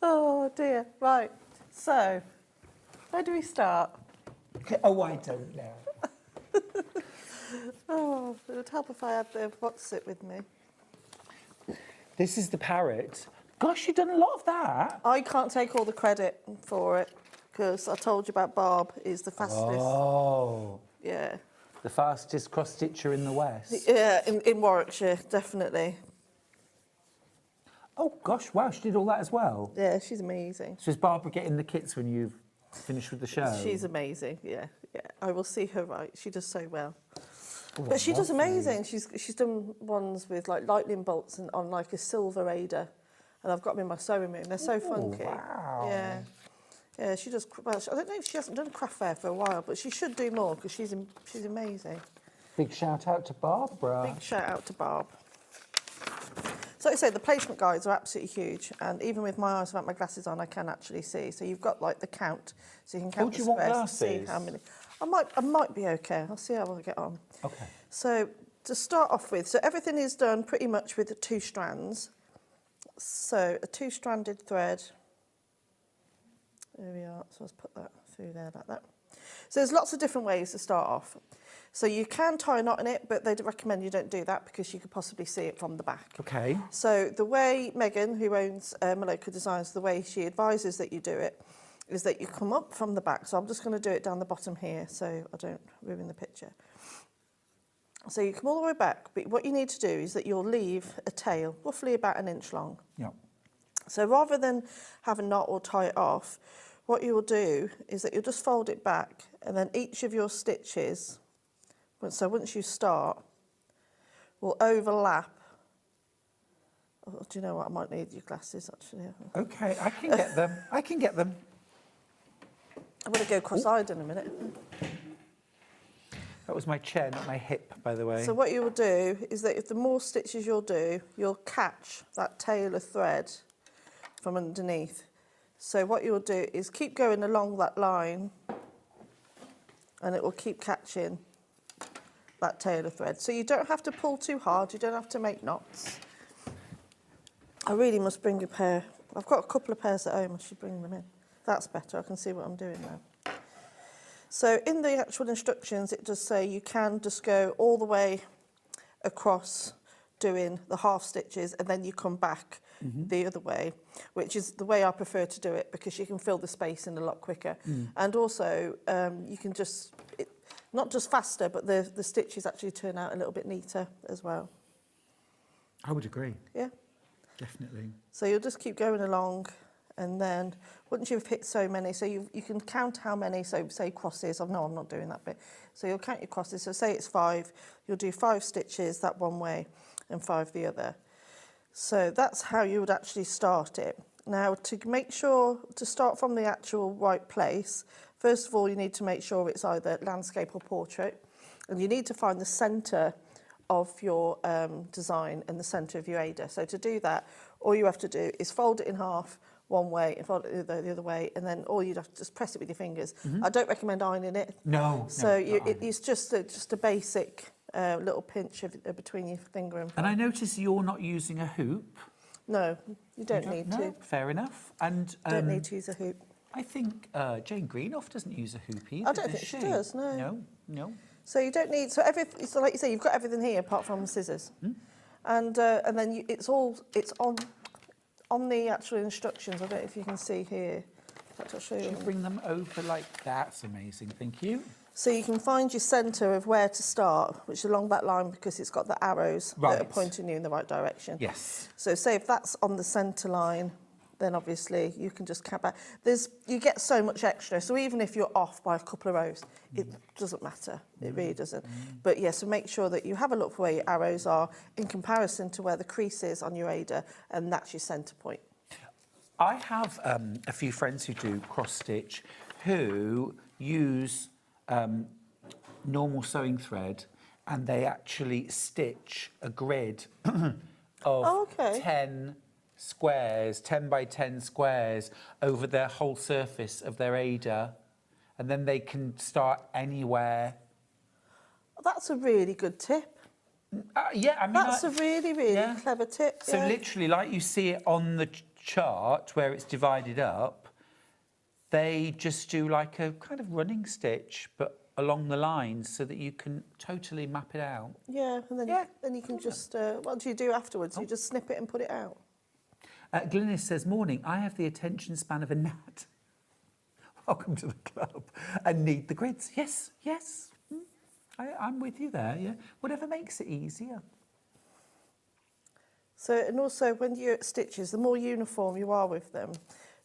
Oh dear. Right. So, where do we start? Oh, I don't know. Oh, it would help if I had the what's it with me. This is the parrot. Gosh, you've done a lot of that. I can't take all the credit for it because I told you about Barb is the fastest. Oh. Yeah. The fastest cross-stitcher in the West. Yeah, in Warwickshire, definitely. Oh, gosh, wow, she did all that as well. Yeah, she's amazing. So is Barbara getting the kits when you've finished with the show? She's amazing, yeah. I will see her right. She does so well. Oh, But she does lovely. amazing. She's done ones with like lightning bolts and on like a silver Ada, and I've got them in my sewing room. They're so funky. Wow. Yeah, yeah. She does. Well, I don't know if she hasn't done a craft fair for a while, but she should do more because she's amazing. Big shout out to Barbara. Big shout out to Barb. So like I say, the placement guides are absolutely huge, and even with my eyes without my glasses on, I can actually see. So you've got like the count, so you can count do the you want squares to see glasses? how many. I might be okay. I'll see how I get on. Okay. So to start off with, so everything is done pretty much with the 2 strands. So a 2-stranded thread. There we are. So let's put that through there like that. So there's lots of different ways to start off. So you can tie a knot in it, but they'd recommend you don't do that because you could possibly see it from the back. Okay. So the way Megan, who owns Malika Designs, the way she advises that you do it is that you come up from the back. So I'm just going to do it down the bottom here so I don't ruin the picture. So you come all the way back, but what you need to do is that you'll leave a tail, roughly about 1 inch long. Yeah. So rather than have a knot or tie it off, what you will do is that you'll just fold it back, and then each of your stitches, so once you start, will overlap. Oh, do you know what? I might need your glasses actually. Okay, I can get them. I can get them. I'm going to go cross-eyed in a minute. That was my chair, not my hip, by the way. So what you will do is that if the more stitches you'll do, you'll catch that tail of thread from underneath. So what you'll do is keep going along that line, and it will keep catching that tail of thread. So you don't have to pull too hard, you don't have to make knots. I really must bring a pair. I've got a couple of pairs at home, I should bring them in. That's better, I can see what I'm doing now. So in the actual instructions, it does say you can just go all the way across doing the half stitches, and then you come back the other way, which is the way I prefer to do it because you can fill the space in a lot quicker. And also, you can just, not just faster, but the stitches actually turn out a little bit neater as well. I would agree. Yeah. Definitely. So you'll just keep going along, and then once you've hit so many, so you can count how many, so say crosses. Oh, no, I'm not doing that bit. So you'll count your crosses. So say it's 5, you'll do 5 stitches that one way and 5 the other. So that's how you would actually start it. Now, to make sure to start from the actual right place, first of all, you need to make sure it's either landscape or portrait, and you need to find the centre of your design and the centre of your Ada. So to do that, all you have to do is fold it in half one way and fold it the other way, and then all you'd have to just press it with your fingers. I don't recommend ironing it. No. So it's just a basic little pinch between your finger and. I notice you're not using a hoop. No, you don't need to. Fair enough. And Don't need to use a hoop. I think Jane Greenough doesn't use a hoop either. I don't think she does. No. No. So you don't need. So like you say, you've got everything here apart from the scissors, and then it's on the actual instructions. I don't know if you can see here. In fact, I'll show you. Should you bring them over like that? That's amazing. Thank you. So you can find your centre of where to start, which is along that line because it's got the arrows that are pointing you in the right direction. Yes. So say if that's on the centre line, then obviously you can just count back. You get so much extra. So even if you're off by a couple of rows, it doesn't matter. It really doesn't. But yeah, so make sure that you have a look for where your arrows are in comparison to where the crease is on your Ada, and that's your centre point. I have a few friends who do cross stitch who use normal sewing thread, and they actually stitch a grid of 10 squares, 10 by 10 squares over their whole surface of their Ada, and then they can start anywhere. That's a really good tip. Yeah, I mean, that's a really, really clever tip. So literally, like you see it on the chart where it's divided up, they just do like a kind of running stitch, but along the lines so that you can totally map it out. Yeah, and then you can just, what do you do afterwards? You just snip it and put it out. Glynis says, morning, I have the attention span of a gnat. Welcome to the club. And need the grids. Yes, yes. I'm with you there, yeah. Whatever makes it easier. So, and also when you're stitches, the more uniform you are with them,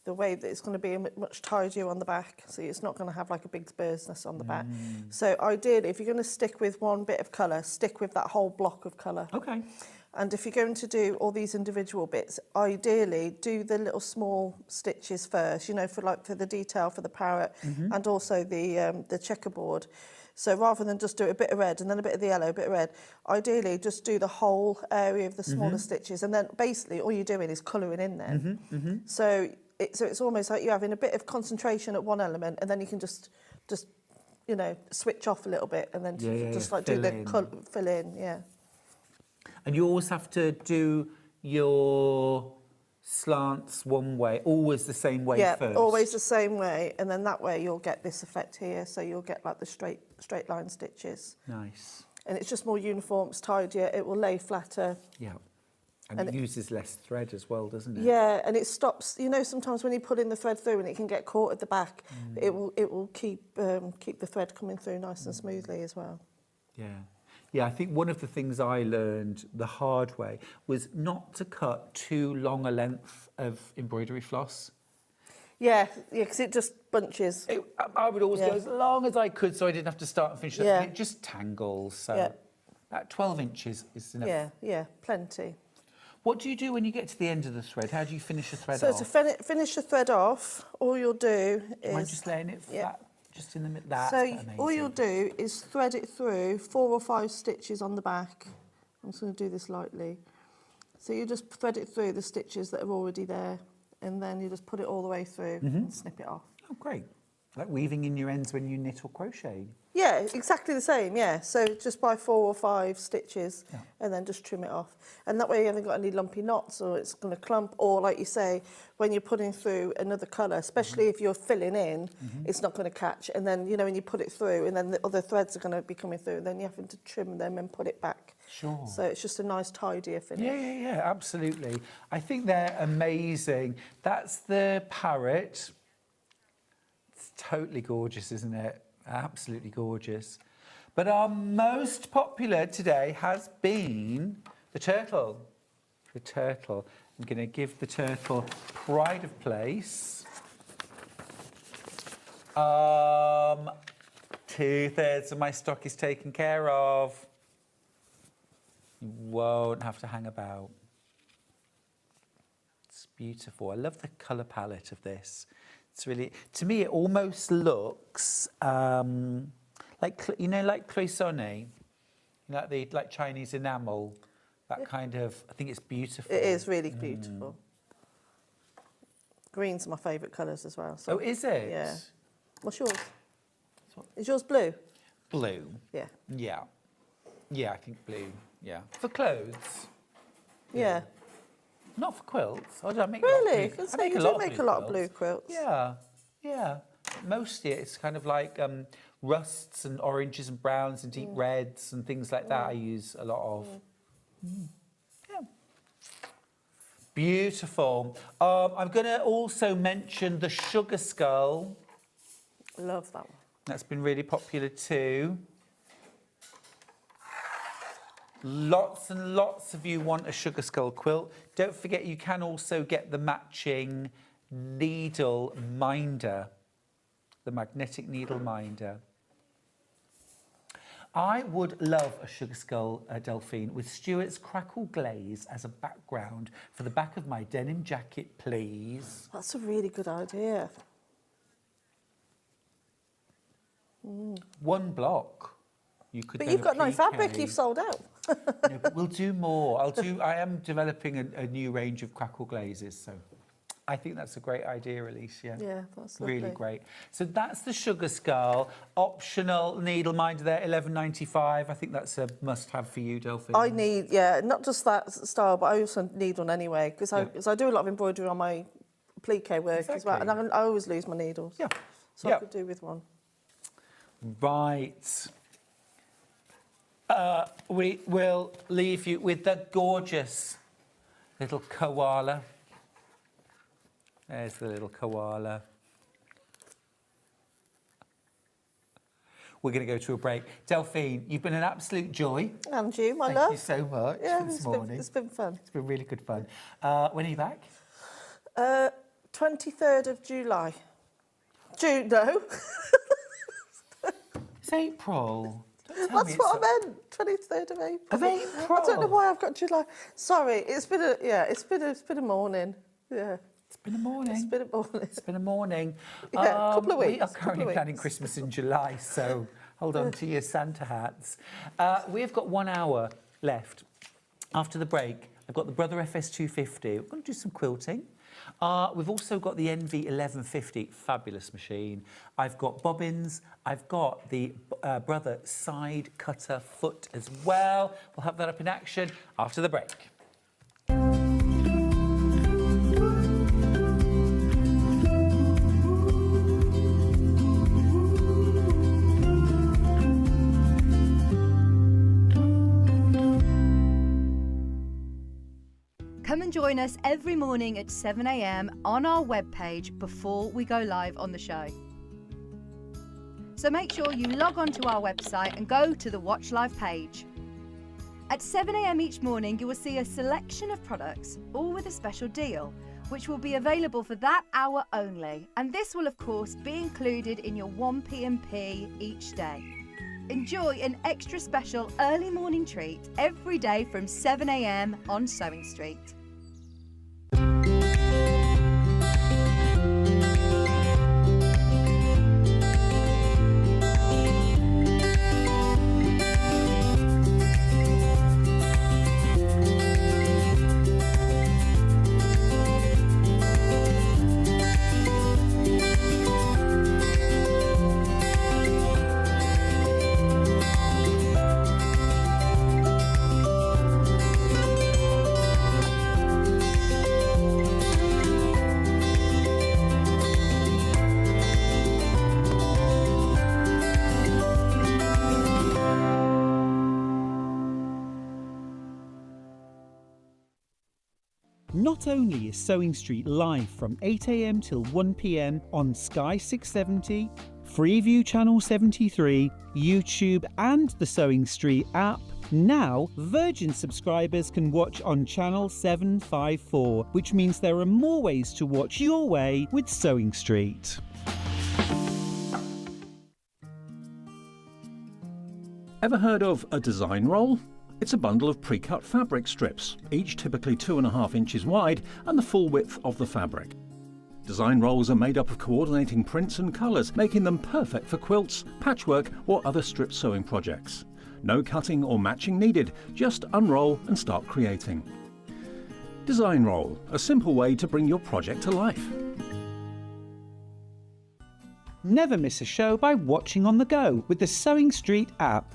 the way that it's going to be much tidier on the back, so it's not going to have like a big bird's nest on the back. So ideally, if you're going to stick with one bit of colour, stick with that whole block of colour. Okay. And if you're going to do all these individual bits, ideally do the little small stitches first, you know, for the detail for the parrot and also the checkerboard. So rather than just do a bit of red and then a bit of the yellow, a bit of red, ideally just do the whole area of the smaller stitches, and then basically all you're doing is colouring in then. So it's almost like you're having a bit of concentration at one element, and then you can just you know, switch off a little bit, and then just like do the fill in, yeah. And you always have to do your slants one way, always the same way first. Yeah, always the same way, and then that way you'll get this effect here, so you'll get like the straight line stitches. Nice. And it's just more uniform, it's tidier, it will lay flatter. Yeah. And it uses less thread as well, doesn't it? Yeah, and it stops. You know, sometimes when you put in the thread through and it can get caught at the back, it will keep the thread coming through nice and smoothly as well. Yeah. Yeah, I think one of the things I learned the hard way was not to cut too long a length of embroidery floss. Yeah, because it just bunches. I would always go as long as I could, so I didn't have to start and finish it. It just tangles. So about 12 inches is enough. Yeah, plenty. What do you do when you get to the end of the thread? How do you finish a thread off? So to finish the thread off, all you'll do is... I'm just laying it flat, just in the middle. So all you'll do is thread it through 4 or 5 stitches on the back. I'm just going to do this lightly. So you just thread it through the stitches that are already there, and then you just put it all the way through and snip it off. Oh, great. Like weaving in your ends when you knit or crochet. Yeah, exactly the same, yeah. So just buy 4 or 5 stitches and then just trim it off. And that way you haven't got any lumpy knots or it's going to clump. Or like you say, when you're putting through another colour, especially if you're filling in, it's not going to catch. And then, you know, when you put it through and then the other threads are going to be coming through, then you're having to trim them and put it back. Sure. So it's just a nice, tidier finish. Yeah, absolutely. I think they're amazing. That's the parrot. It's totally gorgeous, isn't it? Absolutely gorgeous. But our most popular today has been the turtle. The turtle. I'm going to give the turtle pride of place. 2/3 of my stock is taken care of. You won't have to hang about. It's beautiful. I love the colour palette of this. It's really, to me, it almost looks like, you know, like cloisonné, like Chinese enamel, that kind of, I think it's beautiful. It is really beautiful. Green's my favourite colours as well. So, oh, is it? Yeah. What's yours? Is yours blue? Blue. Yeah. Yeah. Yeah, I think blue, yeah. For clothes? Yeah. Not for quilts. I don't make really? I So make you a do lot make of a lot of blue quilts. Yeah, yeah. Mostly it's kind of like rusts and oranges and browns and deep reds and things like that I use a lot of. Yeah. Beautiful. I'm going to also mention the Sugar Skull. Love that one. That's been really popular too. Lots and lots of you want a Sugar Skull quilt. Don't forget you can also get the matching needle minder, the magnetic needle minder. I would love a Sugar Skull Delphine with Stuart's crackle glaze as a background for the back of my denim jacket, please. That's a really good idea. One block. You could But then you've got no applique. fabric, you've sold out. No, but we'll do more. I am developing a new range of crackle glazes, so I think that's a great idea, Alicia. Yeah, that's lovely. Really great. So that's the Sugar Skull. Optional needle minder there, $11.95. I think that's a must-have for you, Delphine. I need, not just that style, but I also need one anyway, because I do a lot of embroidery on my applique work as well, and I always lose my needles. Yeah. So I could do with one. Right. We will leave you with the gorgeous little koala. There's the little koala. we're going to go to a break. Delphine, you've been an absolute joy. And you, my love. Thank you so much Yeah, this morning. it's been fun. It's been really good fun. When are you back? 23rd of July. June, no. It's April. That's what I meant. 23rd of April. Of April. I don't know why I've got July. Sorry, it's been a morning. Yeah. It's been a morning. It's been a morning. It's been a morning. Yeah, a couple of weeks. We are currently planning Christmas in July, so hold on to your Santa hats. We've got 1 hour left. After the break, I've got the Brother FS250. We're going to do some quilting. We've also got the NV 1150, fabulous machine. I've got bobbins. I've got the Brother side cutter foot as well. We'll have that up in action after the break. Come and join us every morning at 7 a.m. on our webpage before we go live on the show. So make sure you log on to our website and go to the Watch Live page. At 7 a.m. each morning, you will see a selection of products, all with a special deal, which will be available for that hour only. And this will, of course, be included in your 1p&p each day. Enjoy an extra special early morning treat every day from 7 a.m. on Sewing Street. Not only is Sewing Street live from 8 a.m. till 1 p.m. on Sky 670, Freeview Channel 73, YouTube and the Sewing Street app, now Virgin subscribers can watch on Channel 754, which means there are more ways to watch your way with Sewing Street. Ever heard of a design roll? It's a bundle of pre-cut fabric strips, each typically 2.5 inches wide and the full width of the fabric. Design rolls are made up of coordinating prints and colours, making them perfect for quilts, patchwork or other strip sewing projects. No cutting or matching needed, just unroll and start creating. Design roll, a simple way to bring your project to life. Never miss a show by watching on the go with the Sewing Street app.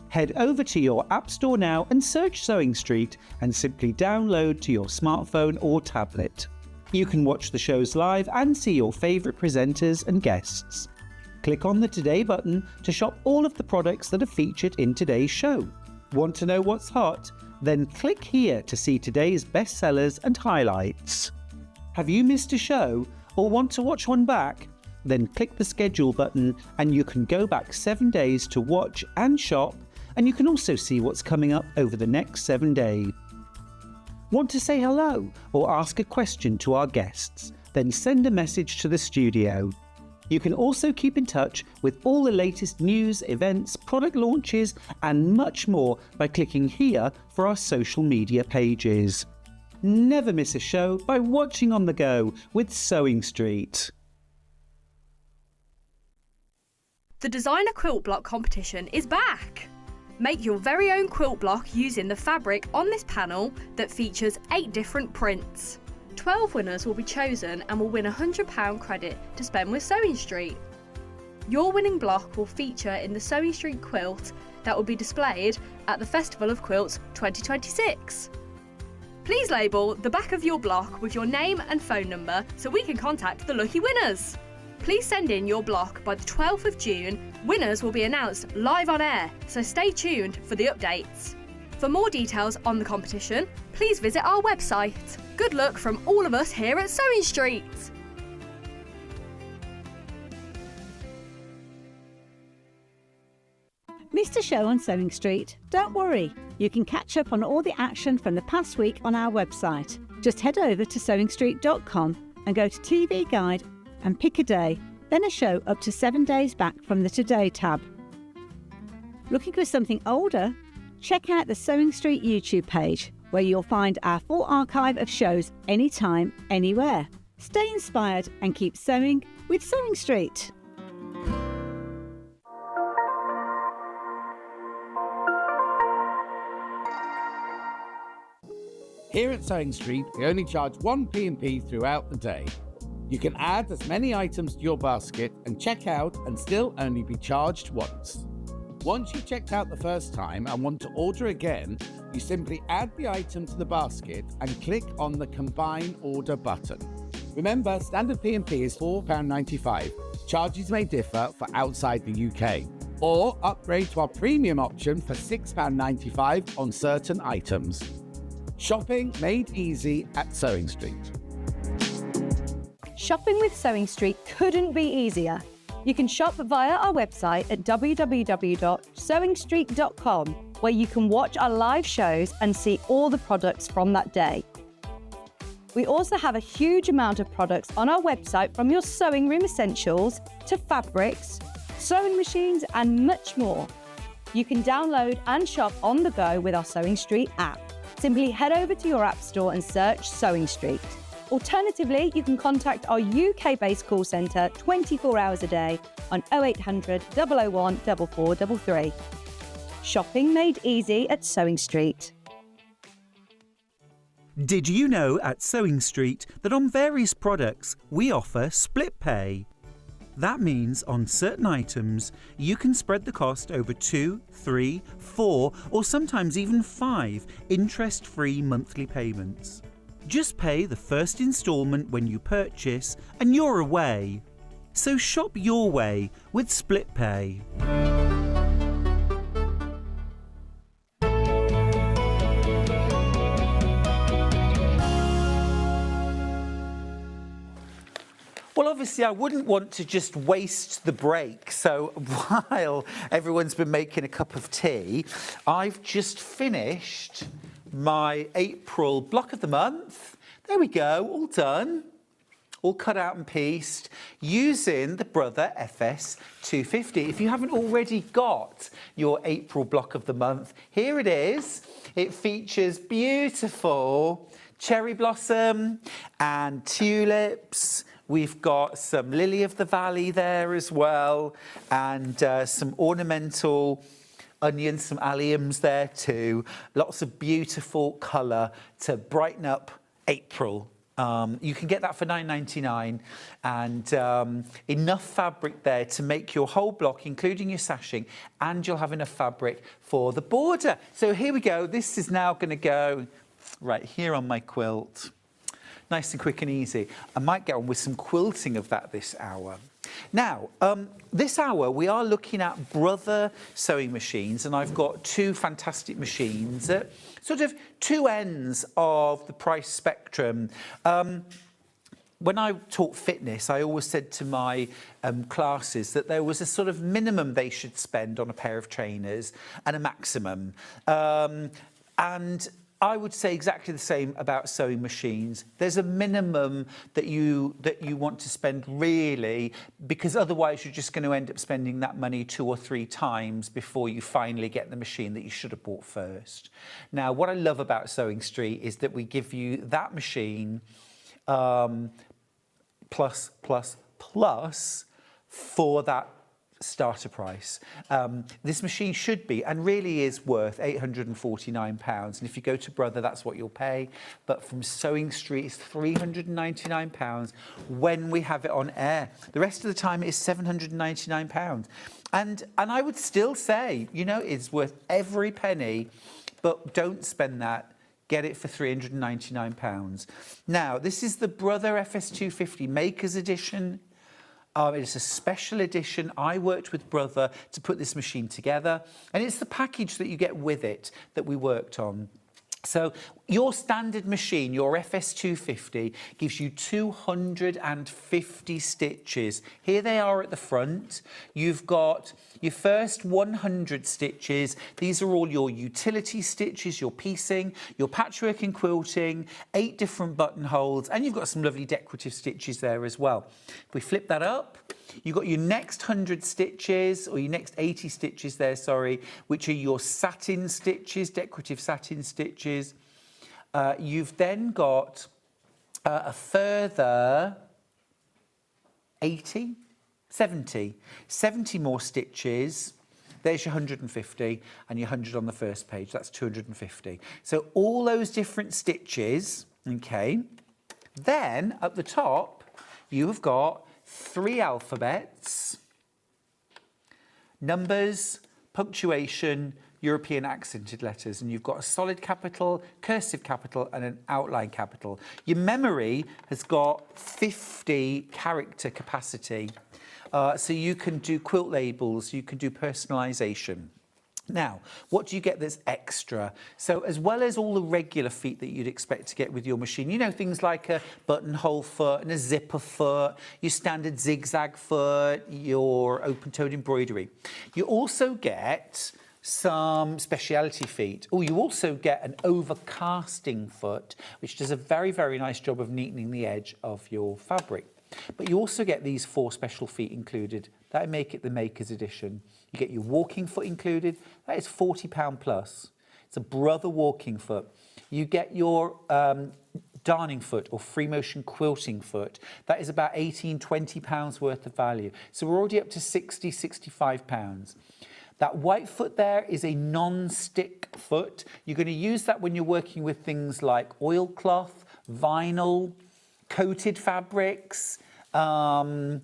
Head over to your App Store now and search Sewing Street and simply download to your smartphone or tablet. You can watch the shows live and see your favourite presenters and guests. Click on the Today button to shop all of the products that are featured in today's show. Want to know what's hot? Then click here to see today's bestsellers and highlights. Have you missed a show or want to watch one back? Then click the schedule button and you can go back 7 days to watch and shop, and you can also see what's coming up over the next 7 days. Want to say hello or ask a question to our guests? Then send a message to the studio. You can also keep in touch with all the latest news, events, product launches and much more by clicking here for our social media pages. Never miss a show by watching on the go with Sewing Street. The Designer Quilt Block competition is back! Make your very own quilt block using the fabric on this panel that features 8 different prints. 12 winners will be chosen and will win £100 credit to spend with Sewing Street. Your winning block will feature in the Sewing Street quilt that will be displayed at the Festival of Quilts 2026. Please label the back of your block with your name and phone number so we can contact the lucky winners. Please send in your block by the 12th of June. Winners will be announced live on air, so stay tuned for the updates. For more details on the competition, please visit our website. Good luck from all of us here at Sewing Street. missed a show on Sewing Street? Don't worry, you can catch up on all the action from the past week on our website. Just head over to sewingstreet.com and go to TV Guide and pick a day, then a show up to 7 days back from the Today tab. Looking for something older? Check out the Sewing Street YouTube page, where you'll find our full archive of shows anytime, anywhere. Stay inspired and keep sewing with Sewing Street. Here at Sewing Street, we only charge 1 P&P throughout the day. You can add as many items to your basket and check out and still only be charged once. Once you've checked out the first time and want to order again, you simply add the item to the basket and click on the Combine Order button. Remember, standard P&P is £4.95. Charges may differ for outside the UK. Or upgrade to our premium option for £6.95 on certain items. Shopping made easy at Sewing Street. Shopping with Sewing Street couldn't be easier. You can shop via our website at www.sewingstreet.com, where you can watch our live shows and see all the products from that day. We also have a huge amount of products on our website, from your sewing room essentials to fabrics, sewing machines and much more. You can download and shop on the go with our Sewing Street app. Simply head over to your app store and search Sewing Street. Alternatively, you can contact our UK-based call centre 24 hours a day on 0800 001 4433. Shopping made easy at Sewing Street. Did you know at Sewing Street that on various products we offer split pay? That means on certain items you can spread the cost over 2, 3, 4 or sometimes even 5 interest-free monthly payments. Just pay the first instalment when you purchase and you're away. So shop your way with split pay. Well, obviously, I wouldn't want to just waste the break. So while everyone's been making a cup of tea, I've just finished my April block of the month. There we go, all done. All cut out and pieced using the Brother FS 250. If you haven't already got your April block of the month, here it is. It features beautiful cherry blossom and tulips. We've got some lily of the valley there as well, and some ornamental onions, some alliums there too. Lots of beautiful colour to brighten up April. You can get that for £9.99, and enough fabric there to make your whole block, including your sashing, and you'll have enough fabric for the border. So here we go. This is now going to go right here on my quilt. Nice and quick and easy. I might get on with some quilting of that this hour. Now, this hour we are looking at Brother sewing machines, and I've got two fantastic machines at sort of two ends of the price spectrum. When I taught fitness, I always said to my classes that there was a sort of minimum they should spend on a pair of trainers and a maximum. And I would say exactly the same about sewing machines. There's a minimum that you want to spend, really, because otherwise you're just going to end up spending that money 2 or 3 times before you finally get the machine that you should have bought first. Now, what I love about Sewing Street is that we give you that machine plus for that starter price. This machine should be and really is worth £849, and if you go to Brother, that's what you'll pay. But from Sewing Street, it's £399 when we have it on air. The rest of the time it is £799, and I would still say, you know, it's worth every penny, but don't spend that. Get it for £399. Now, this is the Brother FS250 Makers Edition. It's a special edition. I worked with Brother to put this machine together, and it's the package that you get with it that we worked on. So your standard machine, your FS250, gives you 250 stitches. Here they are at the front. You've got your first 100 stitches. These are all your utility stitches, your piecing, your patchwork and quilting, 8 different buttonholes, and you've got some lovely decorative stitches there as well. If we flip that up, you've got your next 100 stitches, or your next 80 stitches there, sorry, which are your satin stitches, decorative satin stitches. You've then got a further 70 more stitches. There's your 150 and your 100 on the first page. That's 250. So all those different stitches, okay. Then at the top, you have got 3 alphabets, numbers, punctuation, European accented letters, and you've got a solid capital, cursive capital, and an outline capital. Your memory has got 50 character capacity, so you can do quilt labels, you can do personalisation. Now, what do you get that's extra? So as well as all the regular feet that you'd expect to get with your machine, you know, things like a buttonhole foot and a zipper foot, your standard zigzag foot, your open-toed embroidery. You also get some speciality feet. Oh, you also get an overcasting foot, which does a very, very nice job of neatening the edge of your fabric. But you also get these 4 special feet included. That make it the Maker's Edition. You get your walking foot included. That is £40 plus. It's a brother walking foot. You get your darning foot or free motion quilting foot. That is about £18–20 worth of value. So we're already up to £60–65. That white foot there is a non-stick foot. You're going to use that when you're working with things like oilcloth, vinyl, coated fabrics, faux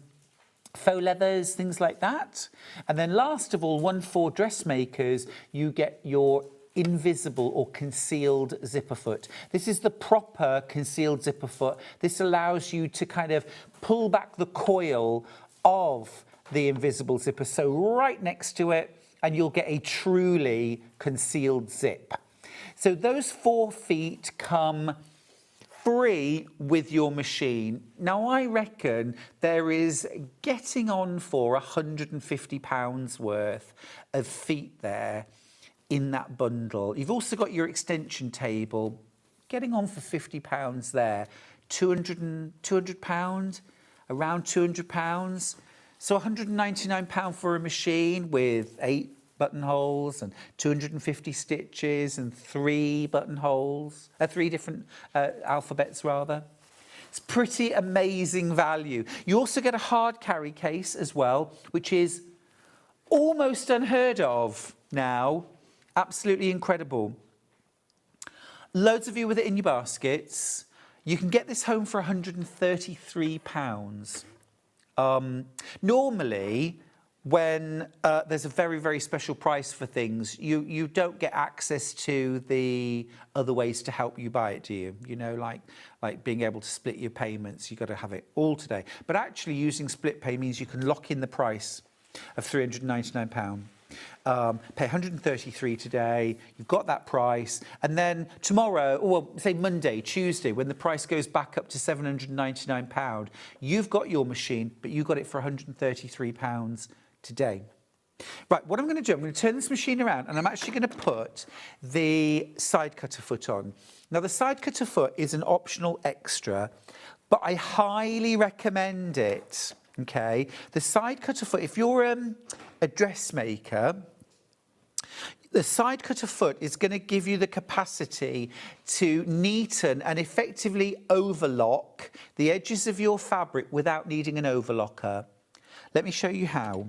leathers, things like that. And then last of all, one for dressmakers, you get your invisible or concealed zipper foot. This is the proper concealed zipper foot. This allows you to kind of pull back the coil of the invisible zipper, so right next to it, and you'll get a truly concealed zip. So those 4 feet come free with your machine. Now I reckon there is getting on for £150 worth of feet there in that bundle. You've also got your extension table, getting on for £50 there, £200, around £200. So £199 for a machine with 8 buttonholes and 250 stitches and 3 buttonholes, 3 different alphabets rather. It's pretty amazing value. You also get a hard carry case as well, which is almost unheard of now. Absolutely incredible. Loads of you with it in your baskets. You can get this home for £133. Normally, when there's a very, very special price for things, you don't get access to the other ways to help you buy it, do you? You know, like being able to split your payments, you've got to have it all today. But actually using split pay means you can lock in the price of £399. Pay £133 today, you've got that price, and then tomorrow, or well, say Monday, Tuesday, when the price goes back up to £799, you've got your machine, but you got it for £133 today. Right, what I'm going to do, I'm going to turn this machine around and I'm actually going to put the side cutter foot on. Now the side cutter foot is an optional extra, but I highly recommend it. Okay, the side cutter foot, if you're a dressmaker, the side cutter foot is going to give you the capacity to neaten and effectively overlock the edges of your fabric without needing an overlocker. Let me show you how.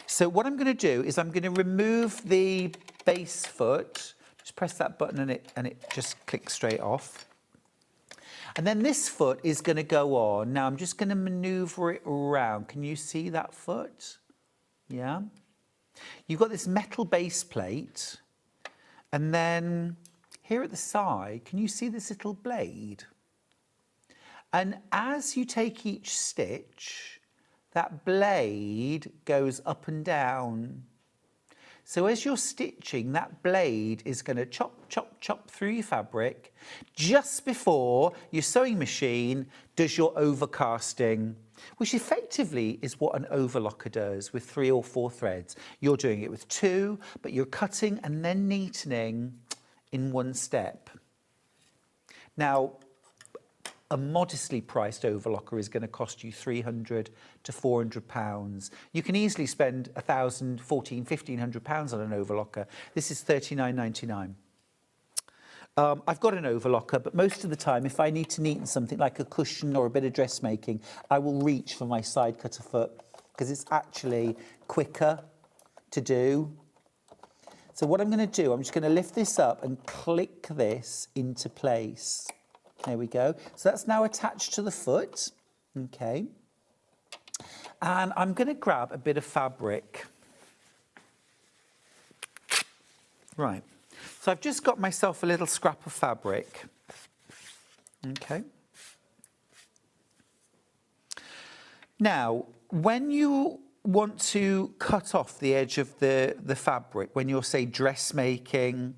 So what I'm going to do is I'm going to remove the base foot, just press that button and it just clicks straight off. And then this foot is going to go on. Now I'm just going to maneuver it around. Can you see that foot? Yeah. You've got this metal base plate. And then here at the side, can you see this little blade? And as you take each stitch, that blade goes up and down. So as you're stitching, that blade is going to chop, chop, chop through your fabric just before your sewing machine does your overcasting, which effectively is what an overlocker does with 3 or 4 threads. You're doing it with 2, but you're cutting and then neatening in one step. Now, a modestly priced overlocker is going to cost you £300 to £400. You can easily spend £1,000, £1,400, £1,500 on an overlocker. This is £39.99. I've got an overlocker, but most of the time, if I need to neaten something like a cushion or a bit of dressmaking, I will reach for my side cutter foot because it's actually quicker to do. So what I'm going to do, I'm just going to lift this up and click this into place. There we go. So that's now attached to the foot. Okay. And I'm going to grab a bit of fabric. Right. So I've just got myself a little scrap of fabric. Okay. Now, when you want to cut off the edge of the fabric, when you're, say, dressmaking,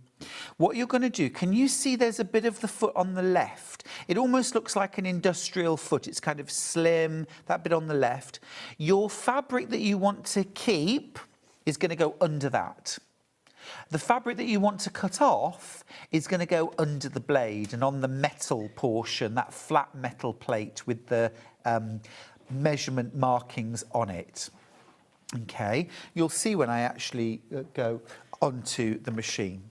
what you're going to do, can you see there's a bit of the foot on the left? It almost looks like an industrial foot. It's kind of slim, that bit on the left. Your fabric that you want to keep is going to go under that. The fabric that you want to cut off is going to go under the blade and on the metal portion, that flat metal plate with the measurement markings on it. Okay, you'll see when I actually go onto the machine.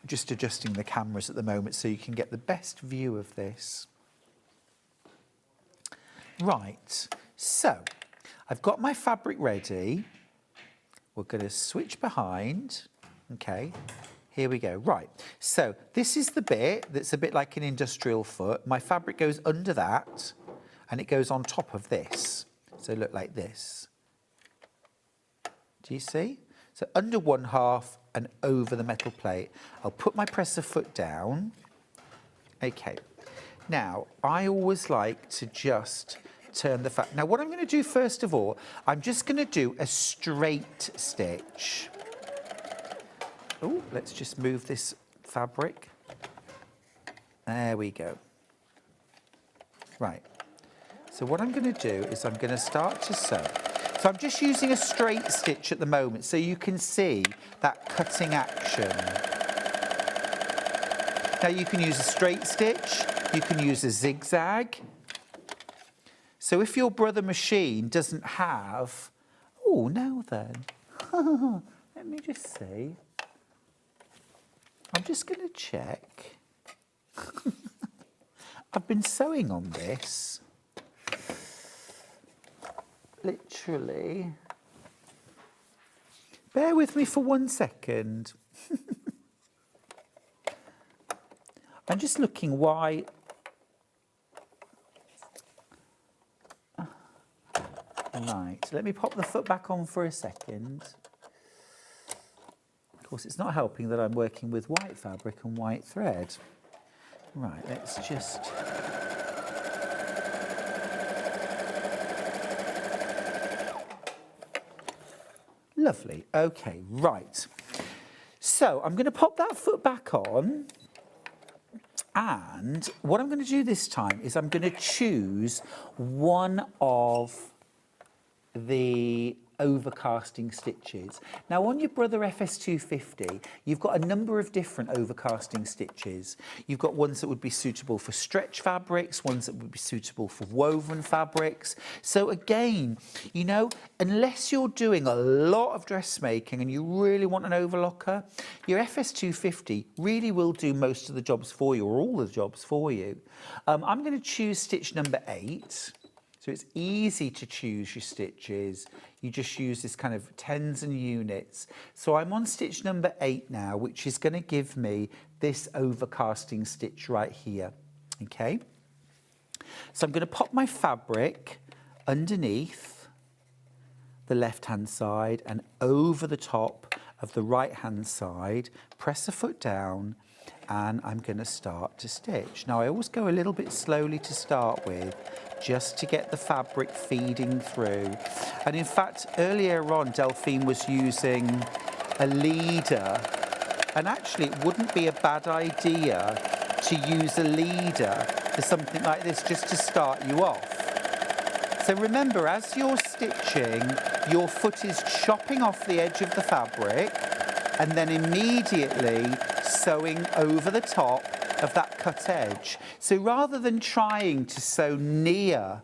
Just adjusting the cameras at the moment so you can get the best view of this. Right, so I've got my fabric ready. We're going to switch behind. Okay, here we go. Right, so this is the bit that's a bit like an industrial foot. My fabric goes under that and it goes on top of this. So look like this. Do you see? So under one half and over the metal plate. I'll put my presser foot down. Okay. Now, I always like to just turn the fabric. Now, what I'm going to do first of all, I'm just going to do a straight stitch. Oh, let's just move this fabric. There we go. Right. So what I'm going to do is I'm going to start to sew. So I'm just using a straight stitch at the moment so you can see that cutting action. Now you can use a straight stitch, you can use a zigzag. So if your brother machine doesn't have, oh, now then, let me just see. I'm just going to check. I've been sewing on this. Literally. Bear with me for 1 second. I'm just looking why. Right, let me pop the foot back on for a second. Of course, it's not helping that I'm working with white fabric and white thread. Right, let's just. Lovely. Okay, right. So I'm going to pop that foot back on. And what I'm going to do this time is I'm going to choose one of the overcasting stitches. Now on your Brother FS250, you've got a number of different overcasting stitches. You've got ones that would be suitable for stretch fabrics, ones that would be suitable for woven fabrics. So again, you know, unless you're doing a lot of dressmaking and you really want an overlocker, your FS250 really will do most of the jobs for you, or all the jobs for you. I'm going to choose stitch number 8. So it's easy to choose your stitches. You just use this kind of tens and units. So I'm on stitch number 8 now, which is going to give me this overcasting stitch right here. Okay. So I'm going to pop my fabric underneath the left-hand side and over the top of the right-hand side, press the foot down, and I'm going to start to stitch. Now I always go a little bit slowly to start with, just to get the fabric feeding through. And in fact, earlier on, Delphine was using a leader. And actually, it wouldn't be a bad idea to use a leader for something like this just to start you off. So remember, as you're stitching, your foot is chopping off the edge of the fabric and then immediately sewing over the top of that cut edge. So rather than trying to sew near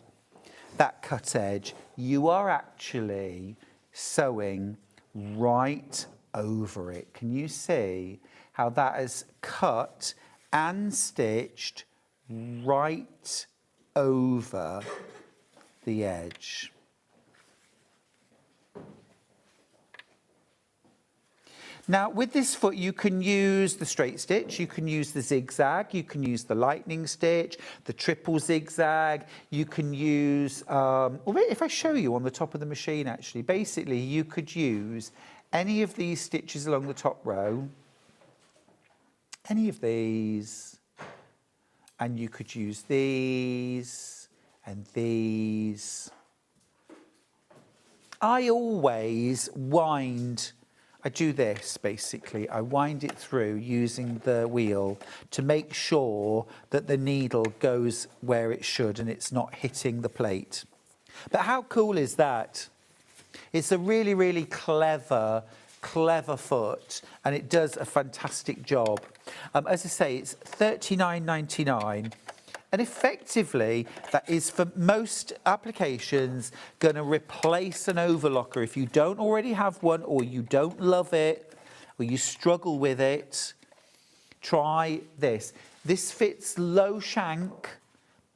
that cut edge, you are actually sewing right over it. Can you see how that is cut and stitched right over the edge? Now, with this foot, you can use the straight stitch, you can use the zigzag, you can use the lightning stitch, the triple zigzag, you can use, if I show you on the top of the machine, actually, basically, you could use any of these stitches along the top row, any of these, and you could use these and these. I always I do this basically, I wind it through using the wheel to make sure that the needle goes where it should and it's not hitting the plate. But how cool is that? It's a really, really clever foot, and it does a fantastic job. As I say, it's $39.99. And effectively, that is for most applications going to replace an overlocker. If you don't already have one, or you don't love it, or you struggle with it, try this. This fits low shank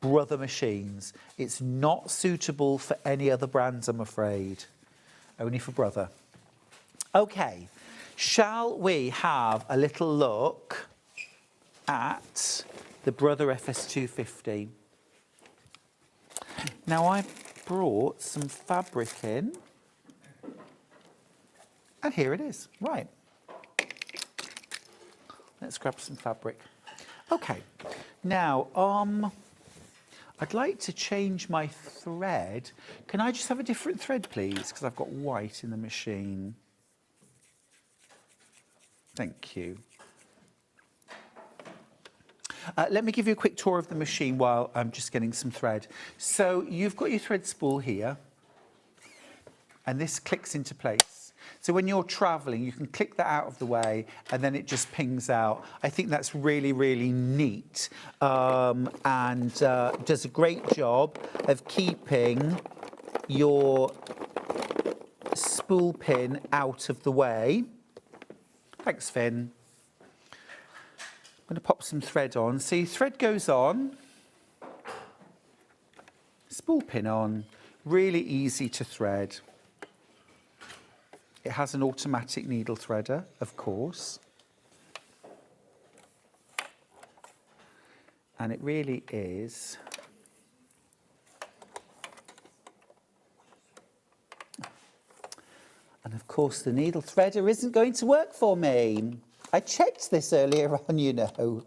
Brother machines. It's not suitable for any other brands, I'm afraid. Only for Brother. Okay, shall we have a little look at the Brother FS250. Now I brought some fabric in, and here it is. Right, let's grab some fabric. Okay, now I'd like to change my thread. Can I just have a different thread, please? Because I've got white in the machine. Thank you. Let me give you a quick tour of the machine while I'm just getting some thread. So you've got your thread spool here, and this clicks into place. So when you're traveling, you can click that out of the way, and then it just pings out. I think that's really, really neat, and does a great job of keeping your spool pin out of the way. Thanks, Finn. I'm going to pop some thread on. See, thread goes on, spool pin on, really easy to thread. It has an automatic needle threader, of course. And it really is. And of course, the needle threader isn't going to work for me. I checked this earlier on, you know.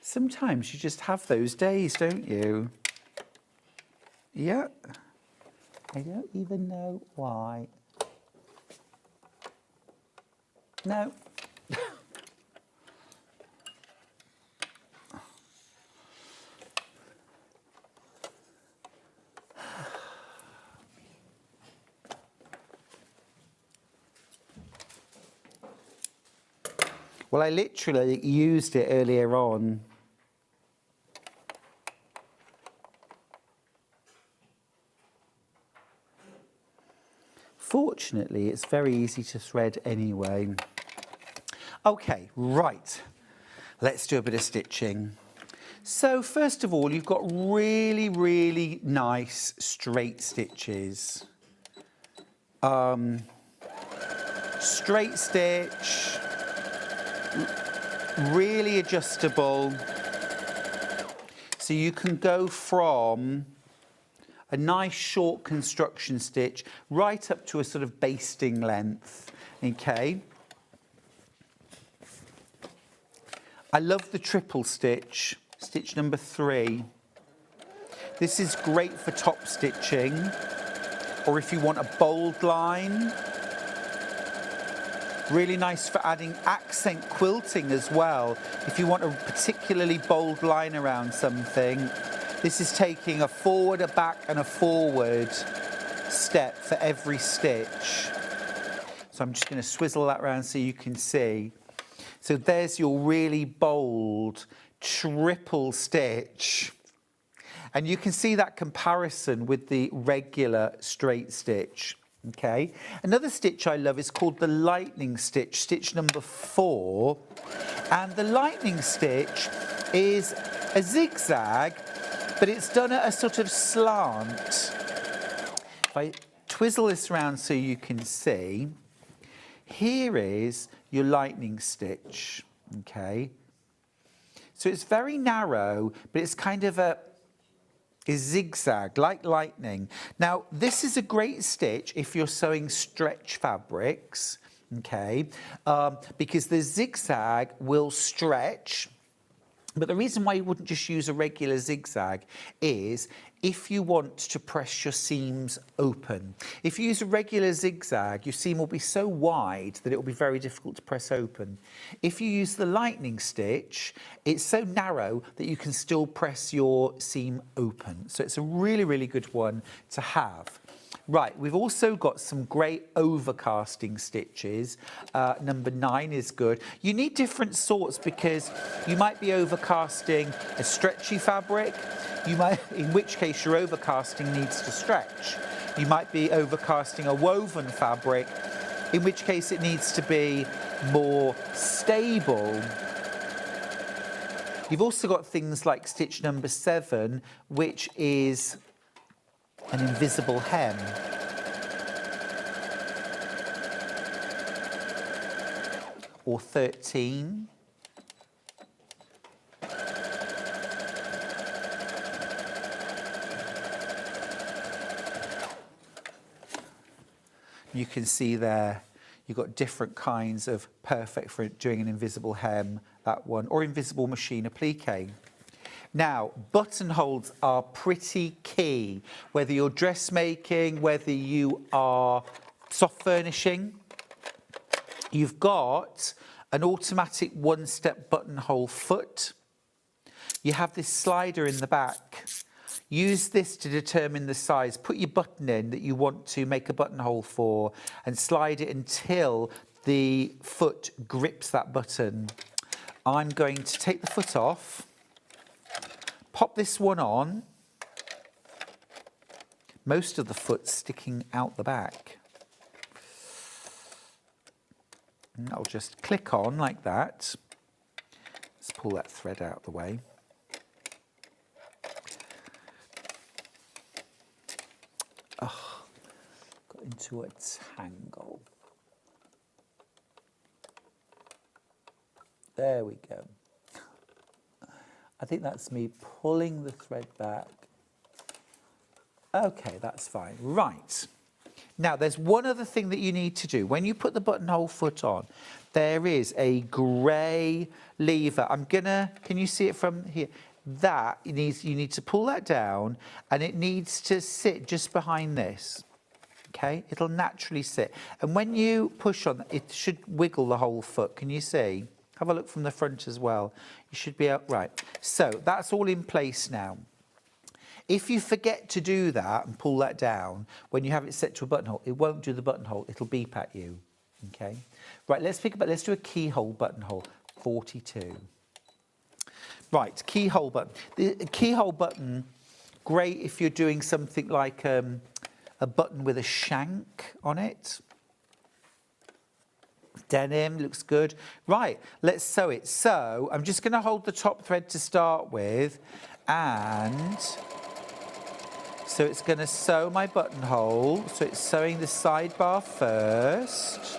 Sometimes you just have those days, don't you? Yeah. I don't even know why. No. Well, I literally used it earlier on. Fortunately, it's very easy to thread anyway. Okay, right. Let's do a bit of stitching. So first of all, you've got really, really nice straight stitches. Straight stitch. Really adjustable, so you can go from a nice short construction stitch right up to a sort of basting length, okay? I love the triple stitch, stitch number 3. This is great for top stitching. or if you want a bold line. Really nice for adding accent quilting as well. If you want a particularly bold line around something, this is taking a forward, a back and a forward step for every stitch. So I'm just going to swizzle that around so you can see. So there's your really bold triple stitch. And you can see that comparison with the regular straight stitch. Okay, another stitch I love is called the lightning stitch, stitch number 4. And the lightning stitch is a zigzag, but it's done at a sort of slant. If I twizzle this around so you can see, here is your lightning stitch. Okay, so it's very narrow, but it's kind of a zigzag like lightning. Now this is a great stitch if you're sewing stretch fabrics, okay, because the zigzag will stretch. But the reason why you wouldn't just use a regular zigzag is if you want to press your seams open. If you use a regular zigzag, your seam will be so wide that it will be very difficult to press open. If you use the lightning stitch, it's so narrow that you can still press your seam open. So it's a really, really good one to have. Right, we've also got some great overcasting stitches. Number 9 is good. You need different sorts because you might be overcasting a stretchy fabric, in which case your overcasting needs to stretch. You might be overcasting a woven fabric, in which case it needs to be more stable. You've also got things like stitch number 7, which is an invisible hem. Or 13. You can see there, you've got different kinds of perfect for doing an invisible hem, that one, or invisible machine applique. Now, buttonholes are pretty key, whether you're dressmaking, whether you are soft furnishing. You've got an automatic one-step buttonhole foot. You have this slider in the back. Use this to determine the size. Put your button in that you want to make a buttonhole for and slide it until the foot grips that button. I'm going to take the foot off. Pop this one on. Most of the foot's sticking out the back. And that'll just click on like that. Let's pull that thread out of the way. Oh, got into a tangle. There we go. I think that's me pulling the thread back. Okay, that's fine. Right. Now, there's one other thing that you need to do. When you put the buttonhole foot on, there is a grey lever. Can you see it from here? That, you need to pull that down, and it needs to sit just behind this. Okay? It'll naturally sit. And when you push on, it should wiggle the whole foot. Can you see? Have a look from the front as well. You should be out, right. So that's all in place now. If you forget to do that and pull that down, when you have it set to a buttonhole, it won't do the buttonhole, it'll beep at you, okay? Right, let's do a keyhole buttonhole, 42. Right, keyhole button. The keyhole button, great if you're doing something like a button with a shank on it. Denim, looks good. Right, let's sew it. So I'm just going to hold the top thread to start with, and so it's going to sew my buttonhole. So it's sewing the sidebar first.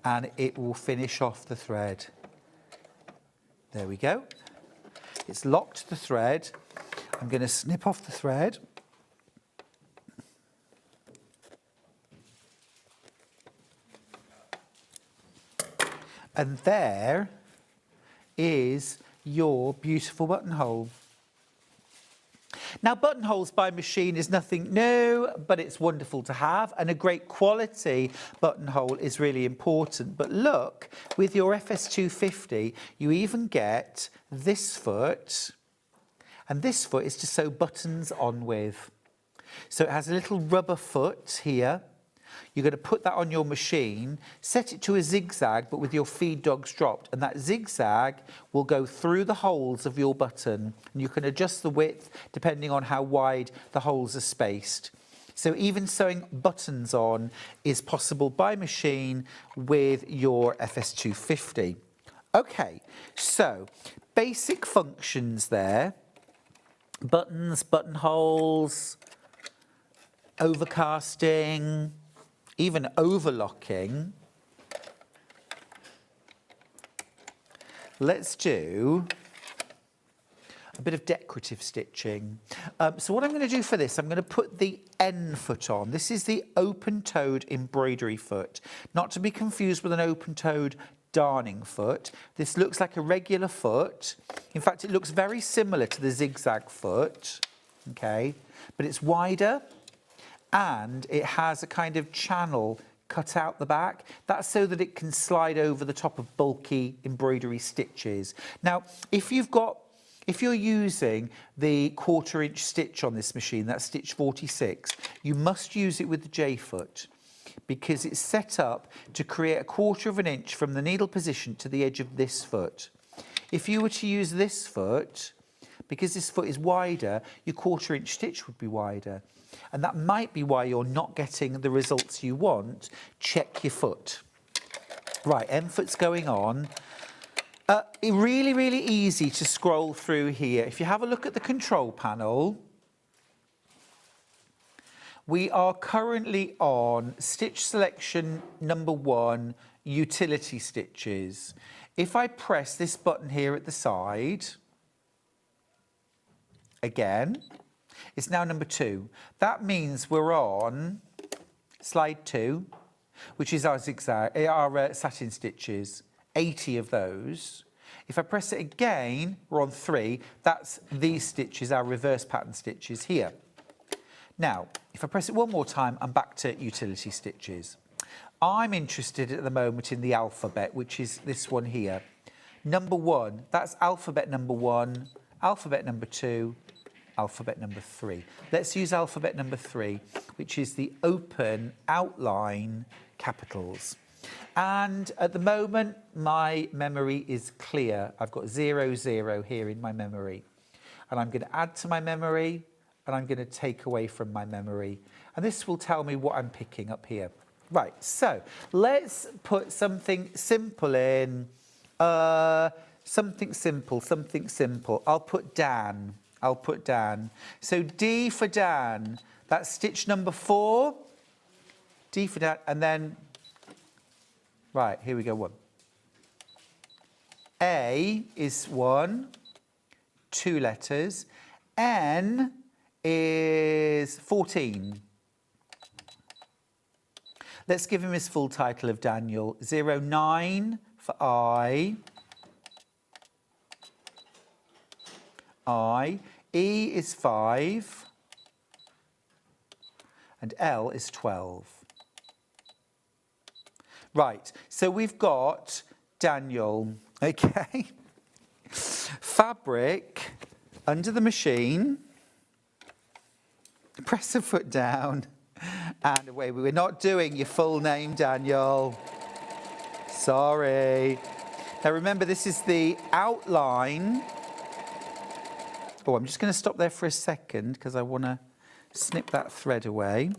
And it will finish off the thread. There we go. It's locked the thread. I'm going to snip off the thread. And there is your beautiful buttonhole. Now, buttonholes by machine is nothing new, but it's wonderful to have, and a great quality buttonhole is really important. But look, with your FS250, you even get this foot, and this foot is to sew buttons on with. So it has a little rubber foot here. You're going to put that on your machine, set it to a zigzag, but with your feed dogs dropped. And that zigzag will go through the holes of your button. And you can adjust the width depending on how wide the holes are spaced. So even sewing buttons on is possible by machine with your FS250. Okay, so basic functions there. Buttons, buttonholes, overcasting, even overlocking. Let's do a bit of decorative stitching. So what I'm going to do for this, I'm going to put the N foot on. This is the open-toed embroidery foot, not to be confused with an open-toed darning foot. This looks like a regular foot. In fact, it looks very similar to the zigzag foot, okay? But it's wider, and it has a kind of channel cut out the back. That's so that it can slide over the top of bulky embroidery stitches. Now, if you're using the 1/4 inch stitch on this machine, that's stitch 46, you must use it with the J foot, because it's set up to create a 1/4 inch from the needle position to the edge of this foot. If you were to use this foot, because this foot is wider, your 1/4 inch stitch would be wider. And that might be why you're not getting the results you want. Check your foot. Right, M foot's going on. Really, really easy to scroll through here. If you have a look at the control panel, we are currently on stitch selection number 1, utility stitches. If I press this button here at the side, again, it's now number 2. That means we're on slide 2, which is our zigzag, our satin stitches, 80 of those. If I press it again, we're on 3. That's these stitches, our reverse pattern stitches here. Now, if I press it one more time, I'm back to utility stitches. I'm interested at the moment in the alphabet, which is this one here. Number 1, that's alphabet number 1, alphabet number 2, alphabet number 3. Let's use alphabet number 3, which is the open outline capitals. And at the moment, my memory is clear. I've got 0, 0 here in my memory. And I'm going to add to my memory, and I'm going to take away from my memory. And this will tell me what I'm picking up here. Right, so let's put something simple in. Something simple. I'll put Dan. So D for Dan. That's stitch number 4. D for Dan, and then, right, here we go, 1. A is 1, 2 letters. N is 14. Let's give him his full title of Daniel. 09 for I. E is 5. And L is 12. Right, so we've got Daniel, okay? Fabric under the machine. Press the foot down. And away. We're not doing your full name, Daniel. Sorry. Now remember, this is the outline. Oh, I'm just going to stop there for a second because I want to snip that thread away.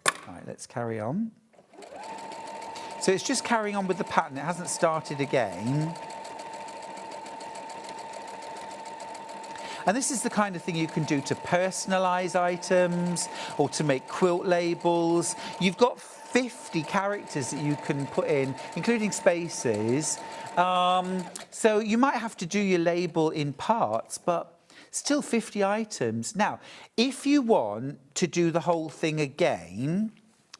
All right, let's carry on. So it's just carrying on with the pattern. It hasn't started again. And this is the kind of thing you can do to personalise items or to make quilt labels. You've got 50 characters that you can put in, including spaces. So you might have to do your label in parts, but still 50 items. Now, if you want to do the whole thing again,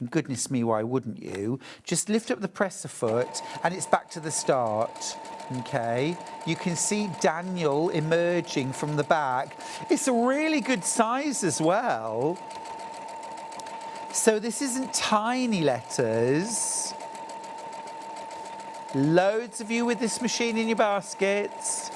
Goodness me, why wouldn't you? Just lift up the presser foot and it's back to the start. Okay, you can see Daniel emerging from the back. It's a really good size as well. So this isn't tiny letters. Loads of you with this machine in your baskets.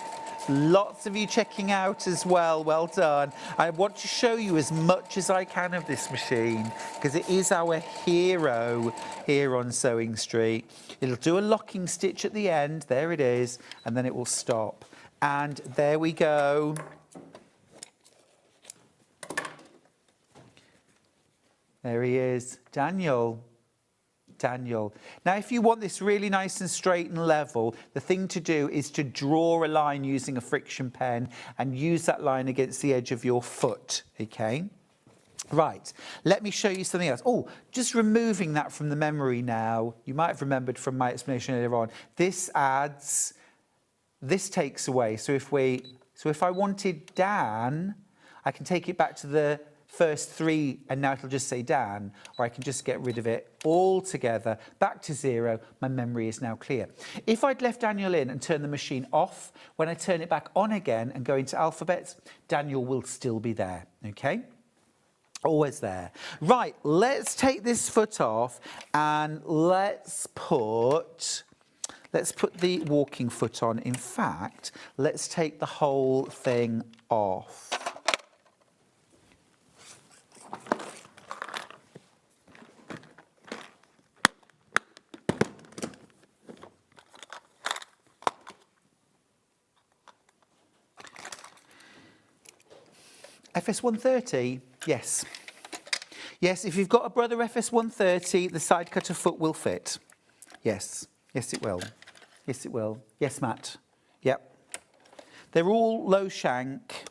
Lots of you checking out as well. Well done. I want to show you as much as I can of this machine because it is our hero here on Sewing Street. It'll do a locking stitch at the end. There it is. And then it will stop. And there we go. There he is. Daniel. Now, if you want this really nice and straight and level, the thing to do is to draw a line using a friction pen and use that line against the edge of your foot, okay? Right, let me show you something else. Oh, just removing that from the memory now. You might have remembered from my explanation earlier on. This takes away. So if I wanted Dan, I can take it back to the first 3 and now it'll just say Dan, or I can just get rid of it altogether, back to 0. My memory is now clear. If I'd left Daniel in and turned the machine off, when I turn it back on again and go into alphabets, Daniel will still be there, okay? Always there. Right, let's take this foot off and let's put the walking foot on. In fact, let's take the whole thing off. FS 130, yes. Yes, if you've got a brother FS 130, the side cutter foot will fit. Yes, yes it will. Yes it will. Yes, Matt. Yep. They're all low shank.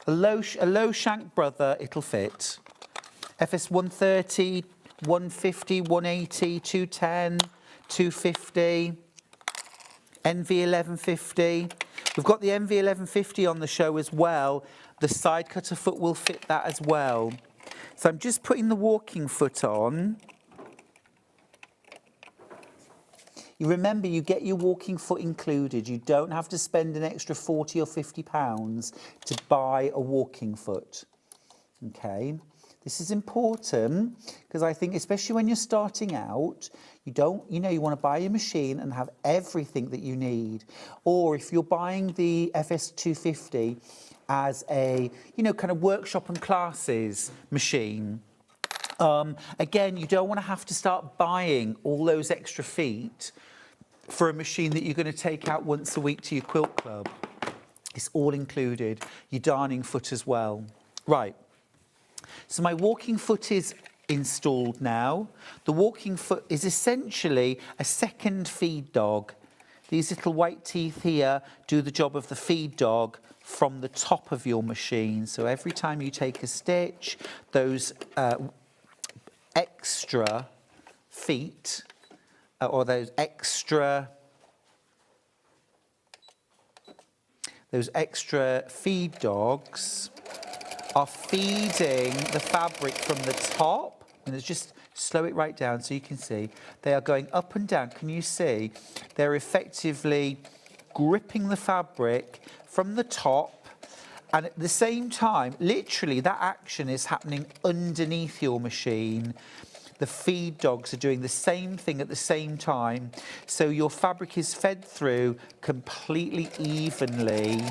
A low shank brother, it'll fit. FS 130, 150, 180, 210, 250, NV 1150. We've got the NV 1150 on the show as well. The side cutter foot will fit that as well. So I'm just putting the walking foot on. You remember, you get your walking foot included. You don't have to spend an extra 40 or 50 pounds to buy a walking foot. Okay, this is important because I think, especially when you're starting out, you want to buy a machine and have everything that you need. Or if you're buying the FS 250 as a, kind of workshop and classes machine, again, you don't want to have to start buying all those extra feet for a machine that you're going to take out once a week to your quilt club. It's all included. Your darning foot as well. Right. So my walking foot is installed now. The walking foot is essentially a second feed dog. These little white teeth here do the job of the feed dog from the top of your machine. So every time you take a stitch, those extra feet or those extra feed dogs are feeding the fabric from the top. And let's just slow it right down so you can see. They are going up and down. Can you see? They're effectively gripping the fabric from the top. And at the same time, literally, that action is happening underneath your machine. The feed dogs are doing the same thing at the same time. So your fabric is fed through completely evenly.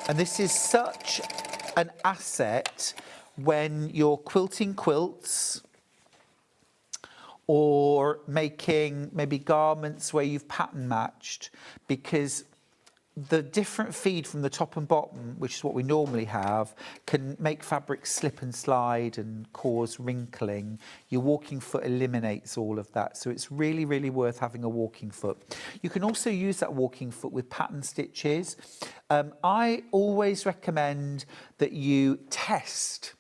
And this is such an asset when you're quilting quilts or making maybe garments where you've pattern matched, because the different feed from the top and bottom, which is what we normally have, can make fabric slip and slide and cause wrinkling. Your walking foot eliminates all of that, so it's really, really worth having a walking foot. You can also use that walking foot with pattern stitches. I always recommend that you test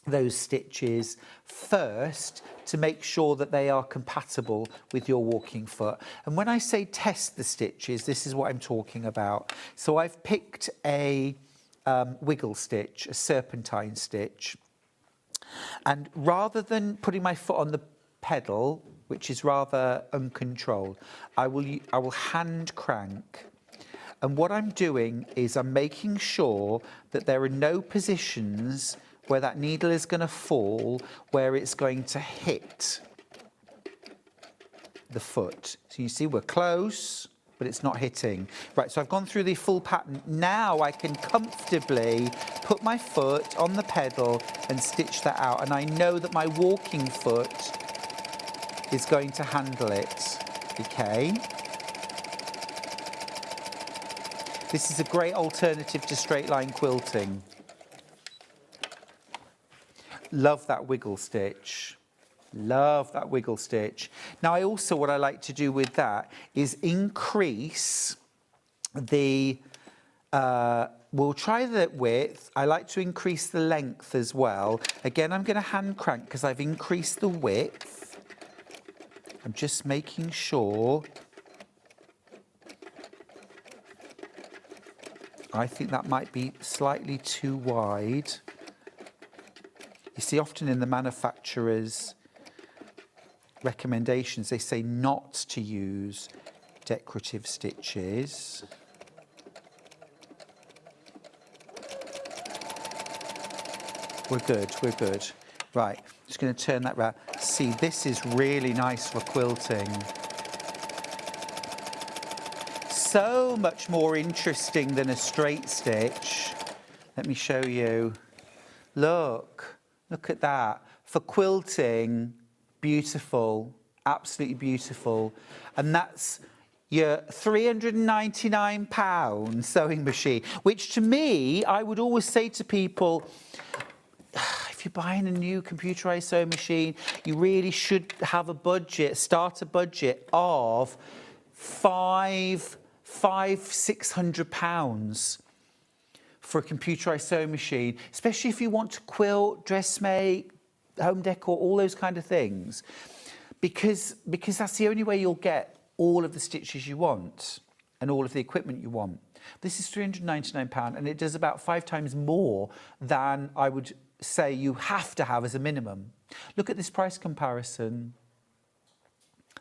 those stitches first to make sure that they are compatible with your walking foot. And when I say test the stitches, this is what I'm talking about. So I've picked a wiggle stitch, a serpentine stitch. And rather than putting my foot on the pedal, which is rather uncontrolled, I will hand crank. And what I'm doing is I'm making sure that there are no positions where that needle is going to fall, where it's going to hit the foot. So you see we're close, but it's not hitting. Right, so I've gone through the full pattern. Now I can comfortably put my foot on the pedal and stitch that out. And I know that my walking foot is going to handle it, okay? This is a great alternative to straight line quilting. Love that wiggle stitch. Love that wiggle stitch. Now I also, what I like to do with that is increase the, we'll try the width. I like to increase the length as well. Again, I'm going to hand crank because I've increased the width. I'm just making sure. I think that might be slightly too wide. You see, often in the manufacturer's recommendations, they say not to use decorative stitches. We're good, we're good. Right, just going to turn that round. See, this is really nice for quilting. So much more interesting than a straight stitch. Let me show you. Look at that. For quilting, beautiful, absolutely beautiful. And that's your £399 sewing machine, which to me, I would always say to people, if you're buying a new computerized sewing machine, you really should have a budget, start a budget of £600 for a computerized sewing machine, especially if you want to quilt, dressmake, home decor, all those kind of things, because that's the only way you'll get all of the stitches you want and all of the equipment you want. This is £399 and it does about 5 times more than I would say you have to have as a minimum. Look at this price comparison.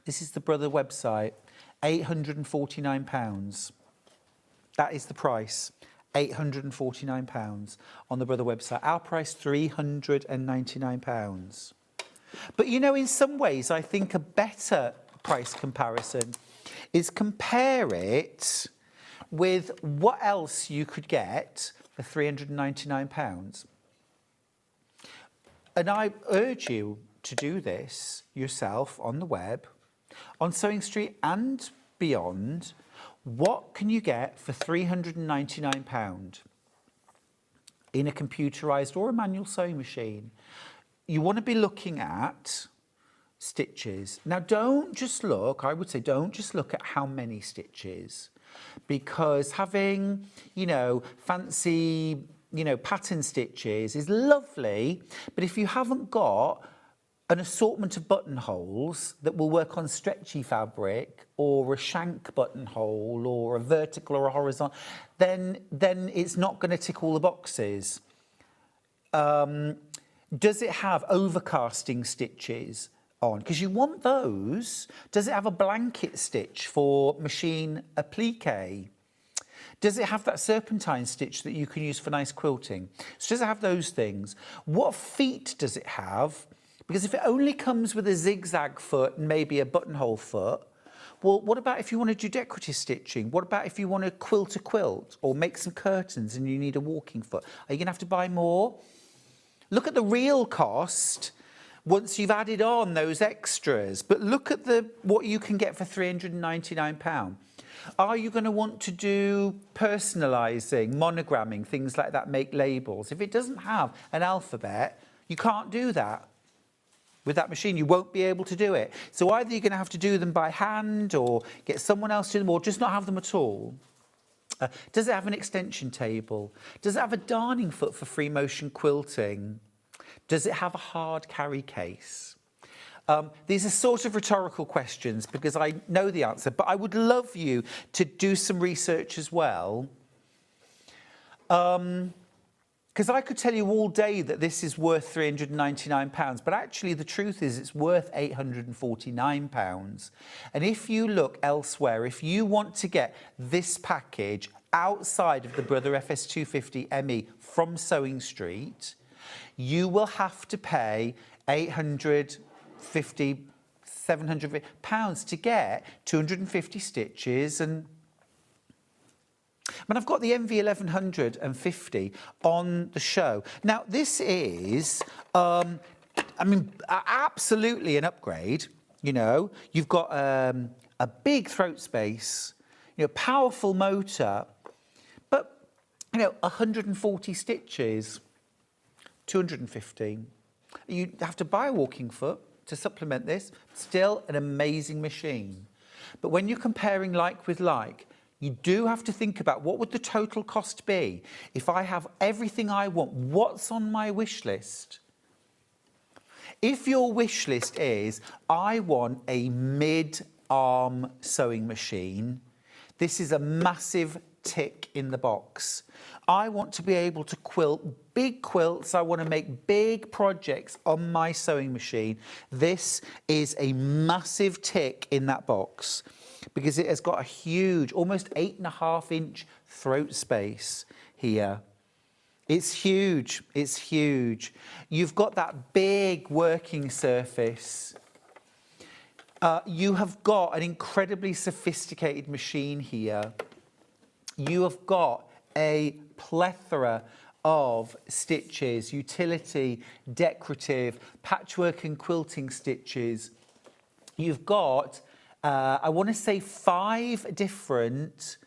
This is the Brother website, £849. That is the price. £849 on the Brother website. Our price, £399. But you know, in some ways, I think a better price comparison is compare it with what else you could get for £399. And I urge you to do this yourself on the web, on Sewing Street and beyond. What can you get for £399 in a computerised or a manual sewing machine? You want to be looking at stitches. Now, don't just look, I would say, don't just look at how many stitches, because having, you know, fancy, you know, pattern stitches is lovely, but if you haven't got an assortment of buttonholes that will work on stretchy fabric, or a shank buttonhole, or a vertical or a horizontal, then it's not going to tick all the boxes. Does it have overcasting stitches on? Because you want those. Does it have a blanket stitch for machine applique? Does it have that serpentine stitch that you can use for nice quilting? So does it have those things? What feet does it have? Because if it only comes with a zigzag foot and maybe a buttonhole foot, well, what about if you want to do decorative stitching? What about if you want to quilt a quilt or make some curtains and you need a walking foot? Are you going to have to buy more? Look at the real cost once you've added on those extras, but look at what you can get for £399. Are you going to want to do personalising, monogramming, things like that, make labels? If it doesn't have an alphabet, you can't do that. With that machine, you won't be able to do it. So either you're going to have to do them by hand or get someone else to do them, or just not have them at all. Does it have an extension table? Does it have a darning foot for free motion quilting? Does it have a hard carry case? These are sort of rhetorical questions because I know the answer, but I would love you to do some research as well. Because Because I could tell you all day that this is worth £399, but actually the truth is it's worth £849. And if you look elsewhere, if you want to get this package outside of the Brother FS250 ME from Sewing Street, you will have to pay £850, £700 to get 250 stitches. And I've got the MV1150 on the show. Now, this is, absolutely an upgrade. You know, you've got a big throat space, powerful motor, but, 140 stitches, 215. You have to buy a walking foot to supplement this. Still an amazing machine. But when you're comparing like with like, you do have to think about what would the total cost be if I have everything I want. What's on my wish list? If your wish list is, I want a mid-arm sewing machine, this is a massive tick in the box. I want to be able to quilt big quilts. I want to make big projects on my sewing machine. This is a massive tick in that box, because it has got a huge, almost 8.5-inch throat space here. It's huge, it's huge. You've got that big working surface. You have got an incredibly sophisticated machine here. You have got a plethora of stitches, utility, decorative, patchwork and quilting stitches. You've got I want to say 5 different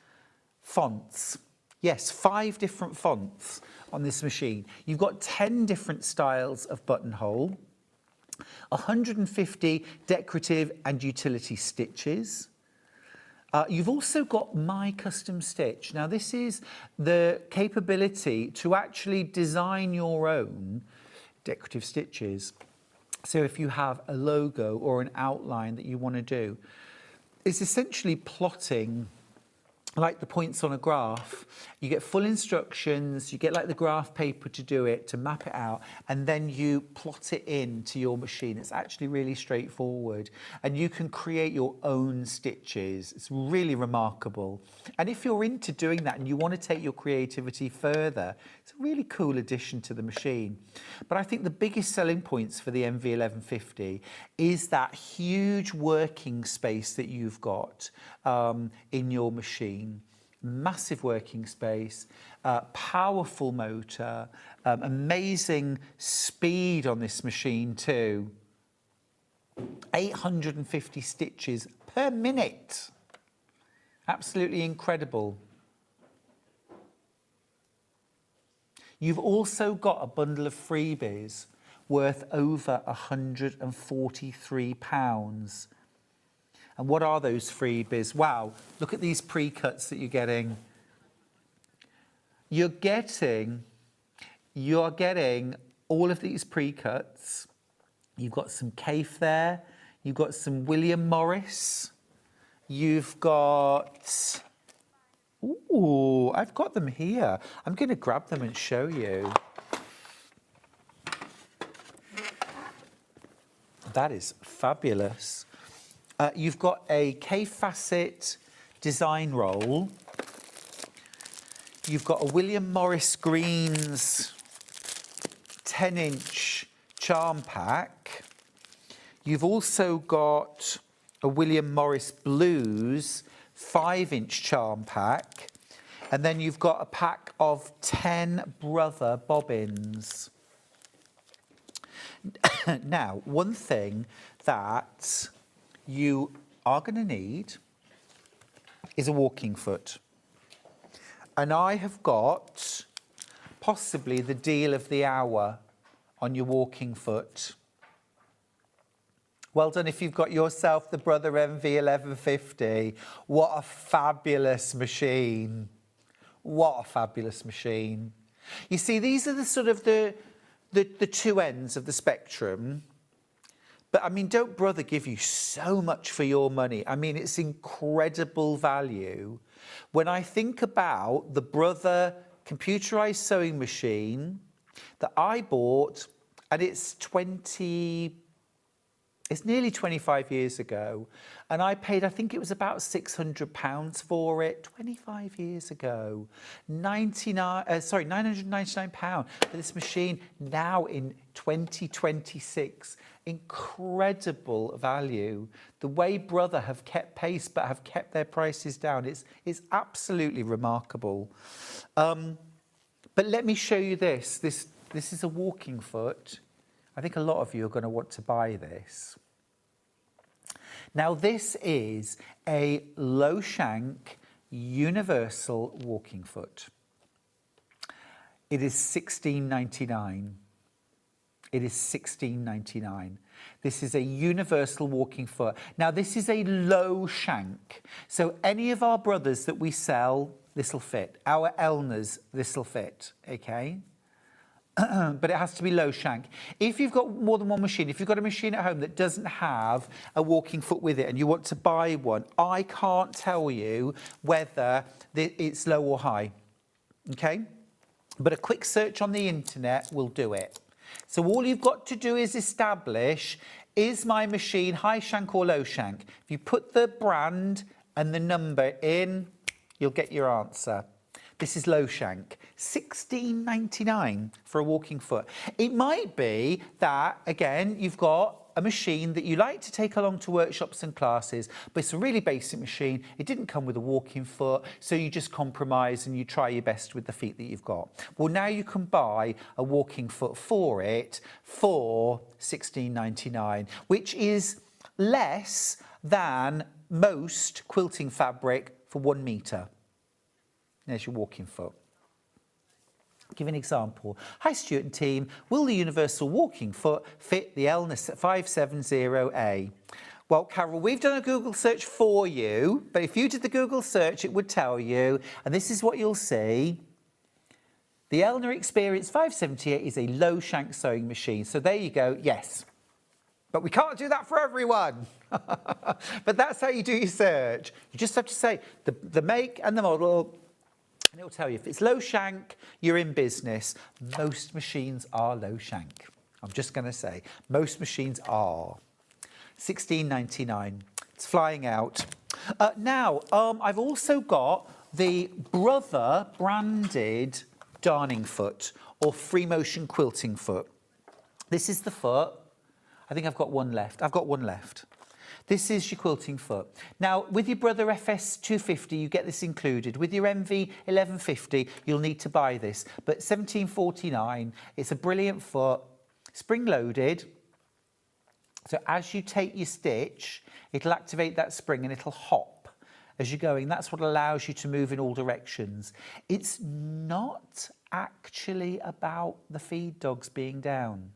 fonts. Yes, 5 different fonts on this machine. You've got 10 different styles of buttonhole, 150 decorative and utility stitches. You've also got My Custom Stitch. Now, this is the capability to actually design your own decorative stitches. So if you have a logo or an outline that you want to do, it's essentially plotting like the points on a graph. You get full instructions, you get like the graph paper to do it, to map it out, and then you plot it into your machine. It's actually really straightforward, and you can create your own stitches. It's really remarkable. And if you're into doing that and you want to take your creativity further, it's a really cool addition to the machine. But I think the biggest selling points for the MV1150 is that huge working space that you've got in your machine. Massive working space, powerful motor, amazing speed on this machine too. 850 stitches per minute. Absolutely incredible. You've also got a bundle of freebies worth over £143. And what are those freebies? Wow, look at these pre-cuts that you're getting. You're getting all of these pre-cuts. You've got some Cafe there. You've got some William Morris. You've got... Ooh, I've got them here. I'm going to grab them and show you. That is fabulous. You've got a K-facet design roll. You've got a William Morris Greens 10-inch charm pack. You've also got a William Morris Blues 5-inch charm pack. And then you've got a pack of 10 Brother bobbins. Now, one thing that you are going to need is a walking foot. And I have got possibly the deal of the hour on your walking foot. Well done if you've got yourself the Brother MV1150. What a fabulous machine. What a fabulous machine. You see, these are the sort of the two ends of the spectrum. But I mean, don't Brother give you so much for your money? I mean, it's incredible value. When I think about the Brother computerized sewing machine that I bought, and it's nearly 25 years ago, and I paid, I think it was about £600 for it 25 years ago. £999 for this machine now in 2026. Incredible value. The way Brother have kept pace but have kept their prices down, it's absolutely remarkable. But let me show you this. This is a walking foot. I think a lot of you are going to want to buy this. Now, this is a low shank universal walking foot. It is £16.99. It is £16.99. This is a universal walking foot. Now, this is a low shank. So any of our brothers that we sell, this will fit. Our Elners, this will fit, okay? But it has to be low shank. If you've got more than one machine, if you've got a machine at home that doesn't have a walking foot with it and you want to buy one, I can't tell you whether it's low or high, okay? But a quick search on the internet will do it. So all you've got to do is establish, is my machine high shank or low shank? If you put the brand and the number in, you'll get your answer. This is low shank, £16.99 for a walking foot. It might be that, again, you've got a machine that you like to take along to workshops and classes, but it's a really basic machine. It didn't come with a walking foot, so you just compromise and you try your best with the feet that you've got. Well, now you can buy a walking foot for it for £16.99, which is less than most quilting fabric for 1 metre. There's your walking foot. I'll give an example. Hi, Stuart and team. Will the universal walking foot fit the Elner 570A? Well, Carol, we've done a Google search for you, but if you did the Google search, it would tell you, and this is what you'll see. The Elner Experience 578 is a low shank sewing machine. So there you go, yes. But we can't do that for everyone. But that's how you do your search. You just have to say the make and the model, and it'll tell you if it's low shank, you're in business. Most machines are low shank. I'm just going to say, most machines are. £16.99. It's flying out. Now, I've also got the Brother branded darning foot or free motion quilting foot. This is the foot. I think I've got one left. I've got one left. This is your quilting foot. Now, with your Brother FS 250, you get this included. With your MV 1150, you'll need to buy this. But £17.49, it's a brilliant foot, spring-loaded. So as you take your stitch, it'll activate that spring and it'll hop as you're going. That's what allows you to move in all directions. It's not actually about the feed dogs being down.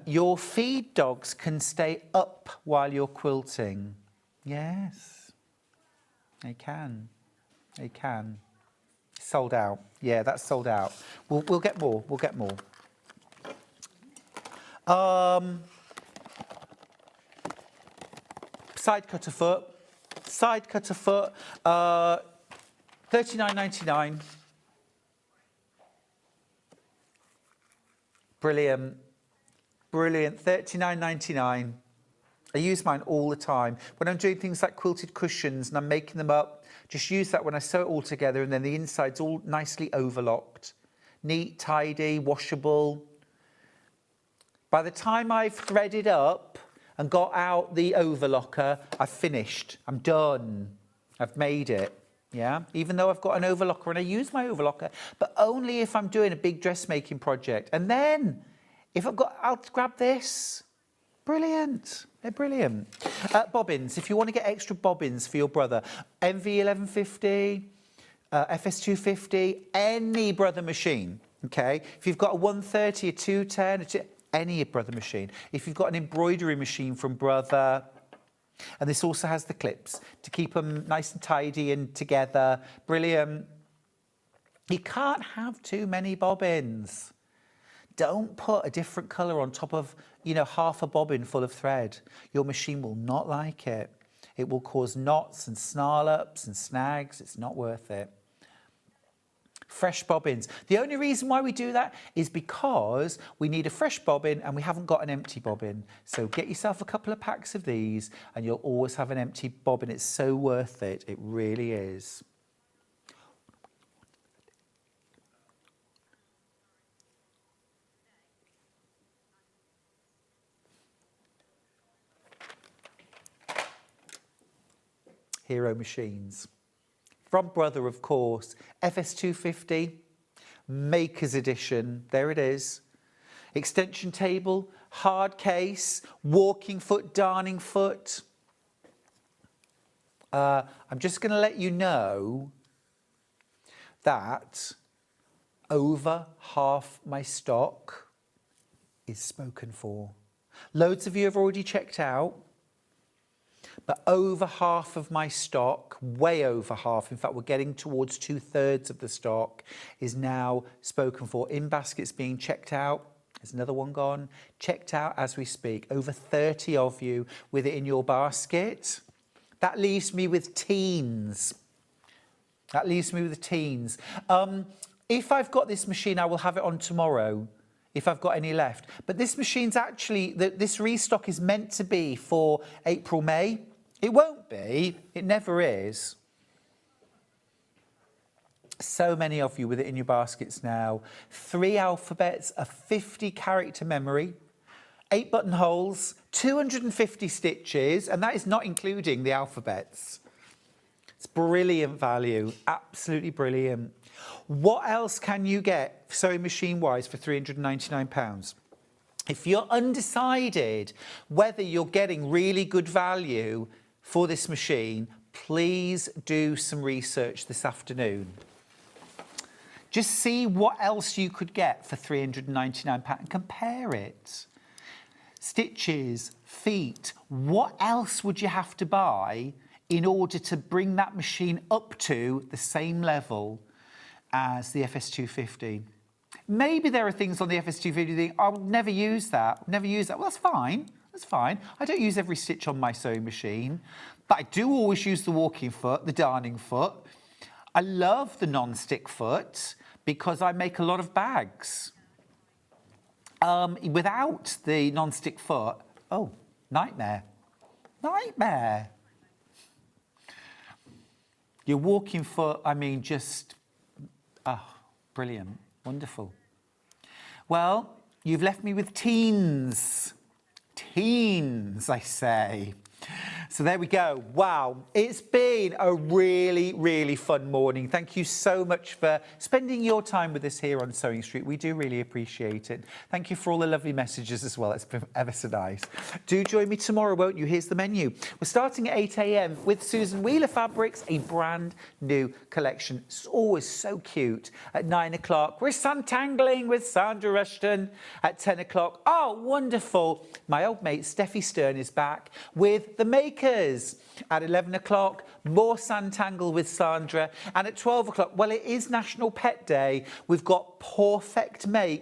Your feed dogs can stay up while you're quilting. Yes, they can. They can. Sold out. Yeah, that's sold out. We'll get more. We'll get more. Side cutter foot. Side cutter foot. $39.99. Brilliant. Brilliant, $39.99. I use mine all the time. When I'm doing things like quilted cushions and I'm making them up, just use that when I sew it all together and then the inside's all nicely overlocked. Neat, tidy, washable. By the time I've threaded up and got out the overlocker, I've finished. I'm done. I've made it. Yeah, even though I've got an overlocker and I use my overlocker, but only if I'm doing a big dressmaking project. And then if I've got, I'll grab this. Brilliant. They're brilliant. Bobbins, if you want to get extra bobbins for your brother, MV 1150, FS 250, any Brother machine, okay? If you've got a 130, a 210, any Brother machine. If you've got an embroidery machine from Brother, and this also has the clips to keep them nice and tidy and together. Brilliant. You can't have too many bobbins. Don't put a different colour on top of, you know, half a bobbin full of thread. Your machine will not like it. It will cause knots and snarl-ups and snags. It's not worth it. fresh bobbins. The only reason why we do that is because we need a fresh bobbin and we haven't got an empty bobbin. So get yourself a couple of packs of these and you'll always have an empty bobbin. It's so worth it. It really is. Hero Machines. From Brother, of course, FS250, Maker's Edition, there it is. Extension table, hard case, walking foot, darning foot. I'm just going to let you know that over half my stock is spoken for. Loads of you have already checked out. But over half of my stock, way over half, in fact, we're getting towards 2/3 of the stock, is now spoken for. In baskets being checked out. There's another one gone. Checked out as we speak. Over 30 of you with it in your basket. That leaves me with teens. That leaves me with teens. If I've got this machine, I will have it on tomorrow, if I've got any left. But this machine's actually, this restock is meant to be for April, May. It won't be, it never is. So many of you with it in your baskets now. 3 alphabets, a 50 character memory, 8 buttonholes, 250 stitches, and that is not including the alphabets. It's brilliant value, absolutely brilliant. What else can you get sewing machine wise for £399? If you're undecided whether you're getting really good value for this machine, please do some research this afternoon. Just see what else you could get for £399 and compare it. Stitches, feet, what else would you have to buy in order to bring that machine up to the same level as the FS250? Maybe there are things on the FS250 you think, I would never use that, never use that. Well, that's fine, that's fine. I don't use every stitch on my sewing machine, but I do always use the walking foot, the darning foot. I love the non-stick foot because I make a lot of bags. Without the non-stick foot, oh, nightmare, nightmare. Your walking foot, I mean, just, oh, brilliant, wonderful. Well, you've left me with teens. Teens, I say. So there we go. Wow, it's been a really, really fun morning. Thank you so much for spending your time with us here on Sewing Street. We do really appreciate it. Thank you for all the lovely messages as well. It's been ever so nice. Do join me tomorrow, won't you? Here's the menu. We're starting at 8 a.m. with Susan Wheeler Fabrics, a brand new collection. It's always so cute. At 9 o'clock, we're Santangling with Sandra Rushton. At 10 o'clock, oh, wonderful. My old mate Steffi Stern is back with The Makers. At 11 o'clock, more Santangle with Sandra. And at 12 o'clock, well, it is National Pet Day. We've got Perfect Make.